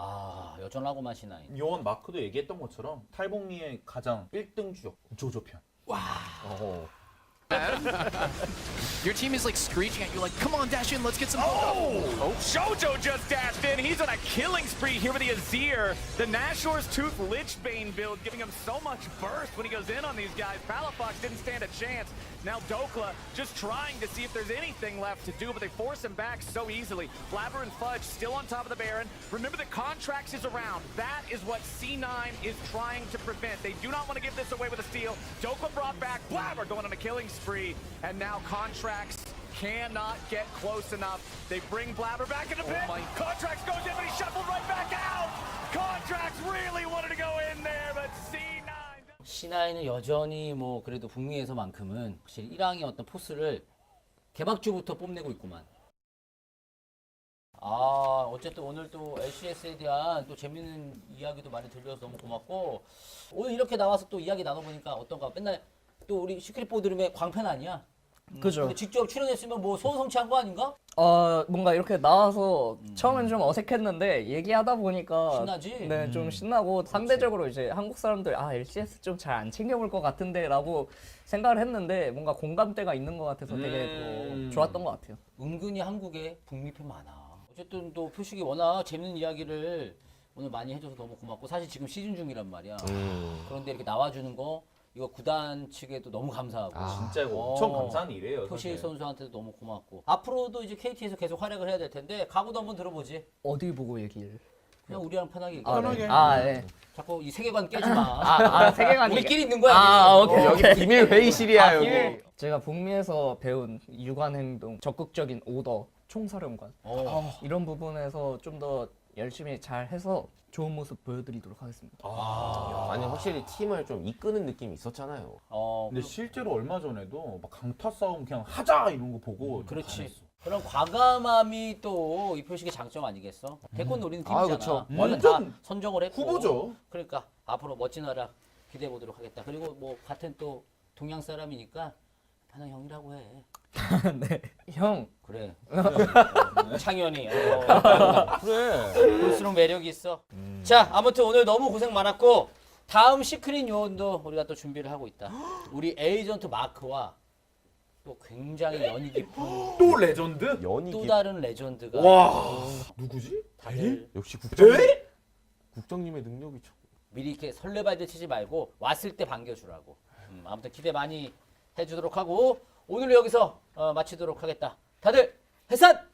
여전하고만 C9. 요원 마크도 얘기했던 것처럼 탈북미의 가장 1등 주역 조조편. 와. Your team is like screeching at you like, come on, dash in, let's get some. Oh, Jojo just dashed in. He's on a killing spree here with the Azir. The Nashor's Tooth Lichbane build giving him so much burst when he goes in on these guys. Palafox didn't stand a chance. Now Dokla just trying to see if there's anything left to do, but they force him back so easily. Blabber and Fudge still on top of the Baron. Remember the Contracts is around. That is what C9 is trying to prevent. They do not want to give this away with a steal. Dokla brought back. Blabber going on a killing spree. And now Contracts cannot get close enough. They bring Blabber back in the pit. Contracts goes in, but he shuffled right back out. Contracts really wanted to go in there, but C9. C9은 여전히 뭐 그래도 북미에서만큼은 확실히 1항의 어떤 포스를 개막주부터 뽐내고 있구만. 어쨌든 오늘 또 LCS에 대한 또 재밌는 이야기도 많이 들려서 너무 고맙고 오늘 이렇게 나와서 또 이야기 나눠보니까 어떤가. 맨날 또 우리 시크릿 보드룸의 광팬 아니야? 그죠. 근데 직접 출연했으면 뭐 소원성취한 거 아닌가? 뭔가 이렇게 나와서 처음엔 좀 어색했는데 얘기하다 보니까 신나지? 네, 좀 신나고 상대적으로 이제 한국 사람들 LCS 좀 잘 안 챙겨볼 것 같은데라고 생각을 했는데 뭔가 공감대가 있는 것 같아서 되게 좋았던 것 같아요. 은근히 한국에 북미 팬 많아. 어쨌든 또 표식이 워낙 재밌는 이야기를 오늘 많이 해줘서 너무 고맙고 사실 지금 시즌 중이란 말이야. 그런데 이렇게 나와주는 거 이거 구단 측에도 너무 감사하고 진짜 이거 엄청 감사한 일이에요. 표식 선수한테도 너무 고맙고 앞으로도 이제 KT에서 계속 활약을 해야 될 텐데 각오도 한번 들어보지. 어디 보고 얘기를? 그냥 우리랑 편하게 얘기해. 네. 자꾸 이 세계관 깨지 마. 세계관이 우리끼리 있는 거야. 오케이. 여기 비밀 회의실이야 여기. 제가 북미에서 배운 유관 행동, 적극적인 오더, 총사령관 이런 부분에서 좀 더 열심히 잘 해서 좋은 모습 보여드리도록 하겠습니다. 아니 확실히 팀을 좀 이끄는 느낌이 있었잖아요. 근데 실제로 얼마 전에도 막 강타 싸움 그냥 하자 이런 거 보고 그렇지. 그런 과감함이 또 이 표식의 장점 아니겠어? 대권 노리는 팀이잖아. 그쵸. 완전 다 선정을 했고. 후보죠. 그러니까 앞으로 멋진 활약 기대해 보도록 하겠다. 그리고 뭐 같은 또 동양 사람이니까 편한 형이라고 해. 네. 형. 그래. 창현이. 그래. 볼수록 매력이 있어. 자, 아무튼 오늘 너무 고생 많았고 다음 시크릿 요원도 우리가 또 준비를 하고 있다. 우리 에이전트 마크와 또 굉장히 연이 깊은 또 레전드? 또 다른 레전드가 와 누구지? 다들 역시 국장. 국장님의 능력이 미리 이렇게 설레발들 치지 말고 왔을 때 반겨주라고. 아무튼 기대 많이 해주도록 하고 오늘 여기서 마치도록 하겠다. 다들 해산!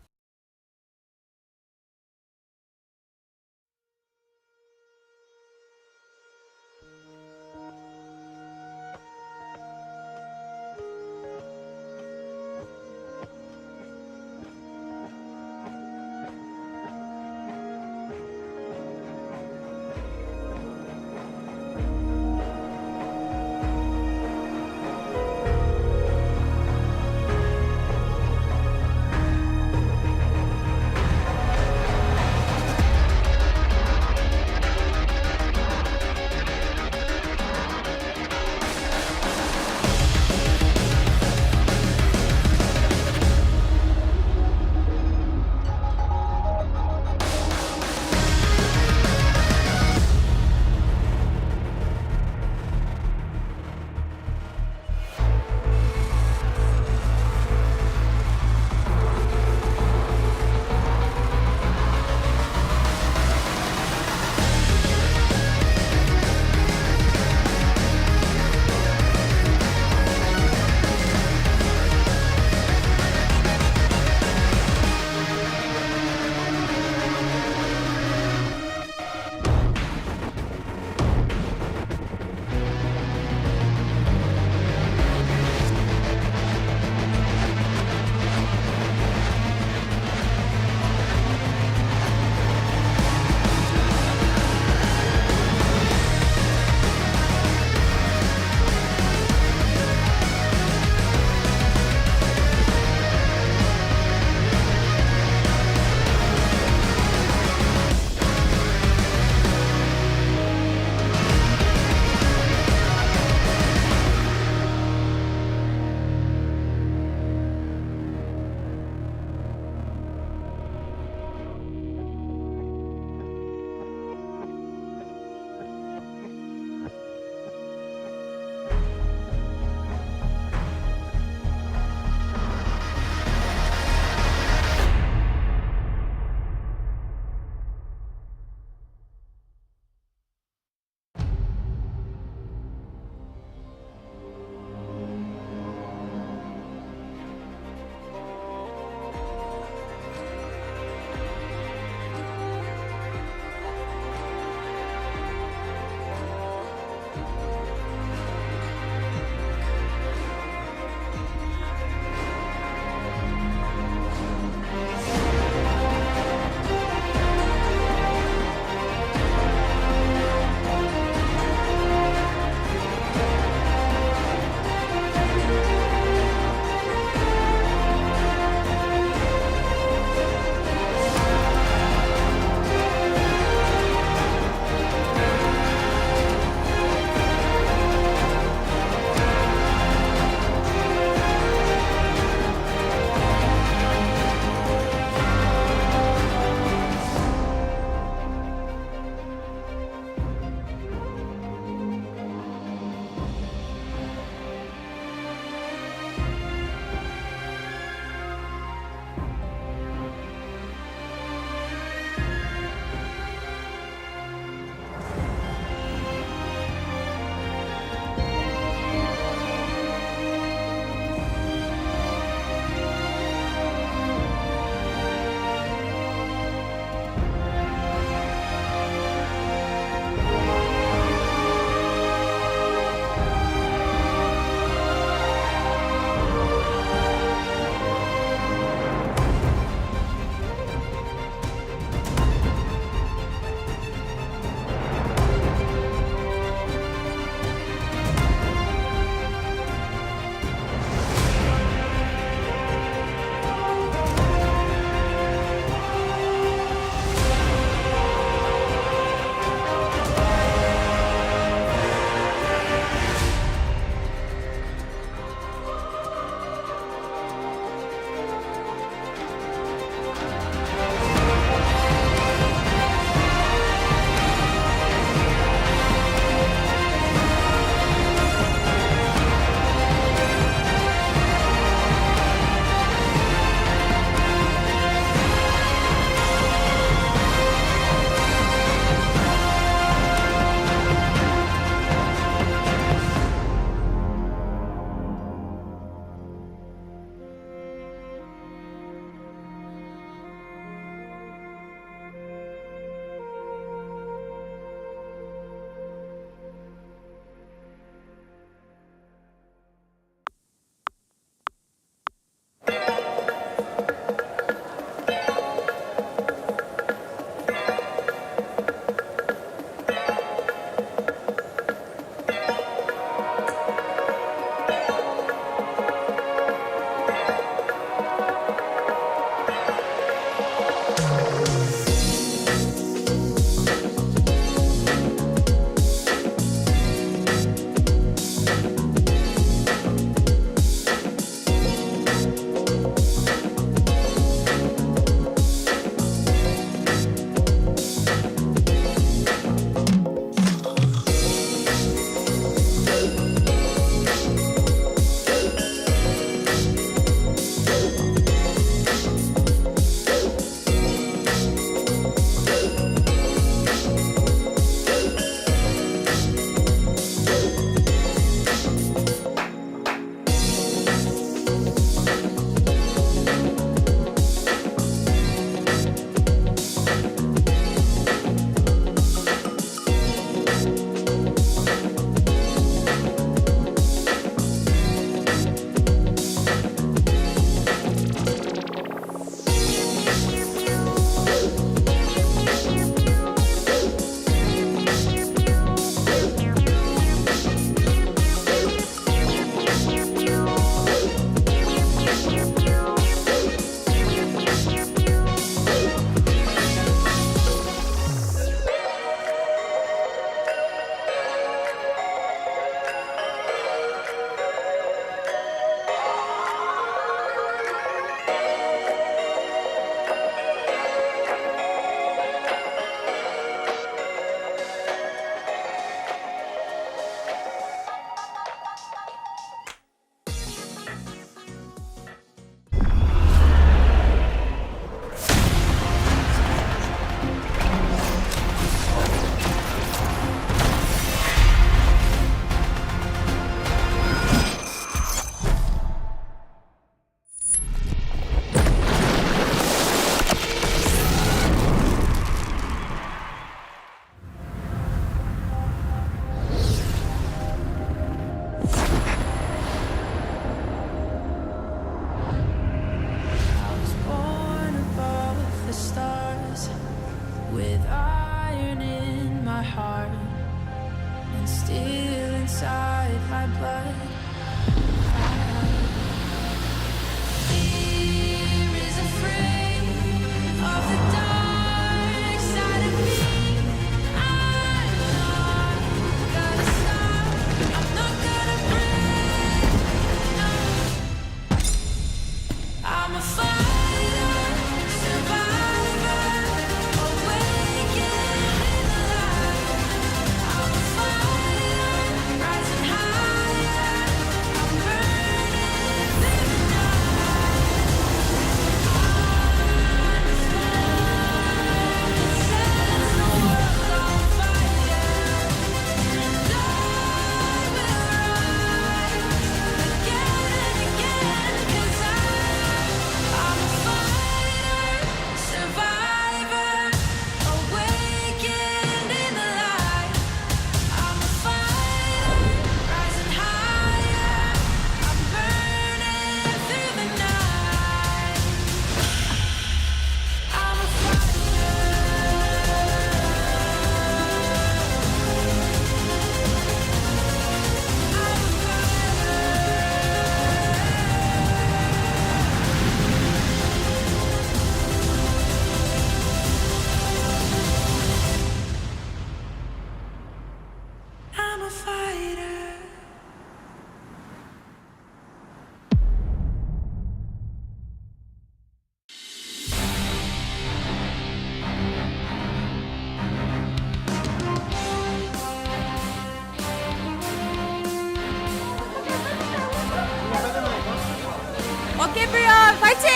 오케이 브리온 파이팅!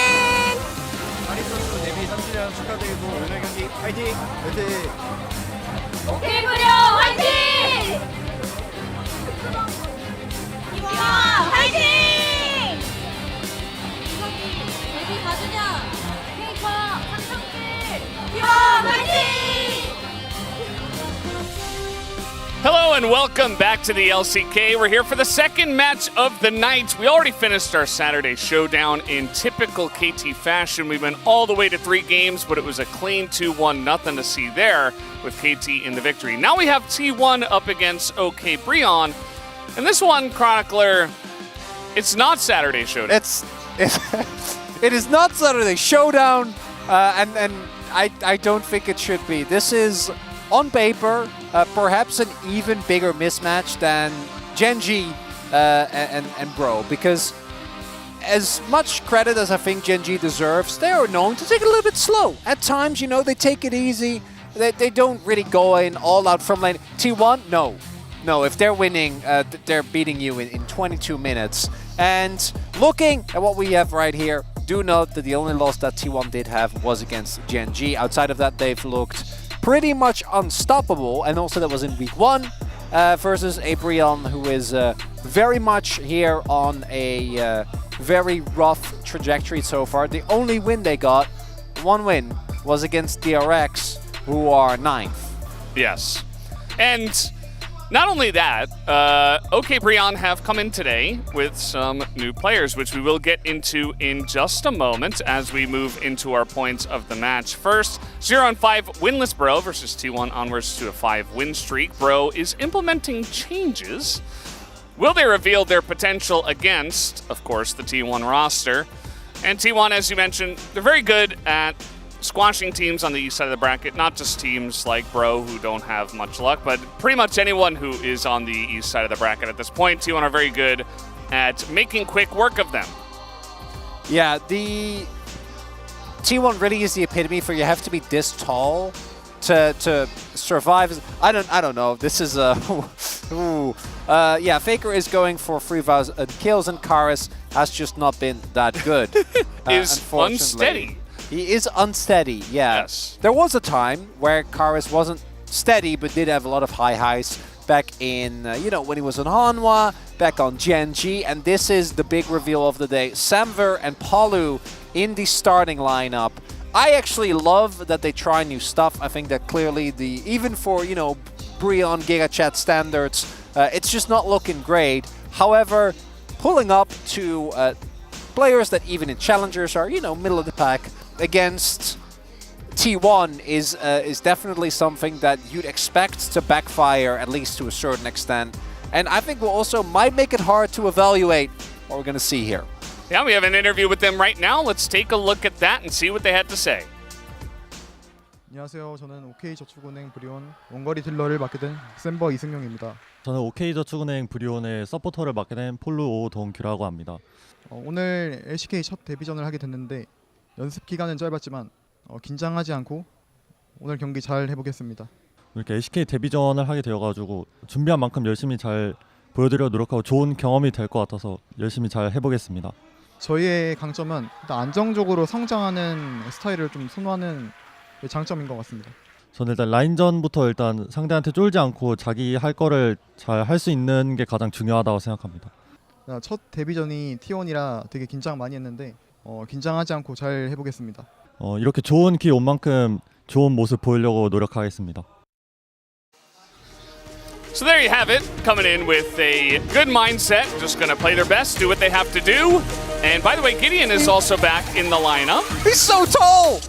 마리 선수 데뷔 3주년 축하드리고 오늘 경기 파이팅! 파이팅! 오케이 브리온 화이팅! 이와 화이팅! 데뷔 4주년 케이커 상성길 이와 화이팅! Hello and welcome back to the LCK. We're here for the second match of the night. We already finished our Saturday showdown in typical KT fashion. We went all the way to 3 games, but it was a clean 2-1, nothing to see there with KT in the victory. Now we have T1 up against OK Brion. And this one, Chronicler, it's not Saturday showdown. It is not Saturday showdown, and I don't think it should be. This is, on paper, perhaps an even bigger mismatch than Gen.G and Bro, because as much credit as I think Gen.G deserves, they are known to take it a little bit slow. At times, you know, they take it easy. They don't really go in all out from lane. T1, no. No, if they're winning, they're beating you in 22 minutes. And looking at what we have right here, do note that the only loss that T1 did have was against Gen.G. Outside of that, they've looked pretty much unstoppable, and also that was in week 1 versus a Brion who is very much here on a very rough trajectory so far. The only win they got, one win, was against DRX, who are 9th. Yes. And not only that, OK Brion have come in today with some new players, which we will get into in just a moment as we move into our points of the match. First, 0-5 winless Bro versus T1 onwards to a 5-win streak. Bro is implementing changes. Will they reveal their potential against, of course, the T1 roster? And T1, as you mentioned, they're very good at squashing teams on the east side of the bracket, not just teams like Bro who don't have much luck, but pretty much anyone who is on the east side of the bracket at this point. T1 are very good at making quick work of them. Yeah, the T1 really is the epitome for you have to be this tall to survive. I don't know. This is yeah, Faker is going for 3,000 kills, and Karis has just not been that good. Is unsteady. He is unsteady, yeah. Yes. There was a time where Karis wasn't steady, but did have a lot of high highs back in, you know, when he was on Hanwha, back on Gen.G, and this is the big reveal of the day. Samver and Palu in the starting lineup. I actually love that they try new stuff. I think that clearly even for, you know, Brion GigaChat standards, it's just not looking great. However, pulling up to players that even in challengers are, you know, middle of the pack, against T1 is definitely something that you'd expect to backfire, at least to a certain extent. And I think will also might make it hard to evaluate what we're going to see here. Yeah, we have an interview with them right now. Let's take a look at that and see what they had to say. 안녕하세요. 저는 OK저축은행 브리온 원거리 딜러를 맡게 된 샘버 이승용입니다. 저는 OK저축은행 브리온의 서포터를 맡게 된 폴루 오동규라고 합니다. 오늘 LCK 첫 데뷔전을 하게 됐는데 연습 기간은 짧았지만 긴장하지 않고 오늘 경기 잘 해보겠습니다. 이렇게 LCK 데뷔전을 하게 되어가지고 준비한 만큼 열심히 잘 보여드려 노력하고 좋은 경험이 될 것 같아서 열심히 잘 해보겠습니다. 저희의 강점은 일단 안정적으로 성장하는 스타일을 좀 선호하는 장점인 것 같습니다. 저는 일단 라인전부터 일단 상대한테 쫄지 않고 자기 할 거를 잘 할 수 있는 게 가장 중요하다고 생각합니다. 첫 데뷔전이 T1이라 되게 긴장 많이 했는데 긴장하지 않고 잘 해보겠습니다. 이렇게 좋은 기회 온 만큼 좋은 모습 보이려고 노력하겠습니다. So there you have it, coming in with a good mindset, just going to play their best, do what they have to do. And by the way, Gideon is also back in the lineup. He's so tall!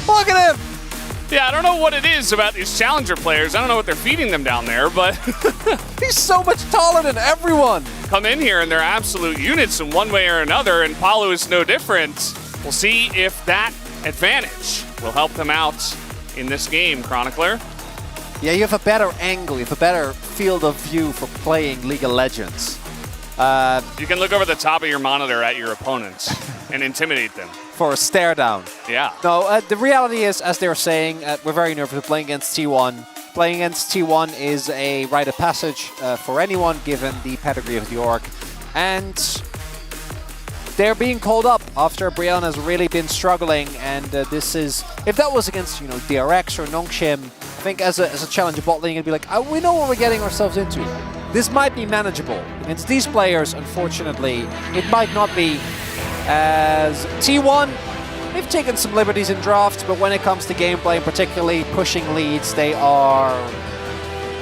Look at him! Yeah, I don't know what it is about these challenger players. I don't know what they're feeding them down there, but he's so much taller than everyone. Come in here and they're absolute units in one way or another, and Palu is no different. We'll see if that advantage will help them out in this game, Chronicler. Yeah, you have a better angle, you have a better field of view for playing League of Legends. You can look over the top of your monitor at your opponents and intimidate them. For a stare down. Yeah. No, the reality is, as they were saying, we're very nervous playing against T1. Playing against T1 is a rite of passage for anyone, given the pedigree of the org. And they're being called up after Brian has really been struggling, and this is, if that was against, you know, DRX or Nongshim, I think as a challenger bot lane, you'd be like, we know what we're getting ourselves into. This might be manageable. Against these players, unfortunately, it might not be. As T1, they've taken some liberties in drafts, but when it comes to gameplay, particularly pushing leads, they are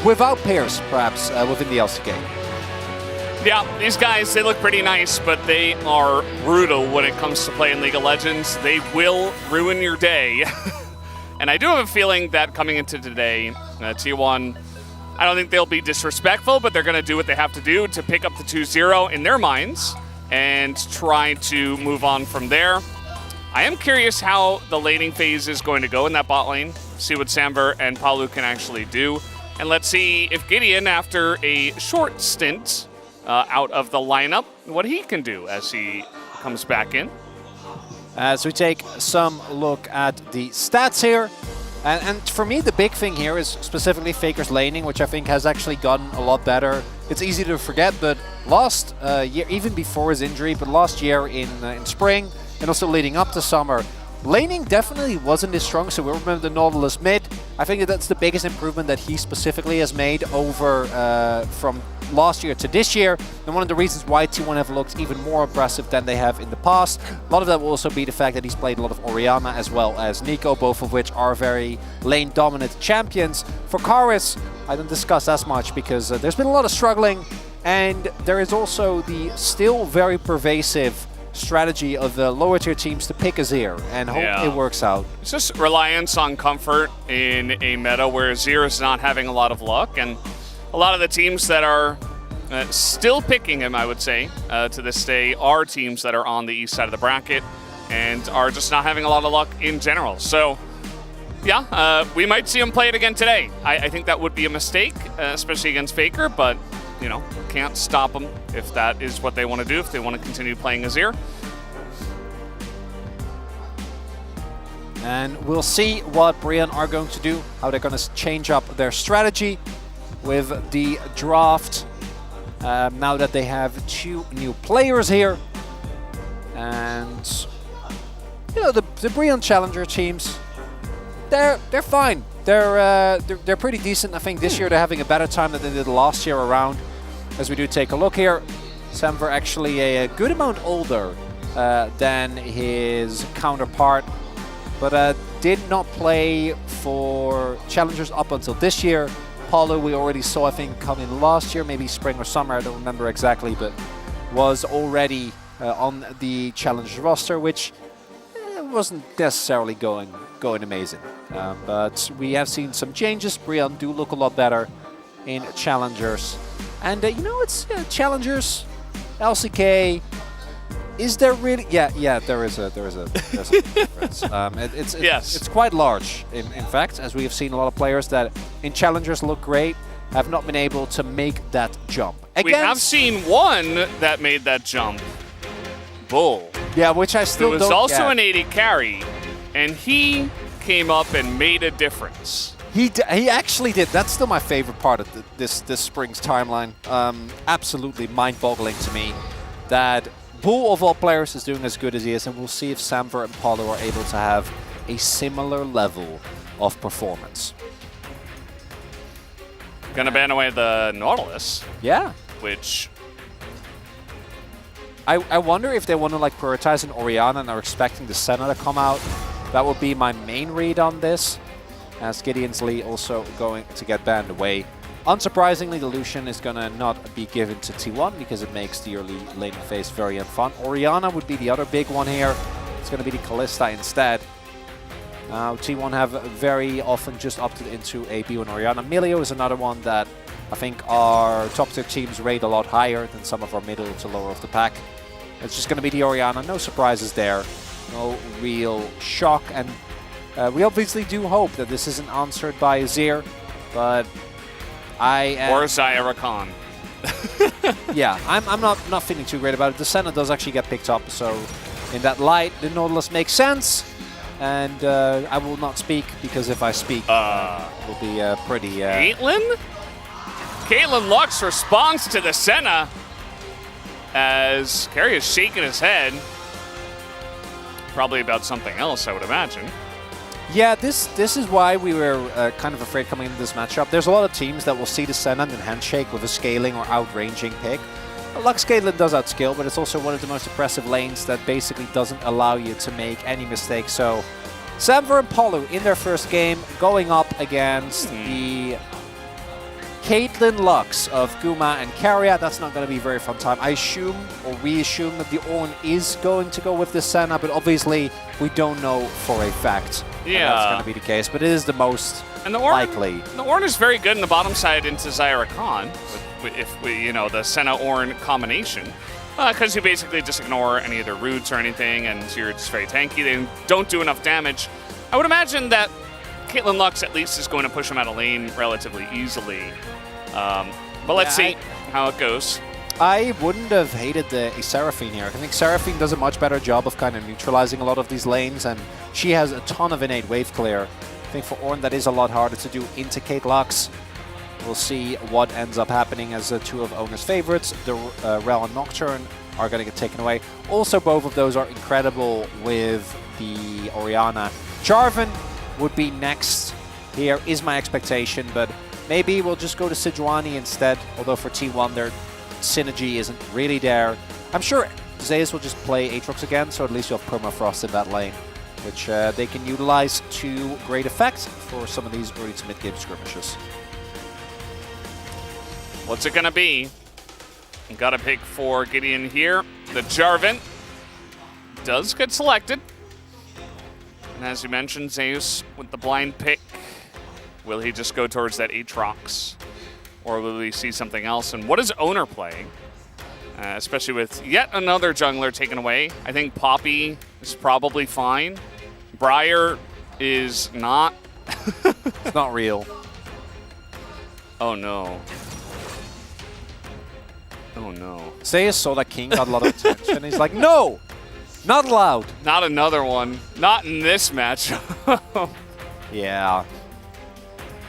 without peers, perhaps, within the LCK. Yeah, these guys, they look pretty nice, but they are brutal when it comes to playing League of Legends. They will ruin your day. And I do have a feeling that coming into today, T1, I don't think they'll be disrespectful, but they're going to do what they have to do to pick up the 2-0 in their minds and try to move on from there. I am curious how the laning phase is going to go in that bot lane, see what Samver and Palu can actually do. And let's see if Gideon, after a short stint out of the lineup, what he can do as he comes back in. As we take some look at the stats here, and for me the big thing here is specifically Faker's laning, which I think has actually gotten a lot better. It's easy to forget, but last year, even before his injury, but last year in spring and also leading up to summer, laning definitely wasn't as strong, so we remember the Nautilus mid. I think that that's the biggest improvement that he specifically has made over from last year to this year, and one of the reasons why T1 have looked even more aggressive than they have in the past. A lot of that will also be the fact that he's played a lot of Orianna as well as Nico, both of which are very lane-dominant champions. For Karis, I don't discuss as much because there's been a lot of struggling, and there is also the still very pervasive strategy of the lower tier teams to pick Azir and hope it works out. It's just reliance on comfort in a meta where Azir is not having a lot of luck, and a lot of the teams that are still picking him, I would say, to this day, are teams that are on the east side of the bracket and are just not having a lot of luck in general. So, yeah, we might see him play it again today. I think that would be a mistake, especially against Faker, but, you know, can't stop them if that is what they want to do, if they want to continue playing Azir. And we'll see what Brian are going to do, how they're going to change up their strategy with the draft, now that they have 2 new players here. And, you know, the Brian Challenger teams, they're fine. They're pretty decent. I think this year they're having a better time than they did last year around. As we do take a look here, Samver actually a good amount older than his counterpart, but did not play for Challengers up until this year. Paulo we already saw, I think, come in last year, maybe spring or summer, I don't remember exactly, but was already on the Challengers roster, which wasn't necessarily going amazing. But we have seen some changes. Brian do look a lot better in Challengers. And, you know, it's Challengers, LCK. Is there really? Yeah, there is a difference. It's quite large, in fact, as we have seen a lot of players that in Challengers look great, have not been able to make that jump. We have seen one that made that jump, Bull. Yeah, which I still don't get. It was also get. an AD carry, and he came up and made a difference. He actually did. That's still my favorite part of this spring's timeline. Absolutely mind-boggling to me that Bull, of all players, is doing as good as he is, and we'll see if Samver and Paulo are able to have a similar level of performance. Gonna ban away the Nautilus. Yeah. Which... I wonder if they want to like prioritize an Orianna and are expecting the Senna to come out. That would be my main read on this, as Gideon's Lee also going to get banned away. Unsurprisingly, the Lucian is going to not be given to T1 because it makes the early laning phase very unfun. Orianna would be the other big one here. It's going to be the Kalista instead. T1 have very often just opted into a B1 Orianna. Milio is another one that I think our top tier teams rate a lot higher than some of our middle to lower of the pack. It's just going to be the Orianna. No surprises there. No real shock. And we obviously do hope that this isn't answered by Azir, but or Zaya Rakan. Yeah, I'm not feeling too great about it. The Senna does actually get picked up, so in that light, the Nautilus makes sense. And I will not speak, because if I speak, it will be pretty... Caitlyn? Caitlyn Lux responds to the Senna. as Carry is shaking his head. Probably about something else, I would imagine. Yeah, this is why we were kind of afraid coming into this matchup. There's a lot of teams that will see the Senna and Handshake with a scaling or outranging pick. Lux Caitlyn does outscale, but it's also one of the most impressive lanes that basically doesn't allow you to make any mistakes. So Samver and Polu in their first game going up against the Caitlyn Lux of Guma and Carrier. That's not going to be a very fun time. I assume, or we assume, that the Ornn is going to go with the Senna, but obviously we don't know for a fact that that's going to be the case, but it is the most likely. The Ornn is very good in the bottom side into Zyra Khan, if we, you know, the Senna Ornn combination. Because you basically just ignore any of their roots or anything, and you're just very tanky. They don't do enough damage. I would imagine that Caitlyn Lux at least is going to push him out of lane relatively easily. But let's see how it goes. I wouldn't have hated the Seraphine here. I think Seraphine does a much better job of kind of neutralizing a lot of these lanes, and she has a ton of innate wave clear. I think for Ornn that is a lot harder to do into Cait Lux. We'll see what ends up happening as two of Owner's favorites. The Rel and Nocturne are going to get taken away. Also, both of those are incredible with the Orianna. Jarvan would be next here, is my expectation, but maybe we'll just go to Sejuani instead, although for T1 their synergy isn't really there. I'm sure Zeus will just play Aatrox again, so at least you'll have Permafrost in that lane, which they can utilize to great effect for some of these early to mid-game skirmishes. What's it going to be? Got a pick for Gideon here. The Jarvan does get selected. And as you mentioned, Zeus with the blind pick. Will he just go towards that Aatrox? Or will we see something else? And what is Owner playing? Especially with yet another jungler taken away. I think Poppy is probably fine. Briar is not. It's not real. Oh no. Oh no. Zeus saw that King got a lot of attention. He's like, no! Not allowed. Not another one. Not in this match. Yeah.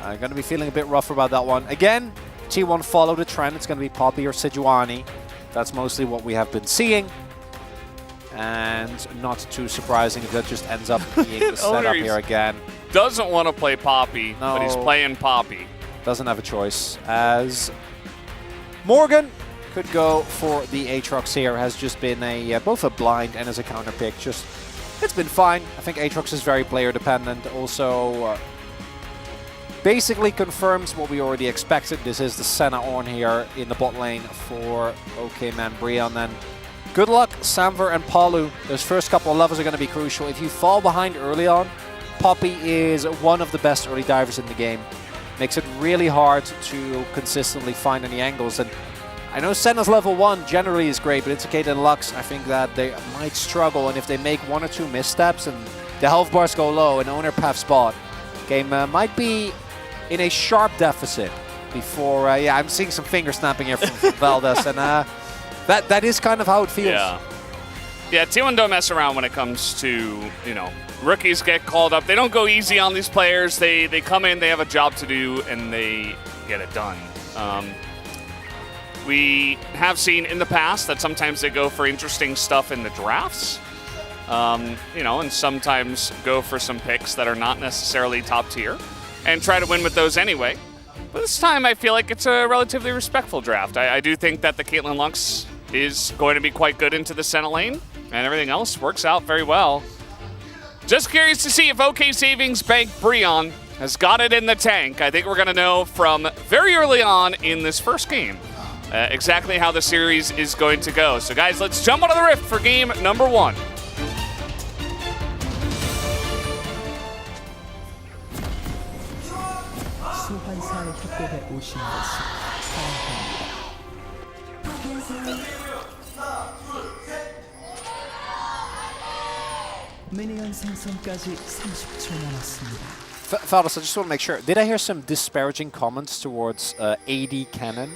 I'm going to be feeling a bit rough about that one. Again, T1 follow the trend. It's going to be Poppy or Sejuani. That's mostly what we have been seeing. And not too surprising if that just ends up being the setup here again. Doesn't want to play Poppy, but he's playing Poppy. Doesn't have a choice. As Morgan could go for the Aatrox here. Has just been a both a blind and as a counter pick. It's been fine. I think Aatrox is very player dependent. Also, basically confirms what we already expected. This is the Senna Ornn here in the bot lane for OK-Man Brion. Then good luck, Samver and Polu. Those first couple of levels are going to be crucial. If you fall behind early on, Poppy is one of the best early divers in the game. Makes it really hard to consistently find any angles. And I know Senna's level 1 generally is great, but into Caitlyn Lux, I think that they might struggle. And if they make one or two missteps and the health bars go low and Owner path spot, game might be in a sharp deficit before, yeah, I'm seeing some finger snapping here from Valdez, and that is kind of how it feels. Yeah, T1 don't mess around when it comes to, you know, rookies get called up. They don't go easy on these players. They come in, they have a job to do, and they get it done. We have seen in the past that sometimes they go for interesting stuff in the drafts, you know, and sometimes go for some picks that are not necessarily top tier and try to win with those anyway. But this time I feel like it's a relatively respectful draft. I do think that the Caitlyn Lux is going to be quite good into the Senna lane, and everything else works out very well. Just curious to see if OK Savings Bank Brion has got it in the tank. I think we're going to know from very early on in this first game exactly how the series is going to go. So guys, let's jump onto the Rift for game number 1. 소환사의 협곡에 오신 것을 환영합니다. 미니언 생성까지 30초 남았습니다. Valdez, I just want to make sure. Did I hear some disparaging comments towards AD Cannon?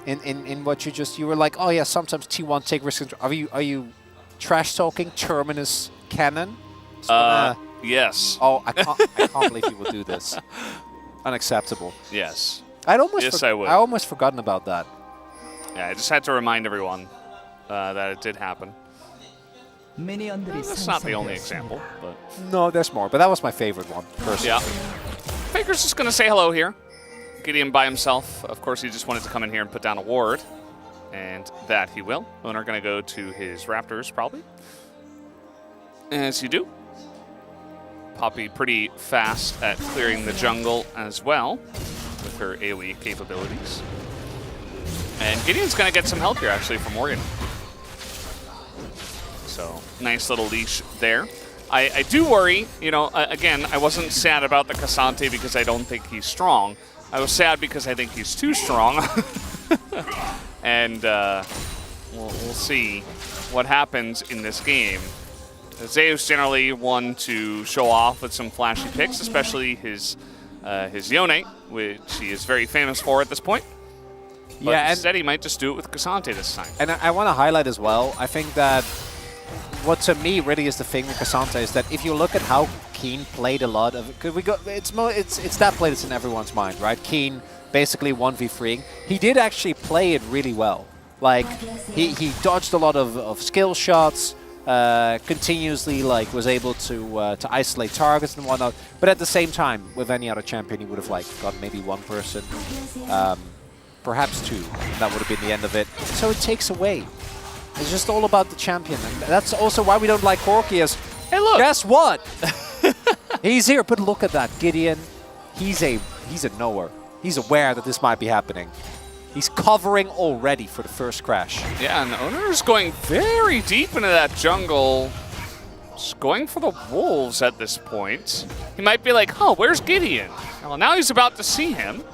In what you were like, oh yeah, sometimes T1 take risks. Are you trash talking Terminus Cannon? Yes. Oh, I can't believe you would do this. Unacceptable. Yes. I would. I almost forgotten about that. Yeah, I just had to remind everyone that it did happen. That's not the only example, but No, there's more, but that was my favorite one, personally. yeah. Faker's just gonna say hello here. Gideon by himself. Of course, he just wanted to come in here and put down a ward, and that he will. Owner gonna go to his Raptors probably, as you do. Poppy pretty fast at clearing the jungle as well with her AoE capabilities. And Gideon's gonna get some help here actually from Morgan. So nice little leash there. I do worry, you know, again, I wasn't sad about the Cassante because I don't think he's strong. I was sad because I think he's too strong. And we'll see what happens in this game. Zeus generally one to show off with some flashy picks, especially his Yone, which he is very famous for at this point. But Yeah, and instead he might just do it with Cassante this time. And I want to highlight as well, I think that what to me really is the thing with Cassante is that if you look at how Keen played a lot of it, because it's that play that's in everyone's mind, right? Keen basically 1v3ing. He did actually play it really well. Like he dodged a lot of skill shots, continuously like was able to isolate targets and whatnot. But at the same time, with any other champion, he would have like got maybe one person, perhaps two. That would have been the end of it. So it takes away. It's just all about the champion, and that's also why we don't like Corki. As hey, look, guess what? He's here, but look at that, Gideon. He's a knower. He's aware that this might be happening. He's covering already for the first crash. Yeah, and the owner's going very deep into that jungle. Just going for the wolves at this point. He might be like, oh, where's Gideon? Well, now he's about to see him.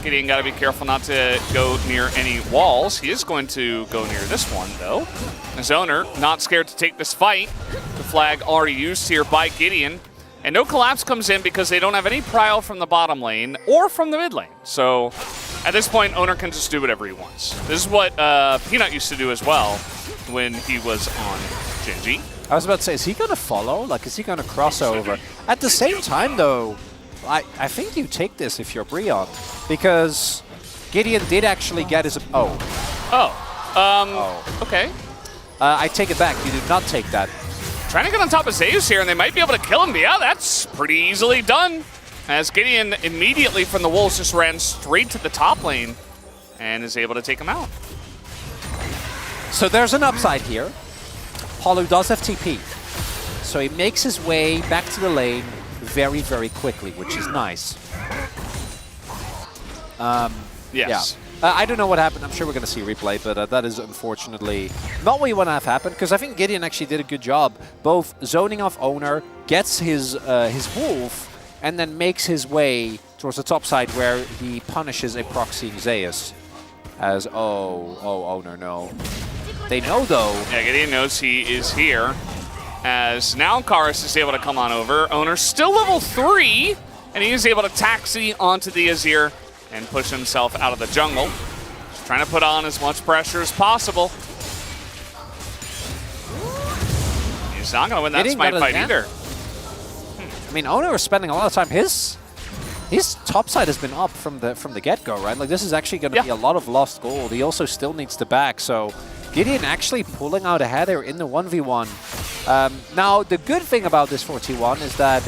Gideon got to be careful not to go near any walls. He is going to go near this one, though. His owner not scared to take this fight. The flag already used here by Gideon. And no collapse comes in because they don't have any prio from the bottom lane or from the mid lane. So at this point, owner can just do whatever he wants. This is what Peanut used to do as well when he was on Genji. I was about to say, is he going to follow? Like, is he going to cross over? At the same time, though, I think you take this if you're Breon, because Gideon did actually get his... Okay. I take it back. You did not take that. Trying to get on top of Zeus here, and they might be able to kill him. But yeah, that's pretty easily done. As Gideon immediately from the Wolves just ran straight to the top lane and is able to take him out. So there's an upside here. Palu does have TP. So he makes his way back to the lane very, very quickly, which is nice. Yes. Yeah. I don't know what happened. I'm sure we're going to see a replay, but that is unfortunately not what you want to have happen, because I think Gideon actually did a good job, both zoning off owner, gets his wolf, and then makes his way towards the top side where he punishes a proxying Zeus. As, owner, no. They know, though. Yeah, Gideon knows he is here. As now Karis is able to come on over. Owner still level 3, and he is able to taxi onto the Azir and push himself out of the jungle. Just trying to put on as much pressure as possible. He's not going to win that smite fight either. I mean, Owner is spending a lot of time. His top side has been up from the get-go, right? Like, this is actually going to be a lot of lost gold. He also still needs to back, so Gideon actually pulling out ahead here in the 1v1. Now, the good thing about this for T1 is that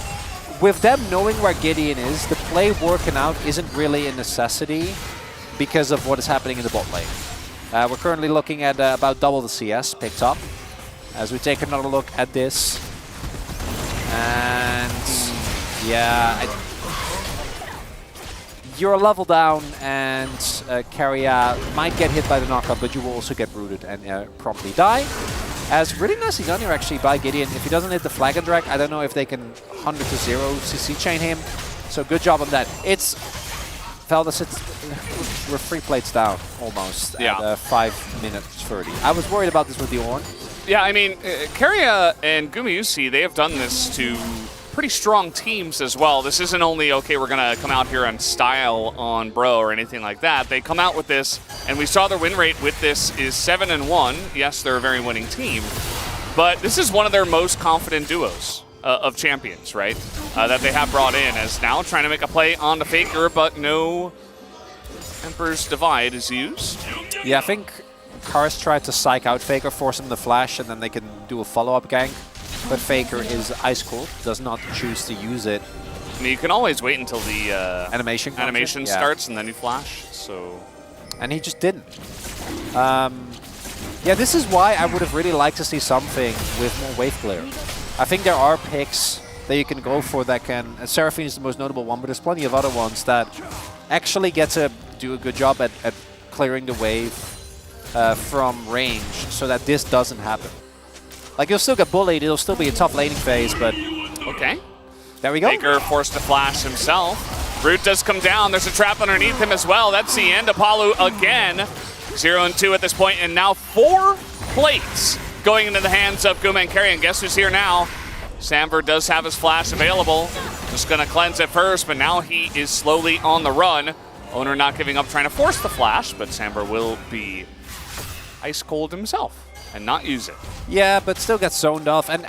with them knowing where Gideon is, the play working out isn't really a necessity because of what is happening in the bot lane. We're currently looking at about double the CS picked up. As we take another look at this. And yeah, you're a level down, and Keria might get hit by the knockup, but you will also get rooted and promptly die. As really nicely done here actually by Gideon. If he doesn't hit the flag and drag, I don't know if they can 100 to 0 CC chain him. So good job on that. It's Veldus, we're 3 plates down almost at 5 minutes 30. I was worried about this with the Ornn. Yeah, I mean, Keria and Gumayusi, they have done this to pretty strong teams as well. This isn't only, okay, we're going to come out here and style on Bro or anything like that. They come out with this, and we saw their win rate with this is 7-1. Yes, they're a very winning team, but this is one of their most confident duos of champions, right? That they have brought in, as now trying to make a play on the Faker, but no Emperor's Divide is used. Yeah, I think Cars tried to psych out Faker, force him to flash, and then they can do a follow-up gank. But Faker is ice cold, does not choose to use it. I mean, you can always wait until the animation starts and then you flash. So, and he just didn't. Yeah, this is why I would have really liked to see something with more wave clear. I think there are picks that you can go for that can. And Seraphine is the most notable one, but there's plenty of other ones that actually get to do a good job at clearing the wave from range, so that this doesn't happen. Like, you'll still get bullied, it'll still be a tough laning phase, but... Okay. There we go. Faker forced to flash himself. Root does come down. There's a trap underneath him as well. That's the end. Apollo again. 0 and 2 at this point, and now 4 plates going into the hands of Guma and Carry. And guess who's here now? Samver does have his flash available. Just gonna cleanse it first, but now he is slowly on the run. Owner not giving up, trying to force the flash, but Samver will be ice cold himself and not use it. Yeah, but still gets zoned off. And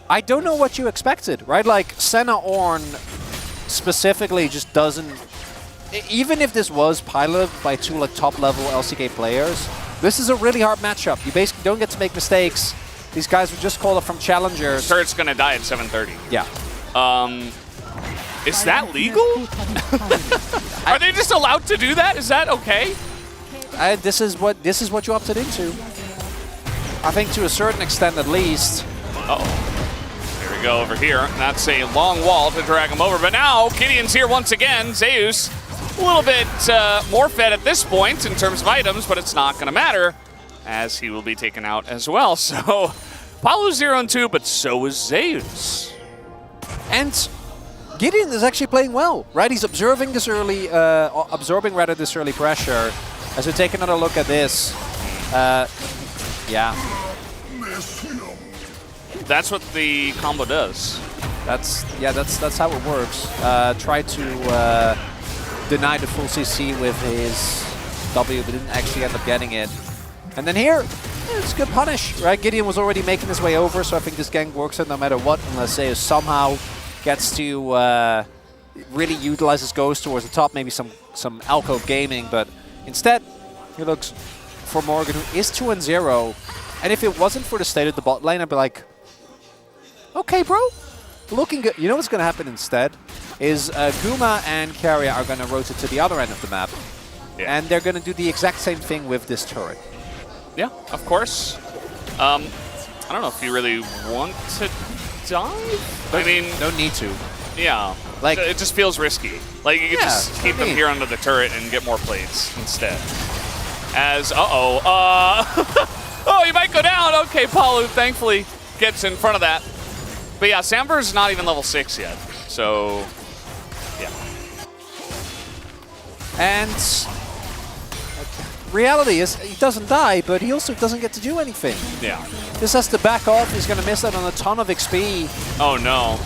I don't know what you expected, right? Like, Senna Ornn specifically just doesn't... Even if this was piloted by 2 like top-level LCK players, this is a really hard matchup. You basically don't get to make mistakes. These guys were just called up from challengers. Turret's gonna die at 7:30. Yeah. Is that legal? Are they just allowed to do that? Is that okay? This is what you opted into. I think to a certain extent at least. Uh-oh. Here we go over here. That's a long wall to drag him over. But now Gideon's here once again. Zeus a little bit more fed at this point in terms of items, but it's not going to matter as he will be taken out as well. So Paulo's 0 and 2, but so is Zeus. And Gideon is actually playing well, right? He's observing this early, absorbing rather this early pressure. As we take another look at this, yeah. That's what the combo does. That's how it works. Try to deny the full CC with his W, but didn't actually end up getting it. And then here, it's good punish, right? Gideon was already making his way over, so I think this gank works out no matter what, unless Zeus somehow gets to really utilize his ghost towards the top, maybe some alcove gaming, but instead, he looks for Morgan, who is 2 and 0. And if it wasn't for the state of the bot lane, I'd be like, okay, bro, looking good. You know what's going to happen instead? Is Guma and Carrier are going to rotate to the other end of the map. Yeah. And they're going to do the exact same thing with this turret. Yeah, of course. I don't know if you really want to dive. I mean, no need to. Yeah, like it just feels risky. Like you could just keep them here under the turret and get more plates instead. As oh, he might go down. Okay, Palu thankfully gets in front of that. But yeah, Samver's not even level 6 yet, so yeah. And reality is he doesn't die, but he also doesn't get to do anything. Yeah. This has to back off. He's going to miss out on a ton of XP. Oh no.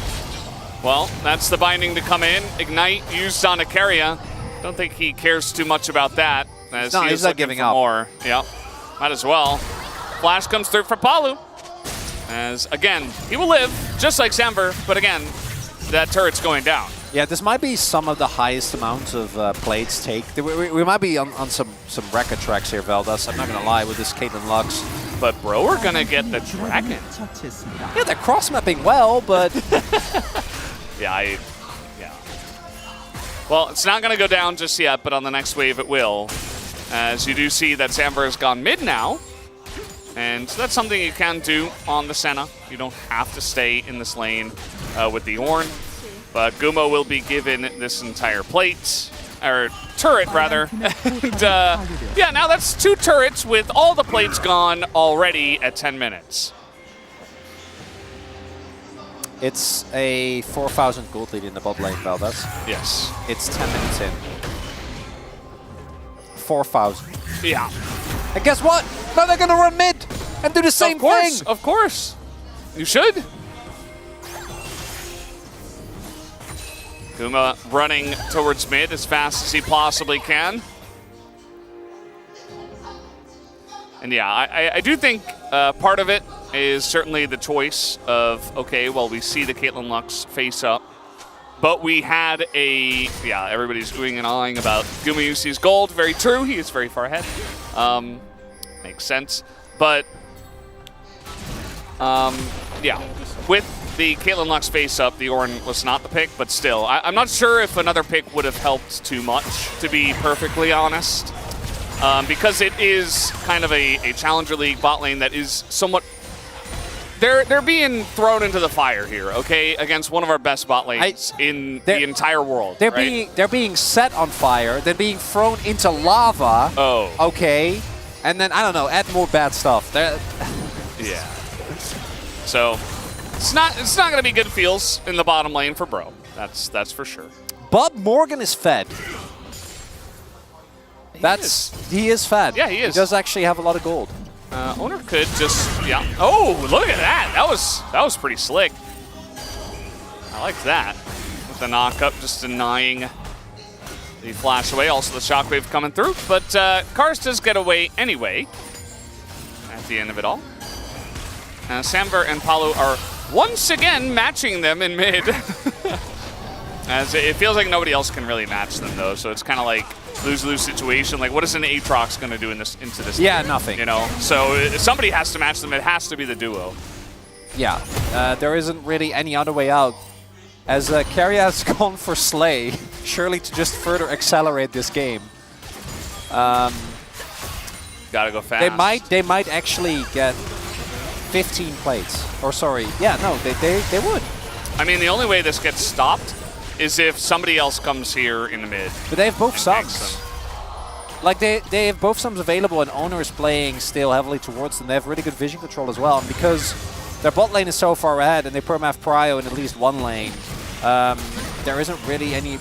Well, that's the binding to come in. Ignite used on Icaria. Don't think he cares too much about that. As no, he he's is not looking giving for up. More. Yep. Might as well. Flash comes through for Palu. As, again, he will live, just like Samver, but again, that turret's going down. Yeah, this might be some of the highest amounts of plates take. We might be on some record tracks here, Veldas. I'm not going to lie with this Caitlyn Lux. But bro, we're going to get the dragon. Yeah, they're cross-mapping well, but... yeah. Well, it's not going to go down just yet, but on the next wave it will. As you do see that Samver has gone mid now. And that's something you can do on the Senna. You don't have to stay in this lane with the Ornn. But Guma will be given this entire plate, or turret rather. And yeah, now that's 2 turrets with all the plates gone already at 10 minutes. It's a 4,000 gold lead in the bot lane, Veldas. Yes. It's 10 minutes in. 4,000. Yeah. And guess what? Now they're going to run mid and do the same thing. Of course. You should. Guma running towards mid as fast as he possibly can. And yeah, I do think part of it is certainly the choice of, okay, well, we see the Caitlyn Lux face up. But we had a, yeah, everybody's oohing and awing about Gumayusi's gold. Very true, he is very far ahead. Makes sense. But, yeah, with the Caitlyn Lux face up, the Ornn was not the pick, but still. I'm not sure if another pick would have helped too much, to be perfectly honest. Because it is kind of a Challenger League bot lane that is somewhat... They're being thrown into the fire here, okay, against one of our best bot lanes in the entire world. They're being set on fire. They're being thrown into lava. Oh. Okay. And then, I don't know, add more bad stuff. Yeah. So, it's not going to be good feels in the bottom lane for Bro. That's for sure. Bob Morgan is fed. He is fed. Yeah, he is. He does actually have a lot of gold. Owner could just, yeah. Oh, look at that. That was pretty slick. I like that. With the knock-up, just denying the flash away. Also the shockwave coming through. But Kars does get away anyway at the end of it all. Samver and Palu are once again matching them in mid. As it feels like nobody else can really match them, though. So it's kind of like lose-lose situation. Like, what is an Aatrox going to do into this Yeah, game? nothing. You know? So if somebody has to match them. It has to be the duo. Yeah. There isn't really any other way out. As Keria has gone for Slay, surely to just further accelerate this game. Gotta go fast. They might actually get 15 plates. Or sorry, yeah, no, they would. I mean, the only way this gets stopped is if somebody else comes here in the mid. But they have both subs. Like, they have both subs available, and Owner is playing still heavily towards them. They have really good vision control as well. And because their bot lane is so far ahead, and they permath Prio in at least one lane, there isn't really any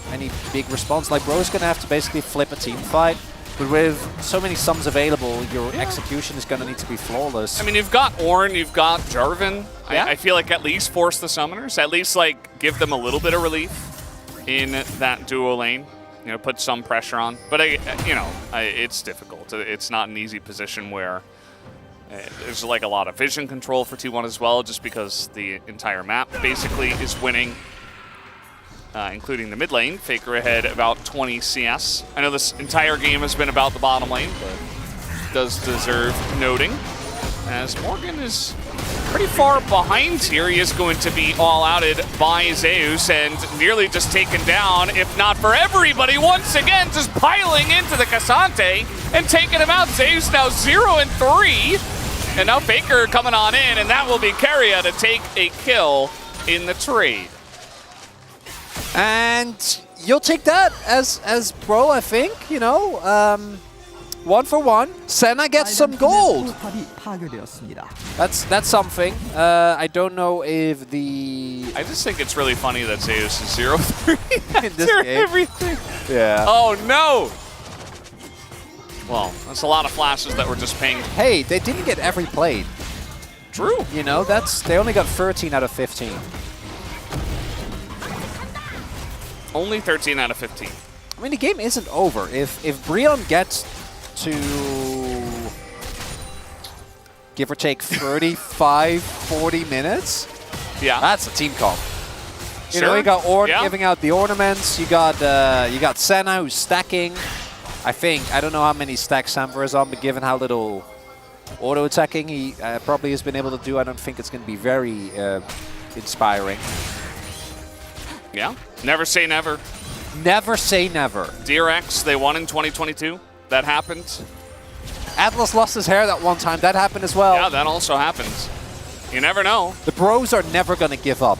big response. Like, Bro's going to have to basically flip a team fight. But with so many sums available, your execution is going to need to be flawless. I mean, you've got Ornn, you've got Jarvan. Yeah. I feel like at least force the summoners. At least, like, give them a little bit of relief in that duo lane. You know, put some pressure on. But, it's difficult. It's not an easy position where there's, like, a lot of vision control for T1 as well, just because the entire map basically is winning. Including the mid lane. Faker ahead about 20 CS. I know this entire game has been about the bottom lane, but does deserve noting. As Morgan is pretty far behind here, he is going to be all-outed by Zeus and nearly just taken down, if not for everybody, once again just piling into the Cassante and taking him out. Zeus now 0-3, and now Faker coming on in, and that will be Keria to take a kill in the trade. And you'll take that as Bro, I think, you know. 1 for 1. Senna gets some gold. That's something. I don't know if the... I just think it's really funny that Zeus is 0-3 in this game. Everything. Yeah. Oh, no! Well, that's a lot of flashes that were just pinged. Hey, they didn't get every plate. True. You know, they only got 13 out of 15. Only 13 out of 15. I mean, the game isn't over. If Brion gets to give or take 35, 40 minutes, yeah, that's a team comp. You Sure. know, you got Ornn Yeah. giving out the ornaments. You got Senna who's stacking. I don't know how many stacks Samver is on, but given how little auto attacking he probably has been able to do, I don't think it's going to be very inspiring. Yeah, never say never. Never say never. DRX, they won in 2022. That happened. Atlas lost his hair that one time. That happened as well. Yeah, that also happens. You never know. The Bros are never going to give up,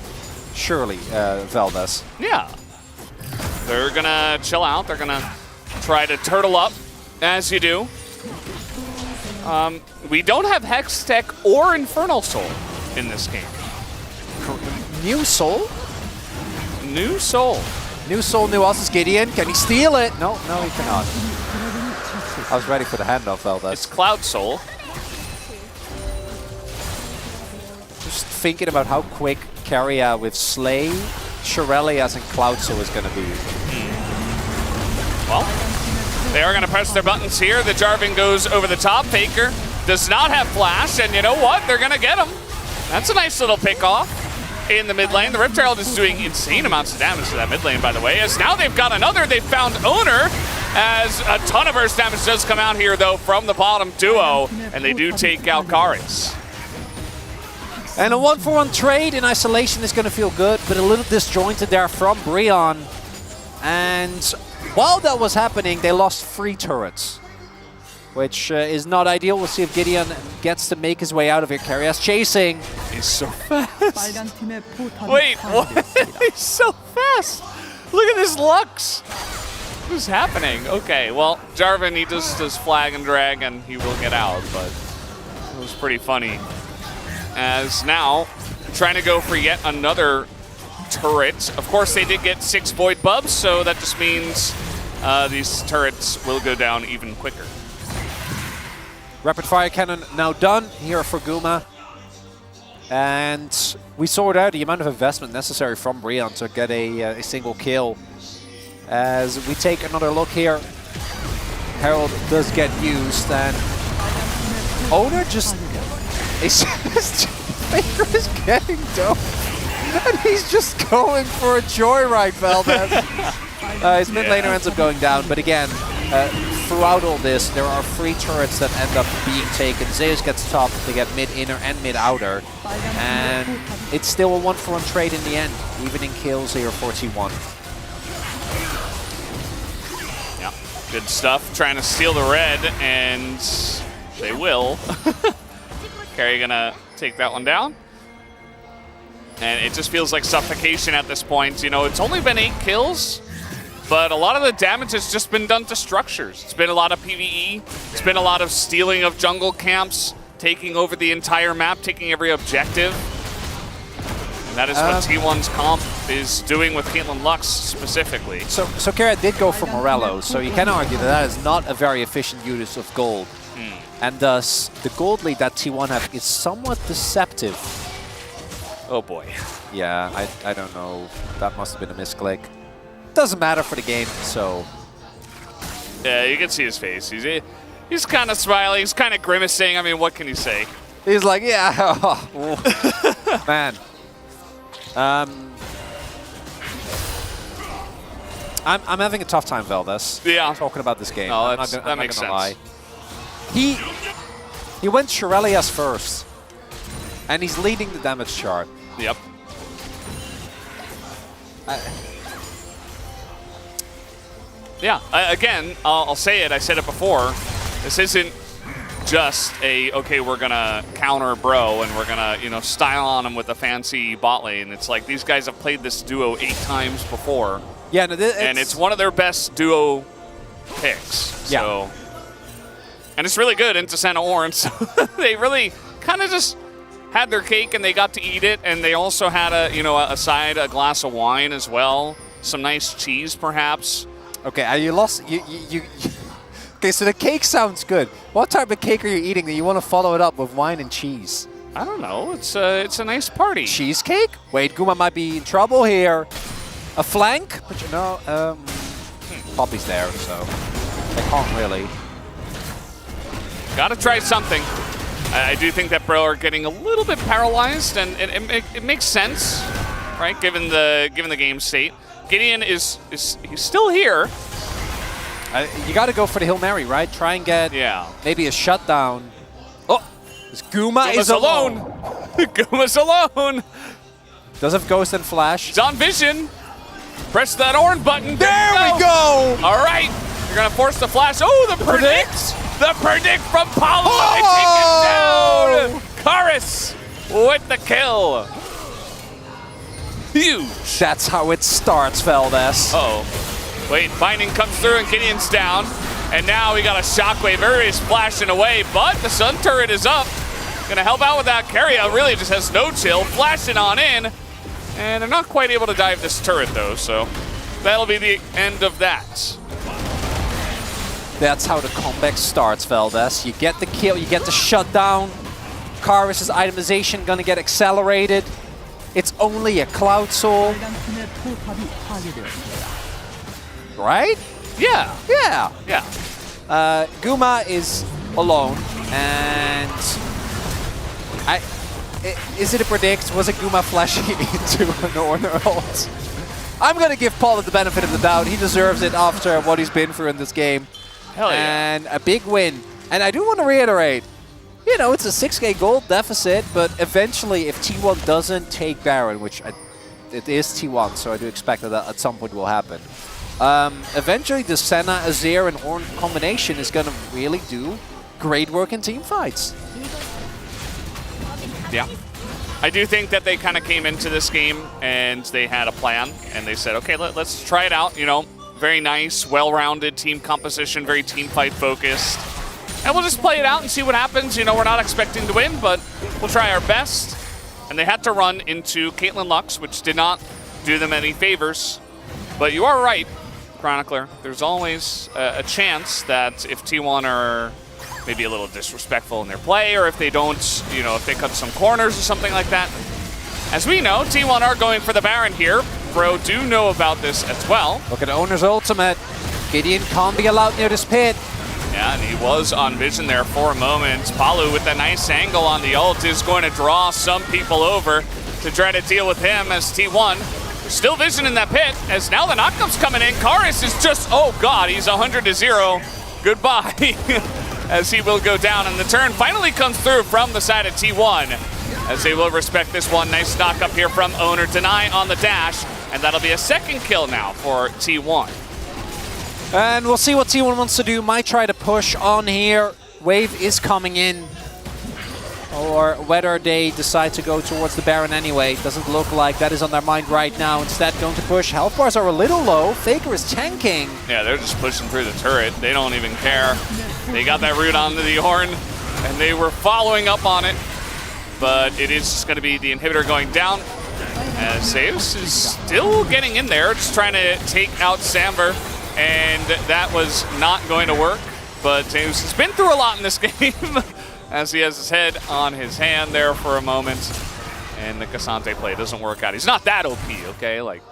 surely, Veldes. Yeah. They're going to chill out. They're going to try to turtle up, as you do. We don't have Hextech or Infernal Soul in this game. New Soul? New Soul. New Soul, new Ossus Gideon. Can he steal it? No, he cannot. I was ready for the handoff, Veldes. It's Cloud Soul. Just thinking about how quick Keria with Slay, Shirelli and Cloud Soul is going to be. Well, they are going to press their buttons here. The Jarvan goes over the top. Faker does not have flash, and you know what? They're going to get him. That's a nice little pick off. in the mid lane. The Rift Herald is doing insane amounts of damage to that mid lane, by the way, as now they've got another. They've found Owner, as a ton of burst damage does come out here, though, from the bottom duo, and they do take out Karis. And a 1-for-1 trade in isolation is going to feel good, but a little disjointed there from Breon. And while that was happening, they lost 3 turrets, which is not ideal. We'll see if Gideon gets to make his way out of here. Karius chasing. He's so fast. Wait, what? He's so fast. Look at this Lux. What's happening? Okay, well, Jarvan, he just does flag and drag, and he will get out, but it was pretty funny. As now, trying to go for yet another turret. Of course, they did get 6 Void Buffs, so that just means these turrets will go down even quicker. Rapid fire cannon now done here for Guma. And we sort out the amount of investment necessary from Breon to get a single kill. As we take another look here, Herald does get used, and Owner just Faker is getting dope, and he's just going for a joyride, Valdez. His mid laner ends up going down, but again, throughout all this, there are 3 turrets that end up being taken. Zeus gets top, they get mid inner and mid outer, and it's still a 1-for-1 trade in the end, even in kills here for T1. Yeah, good stuff. Trying to steal the red, and they will. Carry gonna take that one down. And it just feels like suffocation at this point. You know, it's only been 8 kills, but a lot of the damage has just been done to structures. It's been a lot of PvE. It's been a lot of stealing of jungle camps, taking over the entire map, taking every objective. And that is what T1's comp is doing with Caitlyn Lux specifically. So Kara did go for Morello, so you can argue that that is not a very efficient use of gold. And thus, the gold lead that T1 have is somewhat deceptive. Oh boy. Yeah, I don't know. That must have been a misclick. Doesn't matter for the game, so... Yeah, you can see his face. He's kind of smiling, he's kind of grimacing. I mean, what can you say? He's like, yeah, man. I'm having a tough time, Valdez. Yeah. Talking about this game. No, that makes sense. Lie. He went Shirelias first, and he's leading the damage chart. Yep. Yeah, again, I'll say it, I said it before, this isn't just a, okay, we're gonna counter bro and we're gonna, you know, style on him with a fancy bot lane. It's like these guys have played this duo 8 times before. Yeah, no, and it's one of their best duo picks. Yeah. So, and it's really good into Santa Orange. So they really kind of just had their cake and they got to eat it, and they also had a, you know, a glass of wine as well, some nice cheese perhaps. Okay, you lost. You. Okay, so the cake sounds good. What type of cake are you eating that you want to follow it up with wine and cheese? I don't know. It's a nice party. Cheesecake? Wait, Guma might be in trouble here. A flank? But you know, Poppy's there, so they can't really. Gotta try something. I do think that Bro are getting a little bit paralyzed, and it makes sense, right? Given the game state. Gideon is he's still here. You got to go for the Hail Mary, right? Try and get maybe a shutdown. Oh, Guma is alone. Guma's alone. Does have Ghost and Flash. He's on Vision. Press that orange button. There we go. All right. You're going to force the Flash. Oh, the predict. The predict from Paulo. Oh! They take it down. Karis with the kill. Huge. That's how it starts, Valdez. Uh-oh. Wait, Binding comes through and Gideon's down. And now we got a Shockwave. Everybody's flashing away, but the Sun Turret is up. Gonna help out with that. Carrier really just has no chill. Flashing on in. And they're not quite able to dive this turret though, so that'll be the end of that. That's how the comeback starts, Valdez. You get the kill, you get the shutdown. Karis' itemization gonna get accelerated. It's only a Cloud Soul. Right? Yeah. Yeah. Yeah. Guma is alone, and is it a predict? Was it Guma flashing into an Orner ult? I'm going to give Paul the benefit of the doubt. He deserves it after what he's been through in this game. Hell yeah. And a big win. And I do want to reiterate, you know, it's a 6k gold deficit, but eventually if T1 doesn't take Baron, which it is T1, so I do expect that at some point will happen. Eventually the Senna, Azir, and Ornn combination is going to really do great work in team fights. Yeah. I do think that they kind of came into this game and they had a plan and they said, okay, let's try it out. You know, very nice, well-rounded team composition, very team fight focused. And we'll just play it out and see what happens. You know, we're not expecting to win, but we'll try our best. And they had to run into Caitlyn Lux, which did not do them any favors. But you are right, Chronicler. There's always a chance that if T1 are maybe a little disrespectful in their play, or if they don't, you know, if they cut some corners or something like that. As we know, T1 are going for the Baron here. Bro do know about this as well. Look at Owner's ultimate. Gideon can't be allowed near this pit. Yeah, and he was on vision there for a moment. Palu with a nice angle on the ult is going to draw some people over to try to deal with him as T1. Still vision in that pit, as now the knockup's coming in. Karis is just, oh god, he's 100-0. Goodbye. As he will go down, and the turn finally comes through from the side of T1, as they will respect this one. Nice knock up here from Owner. Deny on the dash, and that'll be a second kill now for T1. And we'll see what T1 wants to do. Might try to push on here. Wave is coming in. Or whether they decide to go towards the Baron anyway. Doesn't look like that is on their mind right now. Instead going to push. Health bars are a little low. Faker is tanking. Yeah, they're just pushing through the turret. They don't even care. They got that root onto the Ornn, and they were following up on it. But it is just going to be the inhibitor going down. As Zeus is still getting in there, just trying to take out Samver. And that was not going to work. But Zeus has been through a lot in this game. As he has his head on his hand there for a moment. And the Cassante play doesn't work out. He's not that OP, okay? Like,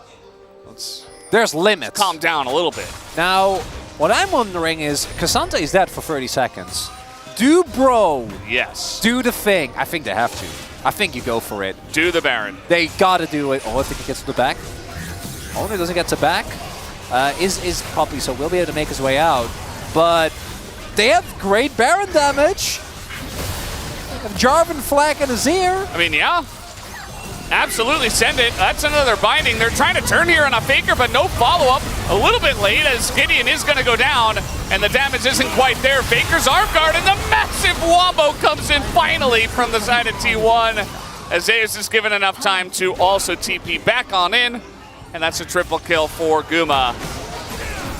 there's limits. Calm down a little bit. Now, what I'm wondering is, Cassante is dead for 30 seconds. Do bro. Yes. Do the thing. I think they have to. I think you go for it. Do the Baron. They gotta do it. Oh, I think he gets to the back. Owner doesn't get to back. Is Poppy, so we'll be able to make his way out. But they have great Baron damage. Jarvan, Flack, and Azir. I mean, yeah. Absolutely send it. That's another binding. They're trying to turn here on a Faker, but no follow-up. A little bit late as Gideon is going to go down, and the damage isn't quite there. Faker's arm guard, and the massive wombo comes in finally from the side of T1. As Zeus is given enough time to also TP back on in, and that's a triple kill for Guma.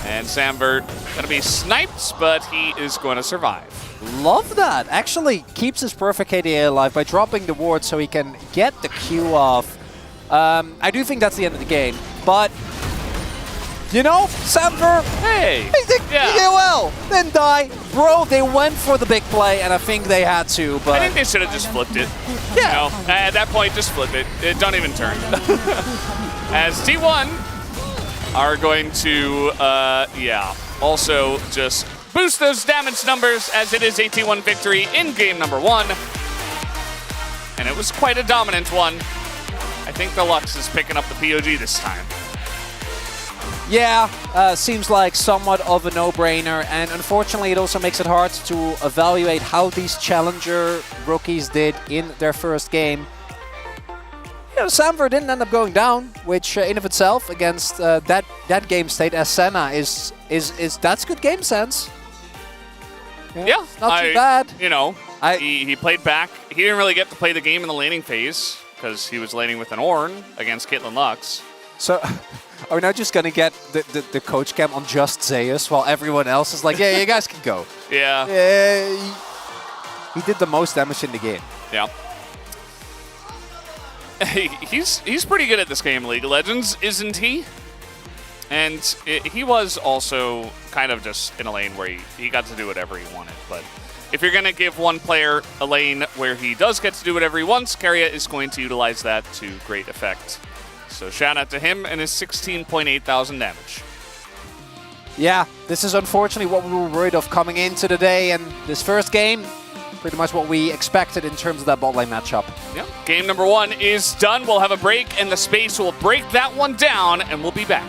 And Samver going to be sniped, but he is going to survive. Love that. Actually keeps his perfect KDA alive by dropping the ward so he can get the Q off. I do think that's the end of the game. But, you know, Samver, hey, he did well. Then die. Bro, they went for the big play, and I think they had to. But I think they should have just flipped it. Yeah. You know, at that point, just flip it. Don't even turn. As T1 are going to, also just boost those damage numbers, as it is a T1 victory in game number 1. And it was quite a dominant one. I think the Lux is picking up the POG this time. Yeah, seems like somewhat of a no-brainer, and unfortunately it also makes it hard to evaluate how these challenger rookies did in their first game. You know, Samver didn't end up going down, which in of itself against that game state as Senna is that's good game sense. Yeah, not too bad. You know, he played back. He didn't really get to play the game in the laning phase because he was laning with an Ornn against Caitlyn Lux. So, are we now just going to get the coach cam on just Zeus while everyone else is like, yeah, you guys can go? Yeah. He did the most damage in the game. Yeah. He's pretty good at this game, League of Legends, isn't he? And he was also kind of just in a lane where he got to do whatever he wanted. But if you're going to give one player a lane where he does get to do whatever he wants, Keria is going to utilize that to great effect. So shout out to him and his 16.8 thousand damage. Yeah, this is unfortunately what we were worried of coming into the day. And this first game, pretty much what we expected in terms of that bot lane matchup. Yeah. Game number 1 is done. We'll have a break, and the space will break that one down, and we'll be back.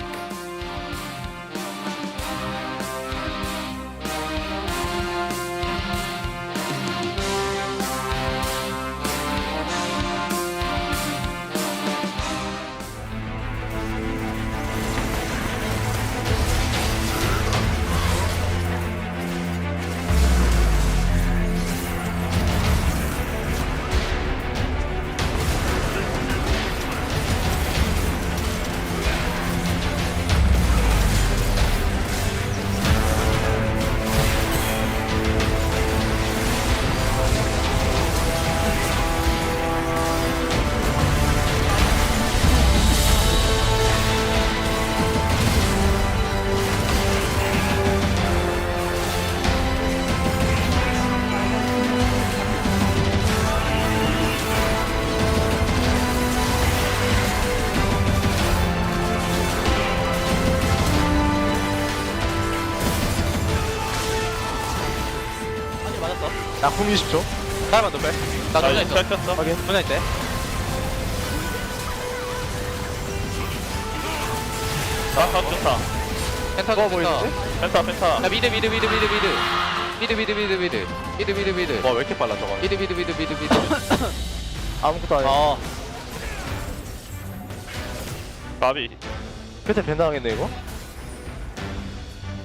나 궁 20초. 하나만 더 빼. 나 전자 있어. 켰어. 확인. 전자 있대. 아, 좋다. 펜타 보이는데? 펜타. 야 미드. 와, 왜 이렇게 빨라, 저거. 미드. 아무것도 안 해. 나비. 끝에 벤 당하겠네, 이거?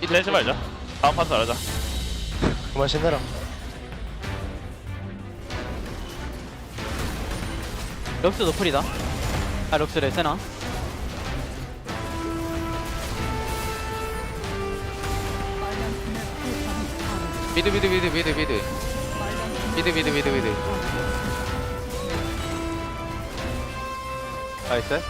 내지 말자. 다음 판 잘하자. 그만 신내라. 럭스 노플이다. 아 럭스래 세나. 미드. 나이스.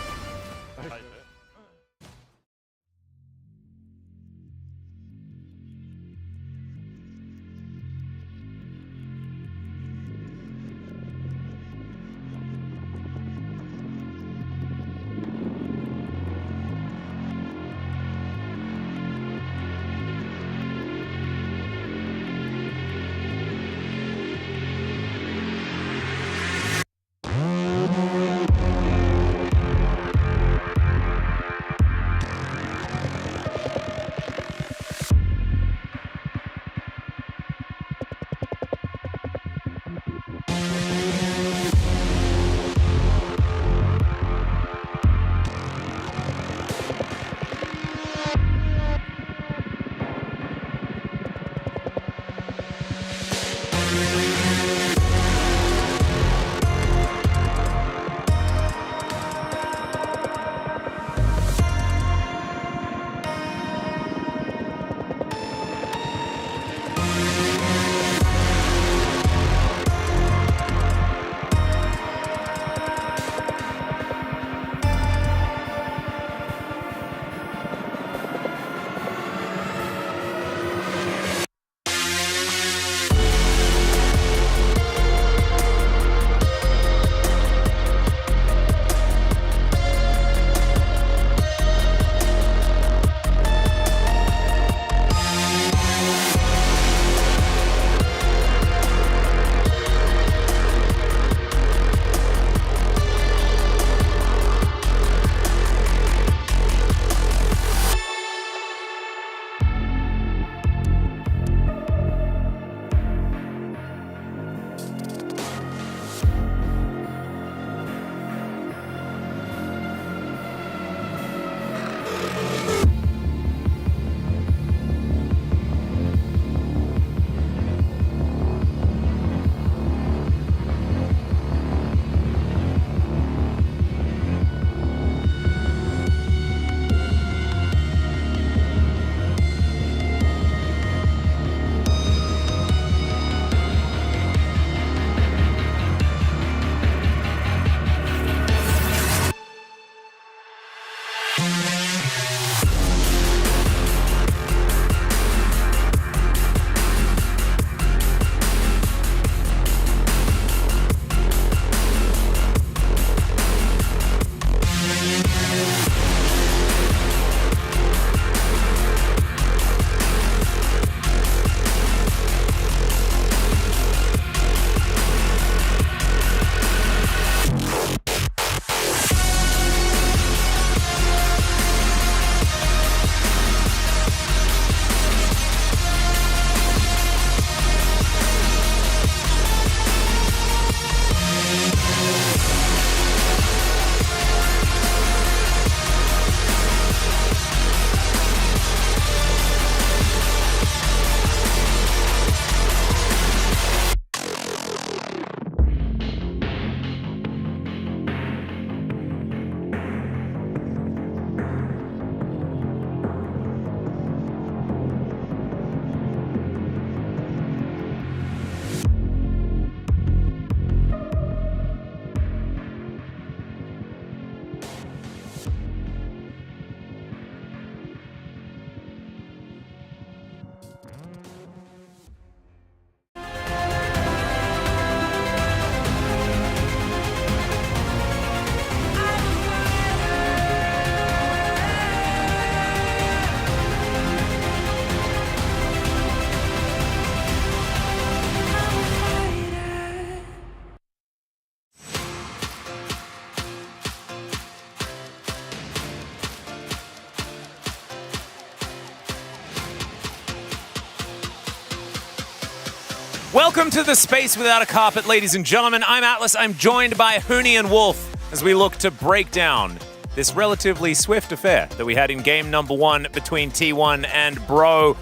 Welcome to the Space Without a Carpet, ladies and gentlemen. I'm Atlas. I'm joined by Hooney and Wolf as we look to break down this relatively swift affair that we had in game number 1 between T1 and Bro.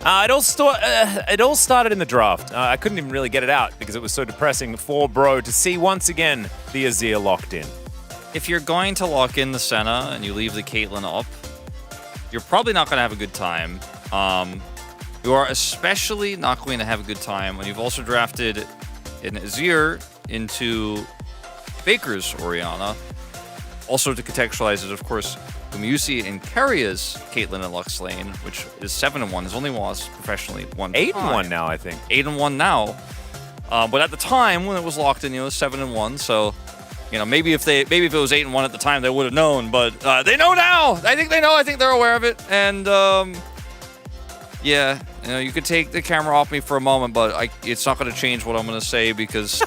It all started in the draft. I couldn't even really get it out because it was so depressing for Bro to see once again the Azir locked in. If you're going to lock in the Senna and you leave the Caitlyn up, you're probably not going to have a good time. You are especially not going to have a good time when you've also drafted an Azir into Faker's Orianna. Also to contextualize it, of course, Gumayusi and Karria's Caitlyn and Lux lane, which is 7-1, has only lost professionally 1 8-1 now, I think. 8-1 now. But at the time when it was locked in, it was 7-1. So, maybe if it was 8-1 at the time, they would have known. But they know now. I think they know. I think they're aware of it. And yeah, you could take the camera off me for a moment, but it's not going to change what I'm going to say because.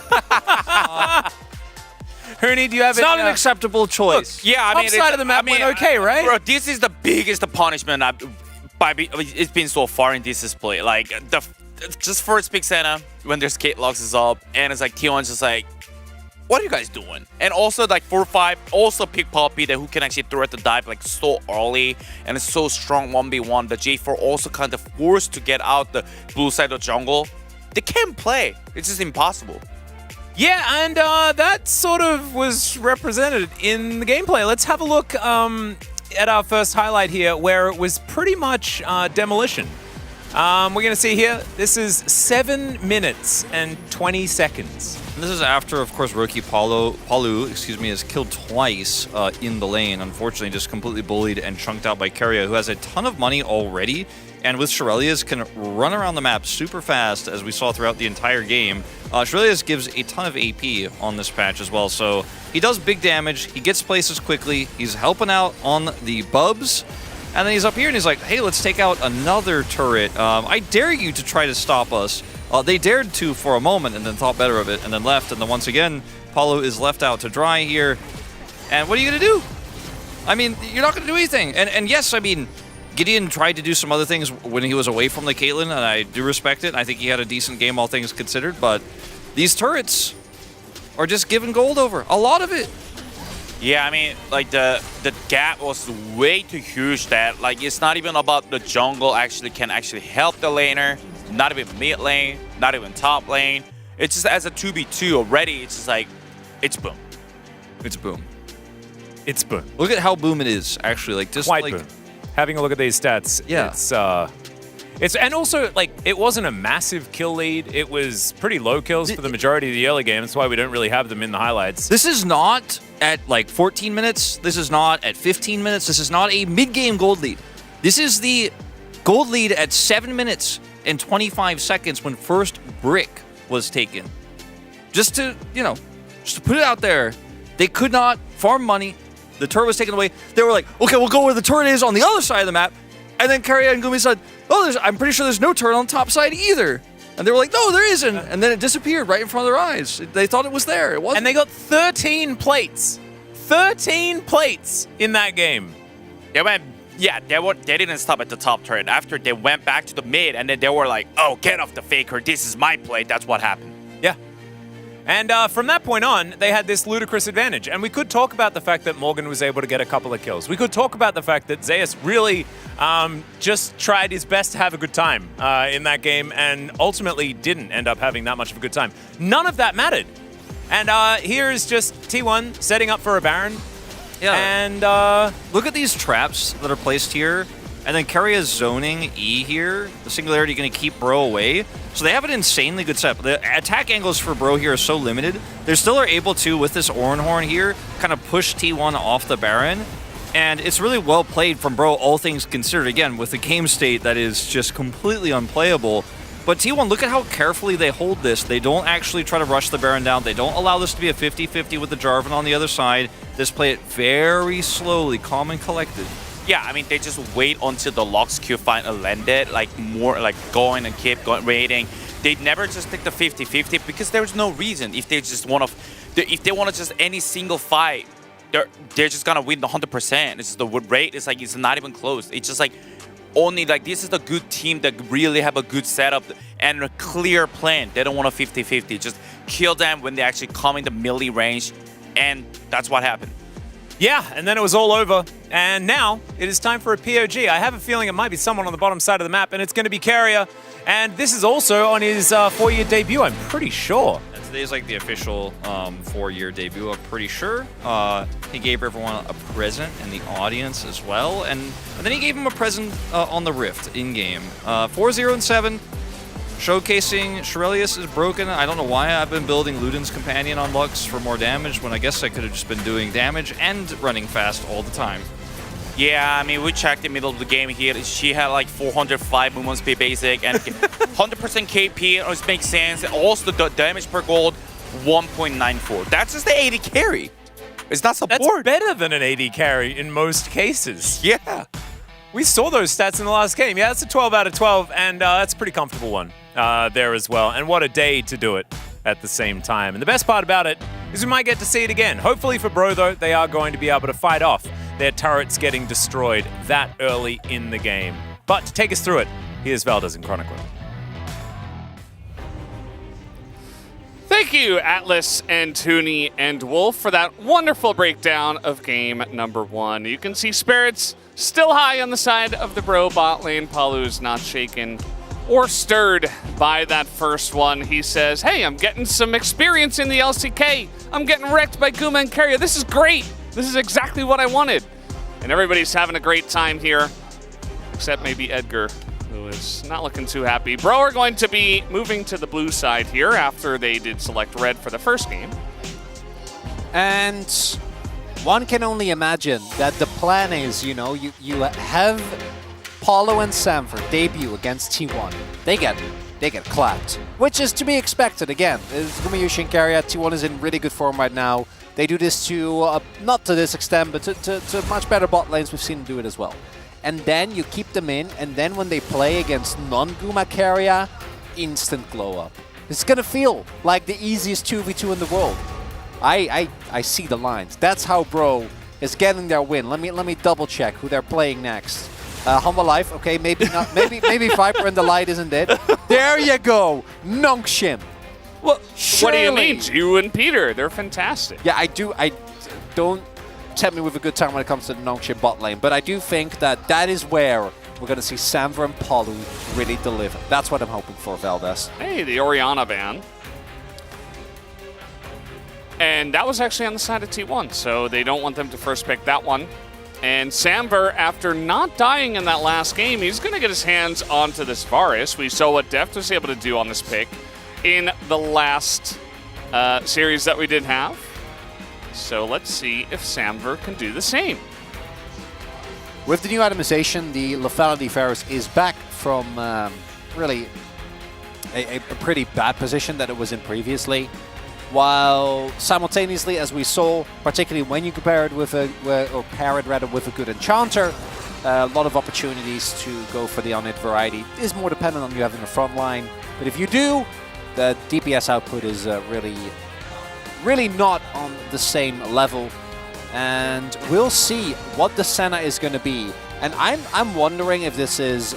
Hooney, do you have it's not an acceptable choice. Look, yeah, I mean, upside of the map went okay, right? Bro, this is the biggest punishment it's been so far in this split. Like just first pick Senna when their skate locks is up, and it's like T1's just like, what are you guys doing? And also like 4-5, also pick Poppy who can actually throw at the dive like so early, and it's so strong 1v1. The J4 also kind of forced to get out the blue side of jungle. They can't play. It's just impossible. Yeah, and that sort of was represented in the gameplay. Let's have a look at our first highlight here, where it was pretty much demolition. We're going to see here, this is 7 minutes and 20 seconds. And this is after, of course, rookie Palu is killed twice in the lane. Unfortunately, just completely bullied and chunked out by Karria, who has a ton of money already. And with Shirelius can run around the map super fast, as we saw throughout the entire game. Shirelius gives a ton of AP on this patch as well, so he does big damage, he gets places quickly, he's helping out on the Bubs, and then he's up here and he's like, hey, let's take out another turret. I dare you to try to stop us. They dared to for a moment and then thought better of it and then left, and then once again, Paulo is left out to dry here. And what are you going to do? I mean, you're not going to do anything. And yes, I mean, Gideon tried to do some other things when he was away from the Caitlyn, and I do respect it. I think he had a decent game, all things considered, but these turrets are just giving gold over. A lot of it. Yeah, I mean, like the gap was way too huge that like it's not even about the jungle can actually help the laner, not even mid lane, not even top lane. It's just as a 2v2 already, it's just like, it's boom. It's boom. It's boom. Look at how boom it is, actually. Like just quite like boom. Having a look at these stats, yeah, it's and also like it wasn't a massive kill lead. It was pretty low kills for the majority of the early game. That's why we don't really have them in the highlights. This is not at like 14 minutes. This is not at 15 minutes. This is not a mid-game gold lead. This is the gold lead at 7 minutes and 25 seconds when first brick was taken. Just to put it out there, they could not farm money. The turret was taken away. They were like, okay, we'll go where the turret is on the other side of the map. And then Karria and Gumi said, oh, I'm pretty sure there's no turret on the top side either. And they were like, no, there isn't. And then it disappeared right in front of their eyes. They thought it was there. It wasn't. And they got 13 plates. 13 plates in that game. They didn't stop at the top turret. After they went back to the mid, and then they were like, oh, get off the Faker. This is my plate. That's what happened. Yeah. And from that point on, they had this ludicrous advantage. And we could talk about the fact that Morgan was able to get a couple of kills. We could talk about the fact that Zeus really just tried his best to have a good time in that game and ultimately didn't end up having that much of a good time. None of that mattered. And here is just T1 setting up for a Baron. Yeah. And look at these traps that are placed here. And then Karria's zoning E here. The Singularity going to keep Bro away. So they have an insanely good setup. The attack angles for Bro here are so limited. They still are able to, with this Oranhorn here, kind of push T1 off the Baron. And it's really well played from Bro, all things considered. Again, with the game state that is just completely unplayable. But T1, look at how carefully they hold this. They don't actually try to rush the Baron down. They don't allow this to be a 50-50 with the Jarvan on the other side. They just play it very slowly, calm and collected. Yeah, I mean, they just wait until the Lux Q finally landed, like more like going and keep going, waiting. They never just take the 50-50 because there's no reason. If they just want to, if they want to just any single fight, they're just gonna win the 100%. It's just the rate is like it's not even close. It's just like only like this is the good team that really have a good setup and a clear plan. They don't want a 50-50. Just kill them when they actually come in the melee range, and that's what happened. Yeah, and then it was all over. And now it is time for a POG. I have a feeling it might be someone on the bottom side of the map, and it's going to be Carrier. And this is also on his 4-year debut, I'm pretty sure. Today's like the official 4-year debut, I'm pretty sure. He gave everyone a present and the audience as well. And then he gave him a present on the Rift in-game. 4-0-7, showcasing Shirelius is broken. I don't know why I've been building Luden's Companion on Lux for more damage when I guess I could have just been doing damage and running fast all the time. Yeah, I mean, we checked the middle of the game here. She had like 405 movement speed basic and 100% KP, which makes sense. Also, the damage per gold, 1.94. That's just the 80 carry. It's not support. That's better than an 80 carry in most cases. Yeah. We saw those stats in the last game. Yeah, that's a 12 out of 12, and that's a pretty comfortable one there as well. And what a day to do it at the same time. And the best part about it is we might get to see it again. Hopefully for Bro, though, they are going to be able to fight off their turrets getting destroyed that early in the game. But to take us through it, here's Valdez and Chronicler. Thank you, Atlas and Tooney and Wolf, for that wonderful breakdown of game number 1. You can see Spirits still high on the side of the Bro bot lane. Palu's not shaken or stirred by that first one. He says, hey, I'm getting some experience in the LCK. I'm getting wrecked by Guma and Carrier. This is great. This is exactly what I wanted. And everybody's having a great time here, except maybe Edgar, who is not looking too happy. Bro are going to be moving to the blue side here after they did select red for the first game. And one can only imagine that the plan is, you know, you have Paulo and Samver debut against T1. They get clapped, which is to be expected. Again, Gumayushi and Carrier, T1 is in really good form right now. They do this to, not to this extent, but to much better bot lanes. We've seen them do it as well. And then you keep them in, and then when they play against non-Guma Carrier, instant glow up. It's gonna feel like the easiest 2v2 in the world. I see the lines. That's how Bro is getting their win. Let me double check who they're playing next. Humble Life, okay, maybe not. Maybe Viper and the Light isn't it. There you go, Nongshim. Well, surely. What do you mean? You and Peter, they're fantastic. Yeah, I don't tempt me with a good time when it comes to the Nongshim bot lane, but I do think that is where we're going to see Samver and Palu really deliver. That's what I'm hoping for, Valdez. Hey, the Orianna ban. And that was actually on the side of T1, so they don't want them to first pick that one. And Samver, after not dying in that last game, he's going to get his hands onto this Varus. We saw what Deft was able to do on this pick in the last series that we did have. So let's see if Samver can do the same. With the new itemization, the lethality Varus is back from really a pretty bad position that it was in previously. While simultaneously, as we saw, particularly when you compare it with or pair it rather with a good enchanter, a lot of opportunities to go for the on-hit variety is more dependent on you having a front line. But if you do, the DPS output is really not on the same level. And we'll see what the Senna is going to be. And I'm wondering if this is,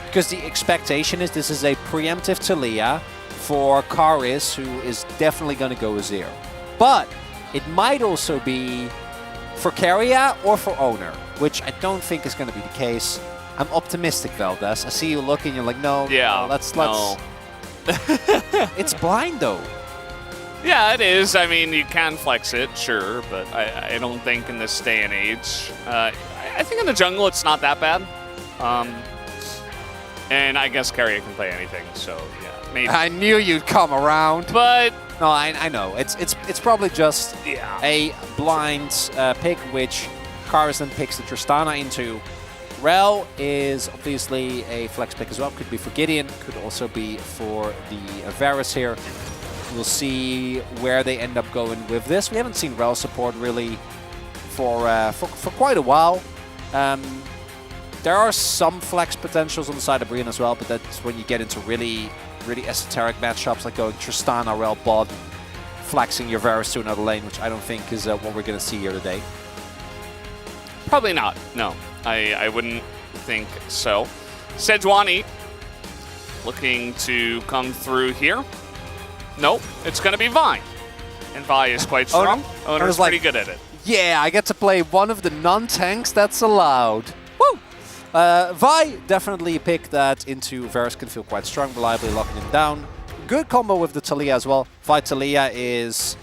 because the expectation is this is a preemptive Talia for Karis, who is definitely going to go Azir. But it might also be for Carrier or for Owner, which I don't think is going to be the case. I'm optimistic, Valdez. I see you looking, you're like, no, let's. No. It's blind, though. Yeah, it is. I mean, you can flex it, sure, but I don't think in this day and age. I think in the jungle it's not that bad. And I guess Carrier can play anything, so yeah, maybe. I knew you'd come around. But no, I know. It's probably just a blind pick, which Karis then picks the Tristana into. Rel is obviously a flex pick as well. Could be for Gideon, could also be for the Varus here. We'll see where they end up going with this. We haven't seen Rel support really for quite a while. There are some flex potentials on the side of Brian as well, but that's when you get into really esoteric matchups like going Tristana, Rel bot, flexing your Varus to another lane, which I don't think is what we're going to see here today. Probably not, no. I wouldn't think so. Sejuani looking to come through here. Nope, it's going to be Vi. And Vi is quite strong. Owner's pretty good at it. Yeah, I get to play one of the non-tanks that's allowed. Woo! Vi definitely a pick that into Varus can feel quite strong, reliably locking him down. Good combo with the Taliyah as well. Vi Taliyah is,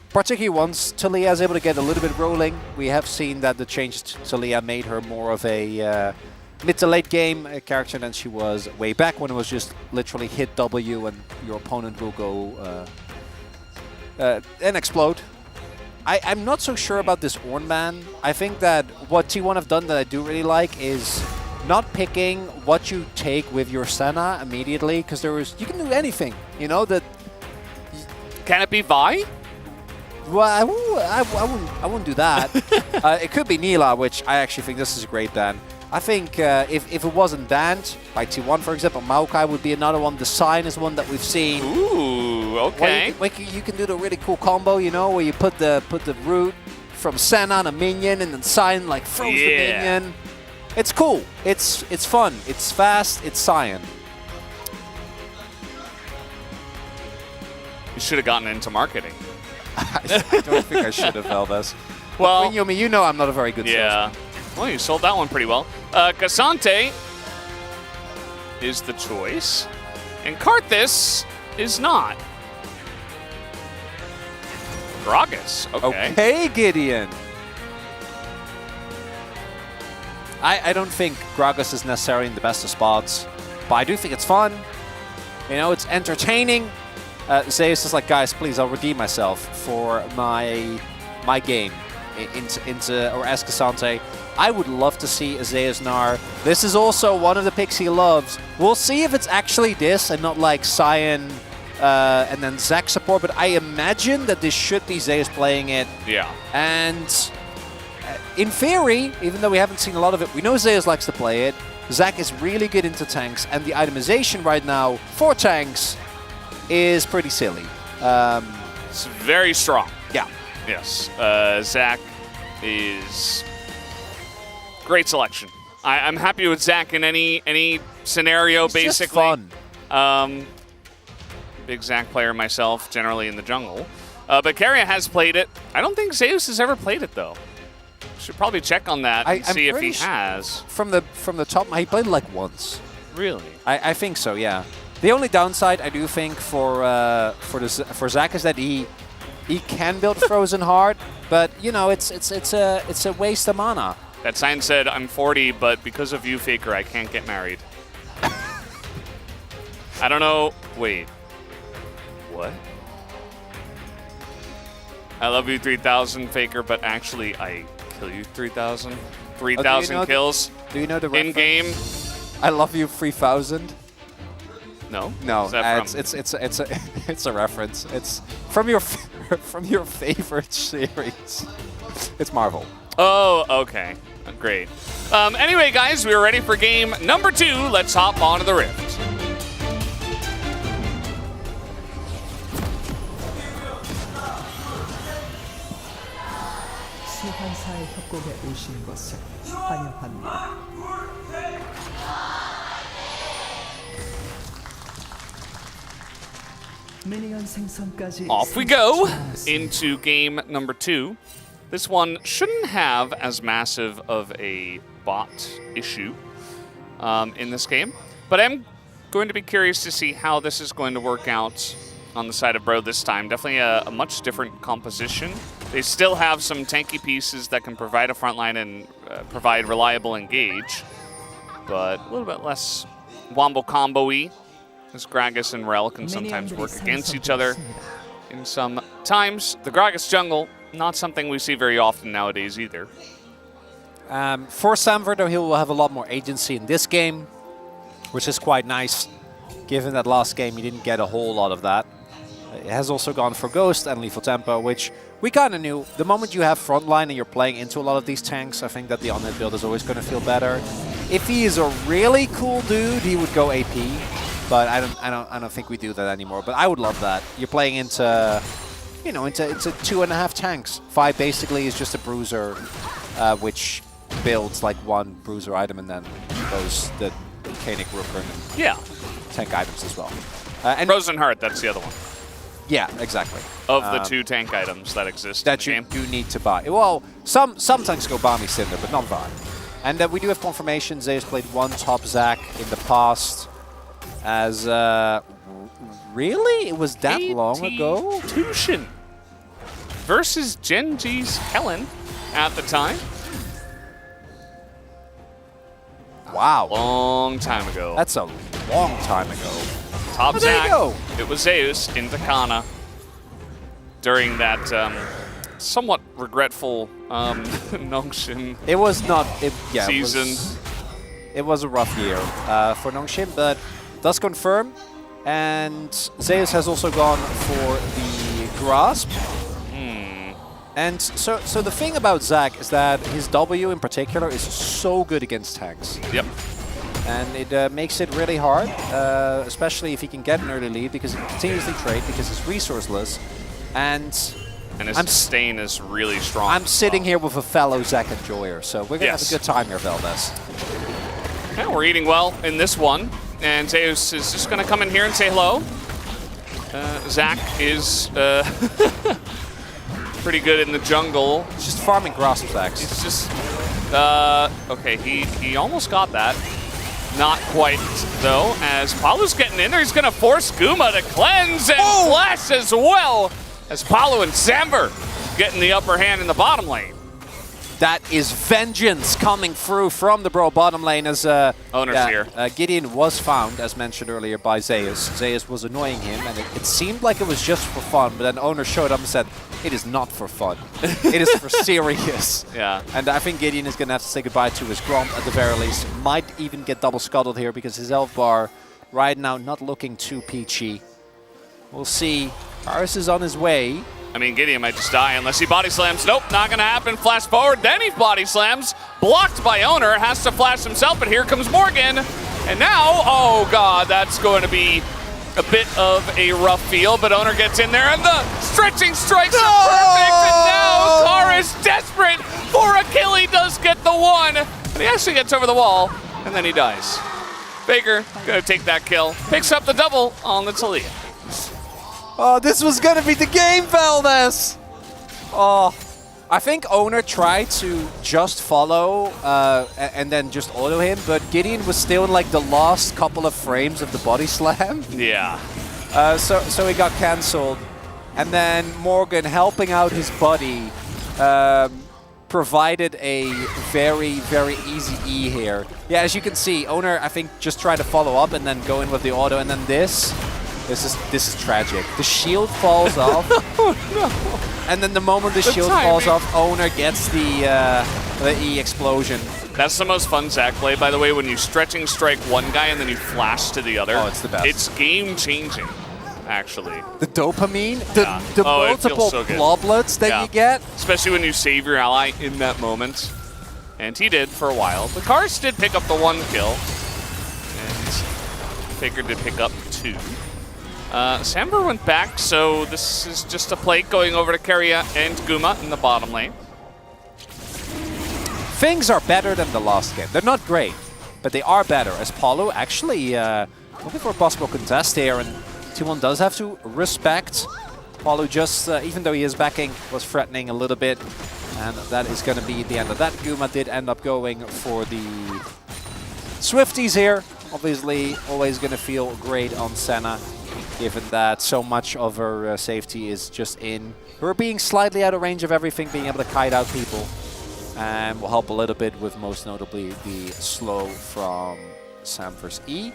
particularly once Taliyah is able to get a little bit rolling, we have seen that the change to Taliyah made her more of a mid to late game character than she was way back when it was just literally hit W and your opponent will go and explode. I'm not so sure about this Ornn ban. I think that what T1 have done that I do really like is not picking what you take with your Senna immediately, because you can do anything, you know, that... Can it be Vi? Well, I wouldn't do that. It could be Nila, which I actually think this is a great ban. I think if it wasn't banned by T1, for example, Maokai would be another one. The Sign is one that we've seen. Ooh, okay. You can do the really cool combo, you know, where you put the root from Senna on a minion and then Sign like throws the minion. It's cool. It's fun. It's fast. It's Cyan. You should have gotten into marketing. I don't think I should have, Elvis. Well, Yomi, you know I'm not a very good salesman. Well, you sold that one pretty well. Cassante is the choice, and Karthus is not. Gragas, okay. Okay, Gideon. I don't think Gragas is necessarily in the best of spots, but I do think it's fun. You know, it's entertaining. Zeus is like, guys, please, I'll redeem myself for my game or ask Cassante. I would love to see a Zeus Gnar. This is also one of the picks he loves. We'll see if it's actually this and not like Cyan and then Zac support, but I imagine that this should be Zeus playing it. Yeah. And in theory, even though we haven't seen a lot of it, we know Zeus likes to play it. Zac is really good into tanks, and the itemization right now for tanks is pretty silly. It's very strong. Yeah. Yes. Zac is great selection. I'm happy with Zac in any scenario, it's basically. Just fun. Big Zac player myself, generally in the jungle. But Keria has played it. I don't think Zeus has ever played it, though. Should probably check on that and see if he has. From the top, he played it like once. Really? I think so, yeah. The only downside I do think for Zac is that he can build Frozen Heart, but you know it's a waste of mana. That sign said, "I'm 40, but because of you, Faker, I can't get married." I don't know. Wait. What? I love you 3,000, Faker, but actually I kill you 3,000. 3,000 kills. Do you know the in game? I love you 3,000. No. No. Is that it's a reference. It's from your favorite series. It's Marvel. Oh, okay. Great. Anyway, guys, we are ready for game number 2. Let's hop onto the Rift. 소환사의 협곡에 오신 것을 환영합니다. 미니언 생성까지 Off we go into game number 2. This one shouldn't have as massive of a bot issue in this game, but I'm going to be curious to see how this is going to work out on the side of Bro this time. Definitely a much different composition. They still have some tanky pieces that can provide a front line and provide reliable engage, but a little bit less wombo combo-y, as Gragas and Rel can sometimes work against each other in some times. The Gragas jungle, not something we see very often nowadays either. For Samver, though, he will have a lot more agency in this game, which is quite nice, given that last game he didn't get a whole lot of that. It has also gone for Ghost and Lethal Tempo, which we kind of knew. The moment you have frontline and you're playing into a lot of these tanks, I think that the on-net build is always going to feel better. If he is a really cool dude, he would go AP, but I don't think we do that anymore. But I would love that. You're playing into, you know, into 2.5 tanks. 5 basically is just a bruiser, which builds like one bruiser item and then those the Koenig Rupert and Yeah. tank items as well. And Frozen Heart, that's the other one. yeah, exactly. Of the 2 tank items that exist that in the you game. do need to buy. Well, some tanks go Balmy Cinder, but not Vi. And we do have confirmation. Zeus played one top Zac in the past. As really, it was that long ago. Tushin versus Gen G's Helen at the time. Wow, long time ago. That's a long time ago. Top Oh, there you Zac. go. It was Zeus into Kana during that somewhat regretful Nongshim It was not season. It was a rough year for Nongshim, but does confirm. And Zeus has also gone for the Grasp. And so the thing about Zac is that his W in particular is so good against tanks. Yep. And it makes it really hard, especially if he can get an early lead because he can continuously trade because he's resourceless. And his sustain is really strong. I'm sitting here with a fellow Zac enjoyer, so we're going to have a good time here, Valdez. Yeah, we're eating well in this one. And Zeus is just going to come in here and say hello. Zac is pretty good in the jungle. He's just farming Grasp Zacs. It's just... okay, he almost got that. Not quite, though, as Palu's getting in there. He's going to force Guma to cleanse and flash as well, as Palu and Samber getting the upper hand in the bottom lane. That is vengeance coming through from the bro bottom lane as Owner's here. Gideon was found, as mentioned earlier, by Zeus. Zeus was annoying him, and it seemed like it was just for fun, but then Owner showed up and said, it is not for fun. It is for serious. Yeah. And I think Gideon is going to have to say goodbye to his Gromp at the very least. Might even get double scuttled here because his health bar right now not looking too peachy. We'll see. Paris is on his way. I mean, Gideon might just die unless he body slams. Nope, not going to happen. Flash forward, then he body slams. Blocked by Owner, has to flash himself, but here comes Morgan. And now, oh god, that's going to be a bit of a rough feel, but Owner gets in there, and the stretching strikes are perfect, and now Carr is desperate for a kill. He does get the one, and he actually gets over the wall, and then he dies. Faker going to take that kill, picks up the double on the Talia. Oh, this was going to be the game, Valdez! Oh, I think Owner tried to just follow and then just auto him, but Gideon was still in like the last couple of frames of the body slam. Yeah. So he got cancelled. And then Morgan, helping out his buddy, provided a very, very easy E here. Yeah, as you can see, Owner, I think, just tried to follow up and then go in with the auto, and then this is tragic. The shield falls off. Oh no! And then the moment the shield falls off, Owner gets the E explosion. That's the most fun Zac play, by the way, when you stretching strike one guy and then you flash to the other. Oh, it's the best. It's game-changing, actually. The dopamine, the multiple so bloblets that you get. Especially when you save your ally in that moment. And he did for a while. The Cars did pick up the 1 kill. And Faker did pick up 2. Samber went back, so this is just a plate going over to Keria and Guma in the bottom lane. Things are better than the last game. They're not great, but they are better. As Paulo actually looking for a possible contest here, and T1 does have to respect. Paulo just, even though he is backing, was threatening a little bit, and that is going to be the end of that. Guma did end up going for the Swifties here. Obviously, always going to feel great on Senna, given that so much of her safety is just in her being slightly out of range of everything, being able to kite out people. And will help a little bit with most notably the slow from Samver's E.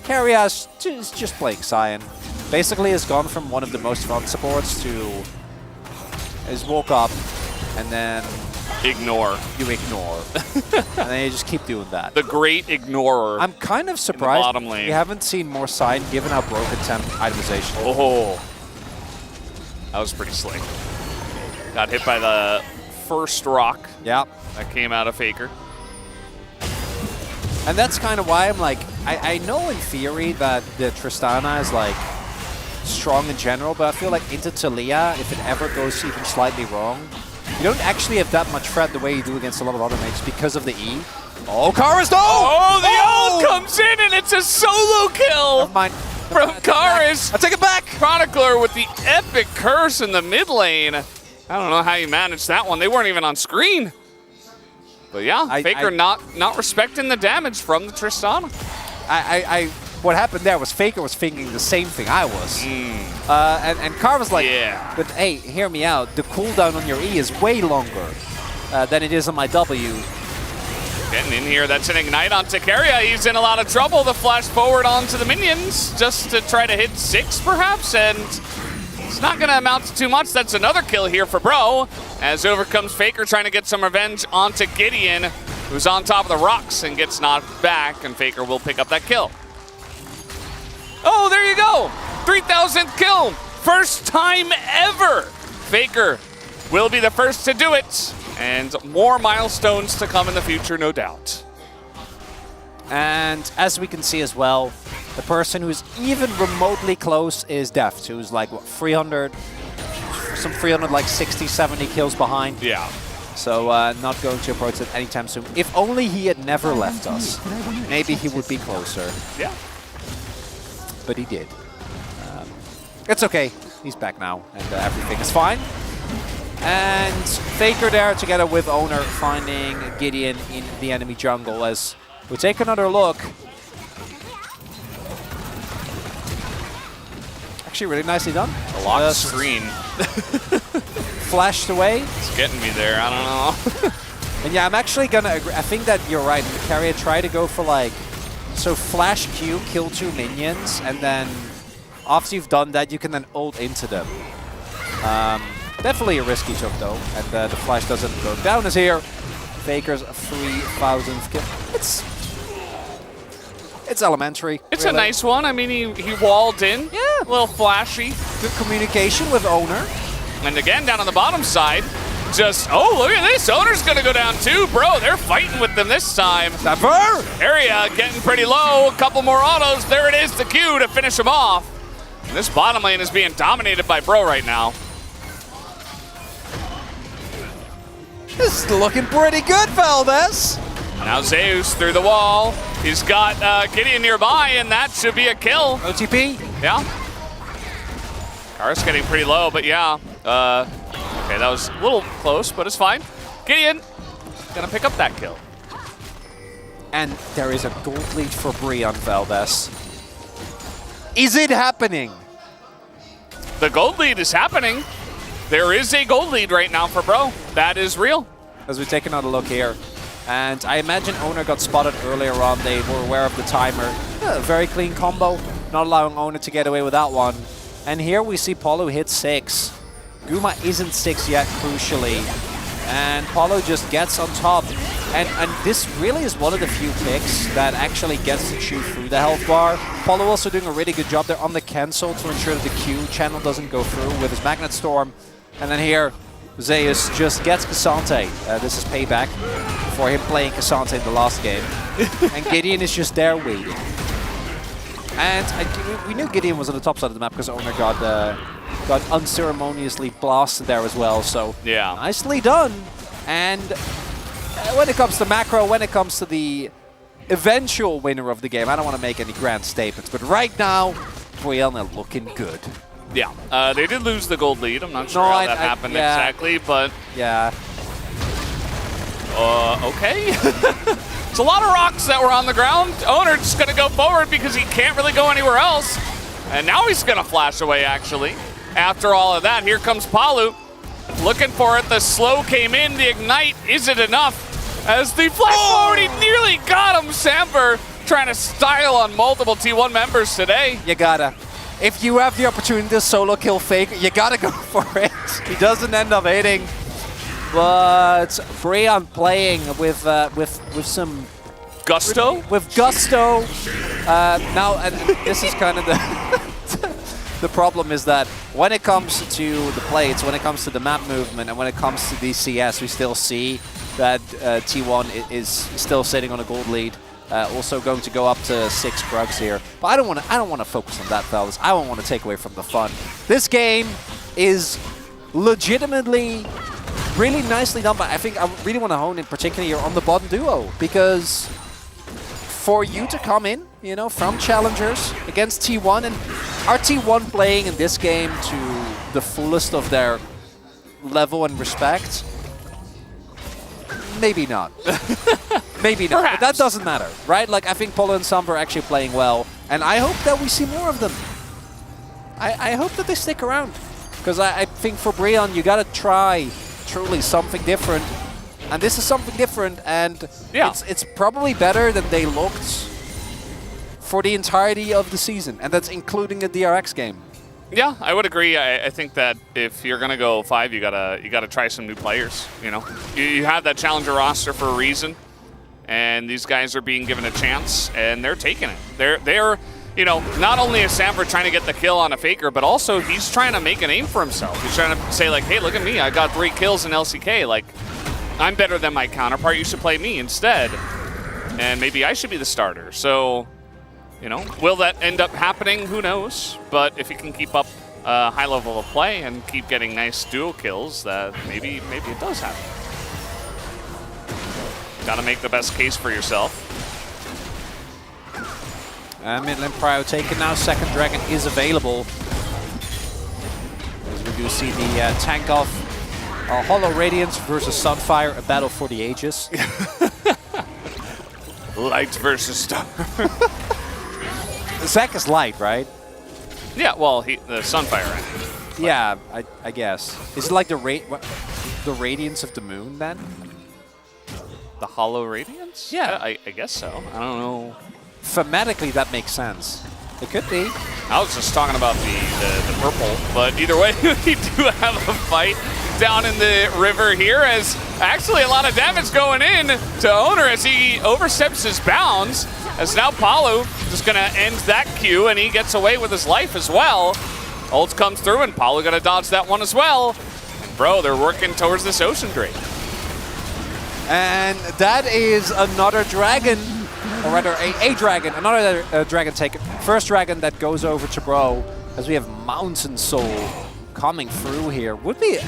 Keria is just playing Cyan. Basically has gone from one of the most fun supports to is woke up and then ignore. You ignore. And then you just keep doing that. The great ignorer. I'm kind of surprised bottom lane. we haven't seen more Cyan given how broken temp itemization. Oh. That was pretty slick. Got hit by the first rock that came out of Faker. And that's kind of why I'm like, I know in theory that the Tristana is like strong in general, but I feel like into Talia, if it ever goes even slightly wrong, you don't actually have that much threat the way you do against a lot of other mates because of the E. Oh, Karis, no! Oh, the ult comes in and it's a solo kill Never mind. from Karis. I take it back! Chronicler with the epic curse in the mid lane. I don't know how you managed that one. They weren't even on screen. But yeah, Faker not respecting the damage from the Tristana. What happened there was Faker was thinking the same thing I was. And Carr was like, but hey, hear me out. The cooldown on your E is way longer than it is on my W. Getting in here, that's an ignite on Takaria. He's in a lot of trouble. The flash forward onto the minions just to try to hit 6 perhaps, and it's not going to amount to too much. That's another kill here for Bro, as over comes Faker trying to get some revenge onto Gideon, who's on top of the rocks and gets knocked back, and Faker will pick up that kill. Oh, there you go! 3,000th kill! First time ever! Faker will be the first to do it, and more milestones to come in the future, no doubt. And as we can see as well, the person who's even remotely close is Deft, who's like, what, 300, some 300, like 60, 70 kills behind. Yeah. So not going to approach it anytime soon. If only he had never left us, maybe he would be closer. Yeah. But he did. It's okay. He's back now, and everything is fine. And Faker there together with Owner finding Gideon in the enemy jungle as we take another look. Actually, really nicely done. A locked screen. Flashed away. It's getting me there, I don't know. And yeah, I'm actually gonna agree. I think that you're right. Carrier try to go for like, so flash Q, kill 2 minions, and then after you've done that, you can then ult into them. Definitely a risk he took though, and the flash doesn't go down as here. Faker's 3,000th kill. It's elementary. It's really. a nice one. I mean, he walled in. Yeah. A little flashy. Good communication with Owner. And again, down on the bottom side, just, oh, look at this. Owner's going to go down too. Bro, they're fighting with them this time. Never. Area getting pretty low. A couple more autos. There it is, the Q to finish him off. And this bottom lane is being dominated by Bro right now. This is looking pretty good, Valdez. Now Zeus through the wall. He's got Gideon nearby, and that should be a kill. OTP? Yeah. Karis getting pretty low, but yeah. Okay, that was a little close, but it's fine. Gideon gonna pick up that kill. And there is a gold lead for Bree on Valdez. Is it happening? The gold lead is happening. There is a gold lead right now for Bro. That is real. As we take another look here. And I imagine Owner got spotted earlier on. They were aware of the timer. Yeah, very clean combo. Not allowing Owner to get away with that one. And here we see Paulo hit 6. Guma isn't 6 yet, crucially. And Paulo just gets on top. And this really is one of the few picks that actually gets to shoot through the health bar. Paulo also doing a really good job there on the cancel to ensure that the Q channel doesn't go through with his Magnet Storm. And then here, Zeus just gets Cassante. This is payback for him playing Cassante in the last game. And Gideon is just there waiting. And we knew Gideon was on the top side of the map because Owner got unceremoniously blasted there as well. So yeah, nicely done. And when it comes to macro, when it comes to the eventual winner of the game, I don't want to make any grand statements, but right now, Brianna looking good. Yeah, they did lose the gold lead. I'm not sure how that happened exactly, but yeah. Okay. It's a lot of rocks that were on the ground. Owner just gonna go forward because he can't really go anywhere else. And now he's gonna flash away, actually. After all of that, here comes Palu. Looking for it, the slow came in, the ignite, is it enough? As the flash forward, he nearly got him. Samber trying to style on multiple T1 members today. You gotta. If you have the opportunity to solo kill Faker, you gotta go for it. He doesn't end up hitting. But Breon playing with some gusto. With gusto. Now, and this is kind of the problem is that when it comes to the plates, when it comes to the map movement, and when it comes to the CS, we still see that T1 is still sitting on a gold lead. Also going to go up to 6 Krugs here. But I don't want to focus on that, fellas. I don't want to take away from the fun. This game is legitimately really nicely done, but I think I really want to hone in particular here on the bottom duo, because for you to come in, you know, from challengers against T1, and are T1 playing in this game to the fullest of their level and respect? Maybe not. Maybe not. But that doesn't matter, right? Like, I think Polo and Sambo are actually playing well, and I hope that we see more of them. I hope that they stick around, because I think for Brion, you gotta try truly something different, and this is something different, and it's probably better than they looked for the entirety of the season, and that's including the DRX game. Yeah, I would agree. I think that if you're gonna go 5, you gotta try some new players. You know, you have that challenger roster for a reason, and these guys are being given a chance, and they're taking it. They're you know, not only is Samford trying to get the kill on a Faker, but also he's trying to make a name for himself. He's trying to say like, hey, look at me, I got 3 kills in LCK. Like, I'm better than my counterpart. You should play me instead, and maybe I should be the starter. So, you know, will that end up happening? Who knows? But if you can keep up a high level of play and keep getting nice duo kills, that maybe it does happen. Got to make the best case for yourself. Mid lane prio taken now. Second dragon is available. As we do see the tank off. Hollow Radiance versus Sunfire, a battle for the ages. Light versus dark. Zac is light, right? Yeah, well, the Sunfire. Yeah, I guess. Is it like the radiance of the moon then? The Hollow Radiance? Yeah. I guess so. I don't know. Thematically, that makes sense. It could be. I was just talking about the purple, but either way, we do have a fight down in the river here, as actually a lot of damage going in to Owner as he oversteps his bounds, as now Palu just going to end that queue, and he gets away with his life as well. Ult comes through, and Palu going to dodge that one as well. And bro, they're working towards this Ocean Drake. And that is another dragon. Or rather, a dragon, another dragon taken. First dragon that goes over to Bro, as we have Mountain Soul coming through here. Would be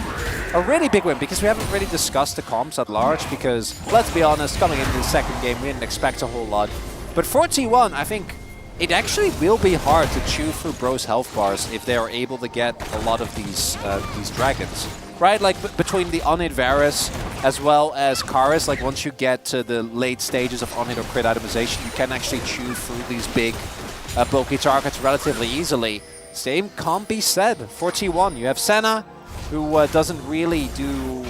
a really big win, because we haven't really discussed the comps at large, because, let's be honest, coming into the second game, we didn't expect a whole lot. But for T1, I think it actually will be hard to chew through Bro's health bars if they are able to get a lot of these dragons. Right, like between the on-hit Varus as well as Karis, like once you get to the late stages of on-hit or crit itemization, you can actually chew through these big bulky targets relatively easily. Same can't be said for T1. You have Senna, who doesn't really do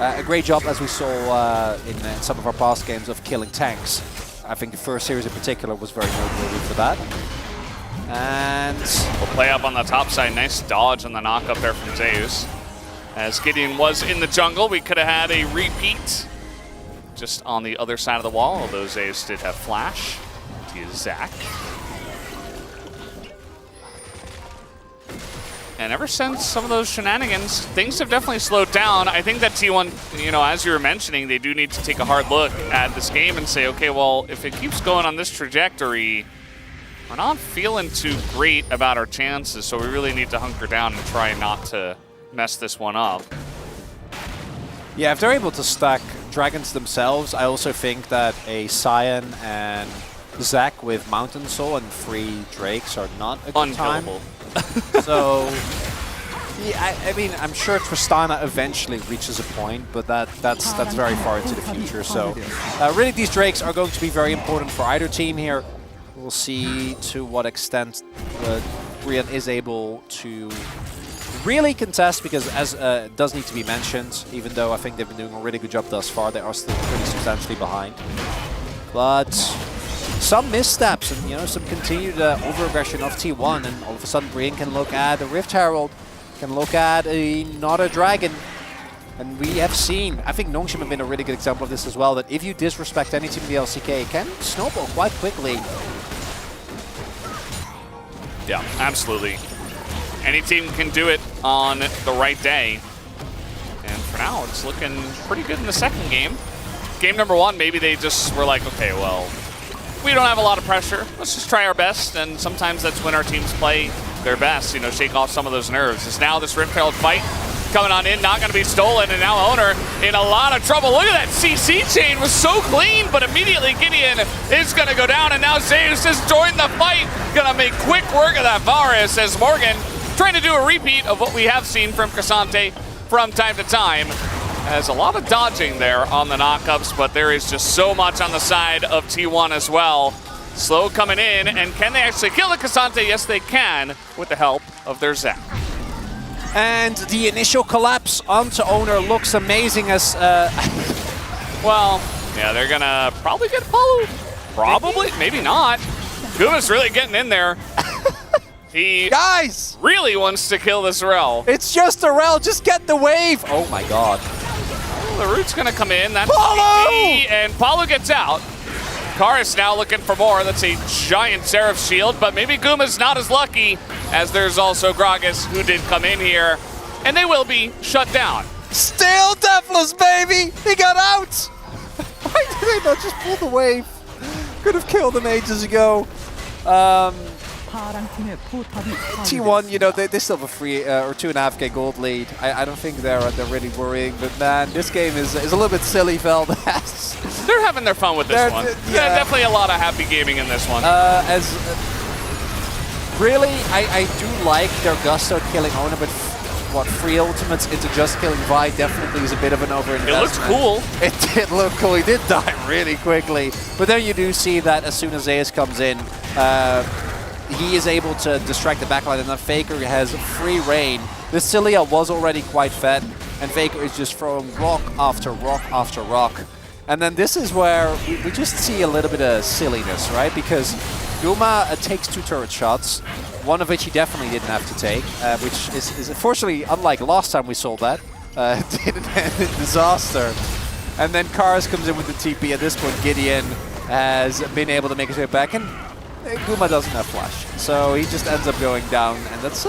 a great job, as we saw in some of our past games, of killing tanks. I think the first series in particular was very noteworthy for that. And we'll play up on the top side. Nice dodge on the knock up there from Zeus. As Gideon was in the jungle, we could have had a repeat just on the other side of the wall, although Zeus did have flash. To use Zac. And ever since some of those shenanigans, things have definitely slowed down. I think that T1, you know, as you were mentioning, they do need to take a hard look at this game and say, okay, well, if it keeps going on this trajectory, we're not feeling too great about our chances, so we really need to hunker down and try not to mess this one up. Yeah, if they're able to stack dragons themselves, I also think that a Cyan and Zac with Mountain Soul and 3 Drakes are not a good time. So, yeah, I mean, I'm sure Tristana eventually reaches a point, but that's very far into the future. So, really, these Drakes are going to be very important for either team here. We'll see to what extent Brion is able to really contest, because as does need to be mentioned, even though I think they've been doing a really good job thus far, they are still pretty substantially behind. But some missteps and, you know, some continued overaggression of T1, and all of a sudden Brion can look at a Rift Herald, can look at another dragon. And we have seen, I think Nongshim have been a really good example of this as well, that if you disrespect any team in the LCK, it can snowball quite quickly. Yeah, absolutely. Any team can do it on the right day. And for now, it's looking pretty good in the second game. Game number 1, maybe they just were like, okay, well, we don't have a lot of pressure. Let's just try our best. And sometimes that's when our teams play their best, you know, shake off some of those nerves. As now this Rift Herald fight coming on in, not going to be stolen, and now Owner in a lot of trouble. Look at that CC chain, was so clean, but immediately Gideon is going to go down, and now Zeus has joined the fight. Going to make quick work of that Varus as Morgan trying to do a repeat of what we have seen from Cassante from time to time. There's a lot of dodging there on the knockups, but there is just so much on the side of T1 as well. Slow coming in, and can they actually kill the Cassante? Yes, they can, with the help of their Zac. And the initial collapse onto Owner looks amazing as... well, yeah, they're gonna probably get followed. Probably, maybe not. Guma's really getting in there. He guys really wants to kill this Rel. It's just a Rel, just get the wave. Oh my god. Well, the root's gonna come in. That's Paulo! and Paulo gets out. Karis now looking for more. That's a giant Seraph shield, but maybe Guma's not as lucky, as there's also Gragas who did come in here, and they will be shut down. Still deathless, baby! He got out! Why did they not just pull the wave? Could have killed him ages ago. T1, you know, they still have a 3 or 2.5k gold lead. I don't think they're really worrying, but man, this game is a little bit silly, Veldas. They're having their fun with this one. Yeah, definitely a lot of happy gaming in this one. Really, I do like their Gusto killing Owner, but what, 3 ultimates into just killing Vi definitely is a bit of an overinvestment. It looks cool. It did look cool. He did die really quickly, but then you do see that as soon as Zeus comes in, he is able to distract the backline, and then Faker has free reign. This Cilia was already quite fed, and Faker is just throwing rock after rock after rock. And then this is where we just see a little bit of silliness, right? Because Guma takes 2 turret shots, one of which he definitely didn't have to take, which is unfortunately, unlike last time we saw that, didn't end in disaster. And then Karis comes in with the TP. At this point, Gideon has been able to make his way back, and Guma doesn't have flash, so he just ends up going down, and that's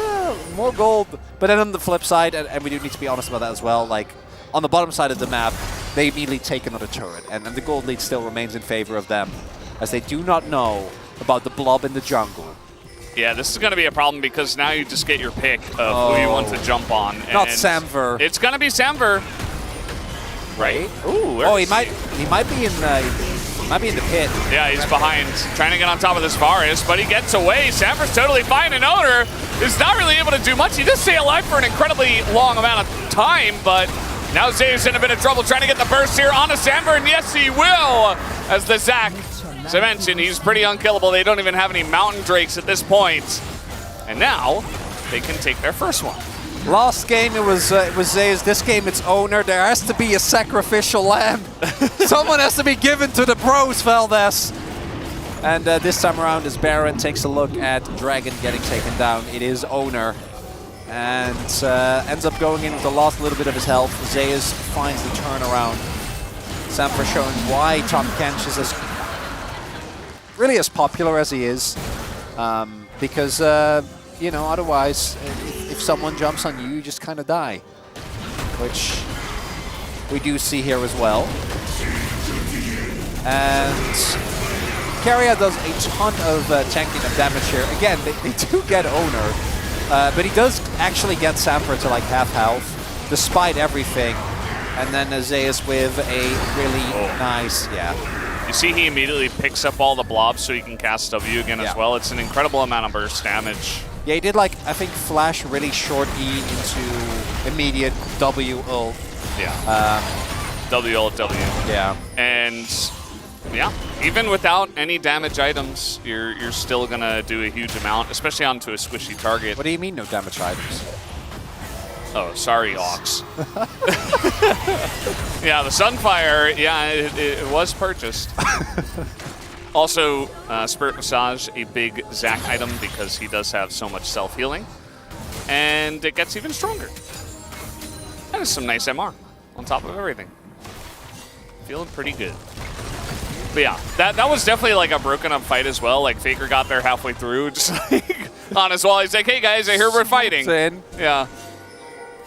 more gold. But then on the flip side, and we do need to be honest about that as well, like on the bottom side of the map, they immediately take another turret, and the gold lead still remains in favor of them, as they do not know about the blob in the jungle. Yeah, this is going to be a problem because now you just get your pick of who you want to jump on. Not Samver. It's going to be Samver. Right? Ooh, oh, he might be in the pit. Yeah, he's behind, trying to get on top of this Varus, but he gets away. Samver's totally fine, and Owner is not really able to do much. He does stay alive for an incredibly long amount of time, but now Zeus in a bit of trouble trying to get the burst here onto Samver, and yes, he will, as the Zac, as I mentioned, he's pretty unkillable. They don't even have any Mountain Drakes at this point, and now they can take their first one. Last game it was Zeus. This game it's Owner. There has to be a sacrificial lamb. Someone has to be given to the pros, Veldas. And this time around, as Baron takes a look at Dragon getting taken down, it is Owner. And ends up going in with the last little bit of his health. Zeus finds the turnaround. Samper showing why Tom Kench is really as popular as he is. Because, you know, otherwise, if someone jumps on you, you just kind of die. Which we do see here as well. And Keria does a ton of tanking of damage here. Again, they do get Owner, but he does actually get Samper to like half health, despite everything. And then Zeus with a really nice, You see he immediately picks up all the blobs so he can cast W again as well. It's an incredible amount of burst damage. Yeah, he did like, I think, flash really short E into immediate W ult. Yeah. W ult W. Yeah. And yeah, even without any damage items, you're still gonna do a huge amount, especially onto a squishy target. What do you mean no damage items? Oh, sorry, Ox. Yeah, the Sunfire, yeah, it was purchased. Also, Spirit Massage, a big Zac item because he does have so much self-healing. And it gets even stronger. That is some nice MR on top of everything. Feeling pretty good. But yeah, that was definitely like a broken up fight as well. Like Faker got there halfway through, just like on his wall. He's like, hey guys, I hear we're fighting. Yeah.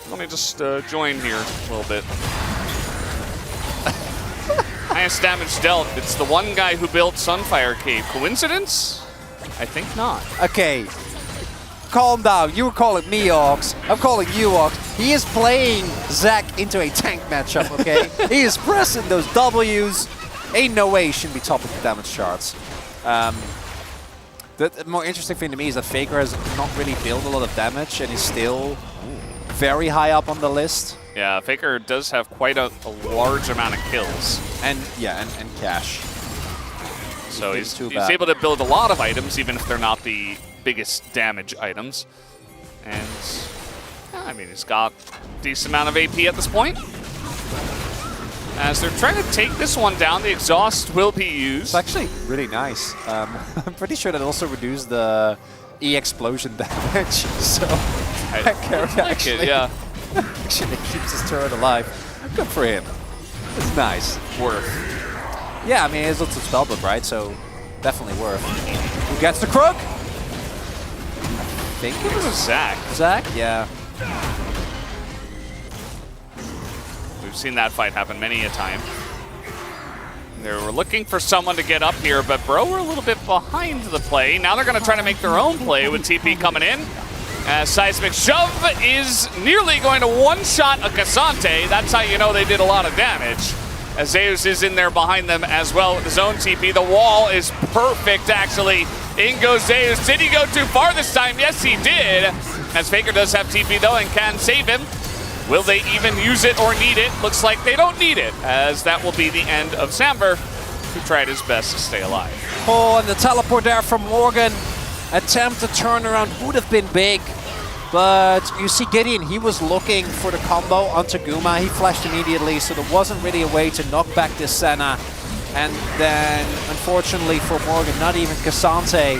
Let me just join here a little bit. Highest damage dealt. It's the one guy who built Sunfire Cave. Coincidence? I think not. Okay. calm down. You were calling me Ox. I'm calling you Ox. He is playing Zac into a tank matchup, okay? He is pressing those W's. Ain't no way he shouldn't be top of the damage charts. The more interesting thing to me is that Faker has not really dealt a lot of damage and is still very high up on the list. Yeah, Faker does have quite a large amount of kills. And yeah, and cash. So he's able to build a lot of items, even if they're not the biggest damage items. And yeah, I mean, he's got a decent amount of AP at this point. As they're trying to take this one down, the exhaust will be used. It's actually really nice. I'm pretty sure that also reduced the E-explosion damage. So I like it, yeah. Actually keeps his turret alive. Good for him. It's nice. Worth. Yeah, I mean, it's lots of spellbook, right? So definitely worth. Who gets the crook? I think it was Zac. Zac, yeah. We've seen that fight happen many a time. They were looking for someone to get up here, but Bro were a little bit behind the play. Now they're going to try to make their own play with TP coming in. Seismic Shove is nearly going to one-shot a Cassante. That's how you know they did a lot of damage. As Zeus is in there behind them as well with his own TP. The wall is perfect, actually. In goes Zeus. Did he go too far this time? Yes, he did. As Faker does have TP, though, and can save him. Will they even use it or need it? Looks like they don't need it, as that will be the end of Samber, who tried his best to stay alive. Oh, and the teleport there from Morgan. Attempt to turn around would have been big. But you see Gideon, he was looking for the combo onto Guma. He flashed immediately, so there wasn't really a way to knock back this Senna. And then, unfortunately for Morgan, not even Cassante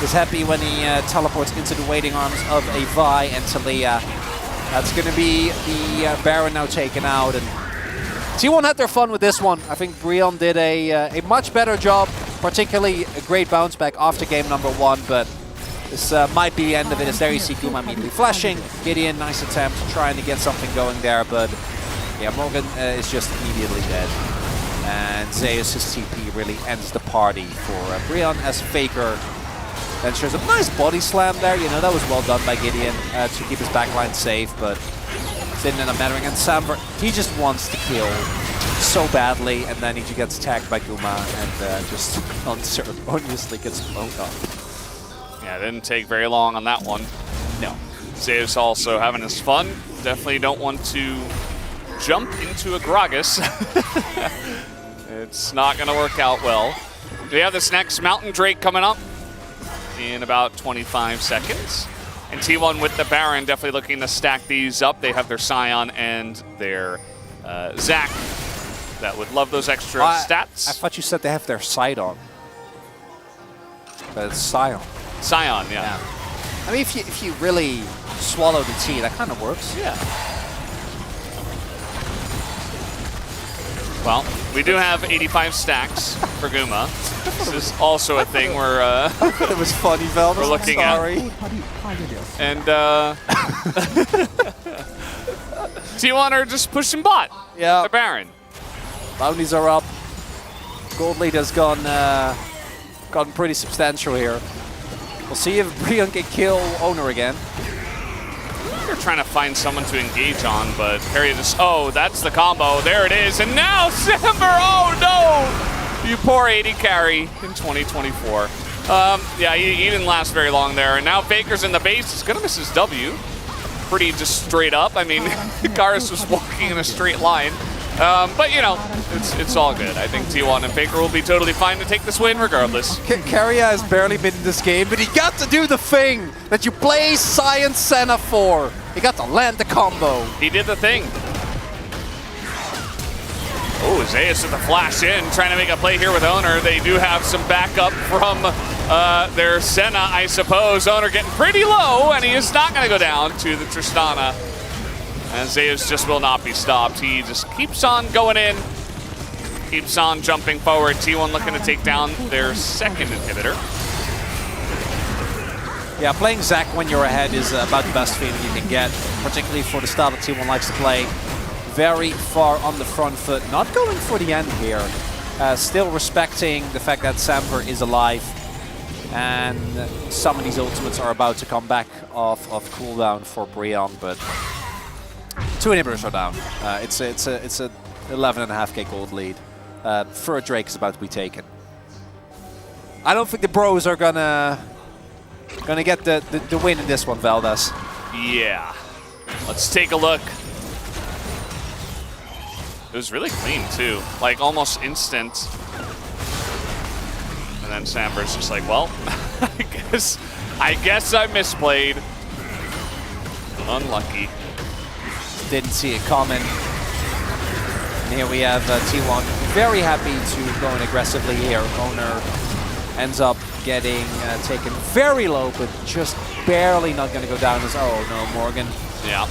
is happy when he teleports into the waiting arms of a Vi and Talia. That's going to be the Baron now taken out. And T1 had their fun with this one. I think Brion did a much better job, particularly a great bounce back after game number 1, but this might be the end of it, as there you see Guma immediately flashing. Gideon, nice attempt, trying to get something going there, but yeah, Morgan is just immediately dead. And Zeus' TP really ends the party for Brion as Faker then shows a nice body slam there. You know, that was well done by Gideon to keep his backline safe, but it didn't end up mattering. And Samber, he just wants to kill so badly, and then he gets tagged by Guma and just unceremoniously gets blown up. Yeah, it didn't take very long on that one. No. Zeus also having his fun. Definitely don't want to jump into a Gragas. It's not going to work out well. We have this next Mountain Drake coming up in about 25 seconds. And T1 with the Baron definitely looking to stack these up. They have their Scion and their Zac that would love those extra stats. I thought you said they have their sight on. But it's Scion. Scion, yeah. I mean, if you really swallow the T, that kind of works. Yeah. Well, we do have 85 stacks for Guma. This is also a thing we're it was funny, Velvet. We're looking at. And T1 are just pushing bot. Yeah. The Baron. Bounties are up. Gold lead has gotten pretty substantial here. We'll see if Brion can kill Owner again. They're trying to find someone to engage on, but Harry just, oh, that's the combo. There it is. And now Samber, oh no! You poor 80 carry in 2024. Yeah, he didn't last very long there. And now Faker's in the base. He's going to miss his W. Pretty just straight up. I mean, Garis was walking in a straight line. But, you know, it's all good. I think T1 and Faker will be totally fine to take this win regardless. Keria has barely been in this game, but he got to do the thing that you play Science Senna for. He got to land the combo. He did the thing. Oh, Zeus with the flash in, trying to make a play here with Owner. They do have some backup from their Senna, I suppose. Owner getting pretty low, and he is not going to go down to the Tristana. And Zeus just will not be stopped. He just keeps on going in, keeps on jumping forward. T1 looking to take down their second inhibitor. Yeah, playing Zac when you're ahead is about the best feeling you can get, particularly for the style that T1 likes to play. Very far on the front foot, not going for the end here. Still respecting the fact that Samber is alive. And some of these ultimates are about to come back off cooldown for Breon, but 2 inhibitors are down. It's a 11.5k gold lead. Fur Drake is about to be taken. I don't think the bros are gonna get the win in this one, Valdez. Yeah. Let's take a look. It was really clean too, like almost instant. And then Samber's just like, well, I guess I misplayed. Unlucky. Didn't see it coming. And here we have T1 very happy to go in aggressively here. Owner ends up getting taken very low, but just barely not going to go down as, oh no, Morgan. Yeah.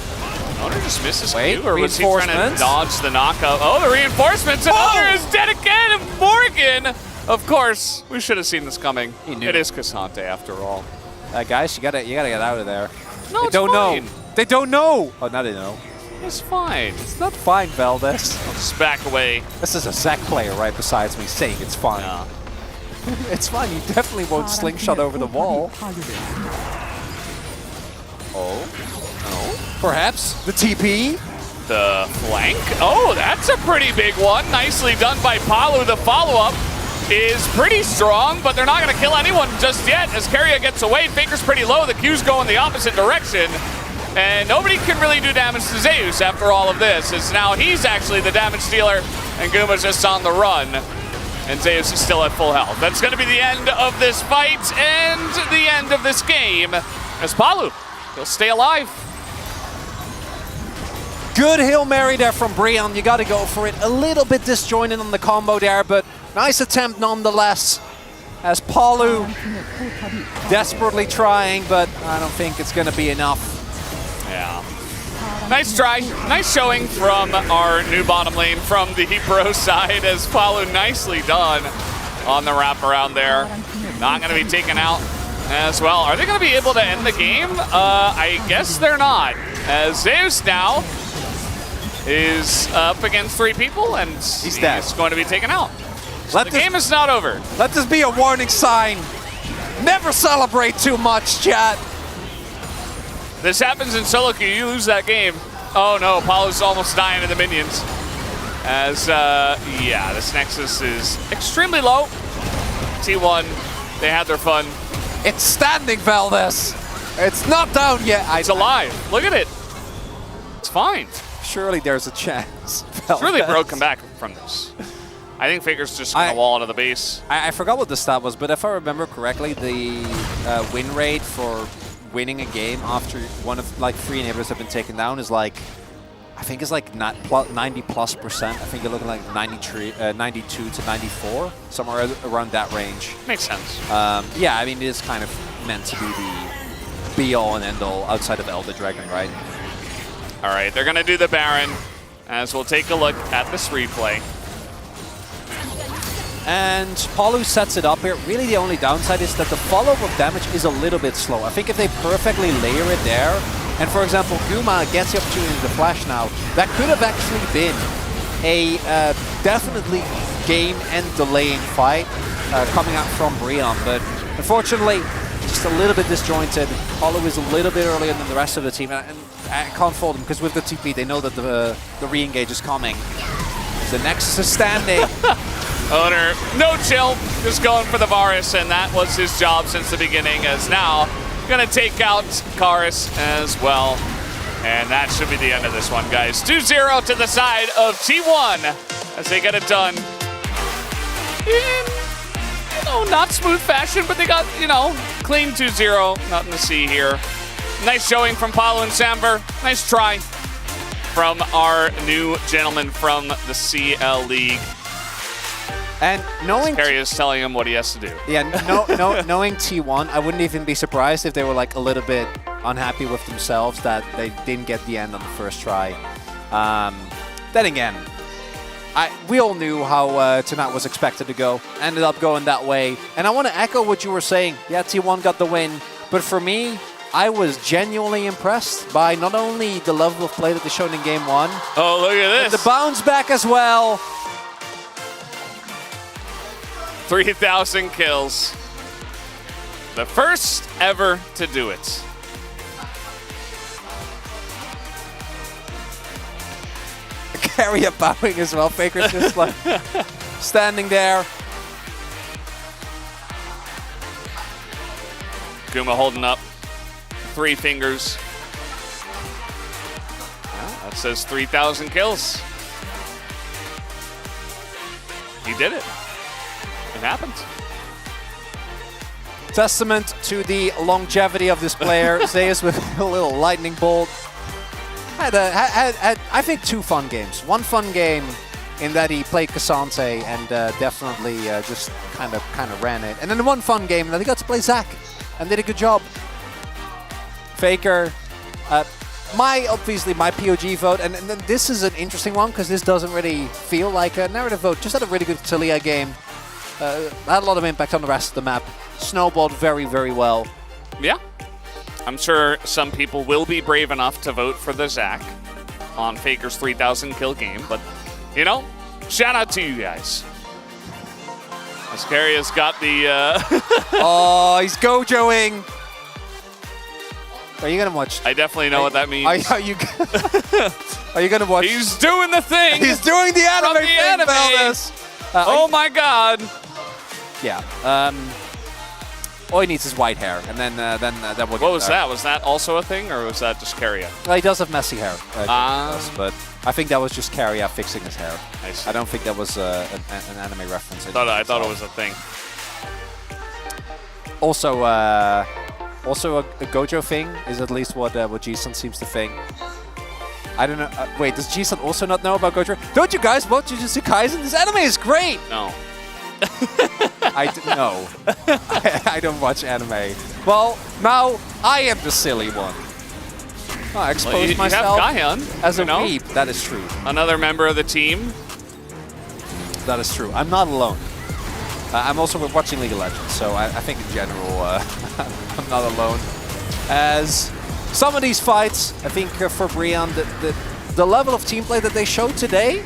Owner just misses Wait, Q, or was he trying to dodge the knockout? Oh, the reinforcements, and Owner is dead again, and Morgan! Of course, we should have seen this coming. He knew. It is Cassante after all. Guys, you gotta get out of there. No, they it's don't fine. know. They don't know. Oh, now they know. It's fine. It's not fine, Valdez. I'll just back away. This is a Zac player right besides me saying it's fine. Yeah. It's fine. You definitely won't slingshot over the wall. Oh. Perhaps the TP. The flank. Oh, that's a pretty big one. Nicely done by Palu. The follow-up is pretty strong, but they're not going to kill anyone just yet as Keria gets away. Faker's pretty low. The Q's go in the opposite direction. And nobody can really do damage to Zeus after all of this, as now he's actually the damage dealer, and Guma's just on the run. And Zeus is still at full health. That's going to be the end of this fight and the end of this game, as Palu will stay alive. Good Hail Mary there from Breon. You got to go for it. A little bit disjointed on the combo there, but nice attempt nonetheless. As Palu desperately trying, but I don't think it's going to be enough. Yeah. Nice try. Nice showing from our new bottom lane from the pro side, as Palu nicely done on the wraparound there. Not going to be taken out as well. Are they going to be able to end the game? I guess they're not. As Zeus now is up against 3 people, and he's going to be taken out. So the game is not over. Let this be a warning sign. Never celebrate too much, chat. This happens in solo queue. You lose that game. Oh no, Palu's almost dying to the minions. As, yeah, this Nexus is extremely low. T1, they had their fun. It's standing, Valdez. It's not down yet. It's alive. Look at it. It's fine. Surely there's a chance. It's really broken back from this. I think Faker's just going to wall into the base. I forgot what the stat was, but if I remember correctly, the win rate for winning a game after one of like 3 inhibitors have been taken down is like, I think it's like 90+%. I think you're looking like 92 to 94, somewhere around that range. Makes sense. Yeah, I mean, it is kind of meant to be the be-all and end-all outside of Elder Dragon, right? All right, they're going to do the Baron, as we'll take a look at this replay. And Palu sets it up here. Really, the only downside is that the follow-up of damage is a little bit slow. I think if they perfectly layer it there, and for example, Guma gets the opportunity to flash now, that could have actually been a definitely game and delaying fight coming out from Breon. But unfortunately, just a little bit disjointed. Palu is a little bit earlier than the rest of the team, and I can't fault them because with the TP, they know that the re-engage is coming. The Nexus is standing. Owner, no chill, just going for the Varus, and that was his job since the beginning, as now gonna take out Karis as well. And that should be the end of this one, guys. 2-0 to the side of T1 as they get it done in, not smooth fashion, but they got, clean 2-0, nothing to see here. Nice showing from Palu and Samber. Nice try from our new gentleman from the CL League. And knowing Keria is telling him what he has to do. Yeah, knowing T1, I wouldn't even be surprised if they were like a little bit unhappy with themselves that they didn't get the end on the first try. Then again, we all knew how tonight was expected to go. Ended up going that way. And I want to echo what you were saying. Yeah, T1 got the win. But for me, I was genuinely impressed by not only the level of play that they showed in Game 1. Oh, look at this. But the bounce back as well. 3,000 kills. The first ever to do it. Carrier bowing as well. Faker's just like standing there. Guma holding up 3 fingers. Well, that says 3,000 kills. He did it. It happened. Testament to the longevity of this player. Zeus with a little lightning bolt. Had, I think 2 fun games. One fun game in that he played Cassante and definitely just kind of ran it. And then one fun game in that he got to play Zac and did a good job. Faker, obviously my POG vote, and then this is an interesting one because this doesn't really feel like a narrative vote. Just had a really good Talia game. Had a lot of impact on the rest of the map. Snowballed very, very well. Yeah. I'm sure some people will be brave enough to vote for the Zac on Faker's 3,000 kill game, but, you know, shout out to you guys. Ascaria's got the... Oh, he's gojoing! Are you gonna watch? I definitely know what that means. Are you gonna watch? He's doing the thing! He's doing the anime from the thing, anime! Oh my god! Yeah. All he needs is white hair, and then we'll get What was that? Was that also a thing, or was that just Carrier? Well, he does have messy hair, but I think that was just Carrier fixing his hair. I don't think that was an anime reference. I thought it was a thing. Also, a Gojo thing is at least what G-Sun seems to think. I don't know. Wait, does G-Sun also not know about Gojo? Don't you guys watch Jujutsu Kaisen? This anime is great! No. No. I don't watch anime. Well, now I am the silly one. I expose myself you have Gaihan, as a weeb. That is true. Another member of the team. That is true. I'm not alone. I'm also watching League of Legends, so I think in general I'm not alone. As some of these fights, I think for Brian, the level of team play that they showed today,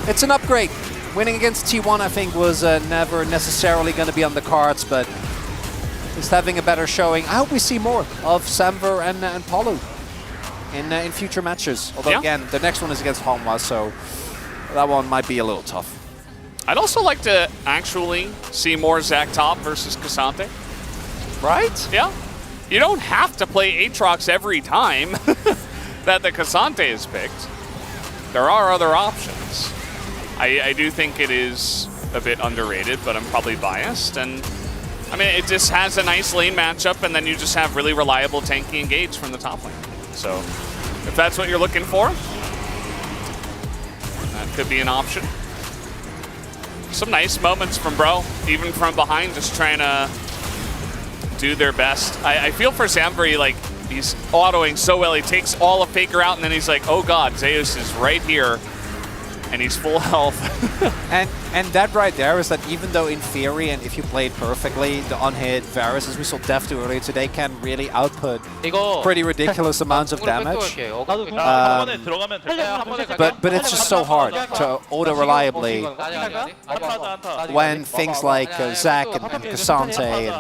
it's an upgrade. Winning against T1, I think, was never necessarily going to be on the cards, but just having a better showing. I hope we see more of Samver and Palu in future matches. Although, again, the next one is against Hanwha, so that one might be a little tough. I'd also like to actually see more Zac top versus Cassante. Right? Yeah. You don't have to play Aatrox every time that the Cassante is picked. There are other options. I do think it is a bit underrated, but I'm probably biased. And I mean, it just has a nice lane matchup, and then you just have really reliable tanky engage from the top lane. So if that's what you're looking for, that could be an option. Some nice moments from Bro, even from behind, just trying to do their best. I feel for Samver, like, he's autoing so well. He takes all of Faker out, and then he's like, oh god, Zeus is right here. And he's full health. and that right there is that even though in theory and if you play it perfectly, the unhit Varus, as we saw Def do earlier today, can really output pretty ridiculous amounts of damage. But it's just so hard to auto reliably when things like Zac and Cassante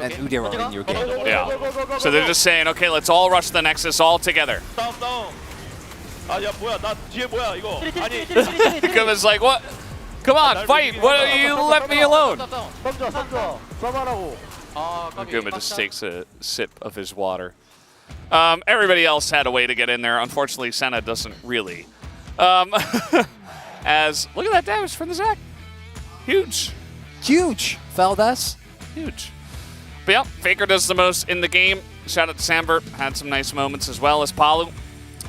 and Udyr are in your game. Yeah. So they're just saying, okay, let's all rush the Nexus all together. Kuma's like, what? Come on, fight! What? You left me alone. Kuma just takes a sip of his water. Everybody else had a way to get in there. Unfortunately, Senna doesn't really. As look at that damage from the Zac. Huge. Huge. Valdez. Huge. But yeah, Faker does the most in the game. Shout out to Samver. Had some nice moments as well as Palu.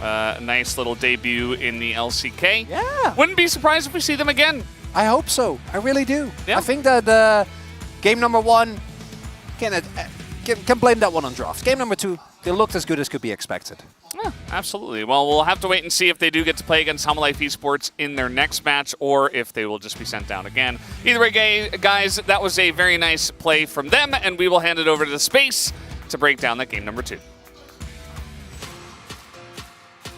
A nice little debut in the LCK. Yeah. Wouldn't be surprised if we see them again. I hope so. I really do. Yeah. I think that game number 1, can blame that one on draft. Game number 2, they looked as good as could be expected. Yeah, absolutely. Well, we'll have to wait and see if they do get to play against Hamalife Esports in their next match or if they will just be sent down again. Either way, guys, that was a very nice play from them, and we will hand it over to the space to break down that game number 2.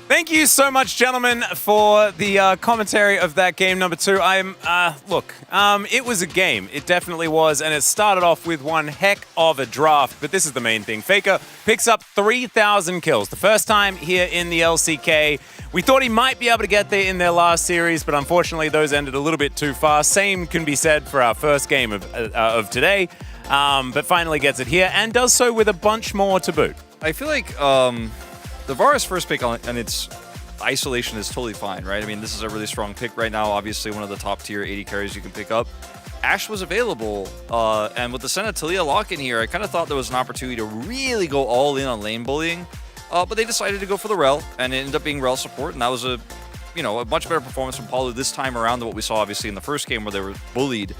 Thank you so much, gentlemen, for the commentary of that game number 2. It was a game. It definitely was, and it started off with one heck of a draft, but this is the main thing. Faker picks up 3,000 kills. The first time here in the LCK. We thought he might be able to get there in their last series, but unfortunately those ended a little bit too fast. Same can be said for our first game of today, but finally gets it here and does so with a bunch more to boot. I feel like the Varus first pick and its isolation is totally fine, right? I mean, this is a really strong pick right now. Obviously, one of the top tier 80 carries you can pick up. Ashe was available, and with the Senna Talia lock-in here, I kind of thought there was an opportunity to really go all in on lane bullying, but they decided to go for the Rel, and it ended up being Rel support, and that was a much better performance from Palu this time around than what we saw, obviously, in the first game where they were bullied.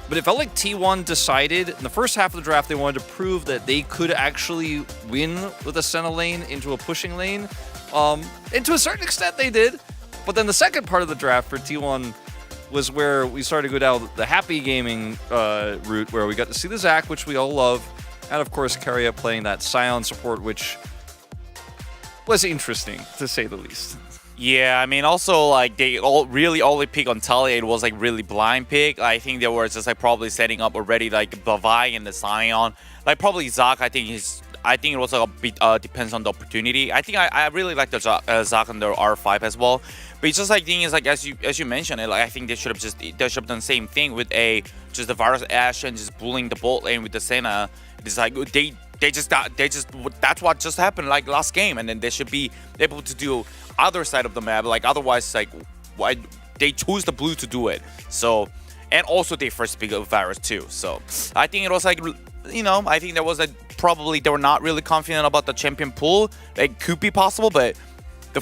But it felt like T1 decided in the first half of the draft they wanted to prove that they could actually win with a Senna lane into a pushing lane. And to a certain extent they did. But then the second part of the draft for T1 was where we started to go down the happy gaming route, where we got to see the Zac, which we all love, and of course Keria playing that Sion support, which was interesting to say the least. Yeah, I mean, also, like, they only pick on Talia. It was, like, really blind pick. I think they were just, like, probably setting up already, like, Bavai and the Sion. Like, probably Zac, I think it was a bit, depends on the opportunity. I think I really like the Zac on the R5 as well. But it's just, like, thing is, like, as you mentioned it, like, I think they should have done the same thing with just the Varus Ashe and just bullying the bot lane with the Senna. It's like, that's what just happened, like, last game. And then they should be able to do other side of the map, like, otherwise, like, why they chose the blue to do it. So, and also they first pick up Varus too. So I think it was like, I think there was probably they were not really confident about the champion pool. It could be possible, but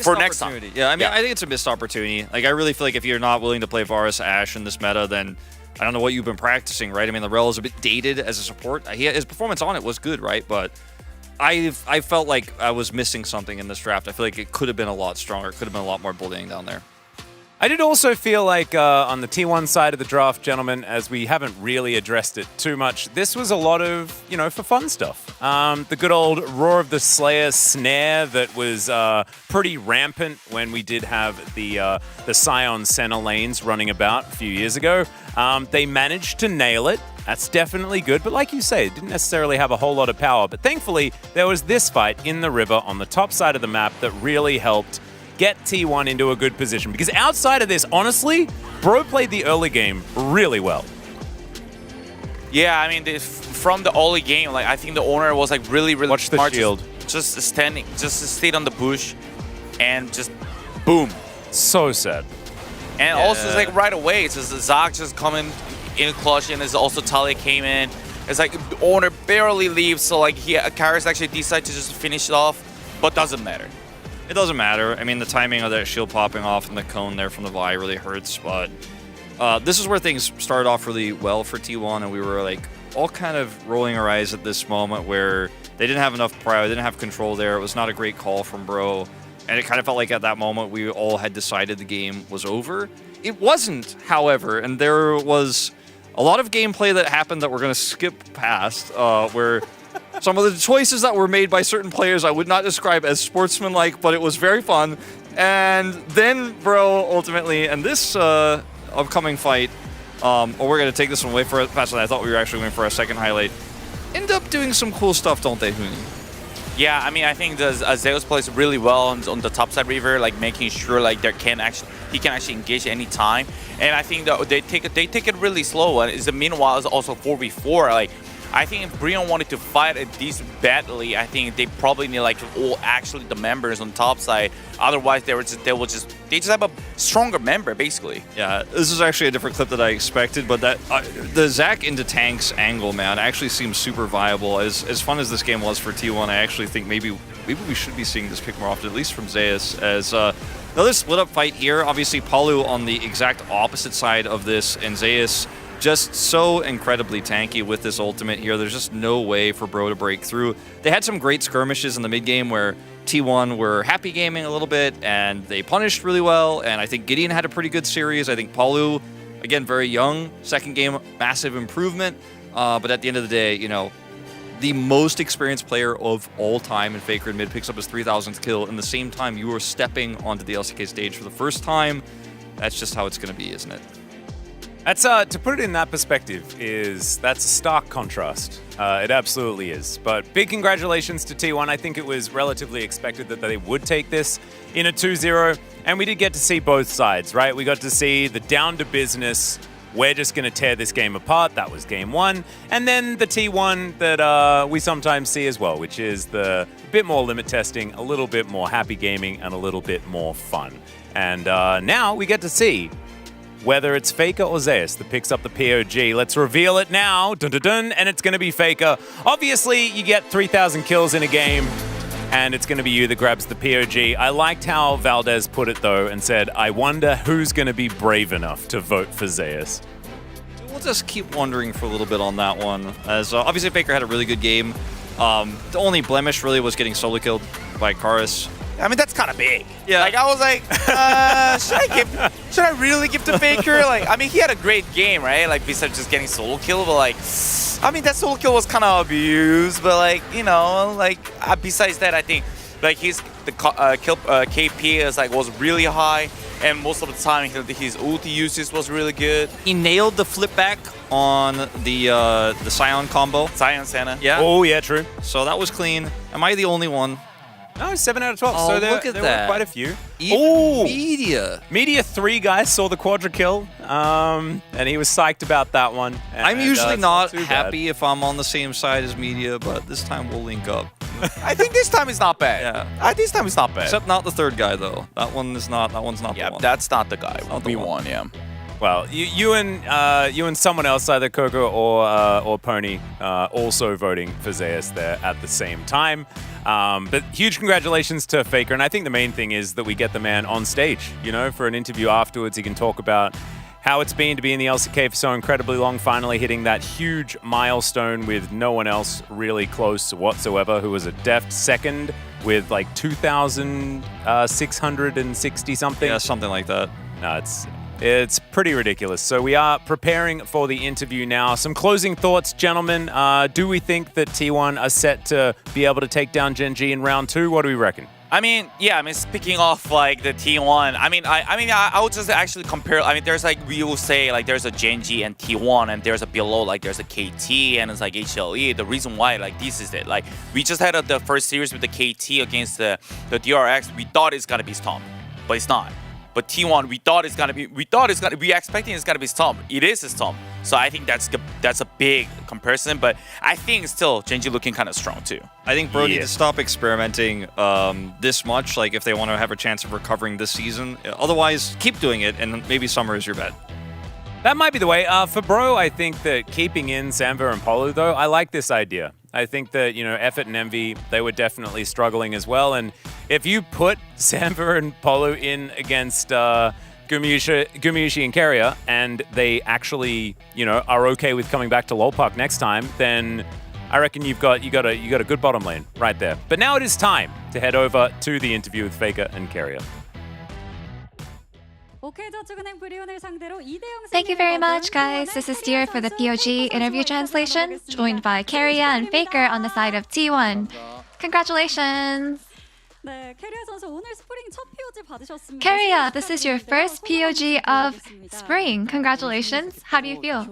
for next time. Yeah, I mean, I think it's a missed opportunity. Like, I really feel like if you're not willing to play Varus Ashe in this meta, then I don't know what you've been practicing, right? I mean, the Rel is a bit dated as a support. His performance on it was good, right? But I felt like I was missing something in this draft. I feel like it could have been a lot stronger. It could have been a lot more bullying down there. I did also feel like on the T1 side of the draft, gentlemen, as we haven't really addressed it too much, this was a lot of, for fun stuff. The good old Roar of the Slayer snare that was pretty rampant when we did have the Sion Senna lanes running about a few years ago. They managed to nail it. That's definitely good, but like you say, it didn't necessarily have a whole lot of power. But thankfully, there was this fight in the river on the top side of the map that really helped get T1 into a good position. Because outside of this, honestly, Bro played the early game really well. Yeah, I mean, from the early game, like, I think the owner was like really Watch smart. The shield. Just stayed on the bush, and just boom. So sad. And also, it's like right away, it's just Zac just coming in clutch, and there's also Talia came in. It's like the owner barely leaves, so like Karius actually decides to just finish it off, but doesn't matter. It doesn't matter. I mean, the timing of that shield popping off and the cone there from the Vi really hurts, but this is where things started off really well for T1, and we were like all kind of rolling our eyes at this moment where they didn't have enough prio, they didn't have control there. It was not a great call from Bro, and it kind of felt like at that moment we all had decided the game was over. It wasn't, however, and there was a lot of gameplay that happened that we're going to skip past, where some of the choices that were made by certain players I would not describe as sportsmanlike, but it was very fun. And then Bro ultimately, and this upcoming fight, or we're going to take this one way faster than I thought we were actually going for a second highlight, end up doing some cool stuff, don't they, Huni? Yeah, I mean, I think Zeus plays really well on the top side river, like making sure like he can actually engage any time. And I think that they take it really slow. And meanwhile, it's also 4v4. Like, I think if Brion wanted to fight it this badly, I think they probably need like all actually the members on top side. Otherwise, they just have a stronger member basically. Yeah, this is actually a different clip that I expected, but that the Zac into tanks angle, man, actually seems super viable. As fun as this game was for T1, I actually think maybe we should be seeing this pick more often, at least from Zeus. As another split up fight here. Obviously, Palu on the exact opposite side of this, and Zeus just so incredibly tanky with this ultimate here. There's just no way for Bro to break through. They had some great skirmishes in the mid game where T1 were happy gaming a little bit and they punished really well. And I think Gideon had a pretty good series. I think Palu, again, very young. Second game, massive improvement. But at the end of the day, the most experienced player of all time in Faker in mid picks up his 3,000th kill, and the same time you are stepping onto the LCK stage for the first time. That's just how it's going to be, isn't it? That's to put it in that perspective, that's a stark contrast. It absolutely is. But big congratulations to T1. I think it was relatively expected that they would take this in a 2-0, and we did get to see both sides, right? We got to see the down to business. We're just going to tear this game apart. That was game one. And then the T1 that we sometimes see as well, which is the bit more limit testing, a little bit more happy gaming, and a little bit more fun. And now we get to see whether it's Faker or Zeus that picks up the POG. Let's reveal it now. Dun, dun, dun, and it's going to be Faker. Obviously, you get 3,000 kills in a game, and it's going to be you that grabs the POG. I liked how Valdez put it, though, and said, I wonder who's going to be brave enough to vote for Zeus. We'll just keep wondering for a little bit on that one, as obviously Faker had a really good game. The only blemish really was getting solo killed by Karis. I mean, that's kind of big. Yeah. Like, I was like, should I really give to Faker? Like, I mean, he had a great game, right? Like, besides just getting solo kill, but like, I mean, that solo kill was kind of abused, but like, you know, like, besides that, I think, like, the kill KP was really high, and most of the time, his ulti usage was really good. He nailed the flip back on the Sion combo. Sion Senna. Yeah. Oh, yeah, true. So that was clean. Am I the only one? No, 7 out of 12. Oh, so there, look at there that. were quite a few. Oh, Media. Media 3 guys saw the quadra kill, and he was psyched about that one. I'm usually it's not too happy if I'm on the same side as Media, but this time we'll link up. I think this time is not bad. Yeah. This time is not bad. Except not the third guy though. That one's not the one. Yeah, that's not the guy. We won, yeah. Well, you and someone else, either Coco or Pony, also voting for Zeus there at the same time. But huge congratulations to Faker, and I think the main thing is that we get the man on stage, you know, for an interview afterwards. He can talk about how it's been to be in the LCK for so incredibly long, finally hitting that huge milestone with no one else really close whatsoever, who was a deft second with like 2,660 something. Yeah, something like that. No, it's pretty ridiculous. So we are preparing for the interview now. Some closing thoughts, gentlemen. Do we think that T1 are set to be able to take down Gen G in round 2? What do we reckon? I mean, yeah, I mean, speaking of like the T1, I would just actually compare. I mean, there's like, we will say like there's a Gen G and T1, and there's a below, like there's a KT and it's like HLE. The reason why, like, this is it. Like, we just had the first series with the KT against the DRX. We thought it's gonna be Stomp, but it's not. But T1, we expecting it's gonna be Stomp. It is a Stomp. So I think that's a big comparison, but I think still Gen G looking kind of strong too. I think Bro needs to stop experimenting this much, like if they want to have a chance of recovering this season. Otherwise, keep doing it, and maybe summer is your bet. That might be the way. For Bro, I think that keeping in Samver and Polu, though, I like this idea. I think that, you know, Effort and Envy, they were definitely struggling as well. And if you put Samver and Polu in against Gumayushi and Carrier, and they actually, you know, are okay with coming back to Lolpark next time, then I reckon you got a good bottom lane right there. But now it is time to head over to the interview with Faker and Carrier. Thank you very much, guys. This is Dear for the POG interview translation, joined by Carrier and Faker on the side of T1. Congratulations! Carrier, this is your first POG of Spring. Congratulations. How do you feel?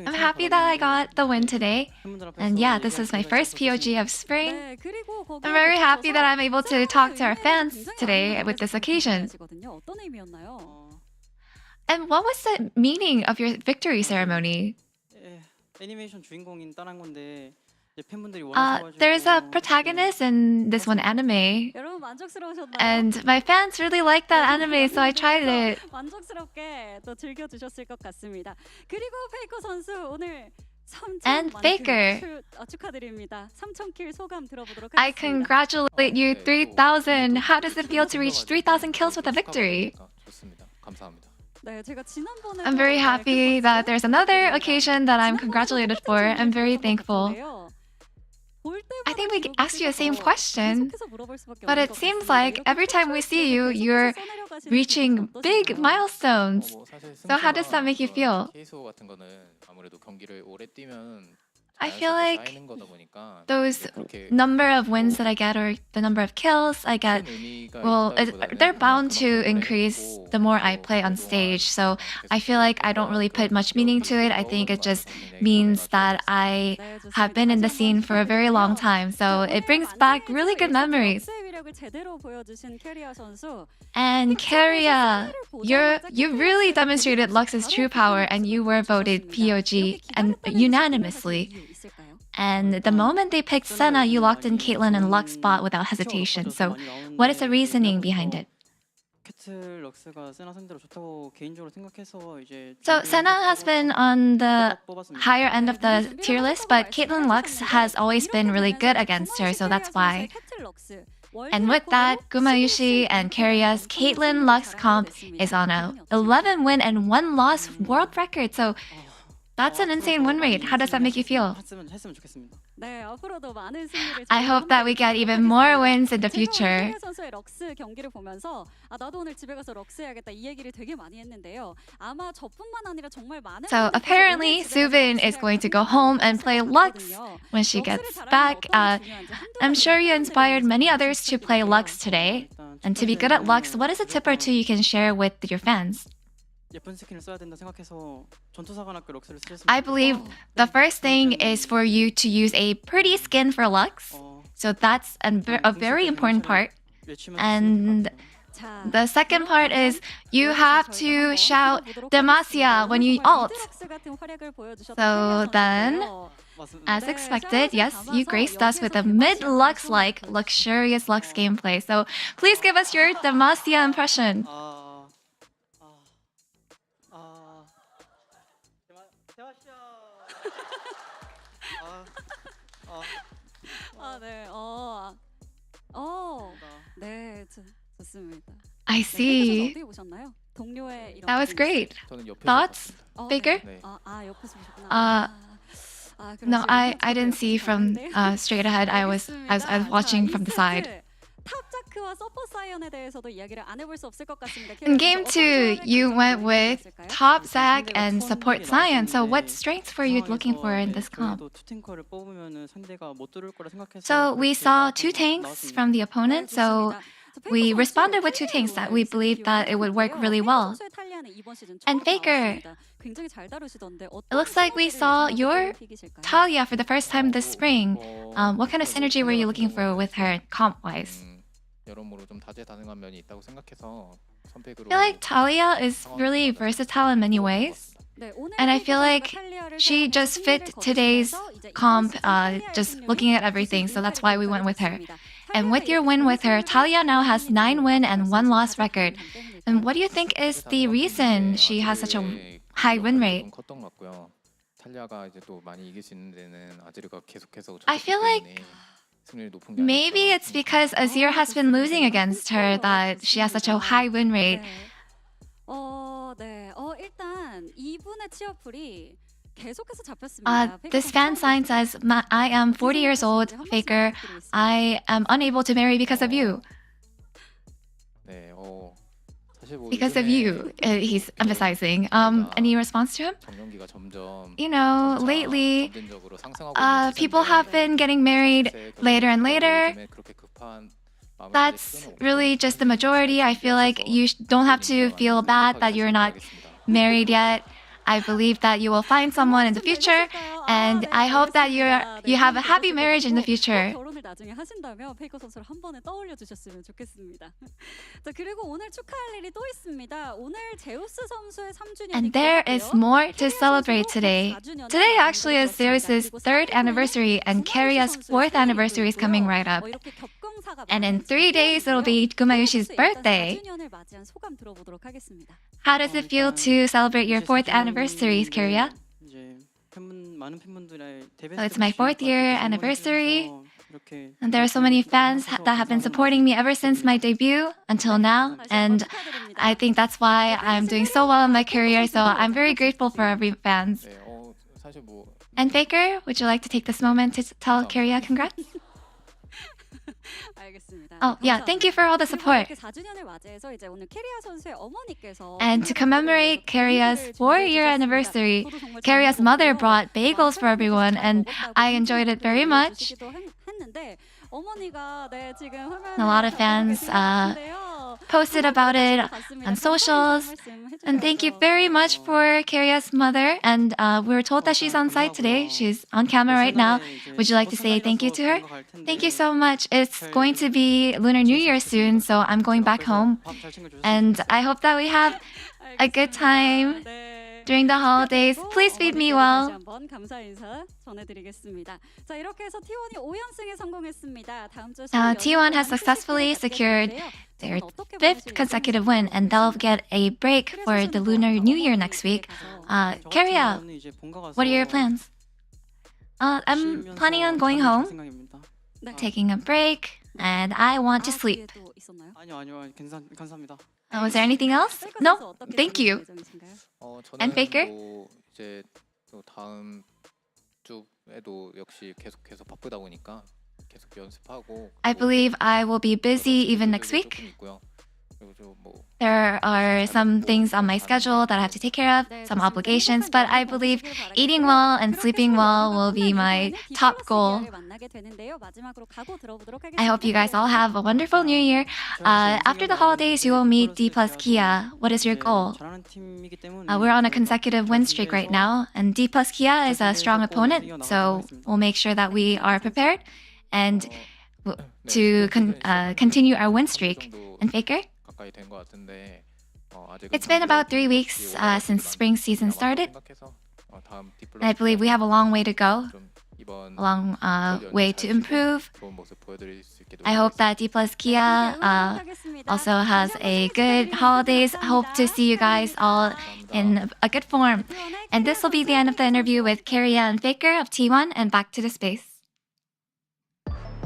I'm happy that I got the win today. And yeah, this is my first POG of Spring. I'm very happy that I'm able to talk to our fans today with this occasion. And what was the meaning of your victory ceremony? There's a protagonist in this one anime, and my fans really like that anime, so I tried it. And Faker, I congratulate you 3,000. How does it feel to reach 3,000 kills with a victory? I'm very happy that there's another occasion that I'm congratulated for. I'm very thankful. I think we asked you the same question, but it seems like every time we see you, you're reaching big milestones. So how does that make you feel? I feel like those number of wins that I get or the number of kills I get, well, they're bound to increase the more I play on stage. So I feel like I don't really put much meaning to it. I think it just means that I have been in the scene for a very long time. So it brings back really good memories. And Keria, you really demonstrated Lux's true power and you were voted POG and unanimously. And the moment they picked Senna, you locked in Caitlyn and Lux bot without hesitation. So what is the reasoning behind it? So Senna has been on the higher end of the tier list, but Caitlyn Lux has always been really good against her, so that's why. And with that, Gumayushi and Keria's Caitlyn Lux comp is on a 11 win and 1 loss world record. So that's an insane win rate. How does that make you feel? I hope that we get even more wins in the future. So apparently, Subin is going to go home and play Lux when she gets back. I'm sure you inspired many others to play Lux today. And to be good at Lux, what is a tip or two you can share with your fans? I believe the first thing is for you to use a pretty skin for Lux. So that's a very important part. And the second part is you have to shout Demacia when you ult. So then, as expected, yes, you graced us with a mid-Lux-like luxurious Lux gameplay. So please give us your Demacia impression. I see. That was great. Thoughts, Baker? No, I didn't see from straight ahead. I was watching from the side. In game 2, you went with top Zac and support Sion. So what strengths were you looking for in this comp? So we saw 2 tanks from the opponent. So we responded with 2 tanks that we believed that it would work really well. And Faker, it looks like we saw your Talia for the first time this spring. What kind of synergy were you looking for with her comp-wise? I feel like Talia is really versatile in many ways. And I feel like she just fit today's comp, just looking at everything. So that's why we went with her. And with your win with her, Talia now has 9 win and 1 loss record. And what do you think is the reason she has such a high win rate? I feel like maybe it's because Azir has been losing against her that she has such a high win rate. This fan sign says, I am 40 years old, Faker. I am unable to marry because of you. Because of you, he's emphasizing. Any response to him? You know, lately, people have been getting married later and later. That's really just the majority. I feel like you don't have to feel bad that you're not married yet. I believe that you will find someone in the future, and I hope that you have a happy marriage in the future. And there is more to celebrate today. Today actually is Zeus's 3rd anniversary, and Keria's 4th anniversary is coming right up. And in 3 days, it'll be Gumayushi's birthday. How does it feel to celebrate your 4th anniversary, Keria? So it's my 4th year anniversary. And there are so many fans that have been supporting me ever since my debut until now. And I think that's why I'm doing so well in my career. So I'm very grateful for every fans. And Faker, would you like to take this moment to tell Keria congrats? Oh, yeah, thank you for all the support. And to commemorate Karia's 4-year anniversary, Karia's mother brought bagels for everyone, and I enjoyed it very much. A lot of fans posted about it on socials. And thank you very much for Karia's mother. And we were told that she's on site today. She's on camera right now. Would you like to say thank you to her? Thank you so much. It's going to be Lunar New Year soon, so I'm going back home. And I hope that we have a good time during the holidays. Please feed me well. T1 has successfully secured their 5th consecutive win, and they'll get a break for the Lunar New Year next week. Karia, what are your plans? I'm planning on going home, taking a break, and I want to sleep. Was there anything else? No? Thank you. And Faker? 이제 또 다음 주에도 역시 계속 바쁘다 보니까 계속 연습하고. I believe I will be busy even next week. There are some things on my schedule that I have to take care of, some obligations, but I believe eating well and sleeping well will be my top goal. I hope you guys all have a wonderful New Year. After the holidays, you will meet D plus Kia. What is your goal? We're on a consecutive win streak right now, and D plus Kia is a strong opponent, so we'll make sure that we are prepared and to continue our win streak. And Faker? It's been about 3 weeks since spring season started. I believe we have a long way to go, a long way to improve. I hope that D plus Kia also has a good holidays. Hope to see you guys all in a good form. And this will be the end of the interview with Karia and Faker of T1, and back to the space.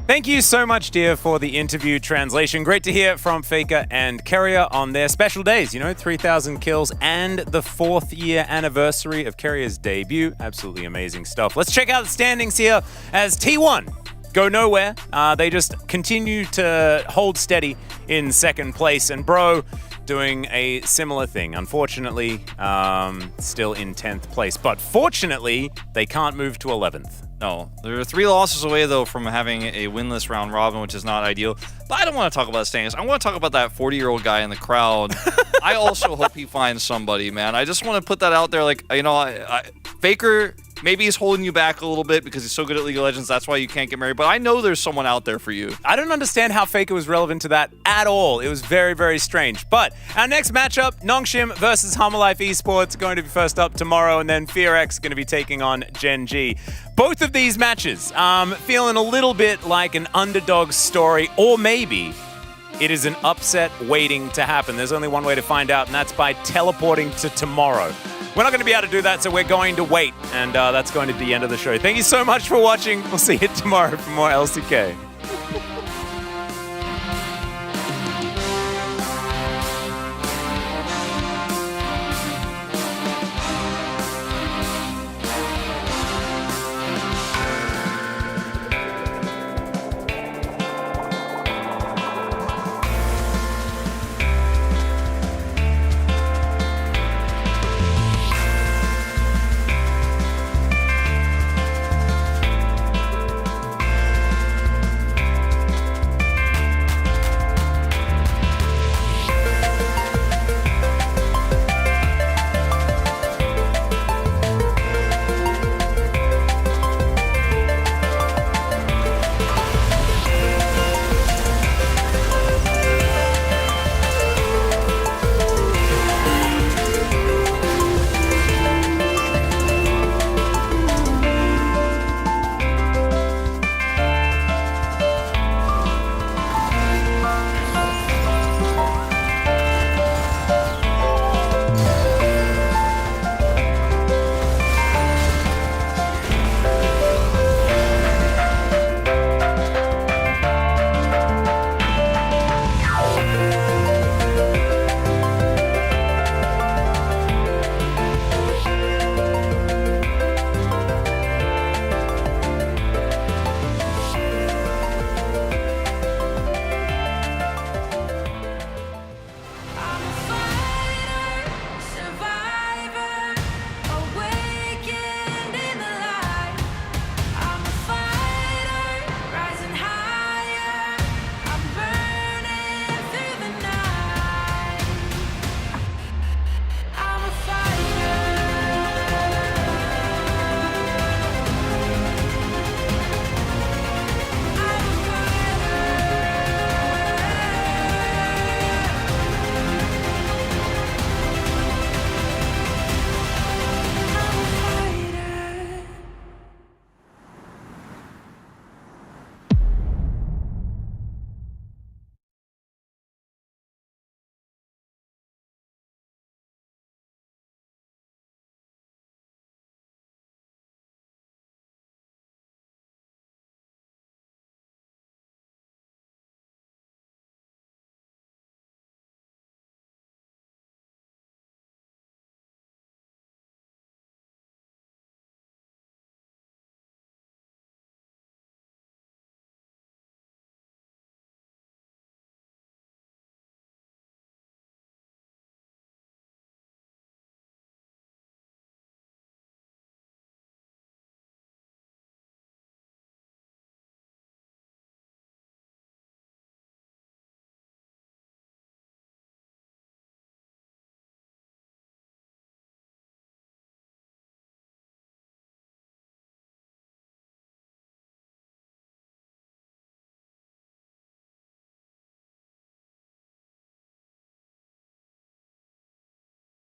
Thank you so much, dear, for the interview translation. Great to hear from Faker and Keria on their special days. 3,000 kills and the 4th year anniversary of Keria's debut. Absolutely amazing stuff. Let's check out the standings here as T1 go nowhere. They just continue to hold steady in 2nd place. And Bro doing a similar thing. Unfortunately, still in 10th place. But fortunately, they can't move to 11th. No, they're 3 losses away, though, from having a winless round robin, which is not ideal. But I don't want to talk about standings. I want to talk about that 40-year-old guy in the crowd. I also hope he finds somebody, man. I just want to put that out there. Like, Faker, maybe he's holding you back a little bit because he's so good at League of Legends. That's why you can't get married. But I know there's someone out there for you. I don't understand how Faker was relevant to that at all. It was very, very strange. But our next matchup, Nongshim versus Hammerlife Esports, going to be first up tomorrow, and then FearX going to be taking on Gen G. Both of these matches feeling a little bit like an underdog story, or maybe it is an upset waiting to happen. There's only one way to find out, and that's by teleporting to tomorrow. We're not going to be able to do that, so we're going to wait, and that's going to be the end of the show. Thank you so much for watching. We'll see you tomorrow for more LCK.